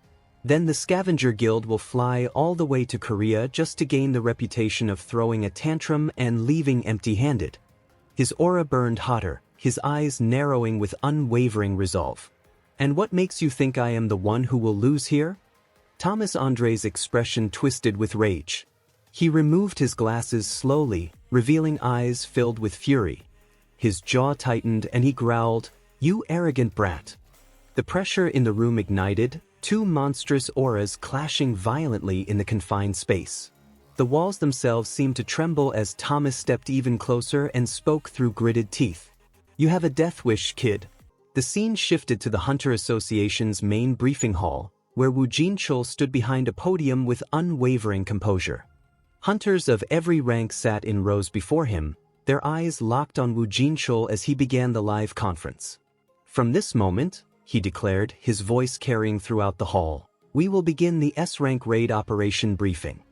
"Then the Scavenger Guild will fly all the way to Korea just to gain the reputation of throwing a tantrum and leaving empty-handed." His aura burned hotter, his eyes narrowing with unwavering resolve. "And what makes you think I am the one who will lose here?" Thomas Andre's expression twisted with rage. He removed his glasses slowly, revealing eyes filled with fury. His jaw tightened and he growled, "You arrogant brat." The pressure in the room ignited, two monstrous auras clashing violently in the confined space. The walls themselves seemed to tremble as Thomas stepped even closer and spoke through gritted teeth. "You have a death wish, kid." The scene shifted to the Hunter Association's main briefing hall, where Woo Jin-chul stood behind a podium with unwavering composure. Hunters of every rank sat in rows before him, their eyes locked on Woo Jin-chul as he began the live conference. "From this moment," he declared, his voice carrying throughout the hall, "we will begin the S-rank raid operation briefing."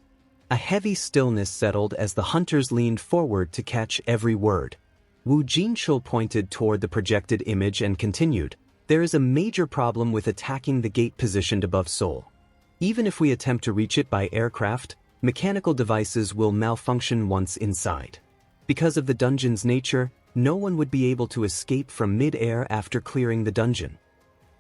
A heavy stillness settled as the hunters leaned forward to catch every word. Woo Jin-chul pointed toward the projected image and continued, "There is a major problem with attacking the gate positioned above Seoul. Even if we attempt to reach it by aircraft, mechanical devices will malfunction once inside. Because of the dungeon's nature, no one would be able to escape from mid-air after clearing the dungeon."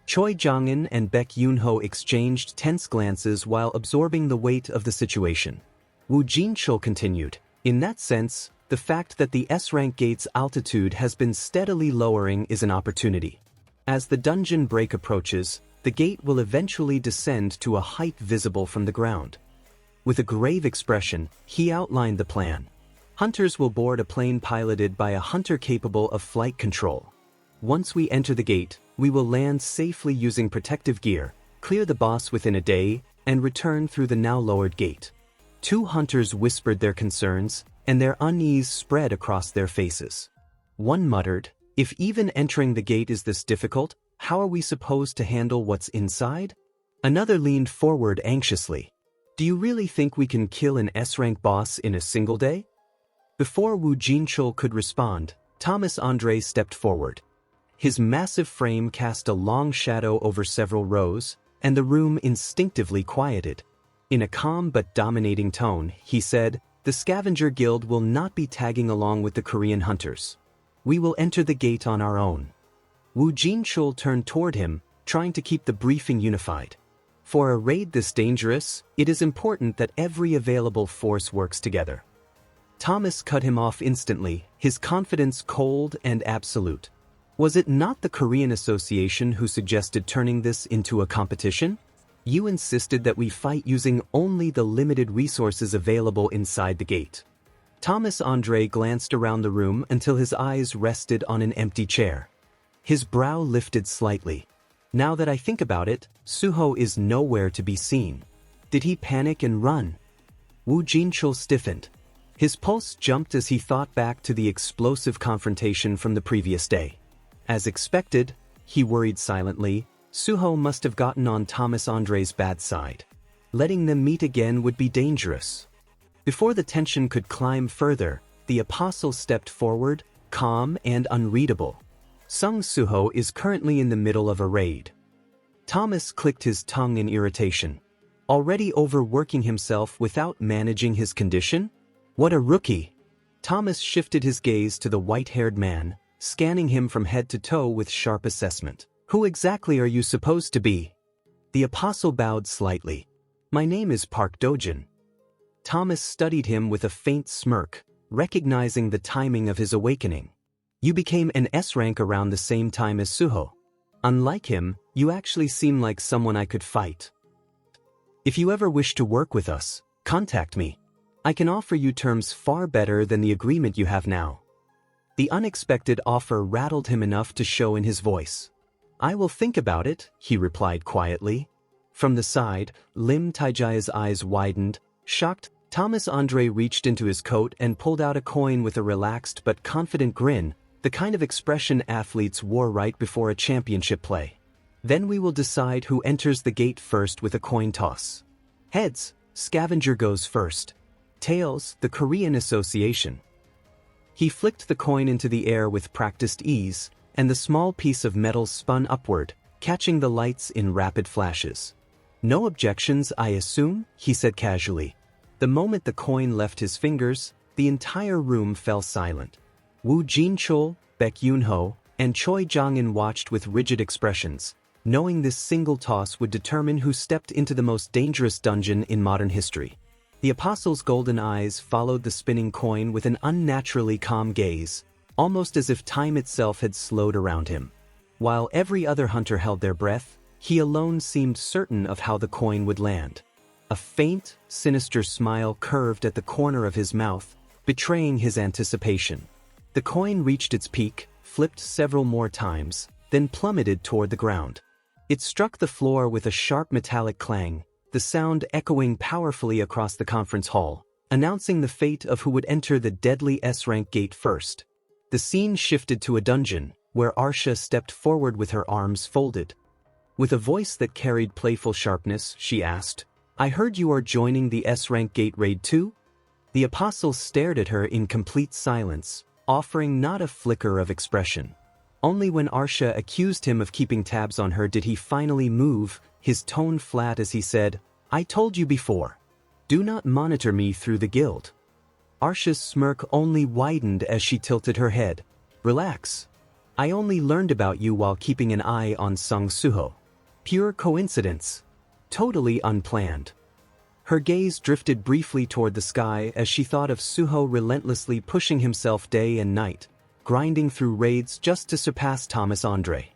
Choi Jong-in and Baek Yoon-ho exchanged tense glances while absorbing the weight of the situation. Woo Jin-chul continued, "In that sense, the fact that the S-rank gate's altitude has been steadily lowering is an opportunity. As the dungeon break approaches, the gate will eventually descend to a height visible from the ground." With a grave expression, he outlined the plan. Hunters will board a plane piloted by a hunter capable of flight control. Once we enter the gate, we will land safely using protective gear, clear the boss within a day, and return through the now lowered gate. Two hunters whispered their concerns, and their unease spread across their faces. One muttered, "If even entering the gate is this difficult, how are we supposed to handle what's inside?" Another leaned forward anxiously. "Do you really think we can kill an S-rank boss in a single day?" Before Woo Jin-chul could respond, Thomas Andre stepped forward. His massive frame cast a long shadow over several rows, and the room instinctively quieted. In a calm but dominating tone, he said, "The Scavenger Guild will not be tagging along with the Korean hunters. We will enter the gate on our own." Woo Jin-chul turned toward him, trying to keep the briefing unified. "For a raid this dangerous, it is important that every available force works together." Thomas cut him off instantly, his confidence cold and absolute. "Was it not the Korean Association who suggested turning this into a competition? You insisted that we fight using only the limited resources available inside the gate." Thomas Andre glanced around the room until his eyes rested on an empty chair. His brow lifted slightly. "Now that I think about it, Suho is nowhere to be seen. Did he panic and run?" Woo Jin-chul stiffened. His pulse jumped as he thought back to the explosive confrontation from the previous day. As expected, he worried silently, Suho must have gotten on Thomas Andre's bad side. Letting them meet again would be dangerous. Before the tension could climb further, the apostle stepped forward, calm and unreadable. "Sung Suho is currently in the middle of a raid." Thomas clicked his tongue in irritation. Already overworking himself without managing his condition? What a rookie! Thomas shifted his gaze to the white-haired man, scanning him from head to toe with sharp assessment. "Who exactly are you supposed to be?" The apostle bowed slightly. "My name is Park Dojin." Thomas studied him with a faint smirk, recognizing the timing of his awakening. "You became an S-rank around the same time as Suho. Unlike him, you actually seem like someone I could fight. If you ever wish to work with us, contact me. I can offer you terms far better than the agreement you have now." The unexpected offer rattled him enough to show in his voice. "I will think about it," he replied quietly. From the side, Lim Taijaya's eyes widened, shocked. Thomas Andre reached into his coat and pulled out a coin with a relaxed but confident grin, the kind of expression athletes wore right before a championship play. "Then we will decide who enters the gate first with a coin toss. Heads, Scavenger goes first. Tails, the Korean Association." He flicked the coin into the air with practiced ease, and the small piece of metal spun upward, catching the lights in rapid flashes. "No objections, I assume?" he said casually. The moment the coin left his fingers, the entire room fell silent. Woo Jin-chul, Baek Yoon-ho, and Choi Jong-in watched with rigid expressions, knowing this single toss would determine who stepped into the most dangerous dungeon in modern history. The apostle's golden eyes followed the spinning coin with an unnaturally calm gaze, almost as if time itself had slowed around him. While every other hunter held their breath, he alone seemed certain of how the coin would land. A faint, sinister smile curved at the corner of his mouth, betraying his anticipation. The coin reached its peak, flipped several more times, then plummeted toward the ground. It struck the floor with a sharp metallic clang, the sound echoing powerfully across the conference hall, announcing the fate of who would enter the deadly S-rank gate first. The scene shifted to a dungeon, where Arsha stepped forward with her arms folded. With a voice that carried playful sharpness, she asked, "I heard you are joining the S-rank gate raid too?" The apostle stared at her in complete silence, offering not a flicker of expression. Only when Arsha accused him of keeping tabs on her did he finally move, his tone flat as he said, "I told you before. Do not monitor me through the guild." Arsha's smirk only widened as she tilted her head. "Relax. I only learned about you while keeping an eye on Suho. Pure coincidence. Totally unplanned." Her gaze drifted briefly toward the sky as she thought of Suho relentlessly pushing himself day and night, grinding through raids just to surpass Thomas Andre.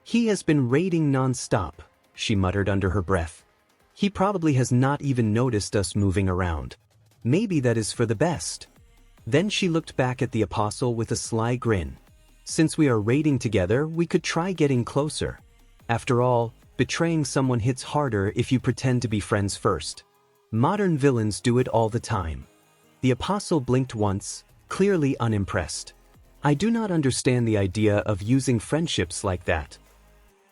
"He has been raiding non-stop," she muttered under her breath. "He probably has not even noticed us moving around. Maybe that is for the best." Then she looked back at the apostle with a sly grin. "Since we are raiding together, we could try getting closer. After all, betraying someone hits harder if you pretend to be friends first. Modern villains do it all the time." The apostle blinked once, clearly unimpressed. "I do not understand the idea of using friendships like that."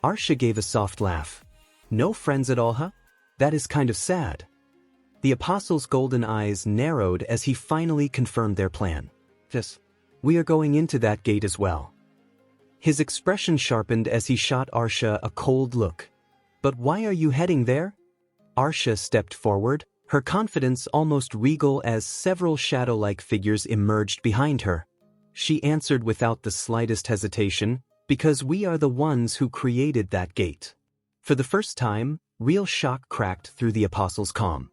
Arsha gave a soft laugh. "No friends at all, huh? That is kind of sad." The apostle's golden eyes narrowed as he finally confirmed their plan. "Yes, we are going into that gate as well." His expression sharpened as he shot Arsha a cold look. "But why are you heading there?" Arsha stepped forward, her confidence almost regal as several shadow-like figures emerged behind her. She answered without the slightest hesitation, "Because we are the ones who created that gate." For the first time, real shock cracked through the apostle's calm.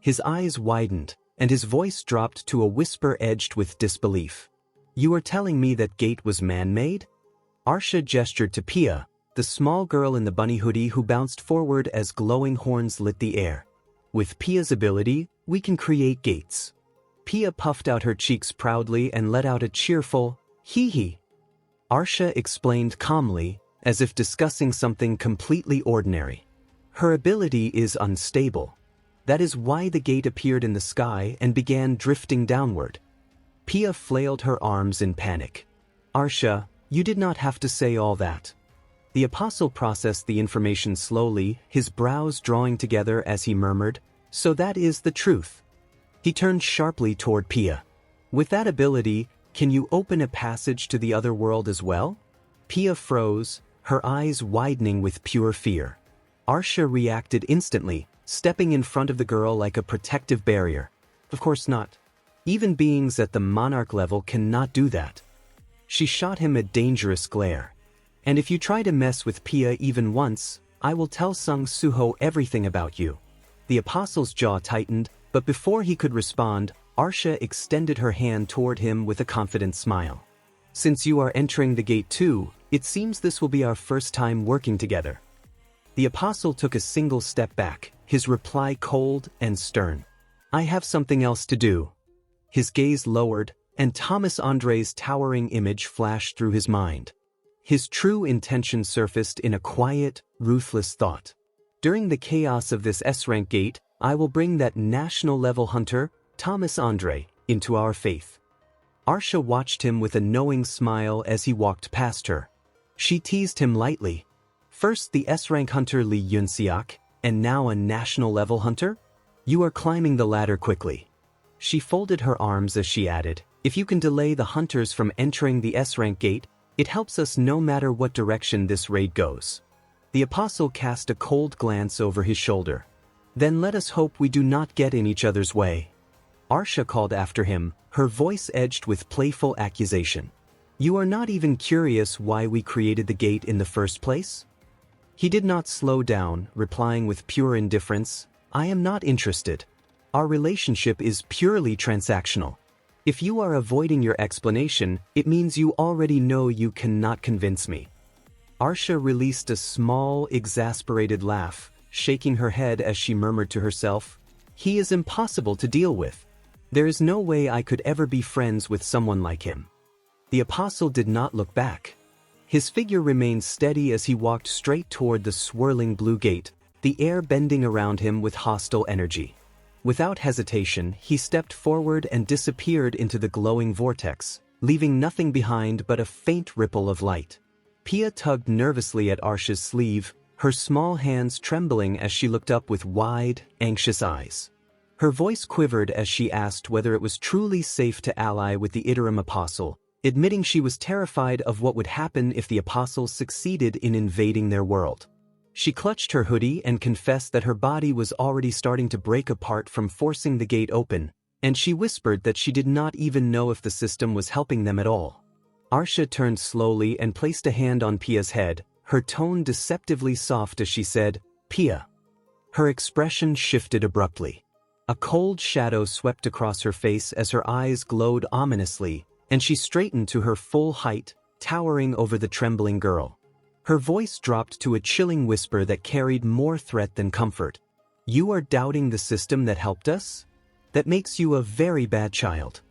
His eyes widened, and his voice dropped to a whisper edged with disbelief. "You are telling me that gate was man-made?" Arsha gestured to Pia, the small girl in the bunny hoodie who bounced forward as glowing horns lit the air. "With Pia's ability, we can create gates." Pia puffed out her cheeks proudly and let out a cheerful, "Hee-hee." Arsha explained calmly, as if discussing something completely ordinary. "Her ability is unstable. That is why the gate appeared in the sky and began drifting downward." Pia flailed her arms in panic. "Arsha, you did not have to say all that." The apostle processed the information slowly, his brows drawing together as he murmured, "So that is the truth." He turned sharply toward Pia. "With that ability, can you open a passage to the other world as well?" Pia froze, her eyes widening with pure fear. Arsha reacted instantly, stepping in front of the girl like a protective barrier. "Of course not. Even beings at the monarch level cannot do that." She shot him a dangerous glare. "And if you try to mess with Pia even once, I will tell Suho everything about you." The apostle's jaw tightened, but before he could respond, Arsha extended her hand toward him with a confident smile. "Since you are entering the gate too, it seems this will be our first time working together." The apostle took a single step back, his reply cold and stern. "I have something else to do." His gaze lowered, and Thomas Andre's towering image flashed through his mind. His true intention surfaced in a quiet, ruthless thought. "During the chaos of this S-rank gate, I will bring that national-level hunter, Thomas Andre, into our faith." Arsha watched him with a knowing smile as he walked past her. She teased him lightly. "First the S-rank hunter Lee Yunsiak, and now a national-level hunter? You are climbing the ladder quickly." She folded her arms as she added, "If you can delay the hunters from entering the S-rank gate, it helps us no matter what direction this raid goes." The apostle cast a cold glance over his shoulder. "Then let us hope we do not get in each other's way." Arsha called after him, her voice edged with playful accusation. "You are not even curious why we created the gate in the first place?" He did not slow down, replying with pure indifference, "I am not interested." Our relationship is purely transactional. If you are avoiding your explanation, it means you already know you cannot convince me." Arsha released a small, exasperated laugh, shaking her head as she murmured to herself, "He is impossible to deal with. There is no way I could ever be friends with someone like him." The apostle did not look back. His figure remained steady as he walked straight toward the swirling blue gate, the air bending around him with hostile energy. Without hesitation, he stepped forward and disappeared into the glowing vortex, leaving nothing behind but a faint ripple of light. Pia tugged nervously at Arsha's sleeve, her small hands trembling as she looked up with wide, anxious eyes. Her voice quivered as she asked whether it was truly safe to ally with the Iterum apostle, admitting she was terrified of what would happen if the apostle succeeded in invading their world. She clutched her hoodie and confessed that her body was already starting to break apart from forcing the gate open, and she whispered that she did not even know if the system was helping them at all. Arsha turned slowly and placed a hand on Pia's head, her tone deceptively soft as she said, "Pia." Her expression shifted abruptly. A cold shadow swept across her face as her eyes glowed ominously, and she straightened to her full height, towering over the trembling girl. Her voice dropped to a chilling whisper that carried more threat than comfort. "You are doubting the system that helped us? That makes you a very bad child."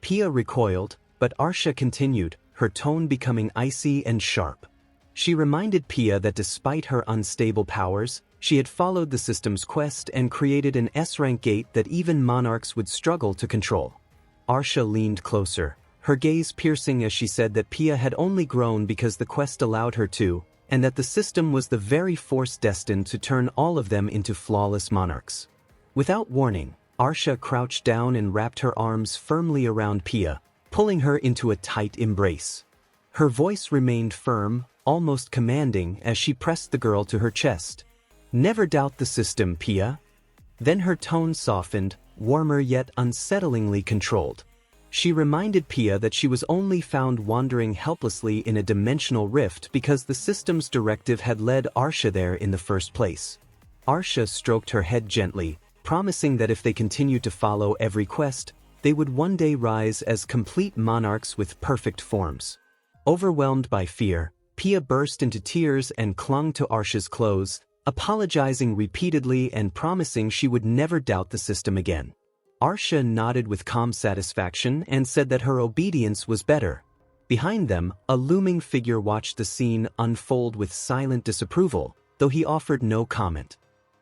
Pia recoiled, but Arsha continued, her tone becoming icy and sharp. She reminded Pia that despite her unstable powers, she had followed the system's quest and created an S-rank gate that even monarchs would struggle to control. Arsha leaned closer, her gaze piercing as she said that Pia had only grown because the quest allowed her to, and that the system was the very force destined to turn all of them into flawless monarchs. Without warning, Arsha crouched down and wrapped her arms firmly around Pia, pulling her into a tight embrace. Her voice remained firm, almost commanding as she pressed the girl to her chest. "Never doubt the system, Pia." Then her tone softened, warmer yet unsettlingly controlled. She reminded Pia that she was only found wandering helplessly in a dimensional rift because the system's directive had led Arsha there in the first place. Arsha stroked her head gently, promising that if they continued to follow every quest, they would one day rise as complete monarchs with perfect forms. Overwhelmed by fear, Pia burst into tears and clung to Arsha's clothes, apologizing repeatedly and promising she would never doubt the system again. Arsha nodded with calm satisfaction and said that her obedience was better. Behind them, a looming figure watched the scene unfold with silent disapproval, though he offered no comment.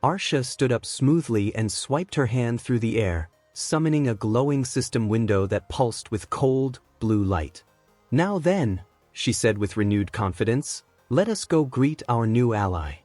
Arsha stood up smoothly and swiped her hand through the air, summoning a glowing system window that pulsed with cold, blue light. "Now then," she said with renewed confidence, "let us go greet our new ally."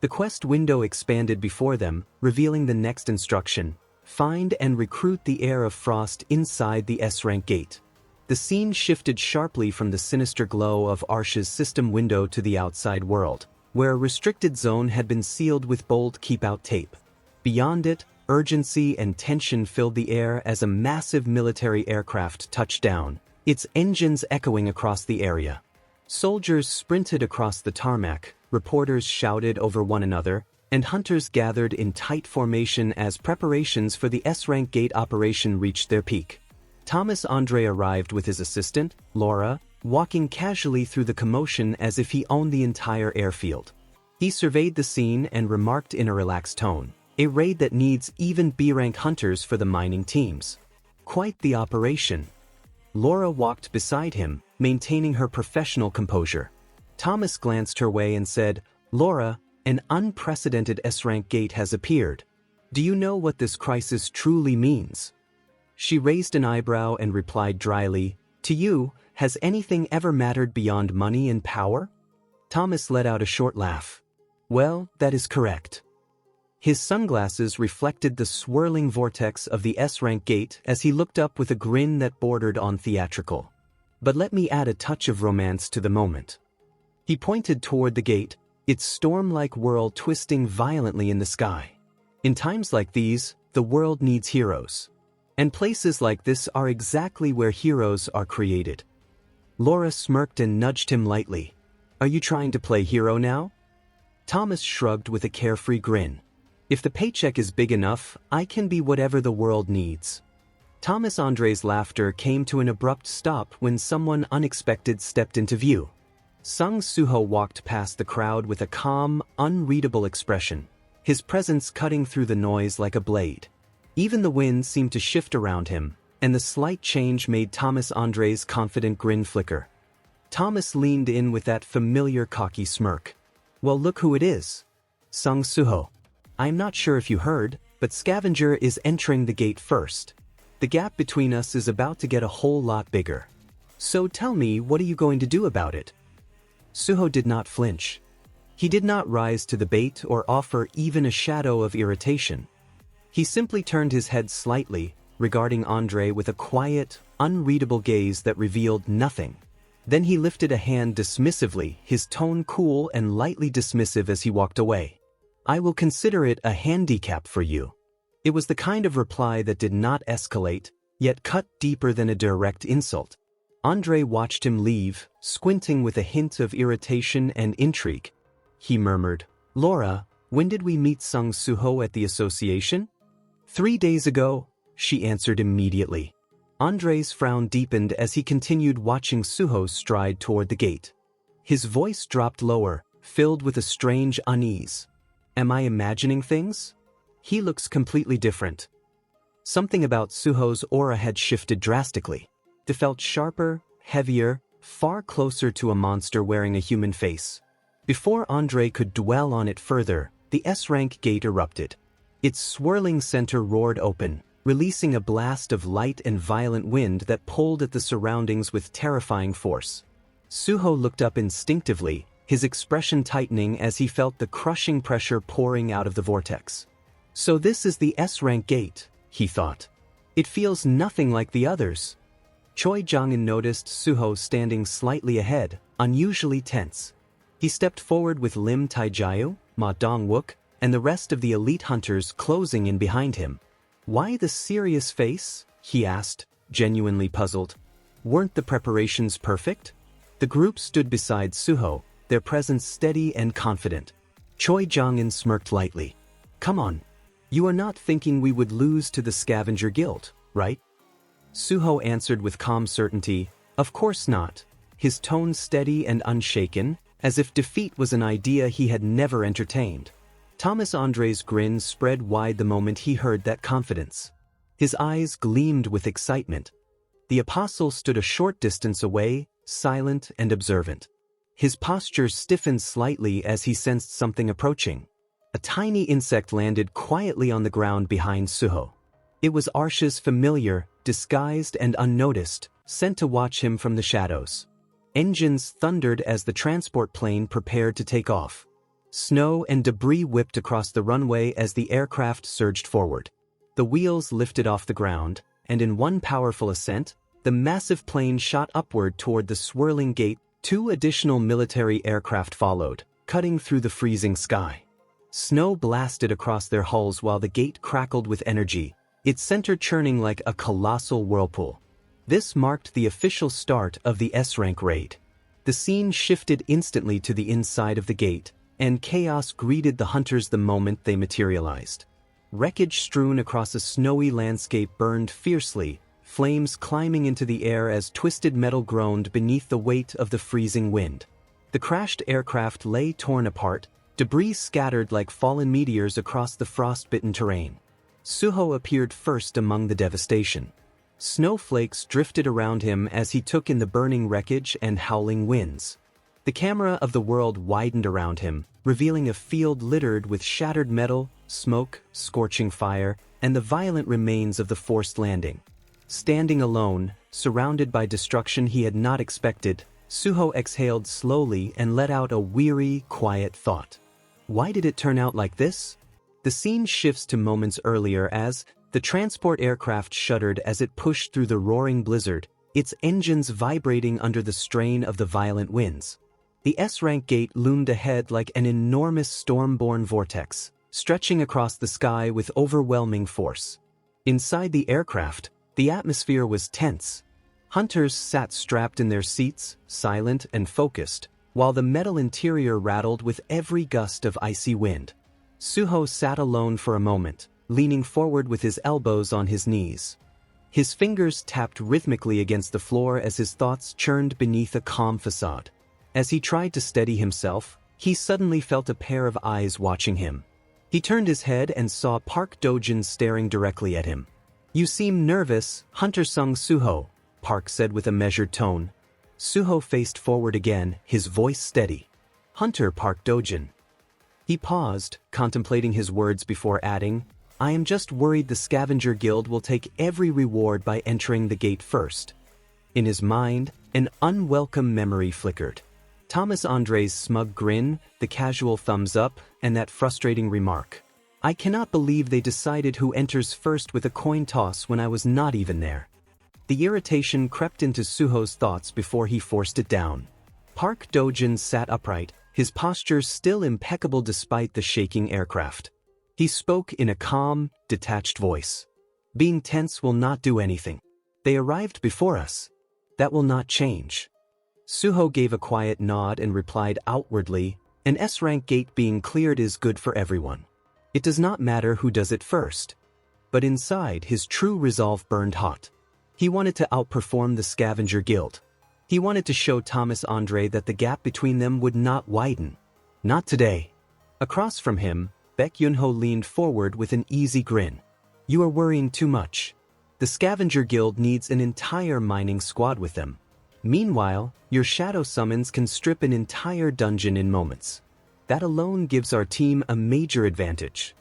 The quest window expanded before them, revealing the next instruction: find and recruit the heir of Frost inside the S-rank gate. The scene shifted sharply from the sinister glow of Arsha's system window to the outside world, where a restricted zone had been sealed with bold keep-out tape. Beyond it, urgency and tension filled the air as a massive military aircraft touched down, its engines echoing across the area. Soldiers sprinted across the tarmac, reporters shouted over one another, and hunters gathered in tight formation as preparations for the S-rank gate operation reached their peak. Thomas Andre arrived with his assistant, Laura, walking casually through the commotion as if he owned the entire airfield. He surveyed the scene and remarked in a relaxed tone, "A raid that needs even B-rank hunters for the mining teams. Quite the operation." Laura walked beside him, maintaining her professional composure. Thomas glanced her way and said, "Laura, an unprecedented S-rank gate has appeared. Do you know what this crisis truly means?" She raised an eyebrow and replied dryly, "To you, has anything ever mattered beyond money and power?" Thomas let out a short laugh. "Well, that is correct." His sunglasses reflected the swirling vortex of the S-rank gate as he looked up with a grin that bordered on theatrical. "But let me add a touch of romance to the moment." He pointed toward the gate, its storm-like whirl twisting violently in the sky. In times like these, the world needs heroes. And places like this are exactly where heroes are created. Laura smirked and nudged him lightly. "Are you trying to play hero now?" Thomas shrugged with a carefree grin. If the paycheck is big enough, I can be whatever the world needs. Thomas Andre's laughter came to an abrupt stop when someone unexpected stepped into view. Sung Suho walked past the crowd with a calm, unreadable expression, his presence cutting through the noise like a blade. Even the wind seemed to shift around him, and the slight change made Thomas Andre's confident grin flicker. Thomas leaned in with that familiar cocky smirk. Well, look who it is. Sung Suho. I'm not sure if you heard, but Scavenger is entering the gate first. The gap between us is about to get a whole lot bigger. So tell me, what are you going to do about it? Suho did not flinch. He did not rise to the bait or offer even a shadow of irritation. He simply turned his head slightly, regarding Andre with a quiet, unreadable gaze that revealed nothing. Then he lifted a hand dismissively, his tone cool and lightly dismissive as he walked away. I will consider it a handicap for you. It was the kind of reply that did not escalate, yet cut deeper than a direct insult. Andre watched him leave, squinting with a hint of irritation and intrigue. He murmured, Laura, when did we meet Sung Suho at the association? 3 days ago, she answered immediately. Andre's frown deepened as he continued watching Suho stride toward the gate. His voice dropped lower, filled with a strange unease. Am I imagining things? He looks completely different. Something about Suho's aura had shifted drastically. It felt sharper, heavier, far closer to a monster wearing a human face. Before Andre could dwell on it further, the S-rank gate erupted. Its swirling center roared open, releasing a blast of light and violent wind that pulled at the surroundings with terrifying force. Suho looked up instinctively, his expression tightening as he felt the crushing pressure pouring out of the vortex. So this is the S-rank gate, he thought. It feels nothing like the others. Choi Jong-in noticed Suho standing slightly ahead, unusually tense. He stepped forward with Lim Taejae, Ma Dong-wook, and the rest of the elite hunters closing in behind him. Why the serious face? He asked, genuinely puzzled. Weren't the preparations perfect? The group stood beside Suho, their presence steady and confident. Choi Jong-in smirked lightly. Come on. You are not thinking we would lose to the Scavenger Guild, right? Suho answered with calm certainty, of course not, his tone steady and unshaken, as if defeat was an idea he had never entertained. Thomas Andre's grin spread wide the moment he heard that confidence. His eyes gleamed with excitement. The apostle stood a short distance away, silent and observant. His posture stiffened slightly as he sensed something approaching. A tiny insect landed quietly on the ground behind Suho. It was Arsha's familiar, disguised and unnoticed, sent to watch him from the shadows. Engines thundered as the transport plane prepared to take off. Snow and debris whipped across the runway as the aircraft surged forward. The wheels lifted off the ground, and in one powerful ascent, the massive plane shot upward toward the swirling gate. 2 additional military aircraft followed, cutting through the freezing sky. Snow blasted across their hulls while the gate crackled with energy, its center churning like a colossal whirlpool. This marked the official start of the S-rank raid. The scene shifted instantly to the inside of the gate, and chaos greeted the hunters the moment they materialized. Wreckage strewn across a snowy landscape burned fiercely, flames climbing into the air as twisted metal groaned beneath the weight of the freezing wind. The crashed aircraft lay torn apart, debris scattered like fallen meteors across the frost-bitten terrain. Suho appeared first among the devastation. Snowflakes drifted around him as he took in the burning wreckage and howling winds. The camera of the world widened around him, revealing a field littered with shattered metal, smoke, scorching fire, and the violent remains of the forced landing. Standing alone, surrounded by destruction he had not expected, Suho exhaled slowly and let out a weary, quiet thought. Why did it turn out like this? The scene shifts to moments earlier as the transport aircraft shuddered as it pushed through the roaring blizzard, its engines vibrating under the strain of the violent winds. The S-rank gate loomed ahead like an enormous storm-born vortex, stretching across the sky with overwhelming force. Inside the aircraft, the atmosphere was tense. Hunters sat strapped in their seats, silent and focused, while the metal interior rattled with every gust of icy wind. Suho sat alone for a moment, leaning forward with his elbows on his knees. His fingers tapped rhythmically against the floor as his thoughts churned beneath a calm facade. As he tried to steady himself, he suddenly felt a pair of eyes watching him. He turned his head and saw Park Dojin staring directly at him. "You seem nervous, Hunter-sung Suho," Park said with a measured tone. Suho faced forward again, his voice steady. "Hunter Park Dojin." He paused, contemplating his words before adding, "I am just worried the Scavenger Guild will take every reward by entering the gate first." In his mind, an unwelcome memory flickered. Thomas Andre's smug grin, the casual thumbs up, and that frustrating remark. "I cannot believe they decided who enters first with a coin toss when I was not even there." The irritation crept into Suho's thoughts before he forced it down. Park Dojin sat upright, his posture still impeccable despite the shaking aircraft. He spoke in a calm, detached voice. "Being tense will not do anything. They arrived before us. That will not change." Suho gave a quiet nod and replied outwardly, "An S-rank gate being cleared is good for everyone. It does not matter who does it first." But inside, his true resolve burned hot. He wanted to outperform the Scavenger Guild. He wanted to show Thomas Andre that the gap between them would not widen. Not today. Across from him, Baek Yunho leaned forward with an easy grin. "You are worrying too much. The Scavenger Guild needs an entire mining squad with them. Meanwhile, your shadow summons can strip an entire dungeon in moments. That alone gives our team a major advantage."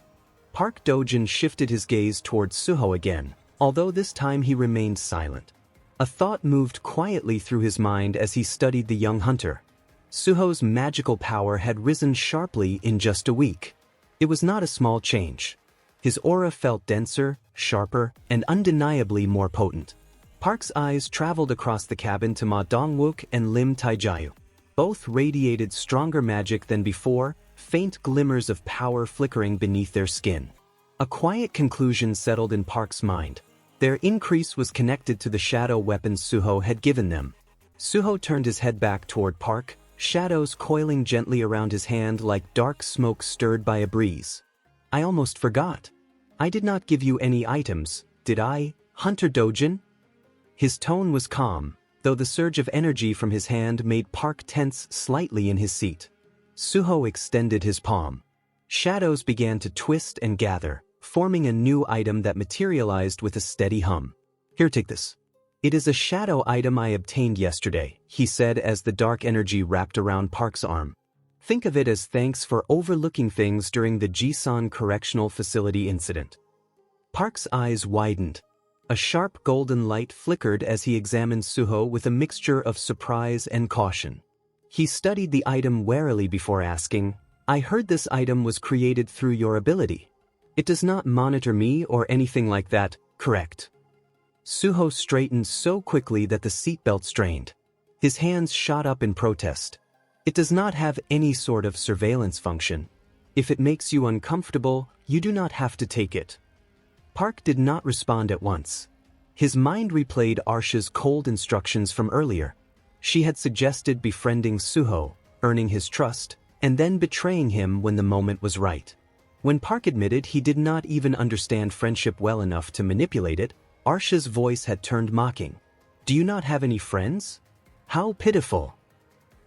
Park Dojin shifted his gaze towards Suho again, although this time he remained silent. A thought moved quietly through his mind as he studied the young hunter. Suho's magical power had risen sharply in just a week. It was not a small change. His aura felt denser, sharper, and undeniably more potent. Park's eyes traveled across the cabin to Ma Dongwook and Lim Taijayu. Both radiated stronger magic than before, faint glimmers of power flickering beneath their skin. A quiet conclusion settled in Park's mind. Their increase was connected to the shadow weapons Suho had given them. Suho turned his head back toward Park, shadows coiling gently around his hand like dark smoke stirred by a breeze. "I almost forgot. I did not give you any items, did I, Hunter Dojin?" His tone was calm, though the surge of energy from his hand made Park tense slightly in his seat. Suho extended his palm. Shadows began to twist and gather, forming a new item that materialized with a steady hum. "Here, take this. It is a shadow item I obtained yesterday," he said as the dark energy wrapped around Park's arm. "Think of it as thanks for overlooking things during the Jezen Correctional Facility incident." Park's eyes widened. A sharp golden light flickered as he examined Suho with a mixture of surprise and caution. He studied the item warily before asking, "I heard this item was created through your ability. It does not monitor me or anything like that, correct?" Suho straightened so quickly that the seatbelt strained. His hands shot up in protest. "It does not have any sort of surveillance function. If it makes you uncomfortable, you do not have to take it." Park did not respond at once. His mind replayed Arsha's cold instructions from earlier. She had suggested befriending Suho, earning his trust, and then betraying him when the moment was right. When Park admitted he did not even understand friendship well enough to manipulate it, Arsha's voice had turned mocking. "Do you not have any friends? How pitiful."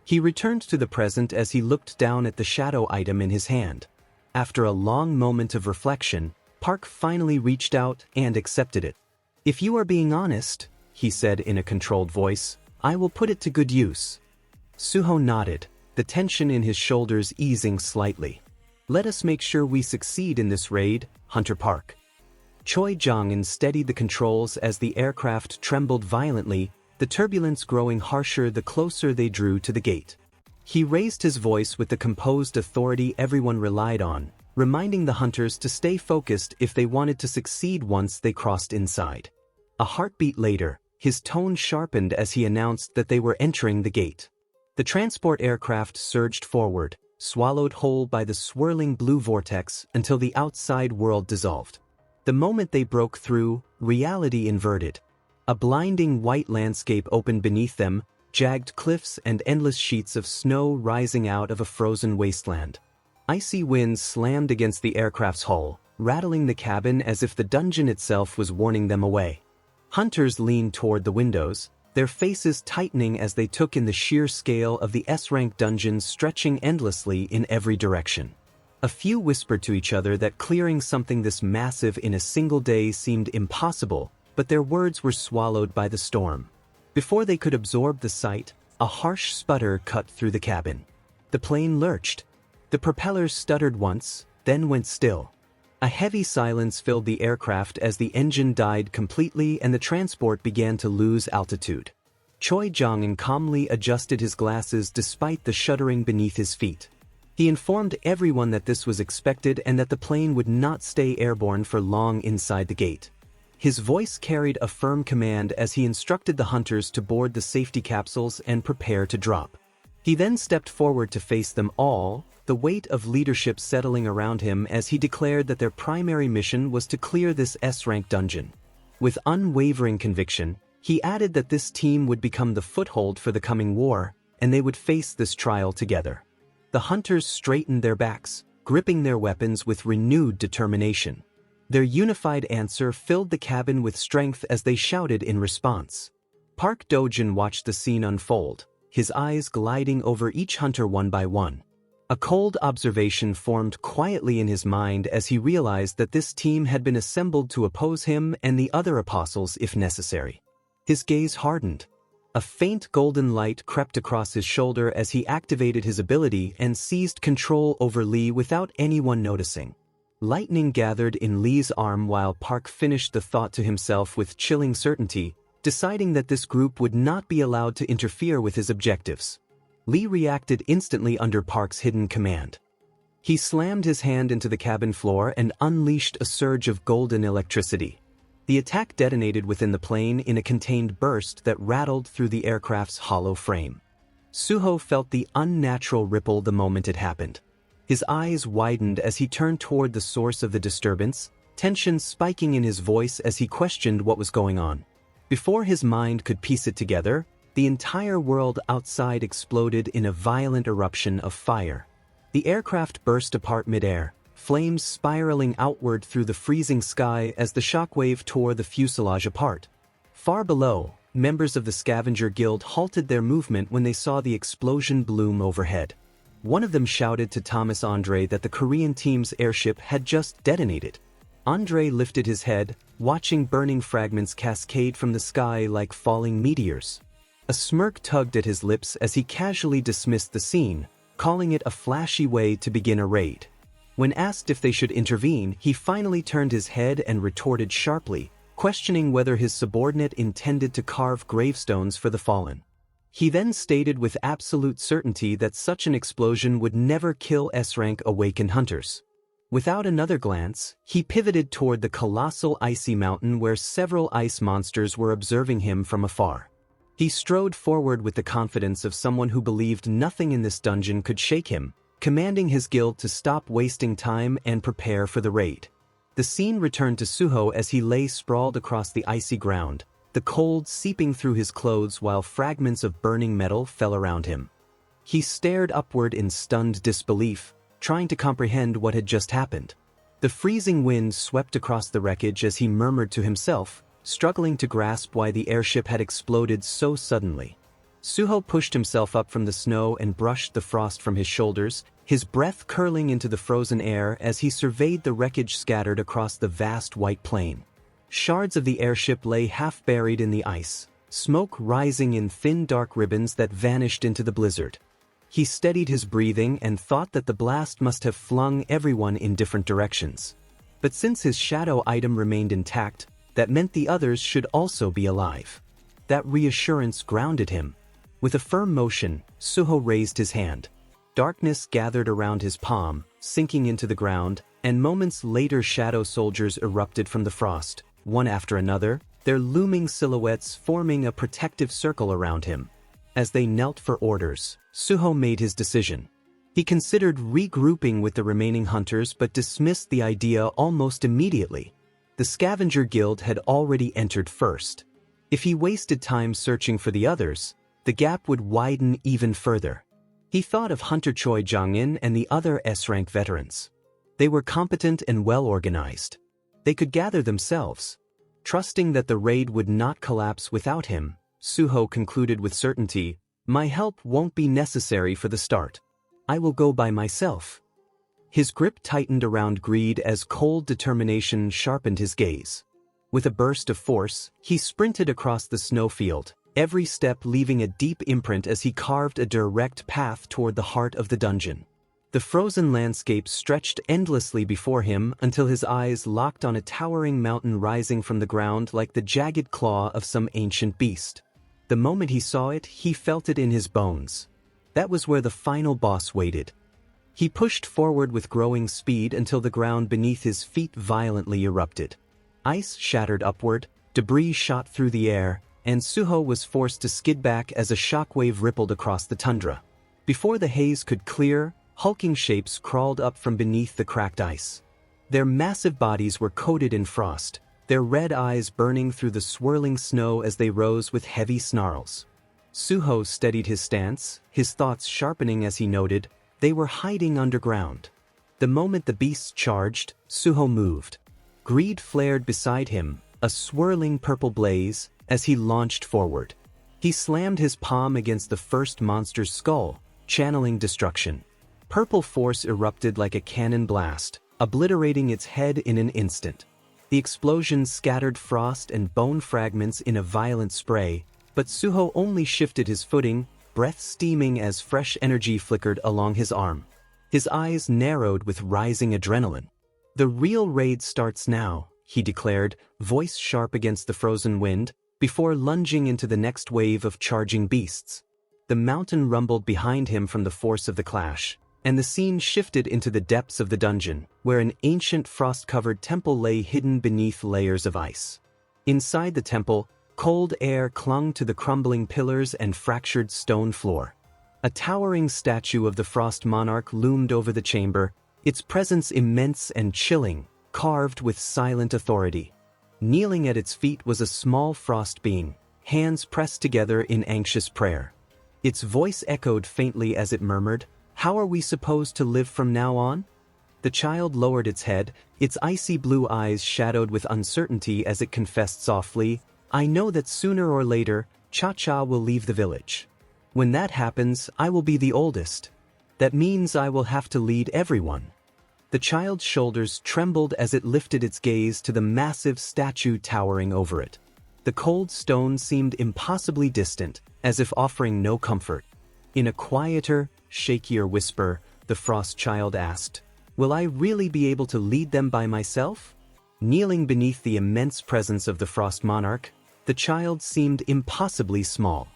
He returned to the present as he looked down at the shadow item in his hand. After a long moment of reflection, Park finally reached out and accepted it. "If you are being honest," he said in a controlled voice, "I will put it to good use." Suho nodded, the tension in his shoulders easing slightly. "Let us make sure we succeed in this raid, Hunter Park." Choi Jong-in steadied the controls as the aircraft trembled violently, the turbulence growing harsher the closer they drew to the gate. He raised his voice with the composed authority everyone relied on, reminding the hunters to stay focused if they wanted to succeed once they crossed inside. A heartbeat later, his tone sharpened as he announced that they were entering the gate. The transport aircraft surged forward, swallowed whole by the swirling blue vortex until the outside world dissolved. The moment they broke through, reality inverted. A blinding white landscape opened beneath them, jagged cliffs and endless sheets of snow rising out of a frozen wasteland. Icy winds slammed against the aircraft's hull, rattling the cabin as if the dungeon itself was warning them away. Hunters leaned toward the windows, their faces tightening as they took in the sheer scale of the S-rank dungeons stretching endlessly in every direction. A few whispered to each other that clearing something this massive in a single day seemed impossible, but their words were swallowed by the storm. Before they could absorb the sight, a harsh sputter cut through the cabin. The plane lurched. The propellers stuttered once, then went still. A heavy silence filled the aircraft as the engine died completely and the transport began to lose altitude. Choi Jong-un calmly adjusted his glasses despite the shuddering beneath his feet. He informed everyone that this was expected and that the plane would not stay airborne for long inside the gate. His voice carried a firm command as he instructed the hunters to board the safety capsules and prepare to drop. He then stepped forward to face them all, the weight of leadership settling around him as he declared that their primary mission was to clear this S-rank dungeon. With unwavering conviction, he added that this team would become the foothold for the coming war, and they would face this trial together. The hunters straightened their backs, gripping their weapons with renewed determination. Their unified answer filled the cabin with strength as they shouted in response. Park Do-jin watched the scene unfold, his eyes gliding over each hunter one by one. A cold observation formed quietly in his mind as he realized that this team had been assembled to oppose him and the other apostles if necessary. His gaze hardened. A faint golden light crept across his shoulder as he activated his ability and seized control over Lee without anyone noticing. Lightning gathered in Lee's arm while Park finished the thought to himself with chilling certainty, deciding that this group would not be allowed to interfere with his objectives. Lee reacted instantly under Park's hidden command. He slammed his hand into the cabin floor and unleashed a surge of golden electricity. The attack detonated within the plane in a contained burst that rattled through the aircraft's hollow frame. Suho felt the unnatural ripple the moment it happened. His eyes widened as he turned toward the source of the disturbance, tension spiking in his voice as he questioned what was going on. Before his mind could piece it together, the entire world outside exploded in a violent eruption of fire. The aircraft burst apart midair, flames spiraling outward through the freezing sky as the shockwave tore the fuselage apart. Far below, members of the scavenger guild halted their movement when they saw the explosion bloom overhead. One of them shouted to Thomas Andre that the Korean team's airship had just detonated. Andre lifted his head, watching burning fragments cascade from the sky like falling meteors. A smirk tugged at his lips as he casually dismissed the scene, calling it a flashy way to begin a raid. When asked if they should intervene, he finally turned his head and retorted sharply, questioning whether his subordinate intended to carve gravestones for the fallen. He then stated with absolute certainty that such an explosion would never kill S-rank awakened hunters. Without another glance, he pivoted toward the colossal icy mountain where several ice monsters were observing him from afar. He strode forward with the confidence of someone who believed nothing in this dungeon could shake him, commanding his guild to stop wasting time and prepare for the raid. The scene returned to Suho as he lay sprawled across the icy ground, the cold seeping through his clothes while fragments of burning metal fell around him. He stared upward in stunned disbelief, trying to comprehend what had just happened. The freezing wind swept across the wreckage as he murmured to himself, struggling to grasp why the airship had exploded so suddenly. Suho pushed himself up from the snow and brushed the frost from his shoulders, his breath curling into the frozen air as he surveyed the wreckage scattered across the vast white plain. Shards of the airship lay half buried in the ice, smoke rising in thin dark ribbons that vanished into the blizzard. He steadied his breathing and thought that the blast must have flung everyone in different directions. But since his shadow item remained intact, that meant the others should also be alive. That reassurance grounded him. With a firm motion, Suho raised his hand. Darkness gathered around his palm, sinking into the ground, and moments later shadow soldiers erupted from the frost, one after another, their looming silhouettes forming a protective circle around him. As they knelt for orders, Suho made his decision. He considered regrouping with the remaining hunters but dismissed the idea almost immediately. The scavenger guild had already entered first. If he wasted time searching for the others, the gap would widen even further. He thought of Hunter Choi Jong-in and the other S-rank veterans. They were competent and well-organized. They could gather themselves. Trusting that the raid would not collapse without him, Suho concluded with certainty, "My help won't be necessary for the start. I will go by myself." His grip tightened around greed as cold determination sharpened his gaze. With a burst of force, he sprinted across the snowfield, every step leaving a deep imprint as he carved a direct path toward the heart of the dungeon. The frozen landscape stretched endlessly before him until his eyes locked on a towering mountain rising from the ground like the jagged claw of some ancient beast. The moment he saw it, he felt it in his bones. That was where the final boss waited. He pushed forward with growing speed until the ground beneath his feet violently erupted. Ice shattered upward, debris shot through the air, and Suho was forced to skid back as a shockwave rippled across the tundra. Before the haze could clear, hulking shapes crawled up from beneath the cracked ice. Their massive bodies were coated in frost, their red eyes burning through the swirling snow as they rose with heavy snarls. Suho steadied his stance, his thoughts sharpening as he noted, they were hiding underground. The moment the beasts charged, Suho moved. Greed flared beside him, a swirling purple blaze, as he launched forward. He slammed his palm against the first monster's skull, channeling destruction. Purple force erupted like a cannon blast, obliterating its head in an instant. The explosion scattered frost and bone fragments in a violent spray, but Suho only shifted his footing, breath steaming as fresh energy flickered along his arm. His eyes narrowed with rising adrenaline. "The real raid starts now," he declared, voice sharp against the frozen wind, before lunging into the next wave of charging beasts. The mountain rumbled behind him from the force of the clash, and the scene shifted into the depths of the dungeon, where an ancient frost-covered temple lay hidden beneath layers of ice. Inside the temple, cold air clung to the crumbling pillars and fractured stone floor. A towering statue of the frost monarch loomed over the chamber, its presence immense and chilling, carved with silent authority. Kneeling at its feet was a small frost being, hands pressed together in anxious prayer. Its voice echoed faintly as it murmured, "How are we supposed to live from now on?" The child lowered its head, its icy blue eyes shadowed with uncertainty as it confessed softly, "I know that sooner or later, Cha-Cha will leave the village. When that happens, I will be the oldest. That means I will have to lead everyone." The child's shoulders trembled as it lifted its gaze to the massive statue towering over it. The cold stone seemed impossibly distant, as if offering no comfort. In a quieter, shakier whisper, the frost child asked, "Will I really be able to lead them by myself?" Kneeling beneath the immense presence of the frost monarch, the child seemed impossibly small.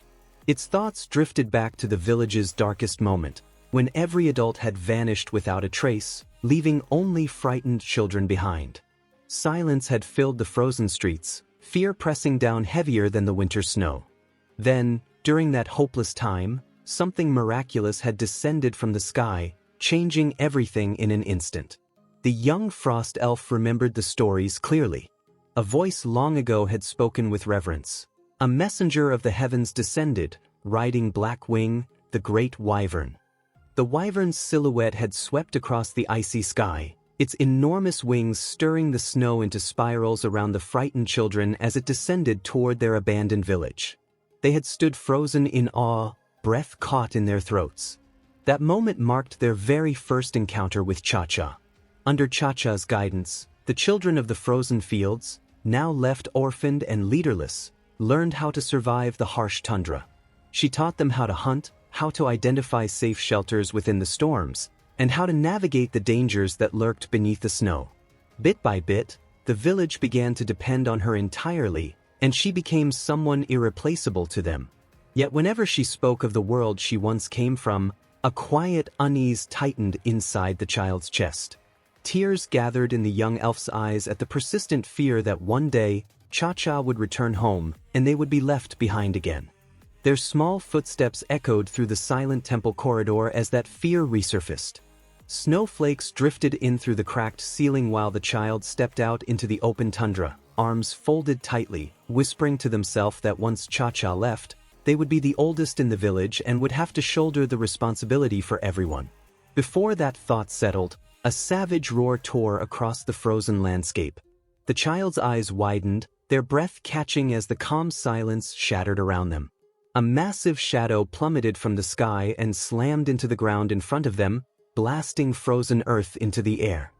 Its thoughts drifted back to the village's darkest moment, when every adult had vanished without a trace, leaving only frightened children behind. Silence had filled the frozen streets, fear pressing down heavier than the winter snow. Then, during that hopeless time, something miraculous had descended from the sky, changing everything in an instant. The young frost elf remembered the stories clearly. A voice long ago had spoken with reverence. A messenger of the heavens descended, riding Black Wing, the great wyvern. The wyvern's silhouette had swept across the icy sky, its enormous wings stirring the snow into spirals around the frightened children as it descended toward their abandoned village. They had stood frozen in awe, breath caught in their throats. That moment marked their very first encounter with Cha-Cha. Under Cha-Cha's guidance, the children of the frozen fields, now left orphaned and leaderless, learned how to survive the harsh tundra. She taught them how to hunt, how to identify safe shelters within the storms, and how to navigate the dangers that lurked beneath the snow. Bit by bit, the village began to depend on her entirely, and she became someone irreplaceable to them. Yet whenever she spoke of the world she once came from, a quiet unease tightened inside the child's chest. Tears gathered in the young elf's eyes at the persistent fear that one day, Cha-Cha would return home, and they would be left behind again. Their small footsteps echoed through the silent temple corridor as that fear resurfaced. Snowflakes drifted in through the cracked ceiling while the child stepped out into the open tundra, arms folded tightly, whispering to themselves that once Cha-Cha left, They would be the oldest in the village and would have to shoulder the responsibility for everyone. Before that thought settled, a savage roar tore across the frozen landscape. The child's eyes widened, their breath catching as the calm silence shattered around them. A massive shadow plummeted from the sky and slammed into the ground in front of them, blasting frozen earth into the air.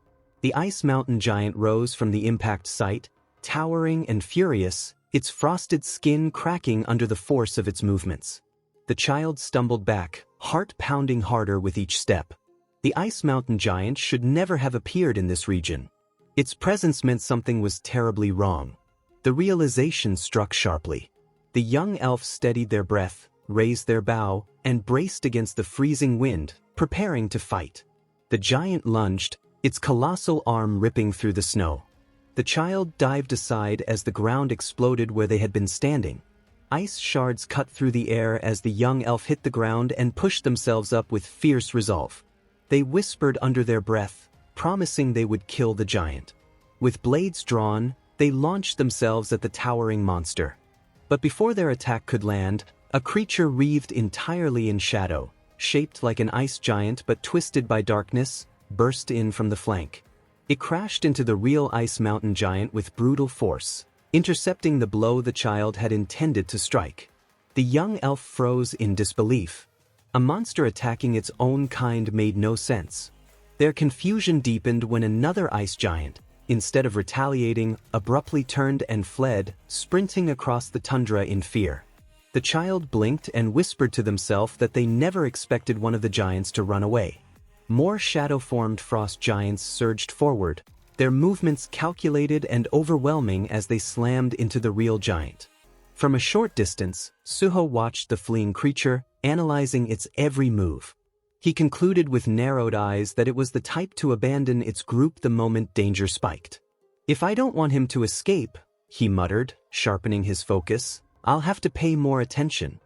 The ice mountain giant rose from the impact site, towering and furious, its frosted skin cracking under the force of its movements. The child stumbled back, heart pounding harder with each step. The ice mountain giant should never have appeared in this region. Its presence meant something was terribly wrong. The realization struck sharply. The young elves steadied their breath, raised their bow, and braced against the freezing wind, preparing to fight. The giant lunged, its colossal arm ripping through the snow. The child dived aside as the ground exploded where they had been standing. Ice shards cut through the air as the young elf hit the ground and pushed themselves up with fierce resolve. They whispered under their breath, promising they would kill the giant. With blades drawn, they launched themselves at the towering monster. But before their attack could land, a creature wreathed entirely in shadow, shaped like an ice giant but twisted by darkness, burst in from the flank. It crashed into the real ice mountain giant with brutal force, intercepting the blow the child had intended to strike. The young elf froze in disbelief. A monster attacking its own kind made no sense. Their confusion deepened when another ice giant, instead of retaliating, abruptly turned and fled, sprinting across the tundra in fear. The child blinked and whispered to themselves that they never expected one of the giants to run away. More shadow-formed frost giants surged forward, their movements calculated and overwhelming as they slammed into the real giant. From a short distance, Suho watched the fleeing creature, analyzing its every move. He concluded with narrowed eyes that it was the type to abandon its group the moment danger spiked. "If I don't want him to escape," he muttered, sharpening his focus, "I'll have to pay more attention."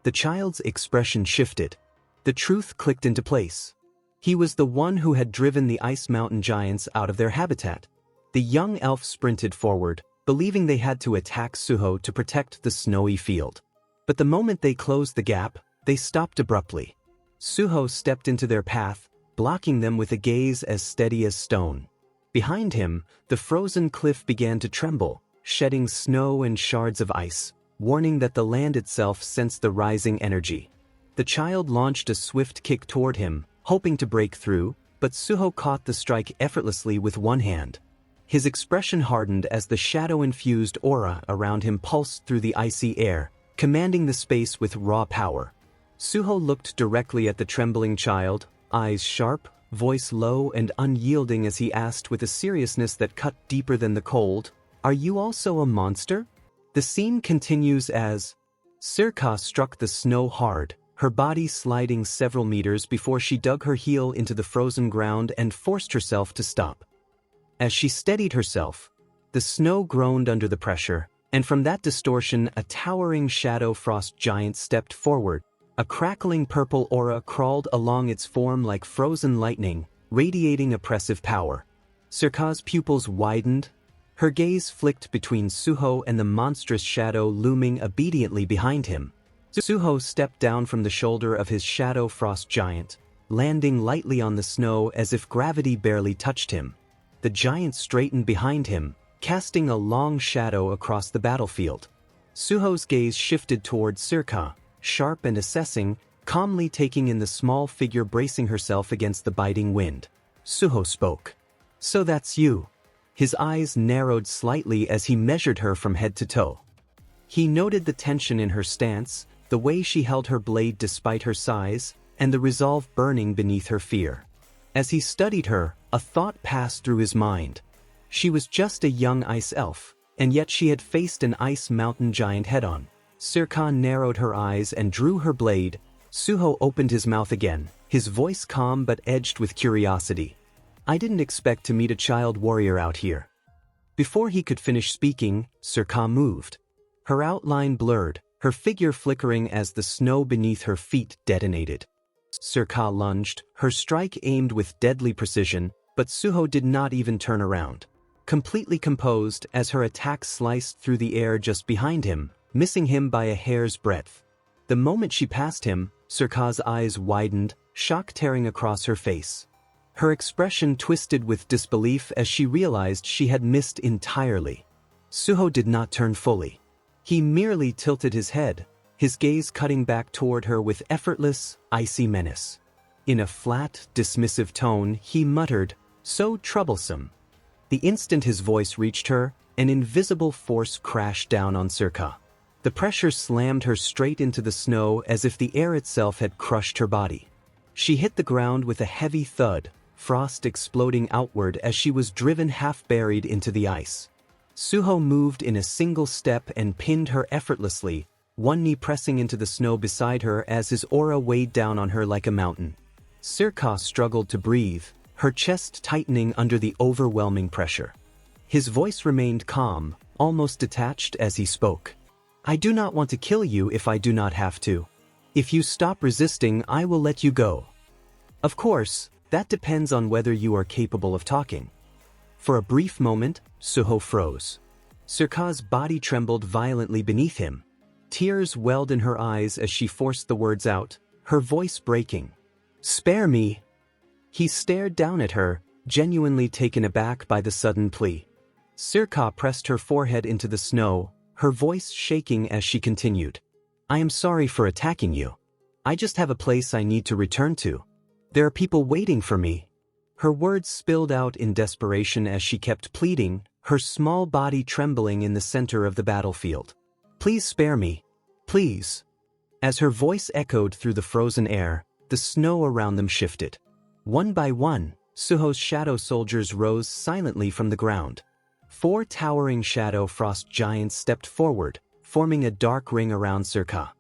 The child's expression shifted. The truth clicked into place. He was the one who had driven the ice mountain giants out of their habitat. The young elf sprinted forward, believing they had to attack Suho to protect the snowy field. But the moment they closed the gap, they stopped abruptly. Suho stepped into their path, blocking them with a gaze as steady as stone. Behind him, the frozen cliff began to tremble, shedding snow and shards of ice, warning that the land itself sensed the rising energy. The child launched a swift kick toward him, hoping to break through, but Suho caught the strike effortlessly with one hand. His expression hardened as the shadow-infused aura around him pulsed through the icy air, commanding the space with raw power. Suho looked directly at the trembling child, eyes sharp, voice low and unyielding as he asked with a seriousness that cut deeper than the cold, "Are you also a monster?" The scene continues as Sirka struck the snow hard, her body sliding several meters before she dug her heel into the frozen ground and forced herself to stop. As she steadied herself, the snow groaned under the pressure, and from that distortion a towering shadow frost giant stepped forward. A crackling purple aura crawled along its form like frozen lightning, radiating oppressive power. Sirka's pupils widened. Her gaze flicked between Suho and the monstrous shadow looming obediently behind him. Suho stepped down from the shoulder of his shadow frost giant, landing lightly on the snow as if gravity barely touched him. The giant straightened behind him, casting a long shadow across the battlefield. Suho's gaze shifted toward Sirka, sharp and assessing, calmly taking in the small figure bracing herself against the biting wind. Suho spoke. "So that's you." His eyes narrowed slightly as he measured her from head to toe. He noted the tension in her stance, the way she held her blade despite her size, and the resolve burning beneath her fear. As he studied her, a thought passed through his mind. She was just a young ice elf, and yet she had faced an ice mountain giant head-on. Sirka narrowed her eyes and drew her blade. Suho opened his mouth again, his voice calm but edged with curiosity. "I didn't expect to meet a child warrior out here." Before he could finish speaking, Sirka moved. Her outline blurred, her figure flickering as the snow beneath her feet detonated. Sirka lunged, her strike aimed with deadly precision, but Suho did not even turn around. Completely composed as her attack sliced through the air just behind him, missing him by a hair's breadth. The moment she passed him, Surka's eyes widened, shock tearing across her face. Her expression twisted with disbelief as she realized she had missed entirely. Suho did not turn fully. He merely tilted his head, his gaze cutting back toward her with effortless, icy menace. In a flat, dismissive tone, he muttered, "So troublesome." The instant his voice reached her, an invisible force crashed down on Surka. The pressure slammed her straight into the snow as if the air itself had crushed her body. She hit the ground with a heavy thud, frost exploding outward as she was driven half-buried into the ice. Suho moved in a single step and pinned her effortlessly, one knee pressing into the snow beside her as his aura weighed down on her like a mountain. Surka struggled to breathe, her chest tightening under the overwhelming pressure. His voice remained calm, almost detached as he spoke. "I do not want to kill you if I do not have to. If you stop resisting, I will let you go. Of course, that depends on whether you are capable of talking." For a brief moment, Suho froze. Surka's body trembled violently beneath him. Tears welled in her eyes as she forced the words out, her voice breaking. "Spare me!" He stared down at her, genuinely taken aback by the sudden plea. Surka pressed her forehead into the snow, her voice shaking as she continued. "I am sorry for attacking you. I just have a place I need to return to. There are people waiting for me." Her words spilled out in desperation as she kept pleading, her small body trembling in the center of the battlefield. "Please spare me. Please." As her voice echoed through the frozen air, the snow around them shifted. One by one, Suho's shadow soldiers rose silently from the ground. 4 towering shadow frost giants stepped forward, forming a dark ring around Surka.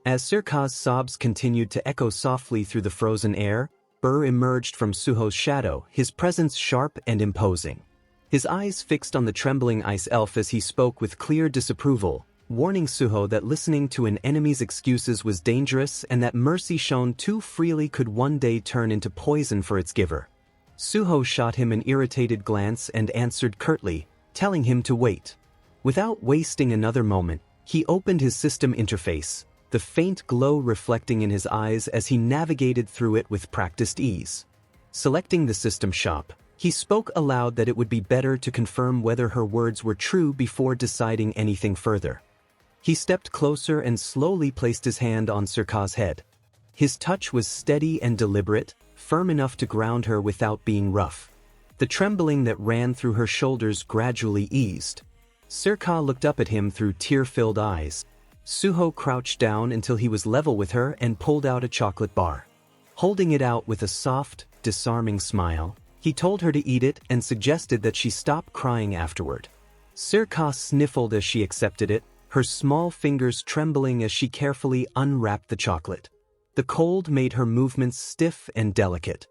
As Surka's sobs continued to echo softly through the frozen air, Burr emerged from Suho's shadow, his presence sharp and imposing. His eyes fixed on the trembling ice elf as he spoke with clear disapproval, warning Suho that listening to an enemy's excuses was dangerous and that mercy shown too freely could one day turn into poison for its giver. Suho shot him an irritated glance and answered curtly, telling him to wait. Without wasting another moment, he opened his system interface, the faint glow reflecting in his eyes as he navigated through it with practiced ease. Selecting the system shop, he spoke aloud that it would be better to confirm whether her words were true before deciding anything further. He stepped closer and slowly placed his hand on Surka's head. His touch was steady and deliberate, firm enough to ground her without being rough. The trembling that ran through her shoulders gradually eased. Surka looked up at him through tear-filled eyes. Suho crouched down until he was level with her and pulled out a chocolate bar. Holding it out with a soft, disarming smile, he told her to eat it and suggested that she stop crying afterward. Surka sniffled as she accepted it, her small fingers trembling as she carefully unwrapped the chocolate. The cold made her movements stiff and delicate.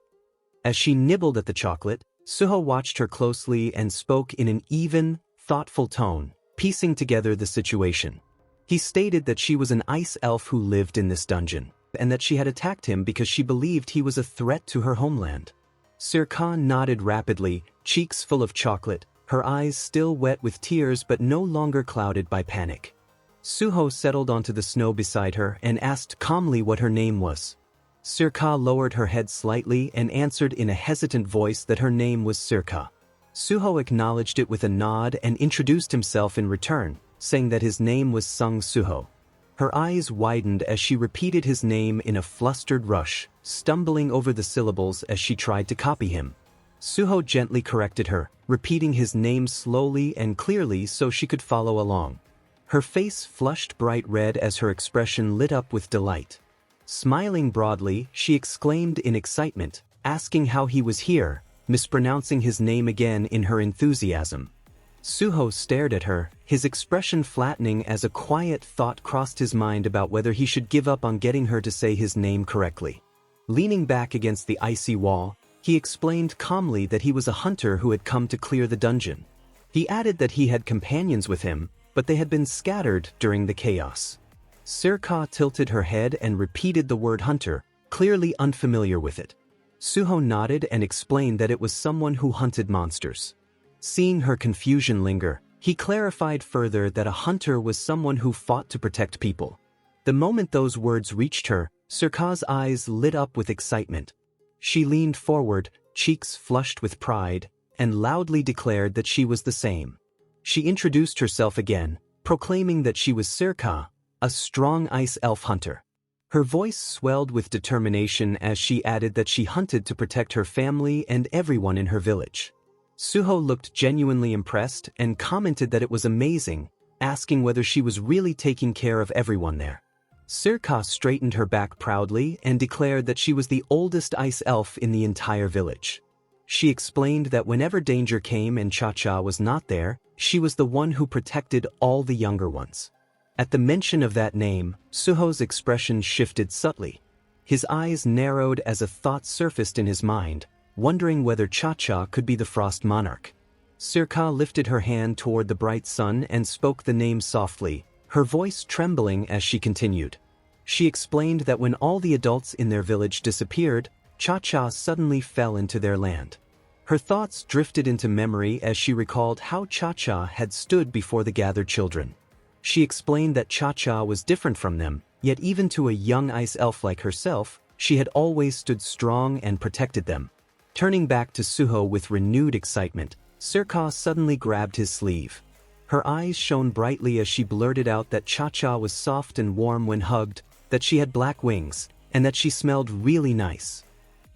As she nibbled at the chocolate, Suho watched her closely and spoke in an even, thoughtful tone, piecing together the situation. He stated that she was an ice elf who lived in this dungeon, and that she had attacked him because she believed he was a threat to her homeland. Surka nodded rapidly, cheeks full of chocolate, her eyes still wet with tears but no longer clouded by panic. Suho settled onto the snow beside her and asked calmly what her name was. Surka lowered her head slightly and answered in a hesitant voice that her name was Surka. Suho acknowledged it with a nod and introduced himself in return, saying that his name was Sung Suho. Her eyes widened as she repeated his name in a flustered rush, stumbling over the syllables as she tried to copy him. Suho gently corrected her, repeating his name slowly and clearly so she could follow along. Her face flushed bright red as her expression lit up with delight. Smiling broadly, she exclaimed in excitement, asking how he was here, mispronouncing his name again in her enthusiasm. Suho stared at her, his expression flattening as a quiet thought crossed his mind about whether he should give up on getting her to say his name correctly. Leaning back against the icy wall, he explained calmly that he was a hunter who had come to clear the dungeon. He added that he had companions with him, but they had been scattered during the chaos. Surka tilted her head and repeated the word hunter, clearly unfamiliar with it. Suho nodded and explained that it was someone who hunted monsters. Seeing her confusion linger, he clarified further that a hunter was someone who fought to protect people. The moment those words reached her, Surka's eyes lit up with excitement. She leaned forward, cheeks flushed with pride, and loudly declared that she was the same. She introduced herself again, proclaiming that she was Surka, a strong ice elf hunter. Her voice swelled with determination as she added that she hunted to protect her family and everyone in her village. Suho looked genuinely impressed and commented that it was amazing, asking whether she was really taking care of everyone there. Surka straightened her back proudly and declared that she was the oldest ice elf in the entire village. She explained that whenever danger came and Cha-Cha was not there, she was the one who protected all the younger ones. At the mention of that name, Suho's expression shifted subtly. His eyes narrowed as a thought surfaced in his mind, wondering whether Cha-Cha could be the Frost Monarch. Surka lifted her hand toward the bright sun and spoke the name softly, her voice trembling as she continued. She explained that when all the adults in their village disappeared, Cha-Cha suddenly fell into their land. Her thoughts drifted into memory as she recalled how Cha-Cha had stood before the gathered children. She explained that Cha-Cha was different from them, yet even to a young ice elf like herself, she had always stood strong and protected them. Turning back to Suho with renewed excitement, Surka suddenly grabbed his sleeve. Her eyes shone brightly as she blurted out that Cha-Cha was soft and warm when hugged, that she had black wings, and that she smelled really nice.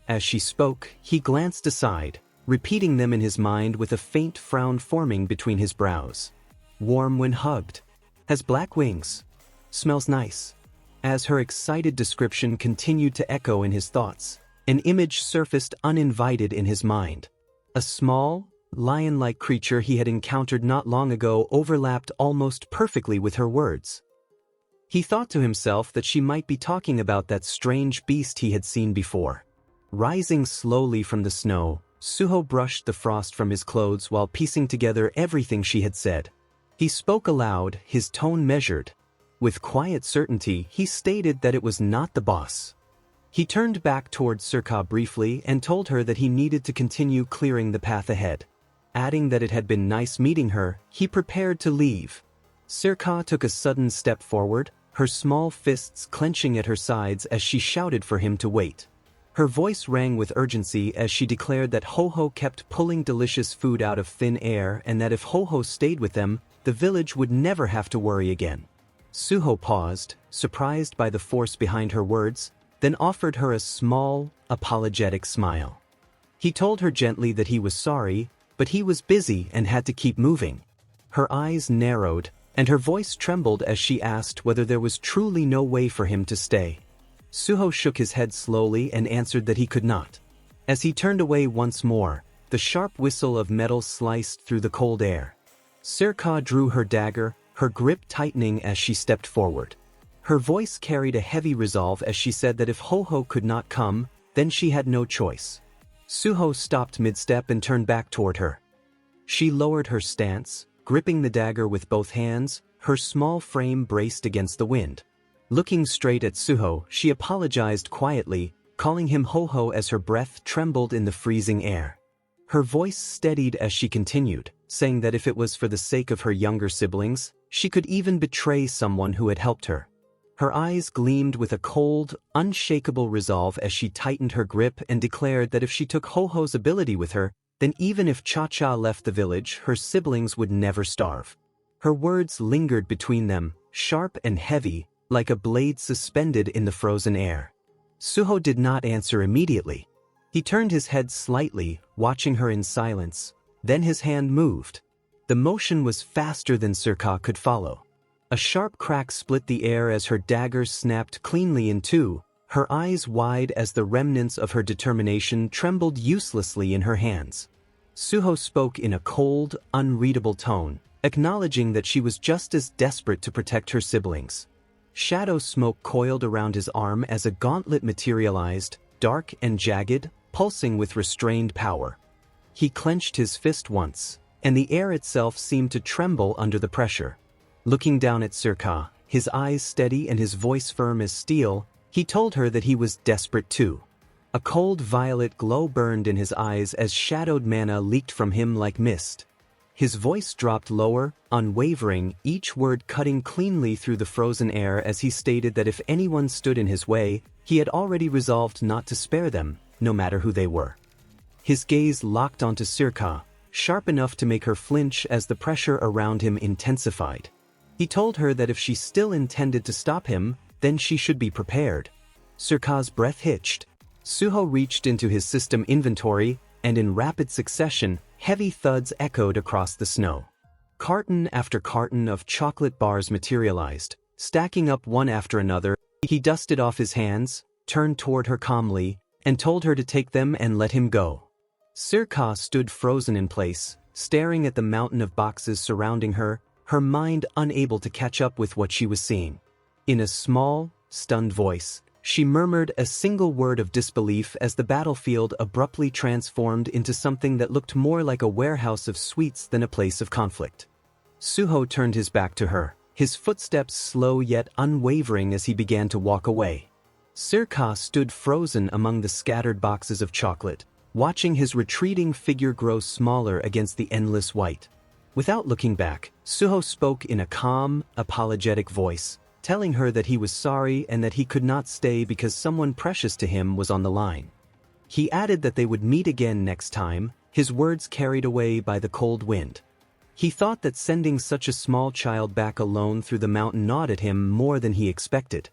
As she spoke, he glanced aside, repeating them in his mind with a faint frown forming between his brows. Warm when hugged. Has black wings. Smells nice. As her excited description continued to echo in his thoughts, an image surfaced uninvited in his mind. A small, lion-like creature he had encountered not long ago overlapped almost perfectly with her words. He thought to himself that she might be talking about that strange beast he had seen before. Rising slowly from the snow, Suho brushed the frost from his clothes while piecing together everything she had said. He spoke aloud, his tone measured. With quiet certainty, he stated that it was not the boss. He turned back toward Surka briefly and told her that he needed to continue clearing the path ahead. Adding that it had been nice meeting her, he prepared to leave. Surka took a sudden step forward, her small fists clenching at her sides as she shouted for him to wait. Her voice rang with urgency as she declared that Ho-Ho kept pulling delicious food out of thin air and that if Ho-Ho stayed with them, the village would never have to worry again. Suho paused, surprised by the force behind her words, then offered her a small, apologetic smile. He told her gently that he was sorry, but he was busy and had to keep moving. Her eyes narrowed, and her voice trembled as she asked whether there was truly no way for him to stay. Suho shook his head slowly and answered that he could not. As he turned away once more, the sharp whistle of metal sliced through the cold air. Surka drew her dagger, her grip tightening as she stepped forward. Her voice carried a heavy resolve as she said that if Ho-Ho could not come, then she had no choice. Suho stopped mid-step and turned back toward her. She lowered her stance, gripping the dagger with both hands, her small frame braced against the wind. Looking straight at Suho, she apologized quietly, calling him Ho-Ho as her breath trembled in the freezing air. Her voice steadied as she continued, saying that if it was for the sake of her younger siblings, she could even betray someone who had helped her. Her eyes gleamed with a cold, unshakable resolve as she tightened her grip and declared that if she took Ho-Ho's ability with her, then even if Cha-Cha left the village, her siblings would never starve. Her words lingered between them, sharp and heavy, like a blade suspended in the frozen air. Suho did not answer immediately. He turned his head slightly, watching her in silence. Then his hand moved. The motion was faster than Surka could follow. A sharp crack split the air as her dagger snapped cleanly in two, her eyes wide as the remnants of her determination trembled uselessly in her hands. Suho spoke in a cold, unreadable tone, acknowledging that she was just as desperate to protect her siblings. Shadow smoke coiled around his arm as a gauntlet materialized, dark and jagged, pulsing with restrained power. He clenched his fist once, and the air itself seemed to tremble under the pressure. Looking down at Surka, his eyes steady and his voice firm as steel, he told her that he was desperate too. A cold violet glow burned in his eyes as shadowed mana leaked from him like mist. His voice dropped lower, unwavering, each word cutting cleanly through the frozen air as he stated that if anyone stood in his way, he had already resolved not to spare them, no matter who they were. His gaze locked onto Sirka, sharp enough to make her flinch as the pressure around him intensified. He told her that if she still intended to stop him, then she should be prepared. Sirka's breath hitched. Suho reached into his system inventory, and in rapid succession, heavy thuds echoed across the snow. Carton after carton of chocolate bars materialized, stacking up one after another. He dusted off his hands, turned toward her calmly, and told her to take them and let him go. Sirka stood frozen in place, staring at the mountain of boxes surrounding her, her mind unable to catch up with what she was seeing. In a small, stunned voice, she murmured a single word of disbelief as the battlefield abruptly transformed into something that looked more like a warehouse of sweets than a place of conflict. Suho turned his back to her, his footsteps slow yet unwavering as he began to walk away. Sirka stood frozen among the scattered boxes of chocolate, watching his retreating figure grow smaller against the endless white. Without looking back, Suho spoke in a calm, apologetic voice, telling her that he was sorry and that he could not stay because someone precious to him was on the line. He added that they would meet again next time, his words carried away by the cold wind. He thought that sending such a small child back alone through the mountain gnawed at him more than he expected.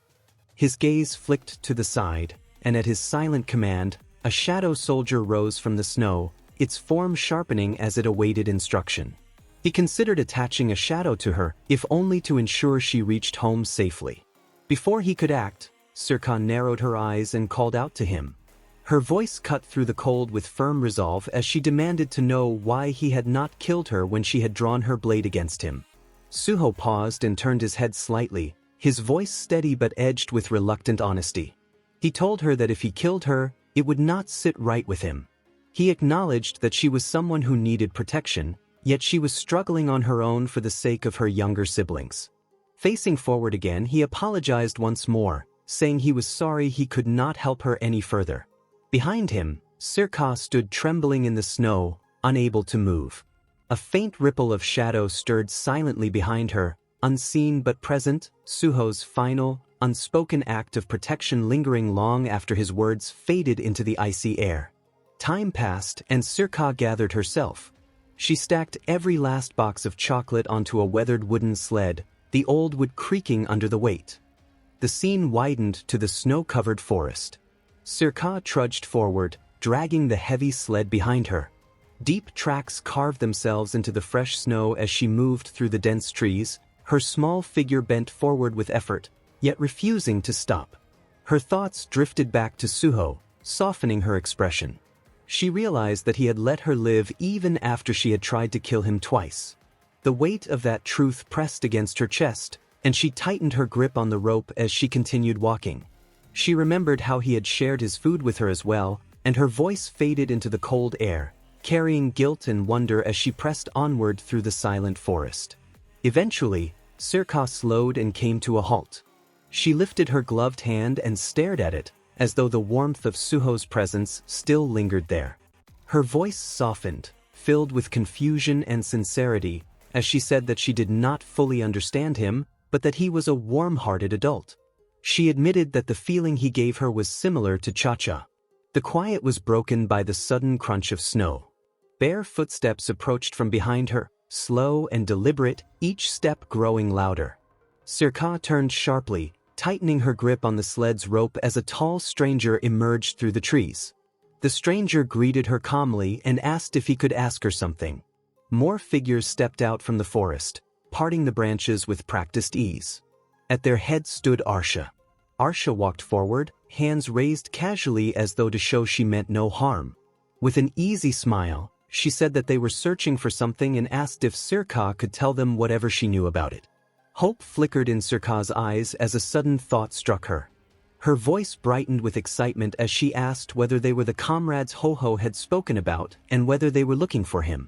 His gaze flicked to the side, and at his silent command, a shadow soldier rose from the snow, its form sharpening as it awaited instruction. He considered attaching a shadow to her, if only to ensure she reached home safely. Before he could act, Sirka narrowed her eyes and called out to him. Her voice cut through the cold with firm resolve as she demanded to know why he had not killed her when she had drawn her blade against him. Suho paused and turned his head slightly, his voice steady but edged with reluctant honesty. He told her that if he killed her, it would not sit right with him. He acknowledged that she was someone who needed protection, yet she was struggling on her own for the sake of her younger siblings. Facing forward again, he apologized once more, saying he was sorry he could not help her any further. Behind him, Sirka stood trembling in the snow, unable to move. A faint ripple of shadow stirred silently behind her, unseen but present, Suho's final, unspoken act of protection lingering long after his words faded into the icy air. Time passed and Sirka gathered herself. She stacked every last box of chocolate onto a weathered wooden sled, the old wood creaking under the weight. The scene widened to the snow-covered forest. Sirka trudged forward, dragging the heavy sled behind her. Deep tracks carved themselves into the fresh snow as she moved through the dense trees, her small figure bent forward with effort, yet refusing to stop. Her thoughts drifted back to Suho, softening her expression. She realized that he had let her live even after she had tried to kill him twice. The weight of that truth pressed against her chest, and she tightened her grip on the rope as she continued walking. She remembered how he had shared his food with her as well, and her voice faded into the cold air, carrying guilt and wonder as she pressed onward through the silent forest. Eventually, Sirka slowed and came to a halt. She lifted her gloved hand and stared at it, as though the warmth of Suho's presence still lingered there. Her voice softened, filled with confusion and sincerity, as she said that she did not fully understand him, but that he was a warm-hearted adult. She admitted that the feeling he gave her was similar to Cha-Cha. The quiet was broken by the sudden crunch of snow. Bare footsteps approached from behind her, slow and deliberate, each step growing louder. Sirka turned sharply, tightening her grip on the sled's rope as a tall stranger emerged through the trees. The stranger greeted her calmly and asked if he could ask her something. More figures stepped out from the forest, parting the branches with practiced ease. At their head stood Arsha. Arsha walked forward, hands raised casually as though to show she meant no harm. With an easy smile, she said that they were searching for something and asked if Sirka could tell them whatever she knew about it. Hope flickered in Sirka's eyes as a sudden thought struck her. Her voice brightened with excitement as she asked whether they were the comrades Ho-Ho had spoken about and whether they were looking for him.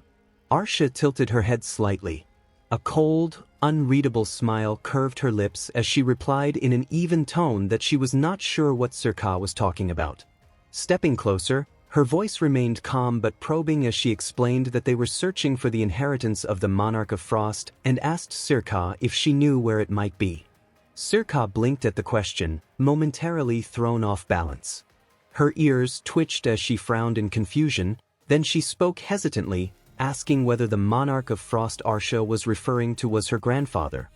Arsha tilted her head slightly. A cold, unreadable smile curved her lips as she replied in an even tone that she was not sure what Sirka was talking about. Stepping closer, Her voice remained calm but probing as she explained that they were searching for the inheritance of the Monarch of Frost and asked Sirka if she knew where it might be. Sirka blinked at the question, momentarily thrown off balance. Her ears twitched as she frowned in confusion, then she spoke hesitantly, asking whether the Monarch of Frost Arsha was referring to was her grandfather.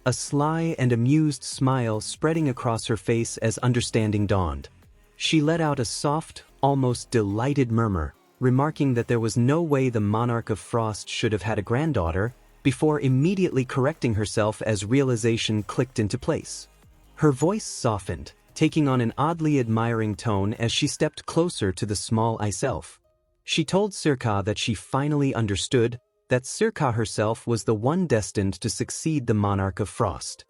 A sly and amused smile spreading across her face as understanding dawned. She let out a soft, almost delighted murmur, remarking that there was no way the Monarch of Frost should have had a granddaughter, before immediately correcting herself as realization clicked into place. Her voice softened, taking on an oddly admiring tone as she stepped closer to the small self. She told Sirka that she finally understood that Sirka herself was the one destined to succeed the Monarch of Frost.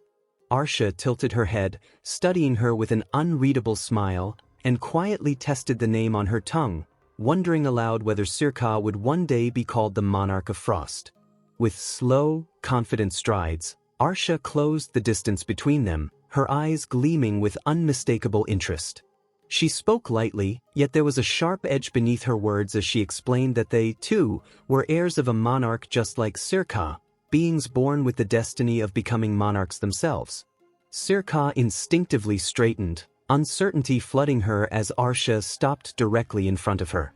Arsha tilted her head, studying her with an unreadable smile, and quietly tested the name on her tongue, wondering aloud whether Sirka would one day be called the Monarch of Frost. With slow, confident strides, Arsha closed the distance between them, her eyes gleaming with unmistakable interest. She spoke lightly, yet there was a sharp edge beneath her words as she explained that they, too, were heirs of a monarch just like Sirka, beings born with the destiny of becoming monarchs themselves. Sirka instinctively straightened, uncertainty flooding her as Arsha stopped directly in front of her.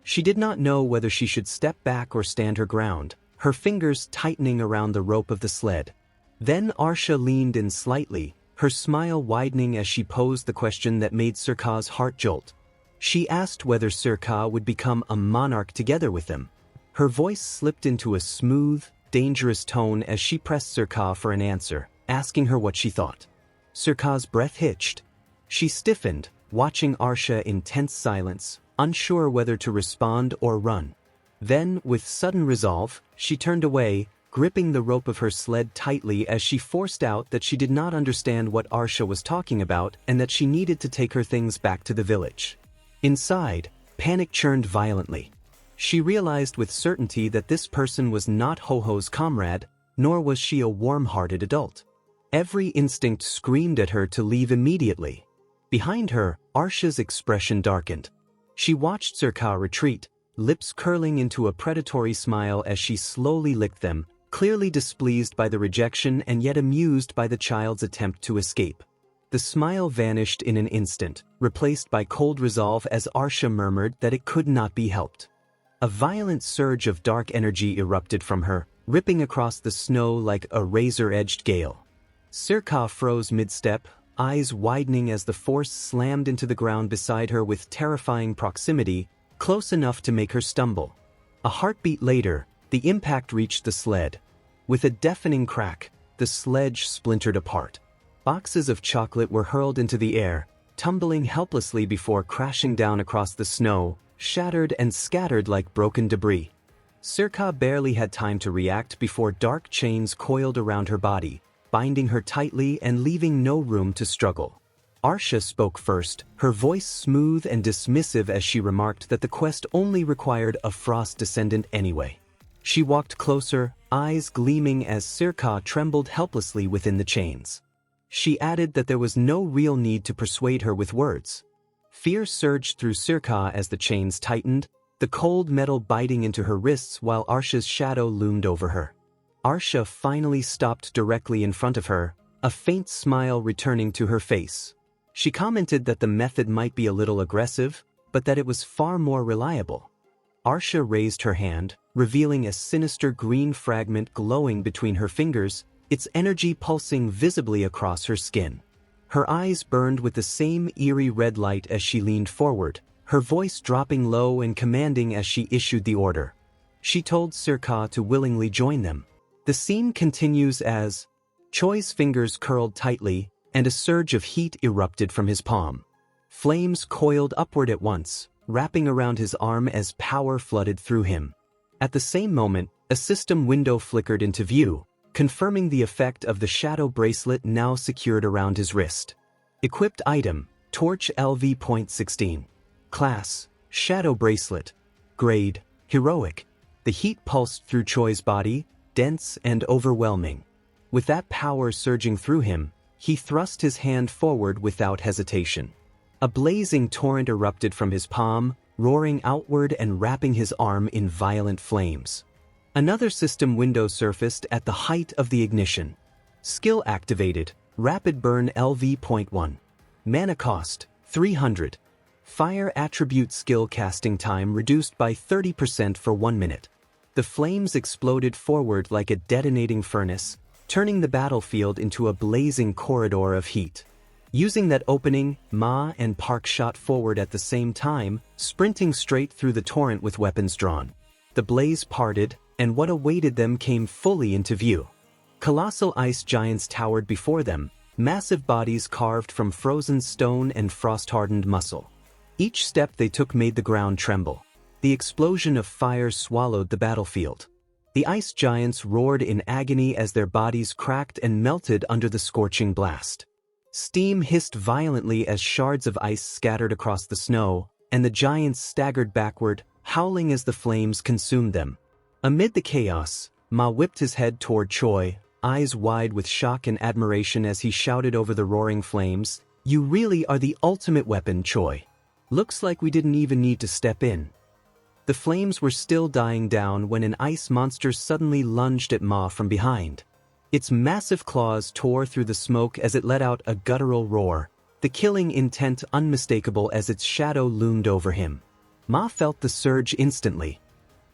She did not know whether she should step back or stand her ground, her fingers tightening around the rope of the sled. Then Arsha leaned in slightly, her smile widening as she posed the question that made Sirka's heart jolt. She asked whether Sirka would become a monarch together with them. Her voice slipped into a smooth, dangerous tone as she pressed Sirka for an answer, asking her what she thought. Sirka's breath hitched. She stiffened, watching Arsha in tense silence, unsure whether to respond or run. Then, with sudden resolve, she turned away, gripping the rope of her sled tightly as she forced out that she did not understand what Arsha was talking about and that she needed to take her things back to the village. Inside, panic churned violently. She realized with certainty that this person was not Ho-Ho's comrade, nor was she a warm-hearted adult. Every instinct screamed at her to leave immediately. Behind her, Arsha's expression darkened. She watched Sirka retreat, lips curling into a predatory smile as she slowly licked them, clearly displeased by the rejection and yet amused by the child's attempt to escape. The smile vanished in an instant, replaced by cold resolve as Arsha murmured that it could not be helped. A violent surge of dark energy erupted from her, ripping across the snow like a razor-edged gale. Sirka froze mid-step, eyes widening as the force slammed into the ground beside her with terrifying proximity, close enough to make her stumble. A heartbeat later, the impact reached the sled. With a deafening crack, the sledge splintered apart. Boxes of chocolate were hurled into the air, tumbling helplessly before crashing down across the snow, shattered and scattered like broken debris. Sirka barely had time to react before dark chains coiled around her body, binding her tightly and leaving no room to struggle. Arsha spoke first, her voice smooth and dismissive as she remarked that the quest only required a frost descendant anyway. She walked closer, eyes gleaming as Sirka trembled helplessly within the chains. She added that there was no real need to persuade her with words. Fear surged through Sirka as the chains tightened, the cold metal biting into her wrists while Arsha's shadow loomed over her. Arsha finally stopped directly in front of her, a faint smile returning to her face. She commented that the method might be a little aggressive, but that it was far more reliable. Arsha raised her hand, revealing a sinister green fragment glowing between her fingers, its energy pulsing visibly across her skin. Her eyes burned with the same eerie red light as she leaned forward, her voice dropping low and commanding as she issued the order. She told Sirka to willingly join them. The scene continues as Choi's fingers curled tightly, and a surge of heat erupted from his palm. Flames coiled upward at once, wrapping around his arm as power flooded through him. At the same moment, a system window flickered into view, confirming the effect of the shadow bracelet now secured around his wrist. Equipped item, Torch LV.16. Class, Shadow Bracelet. Grade, Heroic. The heat pulsed through Choi's body, dense and overwhelming. With that power surging through him, he thrust his hand forward without hesitation. A blazing torrent erupted from his palm, roaring outward and wrapping his arm in violent flames. Another system window surfaced at the height of the ignition. Skill activated, rapid burn LV.1. Mana cost, 300. Fire attribute skill casting time reduced by 30% for 1 minute. The flames exploded forward like a detonating furnace, turning the battlefield into a blazing corridor of heat. Using that opening, Ma and Park shot forward at the same time, sprinting straight through the torrent with weapons drawn. The blaze parted, and what awaited them came fully into view. Colossal ice giants towered before them, massive bodies carved from frozen stone and frost-hardened muscle. Each step they took made the ground tremble. The explosion of fire swallowed the battlefield. The ice giants roared in agony as their bodies cracked and melted under the scorching blast. Steam hissed violently as shards of ice scattered across the snow, and the giants staggered backward, howling as the flames consumed them. Amid the chaos, Ma whipped his head toward Choi, eyes wide with shock and admiration as he shouted over the roaring flames, "You really are the ultimate weapon, Choi. Looks like we didn't even need to step in." The flames were still dying down when an ice monster suddenly lunged at Ma from behind. Its massive claws tore through the smoke as it let out a guttural roar, the killing intent unmistakable as its shadow loomed over him. Ma felt the surge instantly.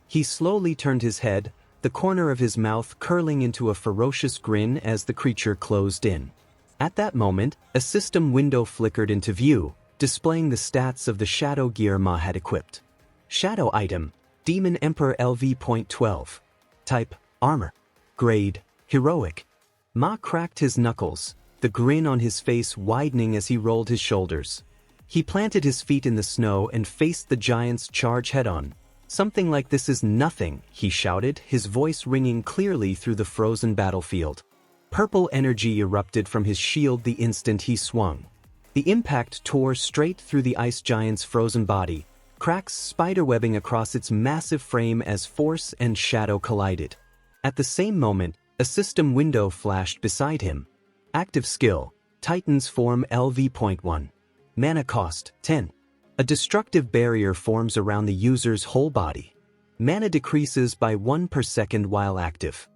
He slowly turned his head, the corner of his mouth curling into a ferocious grin as the creature closed in. At that moment, a system window flickered into view, displaying the stats of the shadow gear Ma had equipped. Shadow item, Demon Emperor LV.12. Type, armor. Grade, heroic. Ma cracked his knuckles, the grin on his face widening as he rolled his shoulders. He planted his feet in the snow and faced the giant's charge head-on. "Something like this is nothing," he shouted, his voice ringing clearly through the frozen battlefield. Purple energy erupted from his shield the instant he swung. The impact tore straight through the ice giant's frozen body, cracks spiderwebbing across its massive frame as force and shadow collided. At the same moment, a system window flashed beside him. Active skill, Titan's Form LV.1. Mana cost, 10. A destructive barrier forms around the user's whole body. Mana decreases by 1 per second while active.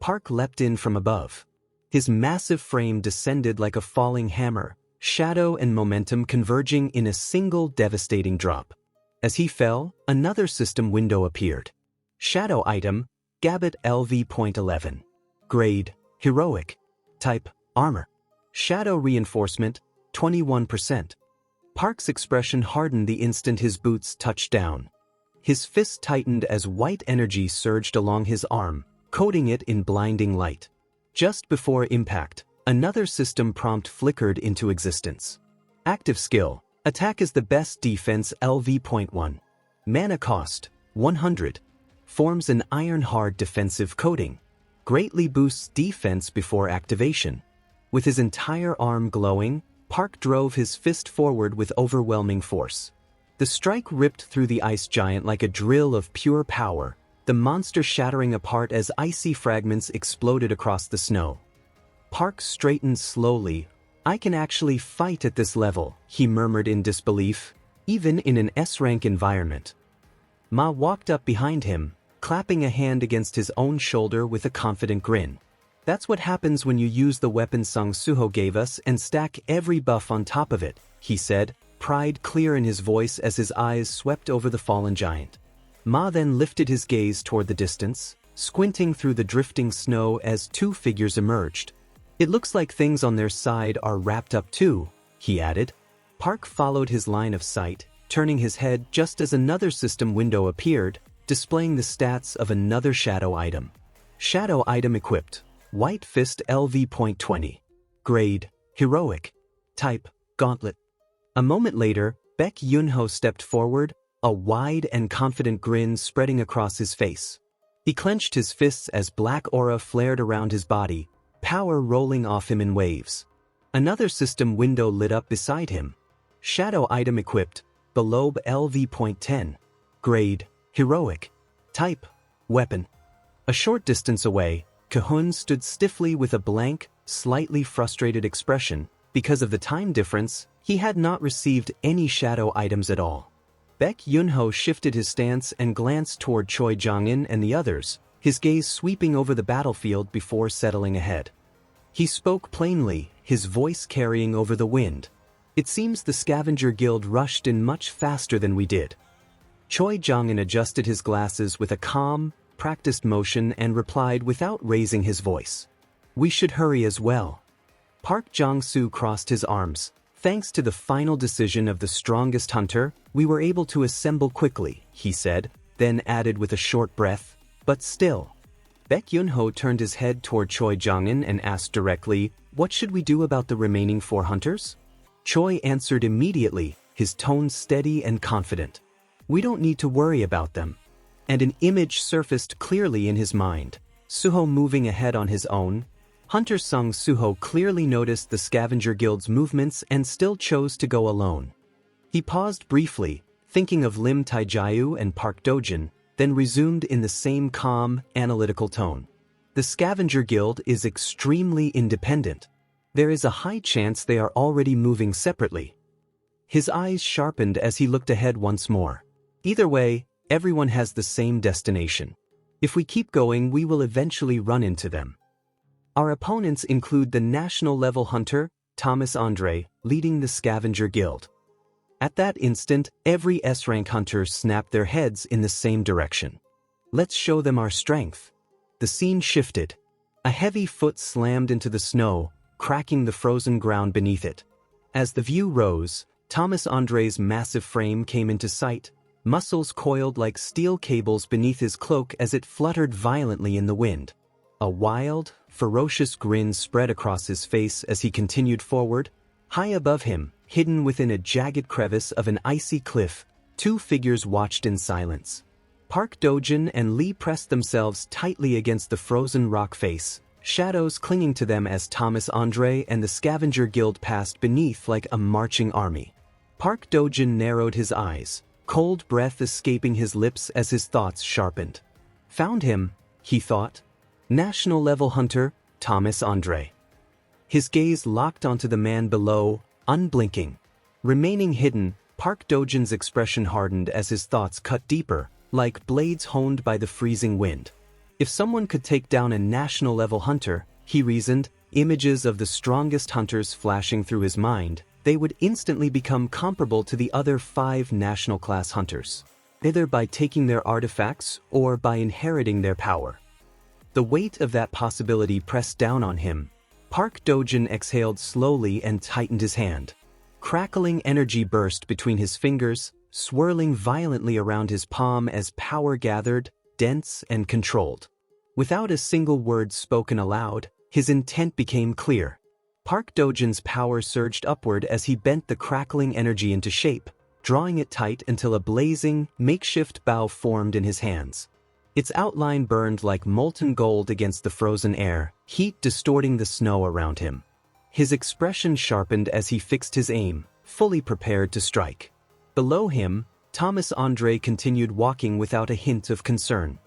Park leapt in from above. His massive frame descended like a falling hammer, shadow and momentum converging in a single devastating drop. As he fell, another system window appeared. Shadow item, Gabbat LV.11. Grade, heroic. Type, armor. Shadow reinforcement, 21%. Park's expression hardened the instant his boots touched down. His fist tightened as white energy surged along his arm, coating it in blinding light. Just before impact, another system prompt flickered into existence. Active skill, attack is the best defense LV.1. Mana cost, 100. Forms an iron-hard defensive coating. Greatly boosts defense before activation. With his entire arm glowing, Park drove his fist forward with overwhelming force. The strike ripped through the ice giant like a drill of pure power, the monster shattering apart as icy fragments exploded across the snow. Park straightened slowly. "I can actually fight at this level," he murmured in disbelief, "even in an S-rank environment." Ma walked up behind him, clapping a hand against his own shoulder with a confident grin. "That's what happens when you use the weapon Song Suho gave us and stack every buff on top of it," he said, pride clear in his voice as his eyes swept over the fallen giant. Ma then lifted his gaze toward the distance, squinting through the drifting snow as two figures emerged. "It looks like things on their side are wrapped up too," he added. Park followed his line of sight, turning his head just as another system window appeared, displaying the stats of another shadow item. Shadow item equipped, White Fist LV.20. Grade, heroic. Type, gauntlet. A moment later, Baek Yunho stepped forward, a wide and confident grin spreading across his face. He clenched his fists as black aura flared around his body, power rolling off him in waves. Another system window lit up beside him. Shadow item equipped, Belobe LV.10. Grade, heroic. Type, weapon. A short distance away, Kahun stood stiffly with a blank, slightly frustrated expression. Because of the time difference, he had not received any shadow items at all. Baek Yunho shifted his stance and glanced toward Choi Jong-in and the others, his gaze sweeping over the battlefield before settling ahead. He spoke plainly, his voice carrying over the wind. It seems the scavenger guild rushed in much faster than we did. Choi Jong-in adjusted his glasses with a calm, practiced motion and replied without raising his voice. We should hurry as well. Park Jong-soo crossed his arms. Thanks to the final decision of the strongest hunter, we were able to assemble quickly, he said, then added with a short breath, but still. Baek Yunho turned his head toward Choi Jong-in and asked directly, what should we do about the remaining 4 hunters? Choi answered immediately, his tone steady and confident. We don't need to worry about them. And an image surfaced clearly in his mind. Suho moving ahead on his own. Hunter Sung Suho clearly noticed the scavenger guild's movements and still chose to go alone. He paused briefly, thinking of Lim Taejae and Park Dojin, then resumed in the same calm, analytical tone. The scavenger guild is extremely independent. There is a high chance they are already moving separately. His eyes sharpened as he looked ahead once more. Either way, everyone has the same destination. If we keep going, we will eventually run into them. Our opponents include the national-level hunter, Thomas Andre, leading the scavenger guild. At that instant, every S-rank hunter snapped their heads in the same direction. Let's show them our strength. The scene shifted. A heavy foot slammed into the snow, cracking the frozen ground beneath it. As the view rose, Thomas Andre's massive frame came into sight, muscles coiled like steel cables beneath his cloak as it fluttered violently in the wind. A wild, ferocious grin spread across his face as he continued forward. High above him, hidden within a jagged crevice of an icy cliff, 2 figures watched in silence. Park Dojin and Lee pressed themselves tightly against the frozen rock face, shadows clinging to them as Thomas Andre and the scavenger guild passed beneath like a marching army. Park Dojin narrowed his eyes, cold breath escaping his lips as his thoughts sharpened. Found him, he thought. National-level hunter, Thomas Andre. His gaze locked onto the man below, unblinking. Remaining hidden, Park Dojin's expression hardened as his thoughts cut deeper, like blades honed by the freezing wind. If someone could take down a national-level hunter, he reasoned, images of the strongest hunters flashing through his mind, they would instantly become comparable to the other 5 national-class hunters, either by taking their artifacts or by inheriting their power. The weight of that possibility pressed down on him. Park Dojin exhaled slowly and tightened his hand. Crackling energy burst between his fingers, swirling violently around his palm as power gathered, dense and controlled. Without a single word spoken aloud, his intent became clear. Park Dojin's power surged upward as he bent the crackling energy into shape, drawing it tight until a blazing, makeshift bow formed in his hands. Its outline burned like molten gold against the frozen air, heat distorting the snow around him. His expression sharpened as he fixed his aim, fully prepared to strike. Below him, Thomas Andre continued walking without a hint of concern.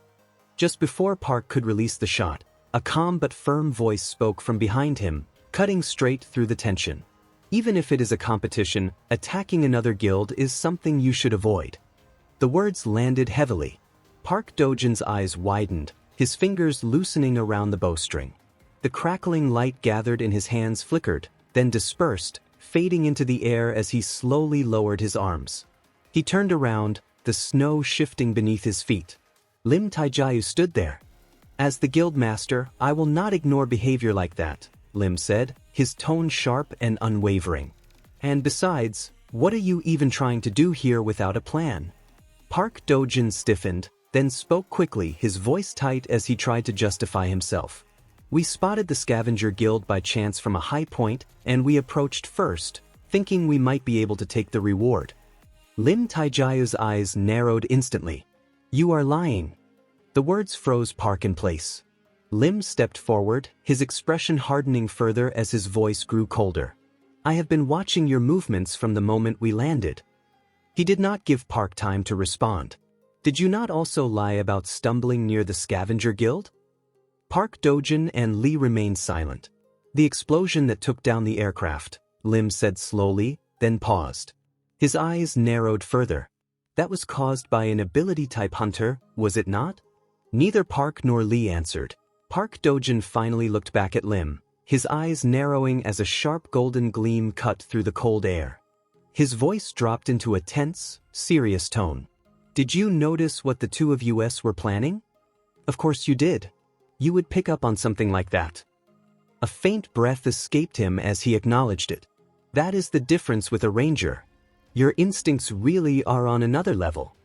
Just before Park could release the shot, a calm but firm voice spoke from behind him, cutting straight through the tension. Even if it is a competition, attacking another guild is something you should avoid. The words landed heavily. Park Dojin's eyes widened, his fingers loosening around the bowstring. The crackling light gathered in his hands flickered, then dispersed, fading into the air as he slowly lowered his arms. He turned around, the snow shifting beneath his feet. Lim Taejae stood there. As the guild master, I will not ignore behavior like that, Lim said, his tone sharp and unwavering. And besides, what are you even trying to do here without a plan? Park Dojin stiffened, then spoke quickly, his voice tight as he tried to justify himself. We spotted the scavenger guild by chance from a high point, and we approached first, thinking we might be able to take the reward. Lim Taejae's eyes narrowed instantly. You are lying. The words froze Park in place. Lim stepped forward, his expression hardening further as his voice grew colder. I have been watching your movements from the moment we landed. He did not give Park time to respond. Did you not also lie about stumbling near the scavenger guild? Park Dojin and Lee remained silent. The explosion that took down the aircraft, Lim said slowly, then paused. His eyes narrowed further. That was caused by an ability-type hunter, was it not? Neither Park nor Lee answered. Park Dojin finally looked back at Lim, his eyes narrowing as a sharp golden gleam cut through the cold air. His voice dropped into a tense, serious tone. Did you notice what the two of us were planning? Of course you did. You would pick up on something like that. A faint breath escaped him as he acknowledged it. That is the difference with a ranger. Your instincts really are on another level.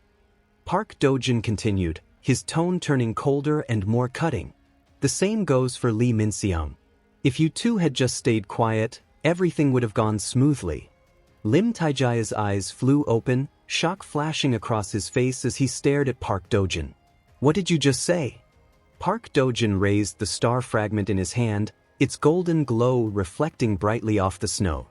Park Dojin continued, his tone turning colder and more cutting. The same goes for Lee Min-seong. If you two had just stayed quiet, everything would have gone smoothly. Lim Taijaya's eyes flew open, shock flashing across his face as he stared at Park Dojin. What did you just say? Park Dojin raised the star fragment in his hand, its golden glow reflecting brightly off the snow.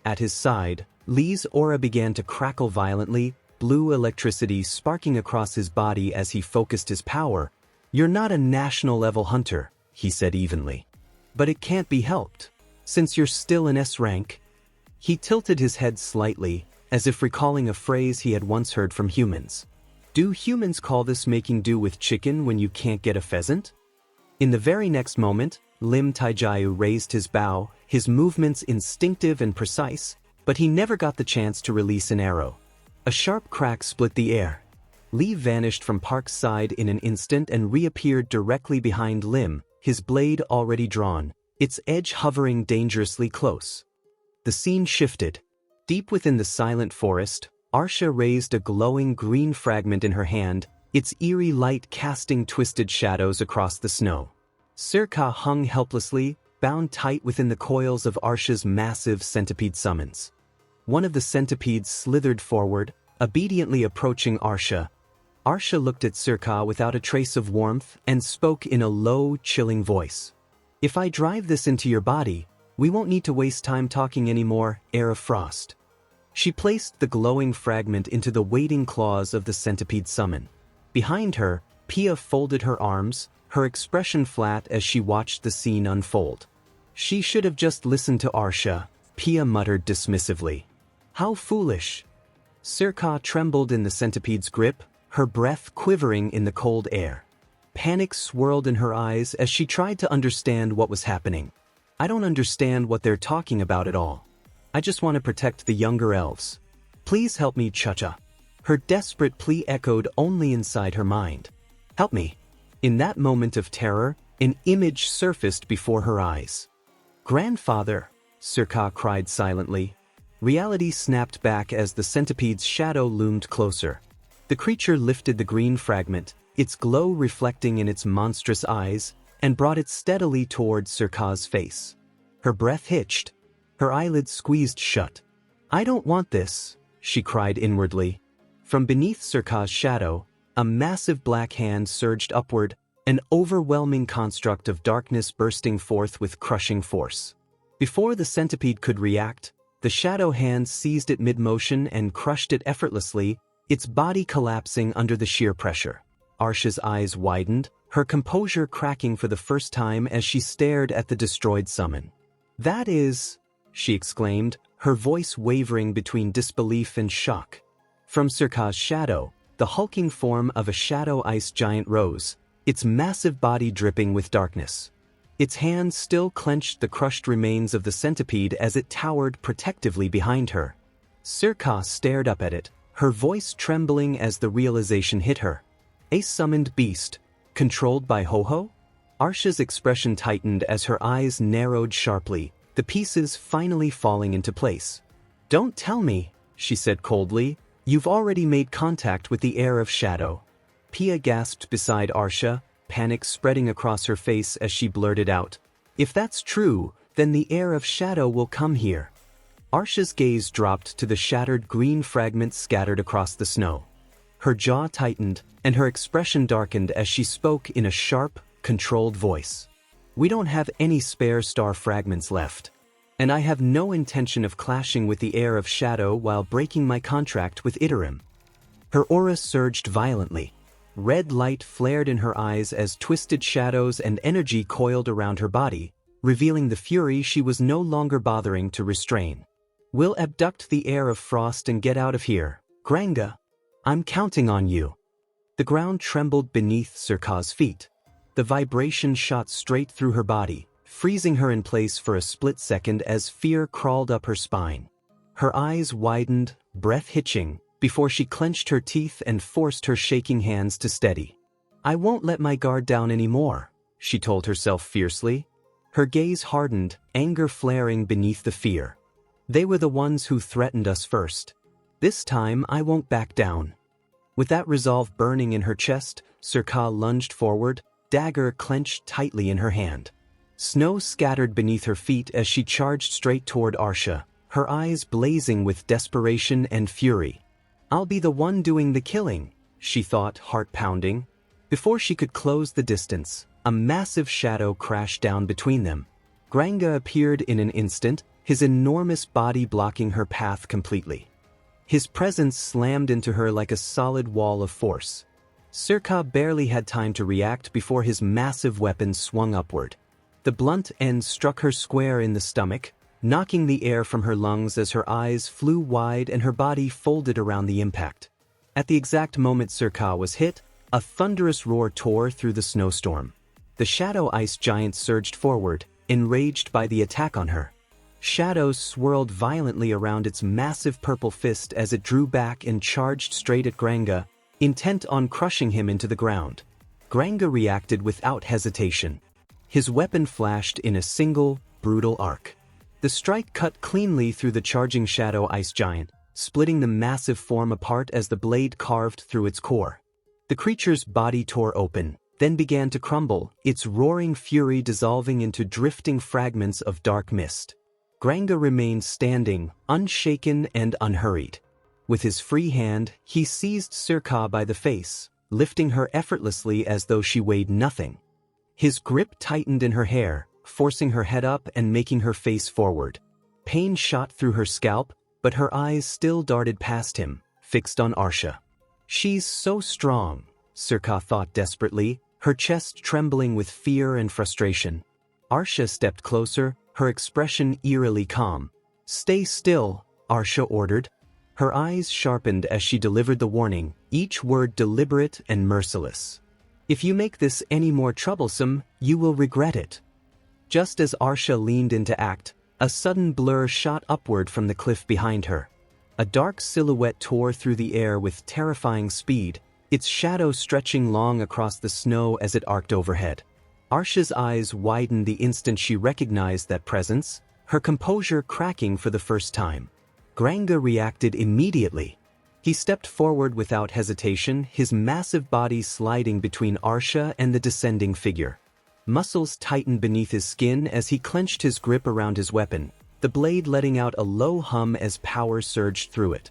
At his side, Lee's aura began to crackle violently, blue electricity sparking across his body as he focused his power. You're not a national-level hunter, he said evenly. But it can't be helped. Since you're still in S rank. He tilted his head slightly, as if recalling a phrase he had once heard from humans. Do humans call this making do with chicken when you can't get a pheasant? In the very next moment, Lim Taijaya raised his bow, his movements instinctive and precise, but he never got the chance to release an arrow. A sharp crack split the air. Lee vanished from Park's side in an instant and reappeared directly behind Lim, his blade already drawn, its edge hovering dangerously close. The scene shifted. Deep within the silent forest, Arsha raised a glowing green fragment in her hand, its eerie light casting twisted shadows across the snow. Sirka hung helplessly, bound tight within the coils of Arsha's massive centipede summons. One of the centipedes slithered forward, obediently approaching Arsha. Arsha looked at Sirka without a trace of warmth and spoke in a low, chilling voice. If I drive this into your body, we won't need to waste time talking anymore, Air of Frost. She placed the glowing fragment into the waiting claws of the centipede summon. Behind her, Pia folded her arms, her expression flat as she watched the scene unfold. She should have just listened to Arsha, Pia muttered dismissively. How foolish. Sirka trembled in the centipede's grip, her breath quivering in the cold air. Panic swirled in her eyes as she tried to understand what was happening. I don't understand what they're talking about at all. I just want to protect the younger elves. Please help me, Cha-Cha. Her desperate plea echoed only inside her mind. Help me. In that moment of terror, an image surfaced before her eyes. Grandfather, Sirka cried silently. Reality snapped back as the centipede's shadow loomed closer. The creature lifted the green fragment, its glow reflecting in its monstrous eyes, and brought it steadily toward Sirka's face. Her breath hitched. Her eyelids squeezed shut. I don't want this, she cried inwardly. From beneath Sirka's shadow, a massive black hand surged upward, an overwhelming construct of darkness bursting forth with crushing force. Before the centipede could react, the shadow hand seized it mid-motion and crushed it effortlessly, its body collapsing under the sheer pressure. Arsha's eyes widened, her composure cracking for the first time as she stared at the destroyed summon. That is, she exclaimed, her voice wavering between disbelief and shock. From Sirka's shadow, the hulking form of a shadow ice giant rose, its massive body dripping with darkness. Its hands still clenched the crushed remains of the centipede as it towered protectively behind her. Sirka stared up at it, her voice trembling as the realization hit her. A summoned beast, controlled by Ho-Ho? Arsha's expression tightened as her eyes narrowed sharply, the pieces finally falling into place. Don't tell me, she said coldly, you've already made contact with the heir of shadow. Pia gasped beside Arsha, panic spreading across her face as she blurted out. If that's true, then the heir of shadow will come here. Arsha's gaze dropped to the shattered green fragments scattered across the snow. Her jaw tightened, and her expression darkened as she spoke in a sharp, controlled voice. We don't have any spare star fragments left. And I have no intention of clashing with the heir of shadow while breaking my contract with Iterim. Her aura surged violently. Red light flared in her eyes as twisted shadows and energy coiled around her body, revealing the fury she was no longer bothering to restrain. We'll abduct the heir of frost and get out of here, Granga. I'm counting on you. The ground trembled beneath Surka's feet. The vibration shot straight through her body, freezing her in place for a split second as fear crawled up her spine. Her eyes widened, breath hitching, before she clenched her teeth and forced her shaking hands to steady. I won't let my guard down anymore, she told herself fiercely. Her gaze hardened, anger flaring beneath the fear. They were the ones who threatened us first. This time I won't back down. With that resolve burning in her chest, Surka lunged forward, dagger clenched tightly in her hand. Snow scattered beneath her feet as she charged straight toward Arsha, her eyes blazing with desperation and fury. I'll be the one doing the killing, she thought, heart pounding. Before she could close the distance, a massive shadow crashed down between them. Granga appeared in an instant, his enormous body blocking her path completely. His presence slammed into her like a solid wall of force. Surka barely had time to react before his massive weapon swung upward. The blunt end struck her square in the stomach, knocking the air from her lungs as her eyes flew wide and her body folded around the impact. At the exact moment Surka was hit, a thunderous roar tore through the snowstorm. The shadow ice giant surged forward, enraged by the attack on her. Shadows swirled violently around its massive purple fist as it drew back and charged straight at Granga, intent on crushing him into the ground. Granga reacted without hesitation. His weapon flashed in a single, brutal arc. The strike cut cleanly through the charging shadow ice giant, splitting the massive form apart as the blade carved through its core. The creature's body tore open, then began to crumble, its roaring fury dissolving into drifting fragments of dark mist. Granga remained standing, unshaken and unhurried. With his free hand, he seized Surka by the face, lifting her effortlessly as though she weighed nothing. His grip tightened in her hair, forcing her head up and making her face forward. Pain shot through her scalp, but her eyes still darted past him, fixed on Arsha. She's so strong, Surka thought desperately, her chest trembling with fear and frustration. Arsha stepped closer, her expression eerily calm. Stay still, Arsha ordered. Her eyes sharpened as she delivered the warning, each word deliberate and merciless. If you make this any more troublesome, you will regret it. Just as Arsha leaned into act, a sudden blur shot upward from the cliff behind her. A dark silhouette tore through the air with terrifying speed, its shadow stretching long across the snow as it arced overhead. Arsha's eyes widened the instant she recognized that presence, her composure cracking for the first time. Granga reacted immediately. He stepped forward without hesitation, his massive body sliding between Arsha and the descending figure. Muscles tightened beneath his skin as he clenched his grip around his weapon, the blade letting out a low hum as power surged through it.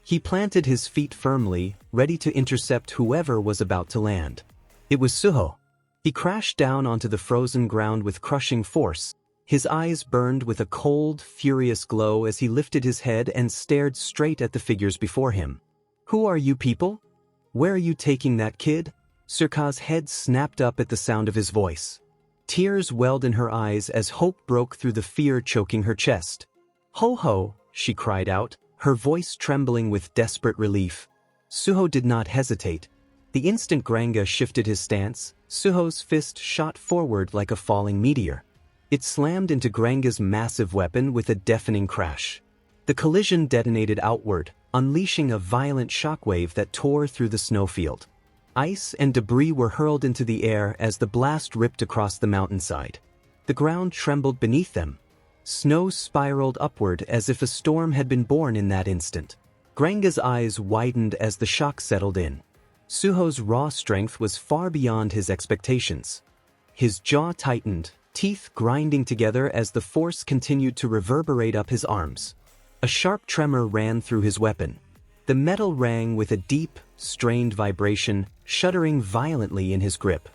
He planted his feet firmly, ready to intercept whoever was about to land. It was Suho. He crashed down onto the frozen ground with crushing force. His eyes burned with a cold, furious glow as he lifted his head and stared straight at the figures before him. Who are you people? Where are you taking that kid? Surka's head snapped up at the sound of his voice. Tears welled in her eyes as hope broke through the fear choking her chest. Ho ho, she cried out, her voice trembling with desperate relief. Suho did not hesitate. The instant Granga shifted his stance, Suho's fist shot forward like a falling meteor. It slammed into Granga's massive weapon with a deafening crash. The collision detonated outward, unleashing a violent shockwave that tore through the snowfield. Ice and debris were hurled into the air as the blast ripped across the mountainside. The ground trembled beneath them. Snow spiraled upward as if a storm had been born in that instant. Granga's eyes widened as the shock settled in. Suho's raw strength was far beyond his expectations. His jaw tightened, teeth grinding together as the force continued to reverberate up his arms. A sharp tremor ran through his weapon. The metal rang with a deep, strained vibration, shuddering violently in his grip.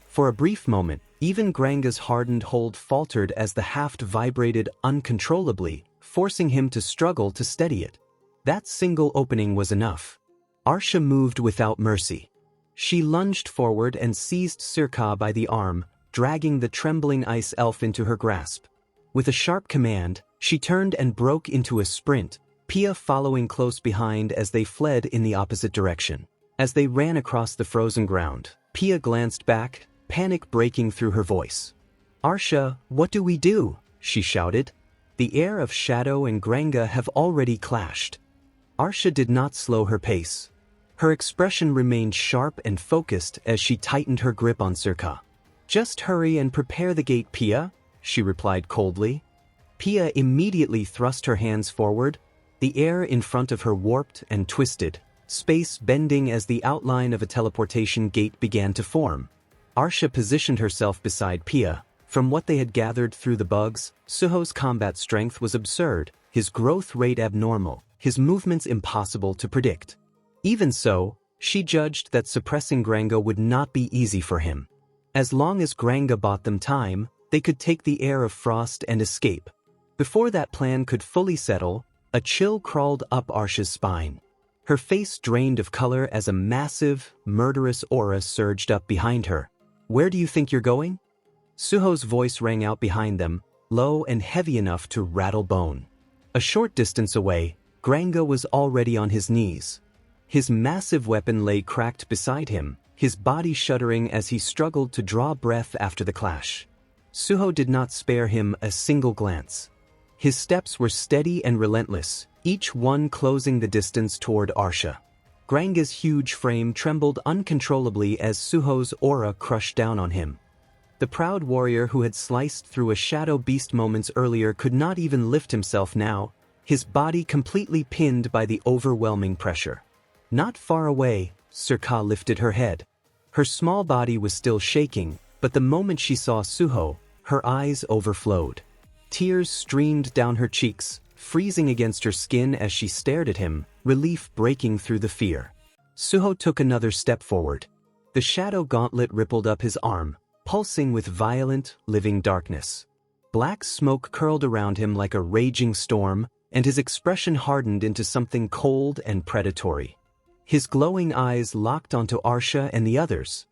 For a brief moment, even Granga's hardened hold faltered as the haft vibrated uncontrollably, forcing him to struggle to steady it. That single opening was enough. Arsha moved without mercy. She lunged forward and seized Surka by the arm, dragging the trembling ice elf into her grasp. With a sharp command, she turned and broke into a sprint, Pia following close behind as they fled in the opposite direction. As they ran across the frozen ground, Pia glanced back, panic breaking through her voice. "Arsha, what do we do?" she shouted. The air of Shadow and Granga have already clashed. Arsha did not slow her pace. Her expression remained sharp and focused as she tightened her grip on Surka. "Just hurry and prepare the gate, Pia," she replied coldly. Pia immediately thrust her hands forward. The air in front of her warped and twisted, space bending as the outline of a teleportation gate began to form. Arsha positioned herself beside Pia. From what they had gathered through the bugs, Suho's combat strength was absurd, his growth rate abnormal, his movements impossible to predict. Even so, she judged that suppressing Granga would not be easy for him. As long as Granga bought them time, they could take the air of frost and escape. Before that plan could fully settle, a chill crawled up Arsha's spine. Her face drained of color as a massive, murderous aura surged up behind her. "Where do you think you're going?" Suho's voice rang out behind them, low and heavy enough to rattle bone. A short distance away, Granga was already on his knees. His massive weapon lay cracked beside him, his body shuddering as he struggled to draw breath after the clash. Suho did not spare him a single glance. His steps were steady and relentless, each one closing the distance toward Arsha. Granga's huge frame trembled uncontrollably as Suho's aura crushed down on him. The proud warrior who had sliced through a shadow beast moments earlier could not even lift himself now, his body completely pinned by the overwhelming pressure. Not far away, Surka lifted her head. Her small body was still shaking, but the moment she saw Suho, her eyes overflowed. Tears streamed down her cheeks, freezing against her skin as she stared at him, relief breaking through the fear. Suho took another step forward. The shadow gauntlet rippled up his arm, pulsing with violent, living darkness. Black smoke curled around him like a raging storm, and his expression hardened into something cold and predatory. His glowing eyes locked onto Arsha and the others.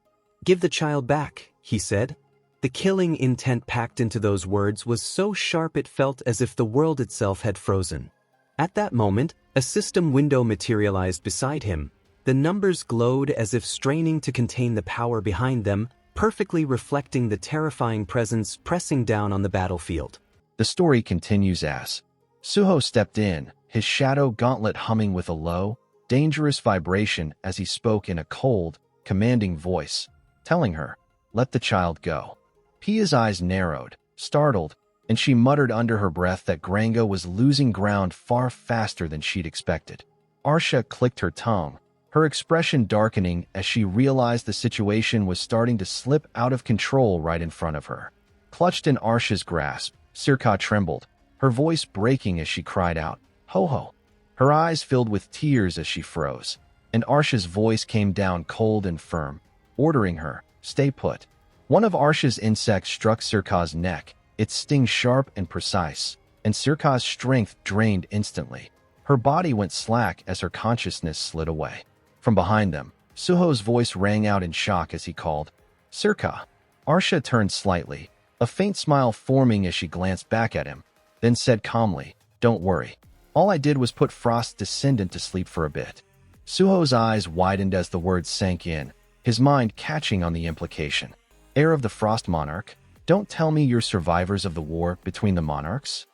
"Give the child back," he said. The killing intent packed into those words was so sharp it felt as if the world itself had frozen. At that moment, a system window materialized beside him. The numbers glowed as if straining to contain the power behind them, perfectly reflecting the terrifying presence pressing down on the battlefield. The story continues as Suho stepped in, his shadow gauntlet humming with a low, dangerous vibration as he spoke in a cold, commanding voice, telling her, "Let the child go." Pia's eyes narrowed, startled, and she muttered under her breath that Granga was losing ground far faster than she'd expected. Arsha clicked her tongue, her expression darkening as she realized the situation was starting to slip out of control right in front of her. Clutched in Arsha's grasp, Surka trembled, her voice breaking as she cried out, "Ho-ho!" Her eyes filled with tears as she froze, and Arsha's voice came down cold and firm, ordering her, "Stay put." One of Arsha's insects struck Surka's neck, its sting sharp and precise, and Surka's strength drained instantly. Her body went slack as her consciousness slid away. From behind them, Suho's voice rang out in shock as he called, "Surka!" Arsha turned slightly, a faint smile forming as she glanced back at him, then said calmly, "Don't worry. All I did was put Frost's descendant to sleep for a bit." Suho's eyes widened as the words sank in, his mind catching on the implication. "Heir of the Frost Monarch, don't tell me you're survivors of the war between the monarchs?"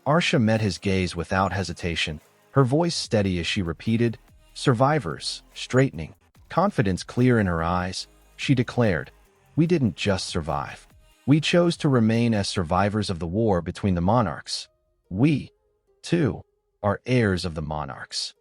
Arsha met his gaze without hesitation, her voice steady as she repeated, "Survivors," straightening, confidence clear in her eyes, she declared, "We didn't just survive. We chose to remain as survivors of the war between the monarchs. We, too, are heirs of the monarchs."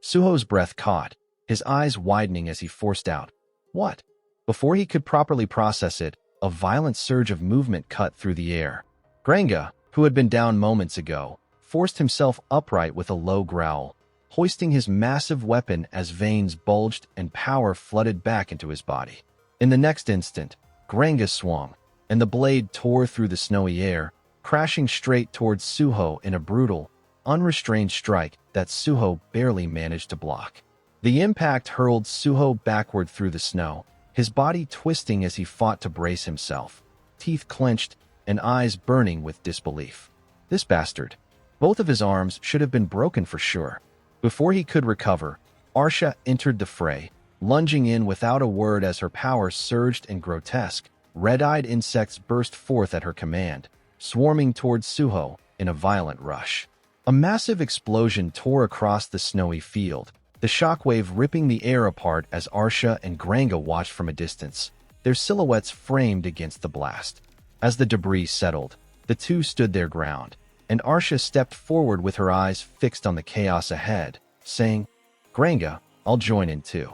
Suho's breath caught, his eyes widening as he forced out, "What?" Before he could properly process it, a violent surge of movement cut through the air. Granga, who had been down moments ago, forced himself upright with a low growl, hoisting his massive weapon as veins bulged and power flooded back into his body. In the next instant, Granga swung, and the blade tore through the snowy air, crashing straight towards Suho in a brutal, unrestrained strike that Suho barely managed to block. The impact hurled Suho backward through the snow, his body twisting as he fought to brace himself, teeth clenched and eyes burning with disbelief. "This bastard." Both of his arms should have been broken for sure. Before he could recover, Arsha entered the fray, lunging in without a word as her power surged in grotesque, red-eyed insects burst forth at her command, swarming towards Suho in a violent rush. A massive explosion tore across the snowy field, the shockwave ripping the air apart as Arsha and Granga watched from a distance, their silhouettes framed against the blast. As the debris settled, the two stood their ground, and Arsha stepped forward with her eyes fixed on the chaos ahead, saying, "Granga, I'll join in too."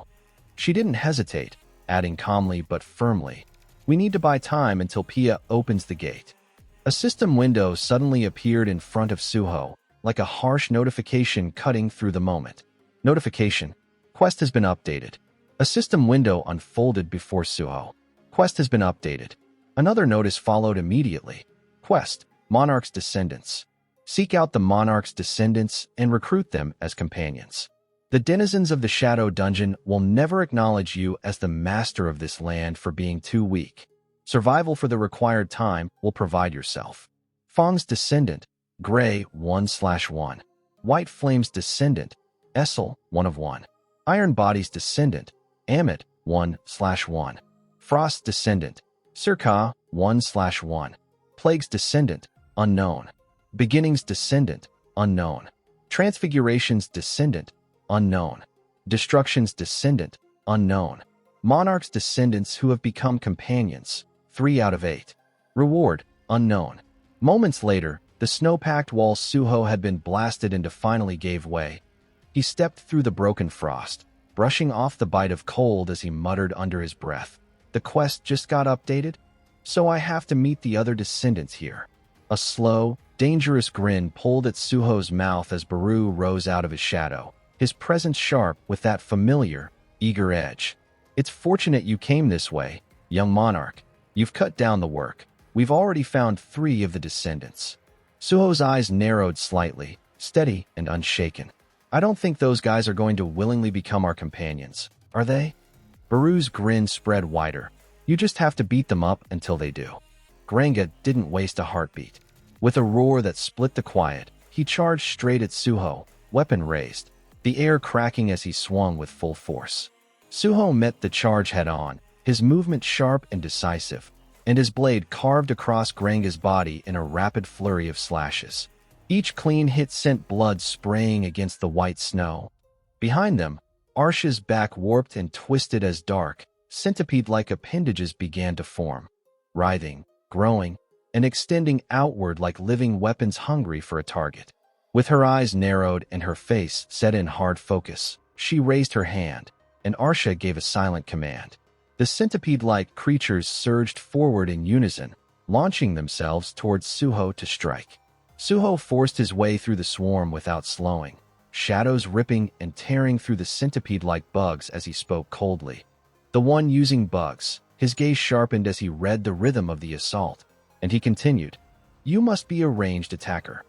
She didn't hesitate, adding calmly but firmly, "We need to buy time until Pia opens the gate." A system window suddenly appeared in front of Suho, like a harsh notification cutting through the moment. Notification: Quest has been updated. A system window unfolded before Suho. Quest has been updated. Another notice followed immediately. Quest: Monarchs Descendants. Seek out the Monarchs Descendants and recruit them as companions. The denizens of the Shadow Dungeon will never acknowledge you as the master of this land for being too weak. Survival for the required time will provide yourself. Fong's Descendant, Gray 1/1. White Flame's Descendant, Essel 1 of 1. Iron Body's Descendant, Amit 1/1. Frost's Descendant, Sirka 1/1. Plague's Descendant, Unknown. Beginning's Descendant, Unknown. Transfiguration's Descendant, Unknown. Destruction's Descendant, Unknown. Monarch's Descendants who have become companions, 3 out of 8. Reward, Unknown. Moments later, the snow-packed wall Suho had been blasted into finally gave way. He stepped through the broken frost, brushing off the bite of cold as he muttered under his breath, "The quest just got updated? So I have to meet the other descendants here." A slow, dangerous grin pulled at Suho's mouth as Baru rose out of his shadow, his presence sharp with that familiar, eager edge. "It's fortunate you came this way, young monarch. You've cut down the work. We've already found 3 of the descendants." Suho's eyes narrowed slightly, steady and unshaken. "I don't think those guys are going to willingly become our companions, are they?" Baru's grin spread wider. "You just have to beat them up until they do." Granga didn't waste a heartbeat. With a roar that split the quiet, he charged straight at Suho, weapon raised, the air cracking as he swung with full force. Suho met the charge head-on, his movement sharp and decisive, and his blade carved across Granga's body in a rapid flurry of slashes. Each clean hit sent blood spraying against the white snow. Behind them, Arsha's back warped and twisted as dark, centipede-like appendages began to form, writhing, growing, and extending outward like living weapons hungry for a target. With her eyes narrowed and her face set in hard focus, she raised her hand, and Arsha gave a silent command. The centipede-like creatures surged forward in unison, launching themselves towards Suho to strike. Suho forced his way through the swarm without slowing, shadows ripping and tearing through the centipede-like bugs as he spoke coldly. The one using bugs, his gaze sharpened as he read the rhythm of the assault, and he continued, "You must be a ranged attacker."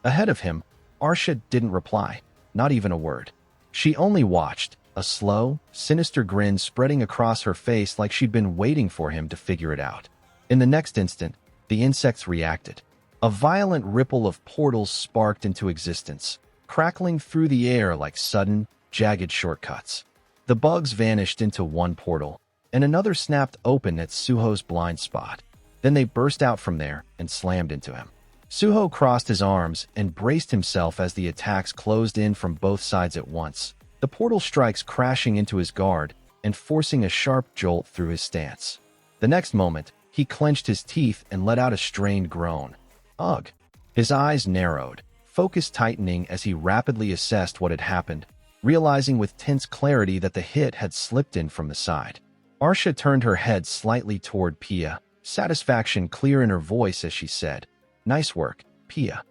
Ahead of him, Arsha didn't reply, not even a word. She only watched, a slow, sinister grin spreading across her face like she'd been waiting for him to figure it out. In the next instant, the insects reacted. A violent ripple of portals sparked into existence, crackling through the air like sudden, jagged shortcuts. The bugs vanished into one portal, and another snapped open at Suho's blind spot. Then they burst out from there and slammed into him. Suho crossed his arms and braced himself as the attacks closed in from both sides at once, the portal strikes crashing into his guard and forcing a sharp jolt through his stance. The next moment, he clenched his teeth and let out a strained groan. Ugh! His eyes narrowed, focus tightening as he rapidly assessed what had happened, realizing with tense clarity that the hit had slipped in from the side. Arsha turned her head slightly toward Pia, satisfaction clear in her voice as she said, "Nice work, Pia."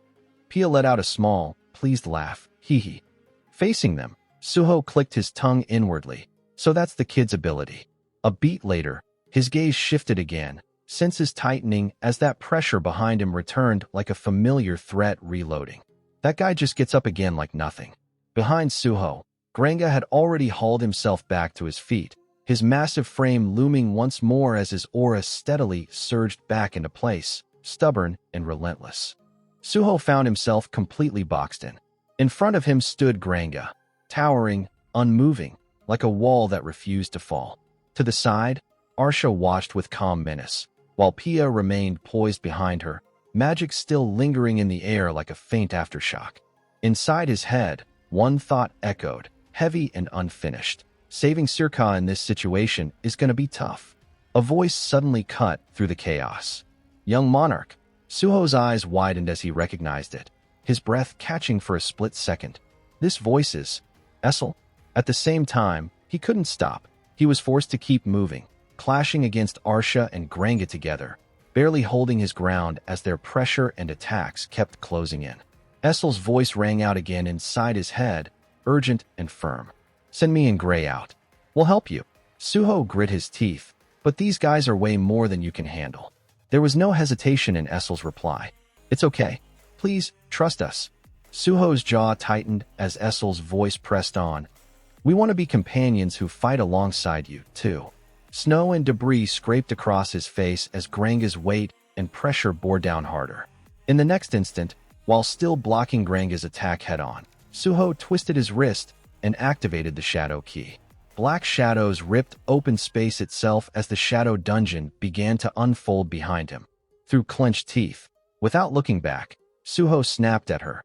Pia let out a small, pleased laugh, hee. Facing them, Suho clicked his tongue inwardly. So that's the kid's ability. A beat later, his gaze shifted again, senses tightening as that pressure behind him returned like a familiar threat reloading. That guy just gets up again like nothing. Behind Suho, Granga had already hauled himself back to his feet, his massive frame looming once more as his aura steadily surged back into place, stubborn and relentless. Suho found himself completely boxed in. In front of him stood Granga, towering, unmoving, like a wall that refused to fall. To the side, Arsha watched with calm menace, while Pia remained poised behind her, magic still lingering in the air like a faint aftershock. Inside his head, one thought echoed, heavy and unfinished. Saving Sirka in this situation is going to be tough. A voice suddenly cut through the chaos. Young Monarch. Suho's eyes widened as he recognized it, his breath catching for a split second. This voice is Essel. At the same time, he couldn't stop. He was forced to keep moving, clashing against Arsha and Granga together, barely holding his ground as their pressure and attacks kept closing in. Essel's voice rang out again inside his head, urgent and firm. Send me and Gray out. We'll help you. Suho grit his teeth, but these guys are way more than you can handle. There was no hesitation in Essel's reply. It's okay. Please, trust us. Suho's jaw tightened as Essel's voice pressed on. We want to be companions who fight alongside you, too. Snow and debris scraped across his face as Granga's weight and pressure bore down harder. In the next instant, while still blocking Granga's attack head-on, Suho twisted his wrist and activated the shadow key. Black shadows ripped open space itself as the shadow dungeon began to unfold behind him. Through clenched teeth, without looking back, Suho snapped at her.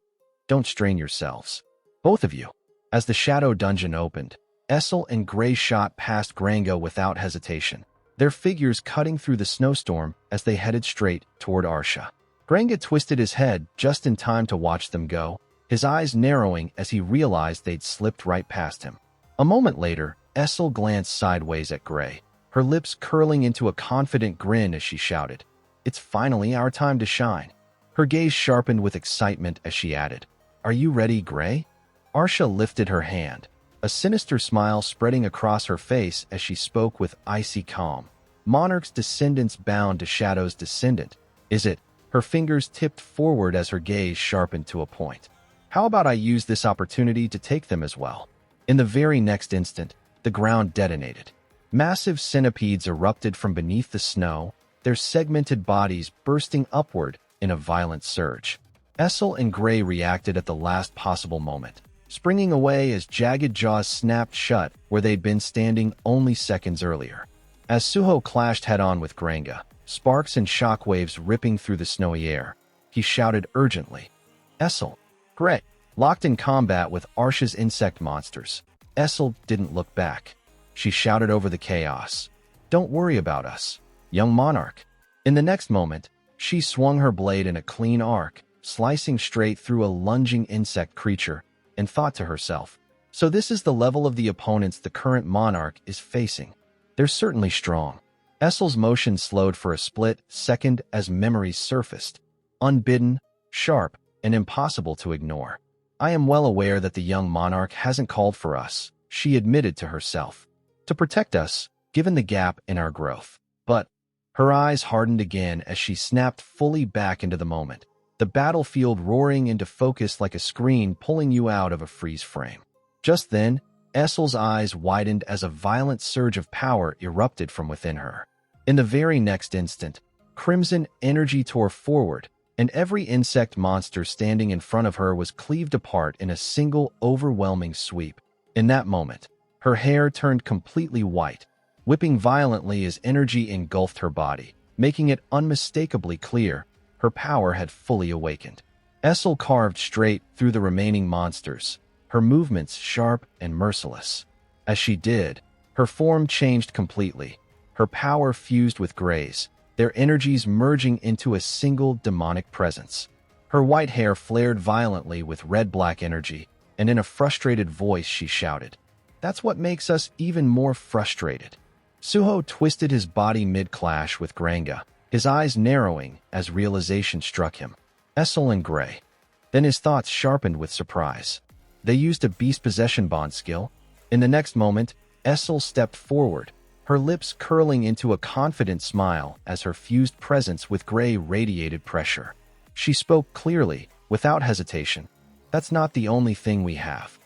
Don't strain yourselves. Both of you. As the shadow dungeon opened, Essel and Gray shot past Granga without hesitation, their figures cutting through the snowstorm as they headed straight toward Arsha. Granga twisted his head just in time to watch them go, his eyes narrowing as he realized they'd slipped right past him. A moment later, Essel glanced sideways at Gray, her lips curling into a confident grin as she shouted, "It's finally our time to shine." Her gaze sharpened with excitement as she added, "Are you ready, Gray?" Arsha lifted her hand, a sinister smile spreading across her face as she spoke with icy calm. "Monarch's descendants bound to Shadow's descendant, is it?" Her fingers tipped forward as her gaze sharpened to a point. "How about I use this opportunity to take them as well?" In the very next instant, the ground detonated. Massive centipedes erupted from beneath the snow, their segmented bodies bursting upward in a violent surge. Essel and Gray reacted at the last possible moment, springing away as jagged jaws snapped shut where they'd been standing only seconds earlier. As Suho clashed head-on with Granga, sparks and shockwaves ripping through the snowy air, he shouted urgently, "Essel, Gray!" Locked in combat with Arsha's insect monsters, Essel didn't look back. She shouted over the chaos, "Don't worry about us, young Monarch." In the next moment, she swung her blade in a clean arc, slicing straight through a lunging insect creature, and thought to herself, so this is the level of the opponents the current Monarch is facing. They're certainly strong. Essel's motion slowed for a split second as memories surfaced, unbidden, sharp, and impossible to ignore. "I am well aware that the young Monarch hasn't called for us," she admitted to herself, "to protect us, given the gap in our growth." But her eyes hardened again as she snapped fully back into the moment, the battlefield roaring into focus like a screen pulling you out of a freeze frame. Just then, Essel's eyes widened as a violent surge of power erupted from within her. In the very next instant, crimson energy tore forward, and every insect monster standing in front of her was cleaved apart in a single overwhelming sweep. In that moment, her hair turned completely white, whipping violently as energy engulfed her body, making it unmistakably clear her power had fully awakened. Essel carved straight through the remaining monsters, her movements sharp and merciless. As she did, her form changed completely, her power fused with Gray's, their energies merging into a single demonic presence. Her white hair flared violently with red-black energy, and in a frustrated voice she shouted, "That's what makes us even more frustrated." Suho twisted his body mid-clash with Granga, his eyes narrowing as realization struck him. Essel and Gray. Then his thoughts sharpened with surprise. They used a beast possession bond skill. In the next moment, Essel stepped forward, her lips curling into a confident smile as her fused presence with Gray radiated pressure. She spoke clearly, without hesitation. "That's not the only thing we have."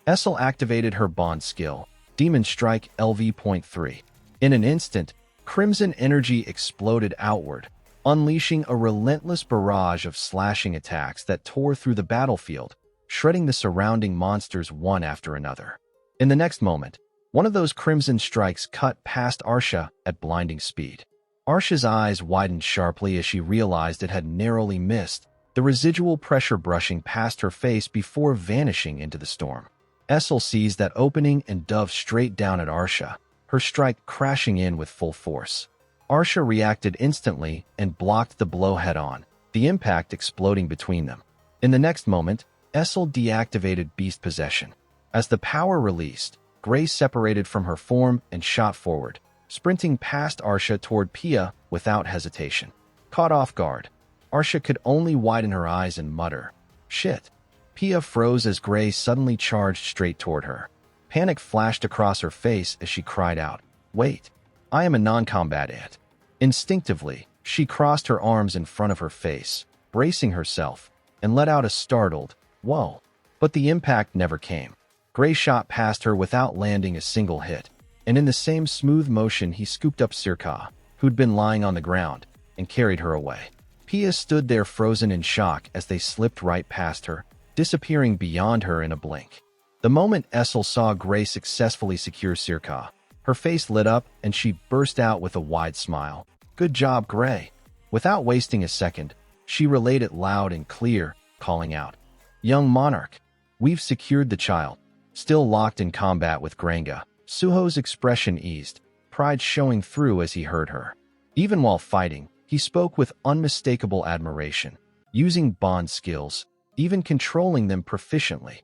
Essel activated her bond skill, Demon Strike LV.3. In an instant, crimson energy exploded outward, unleashing a relentless barrage of slashing attacks that tore through the battlefield, shredding the surrounding monsters one after another. In the next moment, one of those crimson strikes cut past Arsha at blinding speed. Arsha's eyes widened sharply as she realized it had narrowly missed, the residual pressure brushing past her face before vanishing into the storm. Essel seized that opening and dove straight down at Arsha, her strike crashing in with full force. Arsha reacted instantly and blocked the blow head-on, the impact exploding between them. In the next moment, Essel deactivated Beast Possession. As the power released, Grace separated from her form and shot forward, sprinting past Arsha toward Pia without hesitation. Caught off guard, Arsha could only widen her eyes and mutter, "Shit." Pia froze as Grace suddenly charged straight toward her. Panic flashed across her face as she cried out, "Wait, I am a non-combat ant." Instinctively, she crossed her arms in front of her face, bracing herself, and let out a startled, "Whoa." But the impact never came. Grace shot past her without landing a single hit, and in the same smooth motion he scooped up Sirka, who'd been lying on the ground, and carried her away. Pia stood there frozen in shock as they slipped right past her, disappearing beyond her in a blink. The moment Essel saw Grace successfully secure Sirka, her face lit up and she burst out with a wide smile. "Good job, Gray." Without wasting a second, she relayed it loud and clear, calling out, "Young Monarch, we've secured the child." Still locked in combat with Granga, Suho's expression eased, pride showing through as he heard her. Even while fighting, he spoke with unmistakable admiration, using bond skills, even controlling them proficiently.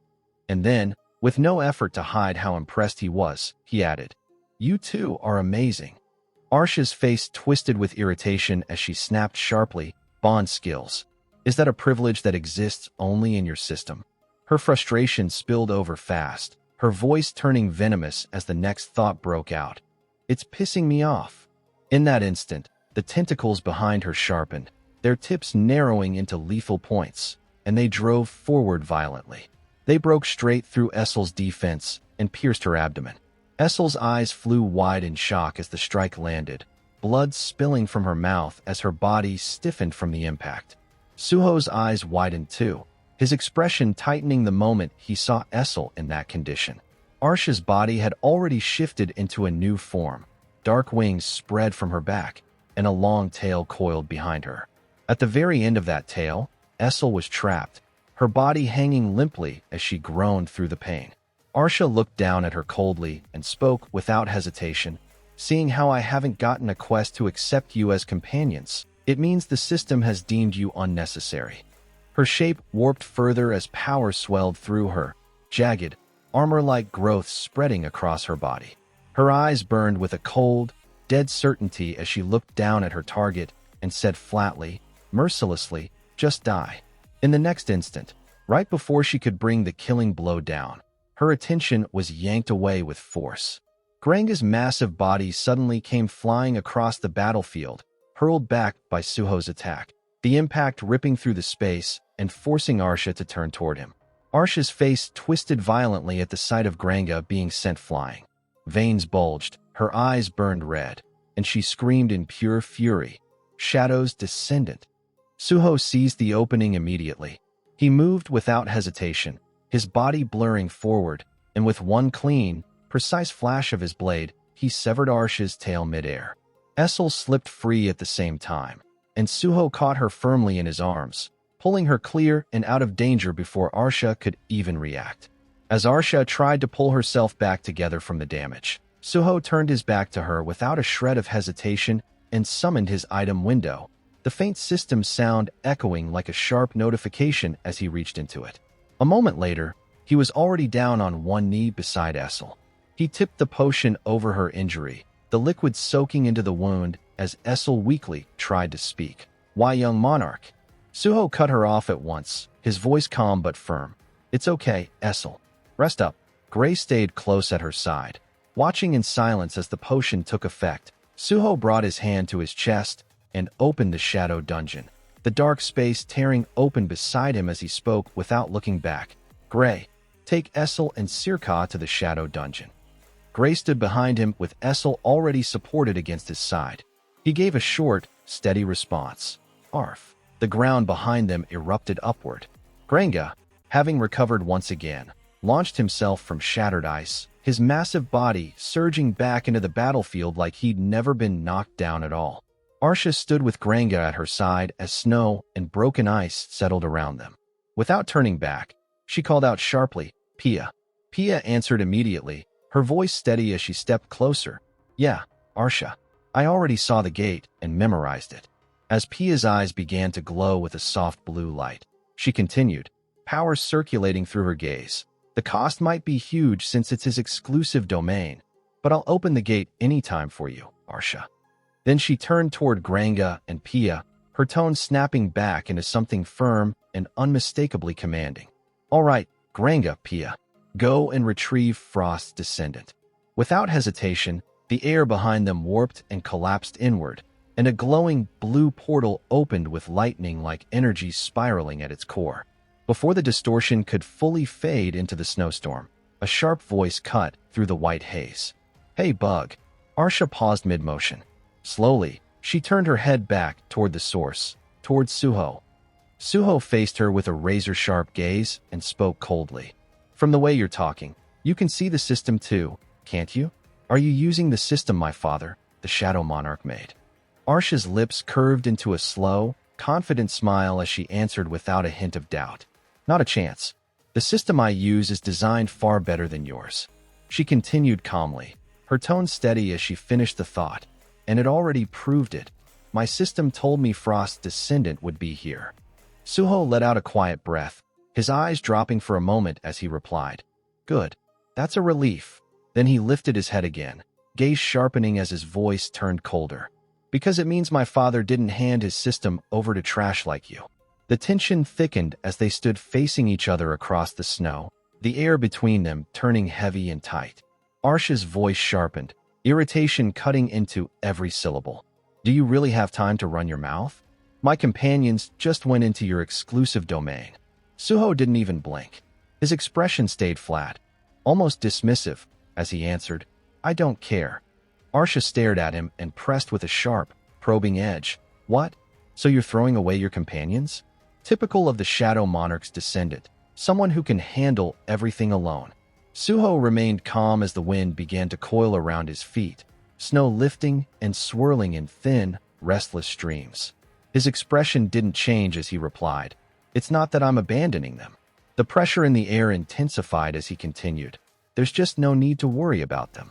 And then, with no effort to hide how impressed he was, he added, "You two are amazing." Arsha's face twisted with irritation as she snapped sharply, "Bond skills? Is that a privilege that exists only in your system?" Her frustration spilled over fast, her voice turning venomous as the next thought broke out. "It's pissing me off." In that instant, the tentacles behind her sharpened, their tips narrowing into lethal points, and they drove forward violently. They broke straight through Essel's defense and pierced her abdomen. Essel's eyes flew wide in shock as the strike landed, blood spilling from her mouth as her body stiffened from the impact. Suho's eyes widened too, his expression tightening the moment he saw Essel in that condition. Arsha's body had already shifted into a new form. Dark wings spread from her back, and a long tail coiled behind her. At the very end of that tail, Essel was trapped, her body hanging limply as she groaned through the pain. Arsha looked down at her coldly and spoke without hesitation, "Seeing how I haven't gotten a quest to accept you as companions, it means the system has deemed you unnecessary." Her shape warped further as power swelled through her, jagged, armor-like growth spreading across her body. Her eyes burned with a cold, dead certainty as she looked down at her target and said flatly, mercilessly, "Just die." In the next instant, right before she could bring the killing blow down, her attention was yanked away with force. Granga's massive body suddenly came flying across the battlefield, hurled back by Suho's attack, the impact ripping through the space and forcing Arsha to turn toward him. Arsha's face twisted violently at the sight of Granga being sent flying. Veins bulged, her eyes burned red, and she screamed in pure fury, "Shadow's descendant." Suho seized the opening immediately. He moved without hesitation, his body blurring forward, and with one clean, precise flash of his blade, he severed Arsha's tail midair. Essel slipped free at the same time, and Suho caught her firmly in his arms, pulling her clear and out of danger before Arsha could even react. As Arsha tried to pull herself back together from the damage, Suho turned his back to her without a shred of hesitation and summoned his item window, the faint system sound echoing like a sharp notification as he reached into it. A moment later, he was already down on one knee beside Essel. He tipped the potion over her injury, the liquid soaking into the wound as Essel weakly tried to speak. "Why, young Monarch?" Suho cut her off at once, his voice calm but firm. "It's okay, Essel. Rest up." Gray stayed close at her side, watching in silence as the potion took effect. Suho brought his hand to his chest and opened the shadow dungeon, the dark space tearing open beside him as he spoke without looking back. "Gray, take Essel and Sirka to the shadow dungeon." Gray stood behind him with Essel already supported against his side. He gave a short, steady response. Arf. The ground behind them erupted upward. Granga, having recovered once again, launched himself from shattered ice, his massive body surging back into the battlefield like he'd never been knocked down at all. Arsha stood with Granga at her side as snow and broken ice settled around them. Without turning back, she called out sharply, "Pia." Pia answered immediately, her voice steady as she stepped closer. "Yeah, Arsha. I already saw the gate and memorized it." As Pia's eyes began to glow with a soft blue light, she continued, power circulating through her gaze. "The cost might be huge since it's his exclusive domain, but I'll open the gate anytime for you, Arsha." Then she turned toward Granga and Pia, her tone snapping back into something firm and unmistakably commanding. "All right, Granga, Pia. Go and retrieve Frost's descendant." Without hesitation, the air behind them warped and collapsed inward, and a glowing blue portal opened with lightning-like energy spiraling at its core. Before the distortion could fully fade into the snowstorm, a sharp voice cut through the white haze. "Hey, Bug." Arsha paused mid-motion. Slowly, she turned her head back toward the source, toward Suho. Suho faced her with a razor-sharp gaze and spoke coldly. "From the way you're talking, you can see the system too, can't you? Are you using the system my father, the Shadow Monarch, made?" Arsha's lips curved into a slow, confident smile as she answered without a hint of doubt. "Not a chance. The system I use is designed far better than yours." She continued calmly, her tone steady as she finished the thought. "And it already proved it. My system told me Frost's descendant would be here." Suho let out a quiet breath, his eyes dropping for a moment as he replied, "Good. That's a relief." Then he lifted his head again, gaze sharpening as his voice turned colder. "Because it means my father didn't hand his system over to trash like you." The tension thickened as they stood facing each other across the snow, the air between them turning heavy and tight. Arsha's voice sharpened, irritation cutting into every syllable. "Do you really have time to run your mouth? My companions just went into your exclusive domain." Suho didn't even blink. His expression stayed flat, almost dismissive, as he answered, "I don't care." Arsha stared at him and pressed with a sharp, probing edge. "What? So you're throwing away your companions?" Typical of the Shadow Monarch's descendant, someone who can handle everything alone. Suho remained calm as the wind began to coil around his feet, snow lifting and swirling in thin, restless streams. His expression didn't change as he replied, "It's not that I'm abandoning them." The pressure in the air intensified as he continued, "There's just no need to worry about them."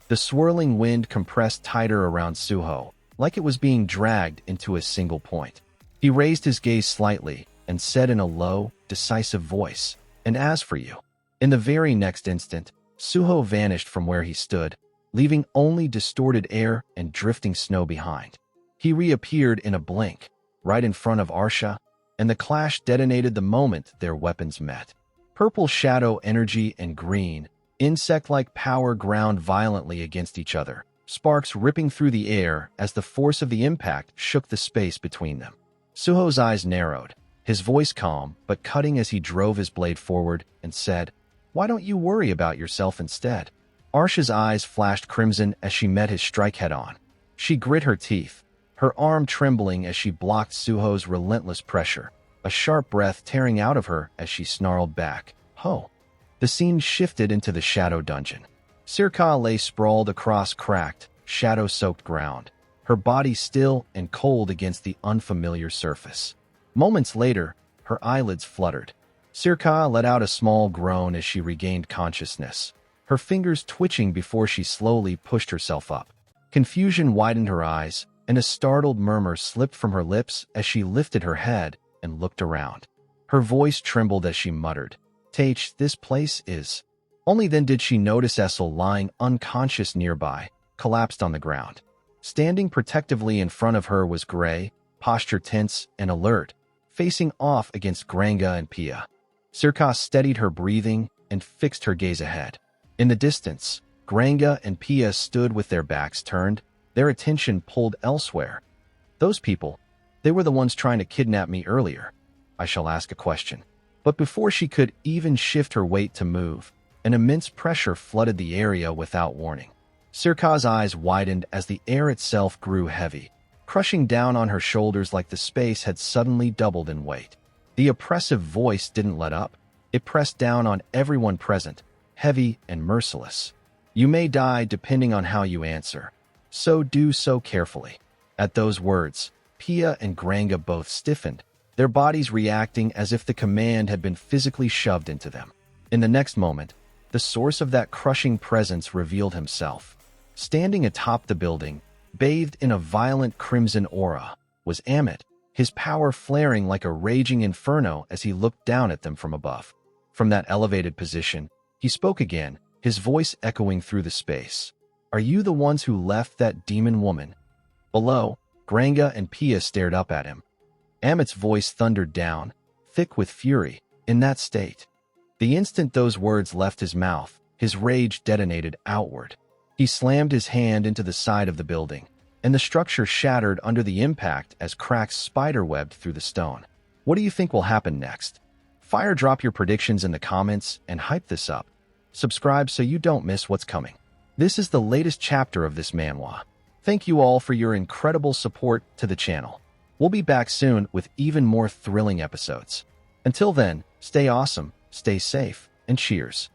The swirling wind compressed tighter around Suho, like it was being dragged into a single point. He raised his gaze slightly and said in a low, decisive voice, "And as for you." In the very next instant, Suho vanished from where he stood, leaving only distorted air and drifting snow behind. He reappeared in a blink, right in front of Arsha, and the clash detonated the moment their weapons met. Purple shadow energy and green, insect-like power ground violently against each other, sparks ripping through the air as the force of the impact shook the space between them. Suho's eyes narrowed, his voice calm but cutting as he drove his blade forward and said, "Why don't you worry about yourself instead?" Arsha's eyes flashed crimson as she met his strike head-on. She grit her teeth, her arm trembling as she blocked Suho's relentless pressure, a sharp breath tearing out of her as she snarled back, "Ho!" The scene shifted into the shadow dungeon. Sirka lay sprawled across cracked, shadow-soaked ground, her body still and cold against the unfamiliar surface. Moments later, her eyelids fluttered. Sirka let out a small groan as she regained consciousness, her fingers twitching before she slowly pushed herself up. Confusion widened her eyes, and a startled murmur slipped from her lips as she lifted her head and looked around. Her voice trembled as she muttered, "Taich, this place is..." Only then did she notice Essel lying unconscious nearby, collapsed on the ground. Standing protectively in front of her was Gray, posture tense and alert, facing off against Granga and Pia. Sirka steadied her breathing and fixed her gaze ahead. In the distance, Granga and Pia stood with their backs turned, their attention pulled elsewhere. "Those people, they were the ones trying to kidnap me earlier. I shall ask a question." But before she could even shift her weight to move, an immense pressure flooded the area without warning. Sirka's eyes widened as the air itself grew heavy, crushing down on her shoulders like the space had suddenly doubled in weight. The oppressive voice didn't let up. It pressed down on everyone present, heavy and merciless. You may die depending on how you answer. So do so carefully. At those words, Pia and Granga both stiffened, their bodies reacting as if the command had been physically shoved into them. In the next moment, the source of that crushing presence revealed himself. Standing atop the building, bathed in a violent crimson aura, was Amit, his power flaring like a raging inferno as he looked down at them from above. From that elevated position, he spoke again, his voice echoing through the space. "Are you the ones who left that demon woman?" Below, Granga and Pia stared up at him. Amit's voice thundered down, thick with fury, in that state. The instant those words left his mouth, his rage detonated outward. He slammed his hand into the side of the building, and the structure shattered under the impact as cracks spiderwebbed through the stone. What do you think will happen next? Drop your predictions in the comments and hype this up. Subscribe so you don't miss what's coming. This is the latest chapter of this manhwa. Thank you all for your incredible support to the channel. We'll be back soon with even more thrilling episodes. Until then, stay awesome, stay safe, and cheers.